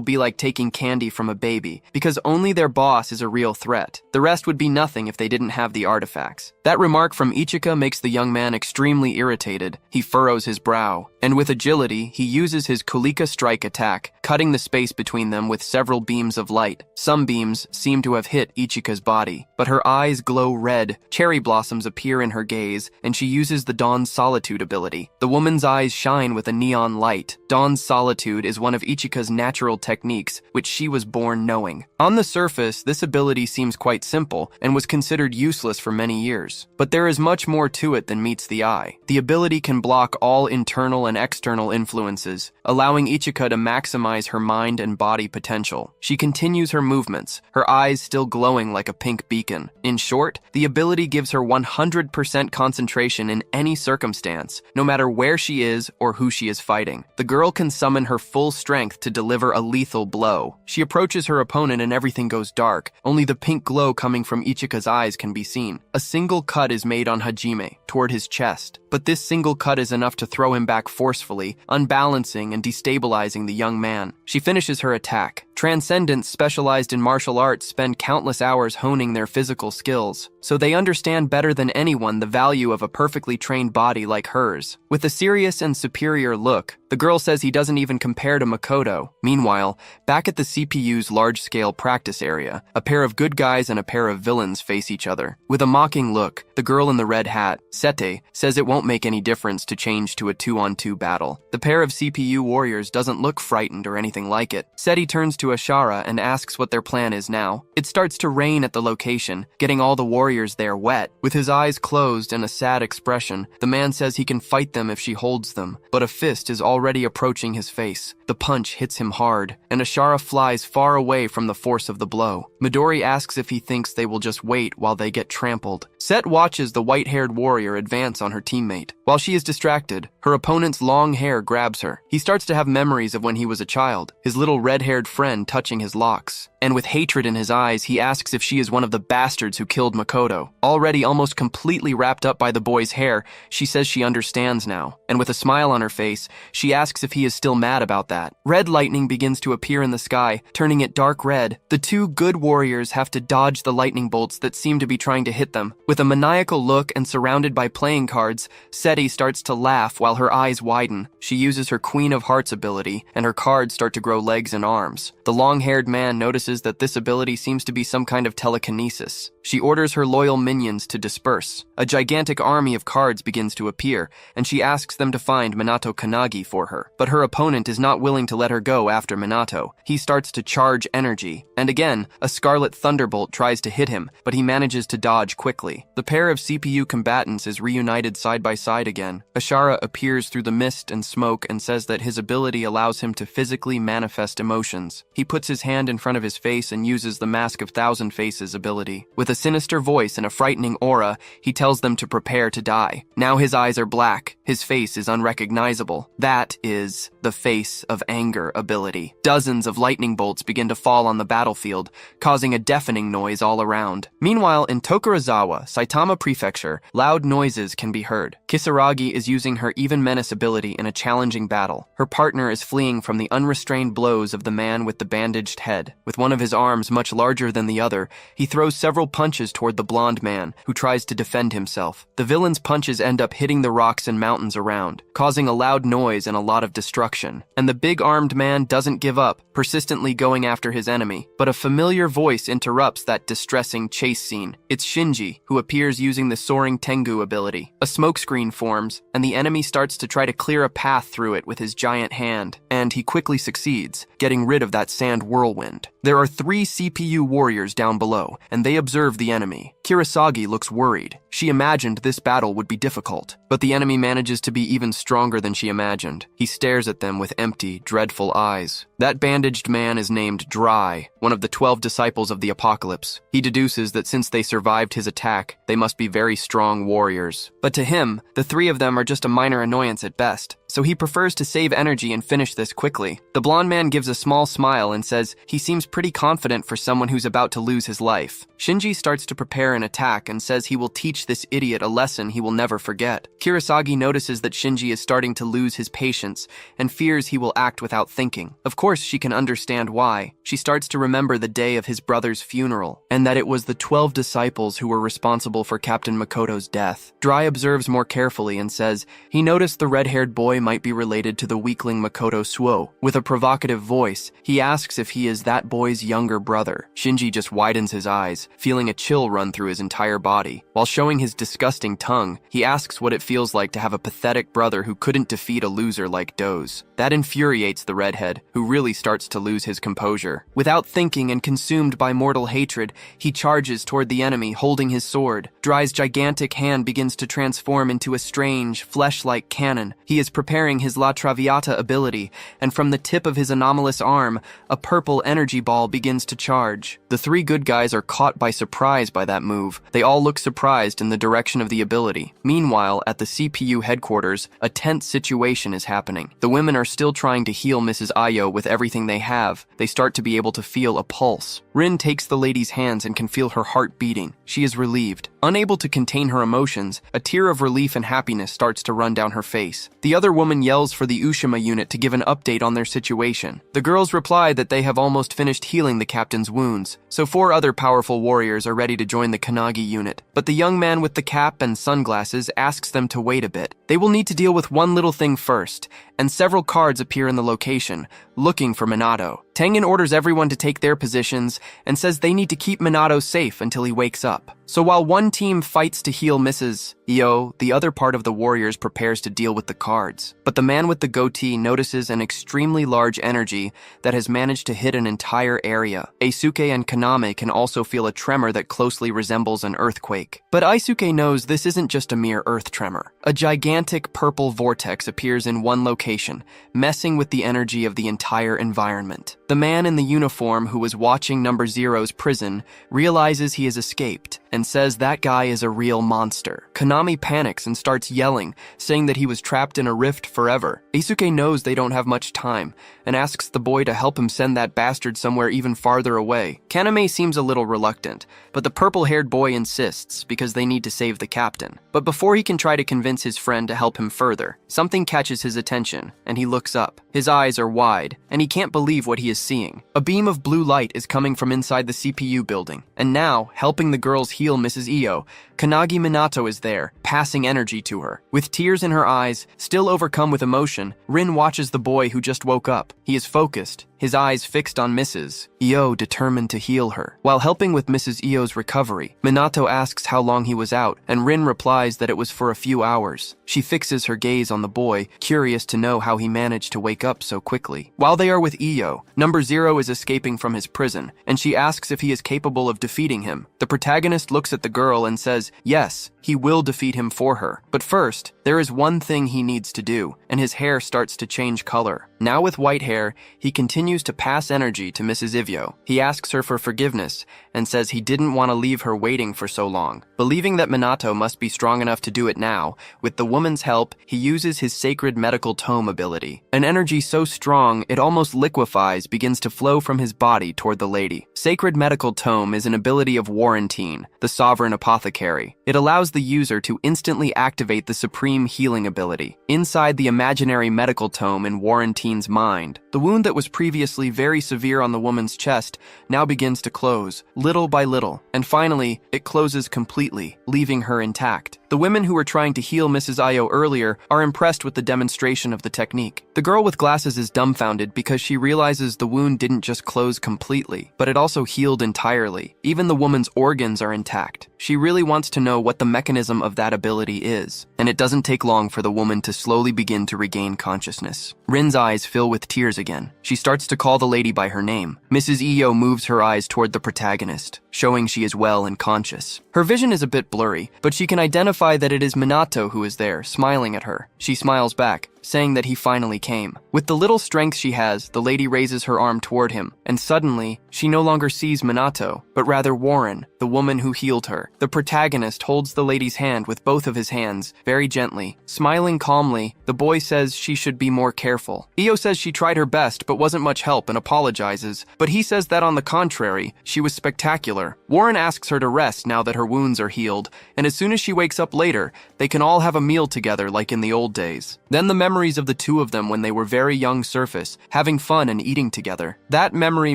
be like taking candy from a baby, because only their boss is a real threat. The rest would be nothing if they didn't have the artifacts. That remark from Ichika makes the young man extremely irritated. He furrows his brow, and with agility, he uses his Kulika strike attack, cutting the space between them with several beams of light. Some beams seem to have hit Ichika's body, but her eyes glow red, cherry blossoms appear in her gaze, and she uses the Dawn's Solitude ability. The woman's eyes shine with a neon light. Dawn's Solitude is one of Ichika's natural techniques, which she was born knowing. On the surface, this ability seems quite simple, and was considered useless for many years. But there is much more to it than meets the eye. The ability can block all internal and external influences, allowing Ichika to maximize her mind and body potential. She continues her movements, her eyes still glowing like a pink beacon. In short, the ability gives her 100% concentration in any circumstance, no matter where she is or who she is fighting. The girl can summon her full strength to deliver a lethal blow. She approaches her opponent and everything goes dark. Only the pink glow coming from Ichika's eyes can be seen. A single cut is made on Hajime, toward his chest, but this single cut is enough to throw him back forcefully, unbalancing and destabilizing the young man. She finishes her attack. Transcendents specialized in martial arts spend countless hours honing their physical skills, so they understand better than anyone the value of a perfectly trained body like hers. With a serious and superior look, the girl says he doesn't even compare to Makoto. Meanwhile, back at the CPU's large-scale practice area, a pair of good guys and a pair of villains face each other. With a mocking look, the girl in the red hat, Sete, says it won't make any difference to change to a 2-on-2 battle. The pair of CPU warriors doesn't look frightened or anything like it. Sete turns to to Ashara and asks what their plan is now. It starts to rain at the location, getting all the warriors there wet. With his eyes closed and a sad expression, the man says he can fight them if she holds them, but a fist is already approaching his face. The punch hits him hard, and Ashara flies far away from the force of the blow. Midori asks if he thinks they will just wait while they get trampled. Set watches the white-haired warrior advance on her teammate. While she is distracted, her opponent's long hair grabs her. He starts to have memories of when he was a child, his little red-haired friend touching his locks. And with hatred in his eyes, he asks if she is one of the bastards who killed Makoto. Already almost completely wrapped up by the boy's hair, she says she understands now. And with a smile on her face, she asks if he is still mad about that. Red lightning begins to appear in the sky, turning it dark red. The two good warriors have to dodge the lightning bolts that seem to be trying to hit them. With a maniacal look and surrounded by playing cards, Seti starts to laugh while her eyes widen. She uses her Queen of Hearts ability, and her cards start to grow legs and arms. The long-haired man notices that this ability seems to be some kind of telekinesis. She orders her loyal minions to disperse. A gigantic army of cards begins to appear, and she asks them to find Minato Kanagi for her. But her opponent is not willing to let her go after Minato. He starts to charge energy, and again, a scarlet thunderbolt tries to hit him, but he manages to dodge quickly. The pair of CPU combatants is reunited side by side again. Ashara appears through the mist and smoke and says that his ability allows him to physically manifest emotions. He puts his hand in front of his face and uses the Mask of Thousand Faces ability. With a sinister voice and a frightening aura, he tells them to prepare to die. Now his eyes are black. His face is unrecognizable. That is the Face of Anger ability. Dozens of lightning bolts begin to fall on the battlefield, causing a deafening noise all around. Meanwhile, in Tokurazawa, Saitama Prefecture, loud noises can be heard. Kisaragi is using her Even Menace ability in a challenging battle. Her partner is fleeing from the unrestrained blows of the man with the bandaged head. With one of his arms much larger than the other, he throws several punches toward the blonde man, who tries to defend himself. The villain's punches end up hitting the rocks and mountains around, causing a loud noise and a lot of destruction. And the big armed man doesn't give up, persistently going after his enemy. But a familiar voice interrupts that distressing chase scene. It's Shinji, who appears using the Soaring Tengu ability. A smokescreen forms, and the enemy starts to try to clear a path through it with his giant hand. And he quickly succeeds, getting rid of that sand whirlwind. There are 3 CPU warriors down below, and they observe the enemy. Kurosagi looks worried. She imagined this battle would be difficult, but the enemy manages to be even stronger than she imagined. He stares at them with empty, dreadful eyes. That bandaged man is named Dry, one of the 12 disciples of the Apocalypse. He deduces that since they survived his attack, they must be very strong warriors. But to him, the 3 of them are just a minor annoyance at best, so he prefers to save energy and finish this quickly. The blonde man gives a small smile and says he seems pretty confident for someone who's about to lose his life. Shinji starts to prepare an attack and says he will teach this idiot a lesson he will never forget. Kurosagi notices that Shinji is starting to lose his patience and fears he will act without thinking. Of course, she can understand why. She starts to remember the day of his brother's funeral, and that it was the 12 disciples who were responsible for Captain Makoto's death. Dry observes more carefully and says he noticed the red-haired boy might be related to the weakling Makoto Suo. With a provocative voice, he asks if he is that boy's younger brother. Shinji just widens his eyes, feeling a chill run through his entire body. While showing his disgusting tongue, he asks what it feels like to have a pathetic brother who couldn't defeat a loser like Doze. That infuriates the redhead, who really starts to lose his composure. Without thinking and consumed by mortal hatred, he charges toward the enemy, holding his sword. Dry's gigantic hand begins to transform into a strange, flesh-like cannon. He is preparing his La Traviata ability, and from the tip of his anomalous arm, a purple energy ball begins to charge. The 3 good guys are caught by surprise by that move. They all look surprised in the direction of the ability. Meanwhile, at the CPU headquarters, a tense situation is happening. The women are still trying to heal Mrs. Ayo with everything they have. They start to be able to feel a pulse. Rin takes the lady's hands and can feel her heart beating. She is relieved. Unable to contain her emotions, a tear of relief and happiness starts to run down her face. The other woman yells for the Ushima unit to give an update on their situation. The girls reply that they have almost finished healing the captain's wounds, so 4 other powerful warriors are ready to join the Kanagi unit. But the young man with the cap and sunglasses asks them to wait a bit. They will need to deal with one little thing first, and several cards appear in the location, looking for Minato. Tengen orders everyone to take their positions and says they need to keep Minato safe until he wakes up. So while one team fights to heal Mrs. Io, the other part of the warriors prepares to deal with the cards. But the man with the goatee notices an extremely large energy that has managed to hit an entire area. Eisuke and Kaname can also feel a tremor that closely resembles an earthquake. But Eisuke knows this isn't just a mere earth tremor. A gigantic purple vortex appears in one location, messing with the energy of the entire environment. The man in the uniform who was watching Number Zero's prison realizes he has escaped and says that guy is a real monster. Kaname panics and starts yelling, saying that he was trapped in a rift forever. Eisuke knows they don't have much time and asks the boy to help him send that bastard somewhere even farther away. Kaname seems a little reluctant, but the purple-haired boy insists because they need to save the captain. But before he can try to convince his friend to help him further, something catches his attention, and he looks up. His eyes are wide, and he can't believe what he is seeing. A beam of blue light is coming from inside the CPU building, and now, helping the girls heal Mrs. Io, Kanagi Minato is there, passing energy to her. With tears in her eyes, still overcome with emotion, Rin watches the boy who just woke up. He is focused, his eyes fixed on Mrs. Io, determined to heal her. While helping with Mrs. Io's recovery, Minato asks how long he was out, and Rin replies that it was for a few hours. She fixes her gaze on the boy, curious to know how he managed to wake up so quickly. While they are with Io, Number Zero is escaping from his prison, and she asks if he is capable of defeating him. The protagonist looks at the girl and says, yes, he will defeat him for her. But first, there is one thing he needs to do, and his hair starts to change color. Now with white hair, he continues to pass energy to Mrs. Ivio. He asks her for forgiveness and says he didn't want to leave her waiting for so long. Believing that Minato must be strong enough to do it now, with the woman's help, he uses his sacred medical tome ability. An energy so strong it almost liquefies begins to flow from his body toward the lady. Sacred medical tome is an ability of Warrantine, the sovereign apothecary. It allows the user to instantly activate the supreme healing ability. Inside the imaginary medical tome in Warrantine's mind, the wound that was previously very severe on the woman's chest now begins to close, little by little, and finally, it closes completely, leaving her intact. The women who were trying to heal Mrs. Io earlier are impressed with the demonstration of the technique. The girl with glasses is dumbfounded because she realizes the wound didn't just close completely, but it also healed entirely. Even the woman's organs are intact. She really wants to know what the mechanism of that ability is, and it doesn't take long for the woman to slowly begin to regain consciousness. Rin's eyes fill with tears again. She starts to call the lady by her name. Mrs. Io moves her eyes toward the protagonist, showing she is well and conscious. Her vision is a bit blurry, but she can identify that it is Minato who is there, smiling at her. She smiles back, saying that he finally came. With the little strength she has, the lady raises her arm toward him, and suddenly, she no longer sees Minato, but rather Warren, the woman who healed her. The protagonist holds the lady's hand with both of his hands, very gently. Smiling calmly, the boy says she should be more careful. Io says she tried her best, but wasn't much help and apologizes, but he says that on the contrary, she was spectacular. Warren asks her to rest now that her wounds are healed, and as soon as she wakes up later, they can all have a meal together like in the old days. Then the memories of the two of them when they were very young surface, having fun and eating together. That memory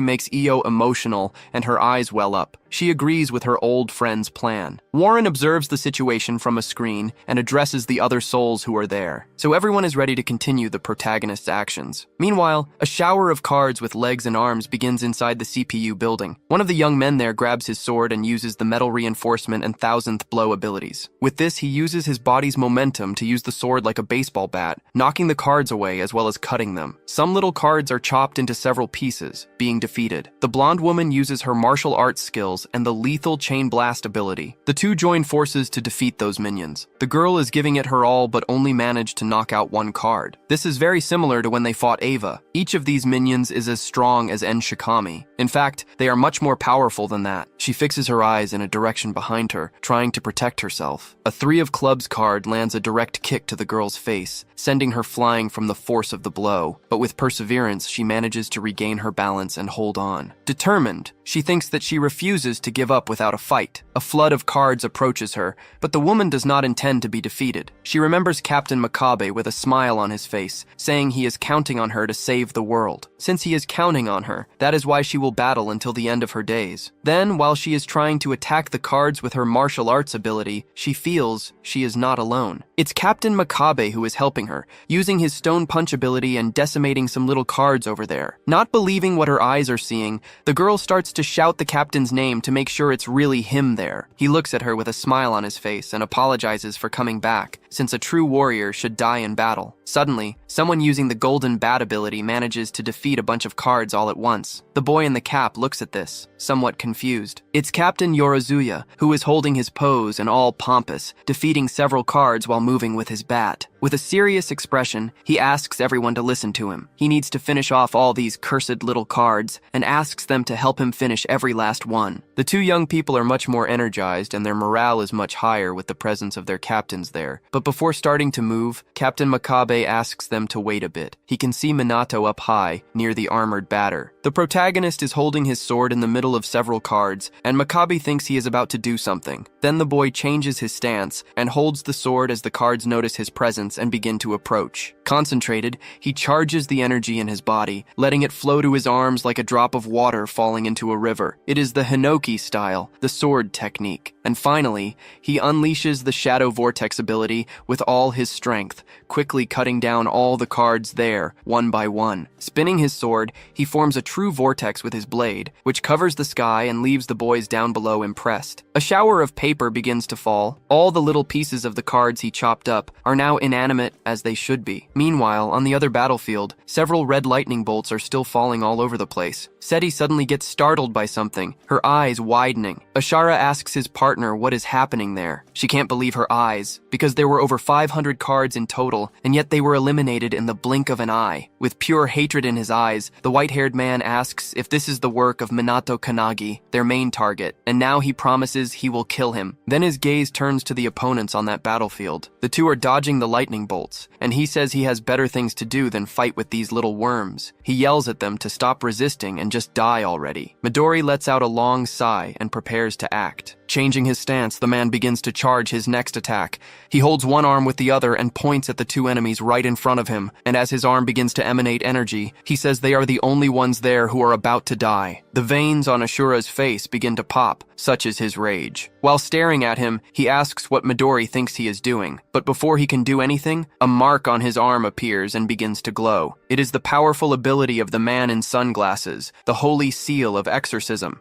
makes Io emotional and her eyes well up. She agrees with her old friend's plan. Warren observes the situation from a screen and addresses the other souls who are there, so everyone is ready to continue the protagonist's actions. Meanwhile, a shower of cards with legs and arms begins inside the CPU building. One of the young men there grabs his sword and uses the metal reinforcement and thousandth blow abilities. With this, he uses his body's momentum to use the sword like a baseball bat, knocking the cards away as well as cutting them. Some little cards are chopped into several pieces, being defeated. The blonde woman uses her martial arts skills and the lethal chain blast ability. The two join forces to defeat those minions. The girl is giving it her all but only managed to knock out one card. This is very similar to when they fought Ava. Each of these minions is as strong as En Shikami. In fact, they are much more powerful than that. She fixes her eyes in a direction behind her, trying to protect herself. A 3 of clubs card lands a direct kick to the girl's face, sending her flying from the force of the blow. But with perseverance, she manages to regain her balance and hold on. Determined, she thinks that she refuses refuses to give up without a fight. A flood of cards approaches her, but the woman does not intend to be defeated. She remembers Captain Makabe with a smile on his face, saying he is counting on her to save the world. Since he is counting on her, that is why she will battle until the end of her days. Then, while she is trying to attack the cards with her martial arts ability, she feels she is not alone. It's Captain Makabe who is helping her, using his stone punch ability and decimating some little cards over there. Not believing what her eyes are seeing, the girl starts to shout the captain's name to make sure it's really him there. He looks at her with a smile on his face and apologizes for coming back, since a true warrior should die in battle. Suddenly, someone using the golden bat ability manages to defeat a bunch of cards all at once. The boy in the cap looks at this, somewhat confused. It's Captain Yorozuya, who is holding his pose and all pompous, defeating several cards while moving with his bat. With a serious expression, he asks everyone to listen to him. He needs to finish off all these cursed little cards and asks them to help him finish every last one. The two young people are much more energized and their morale is much higher with the presence of their captains there. But before starting to move, Captain Makabe asks them to wait a bit. He can see Minato up high, near the armored batter. The protagonist is holding his sword in the middle of several cards, and Makabe thinks he is about to do something. Then the boy changes his stance and holds the sword as the cards notice his presence and begin to approach. Concentrated, he charges the energy in his body, letting it flow to his arms like a drop of water falling into a river. It is the Hinoki style, the sword technique. And finally, he unleashes the Shadow Vortex ability with all his strength, quickly cutting down all the cards there, one by one. Spinning his sword, he forms a true vortex with his blade, which covers the sky and leaves the boys down below impressed. A shower of paper begins to fall. All the little pieces of the cards he chopped up are now inanimate as they should be. Meanwhile, on the other battlefield, several red lightning bolts are still falling all over the place. Seti suddenly gets startled by something, her eyes widening. Ashara asks his partner what is happening there. She can't believe her eyes, because there were over 500 cards in total, and yet they were eliminated in the blink of an eye. With pure hatred in his eyes, the white-haired man asks if this is the work of Minato Kanagi, their main target, and now he promises he will kill him. Then his gaze turns to the opponents on that battlefield. The two are dodging the lightning bolts, and he says he has better things to do than fight with these little worms. He yells at them to stop resisting and just die already. Midori lets out a long sigh and prepares to act. Changing his stance, the man begins to charge his next attack. He holds one arm with the other and points at the two enemies right in front of him, and as his arm begins to emanate energy, he says they are the only ones there who are about to die. The veins on Ashura's face begin to pop, such is his rage. While staring at him, he asks what Midori thinks he is doing, but before he can do anything, a mark on his arm appears and begins to glow. It is the powerful ability of the man in sunglasses, the holy seal of exorcism.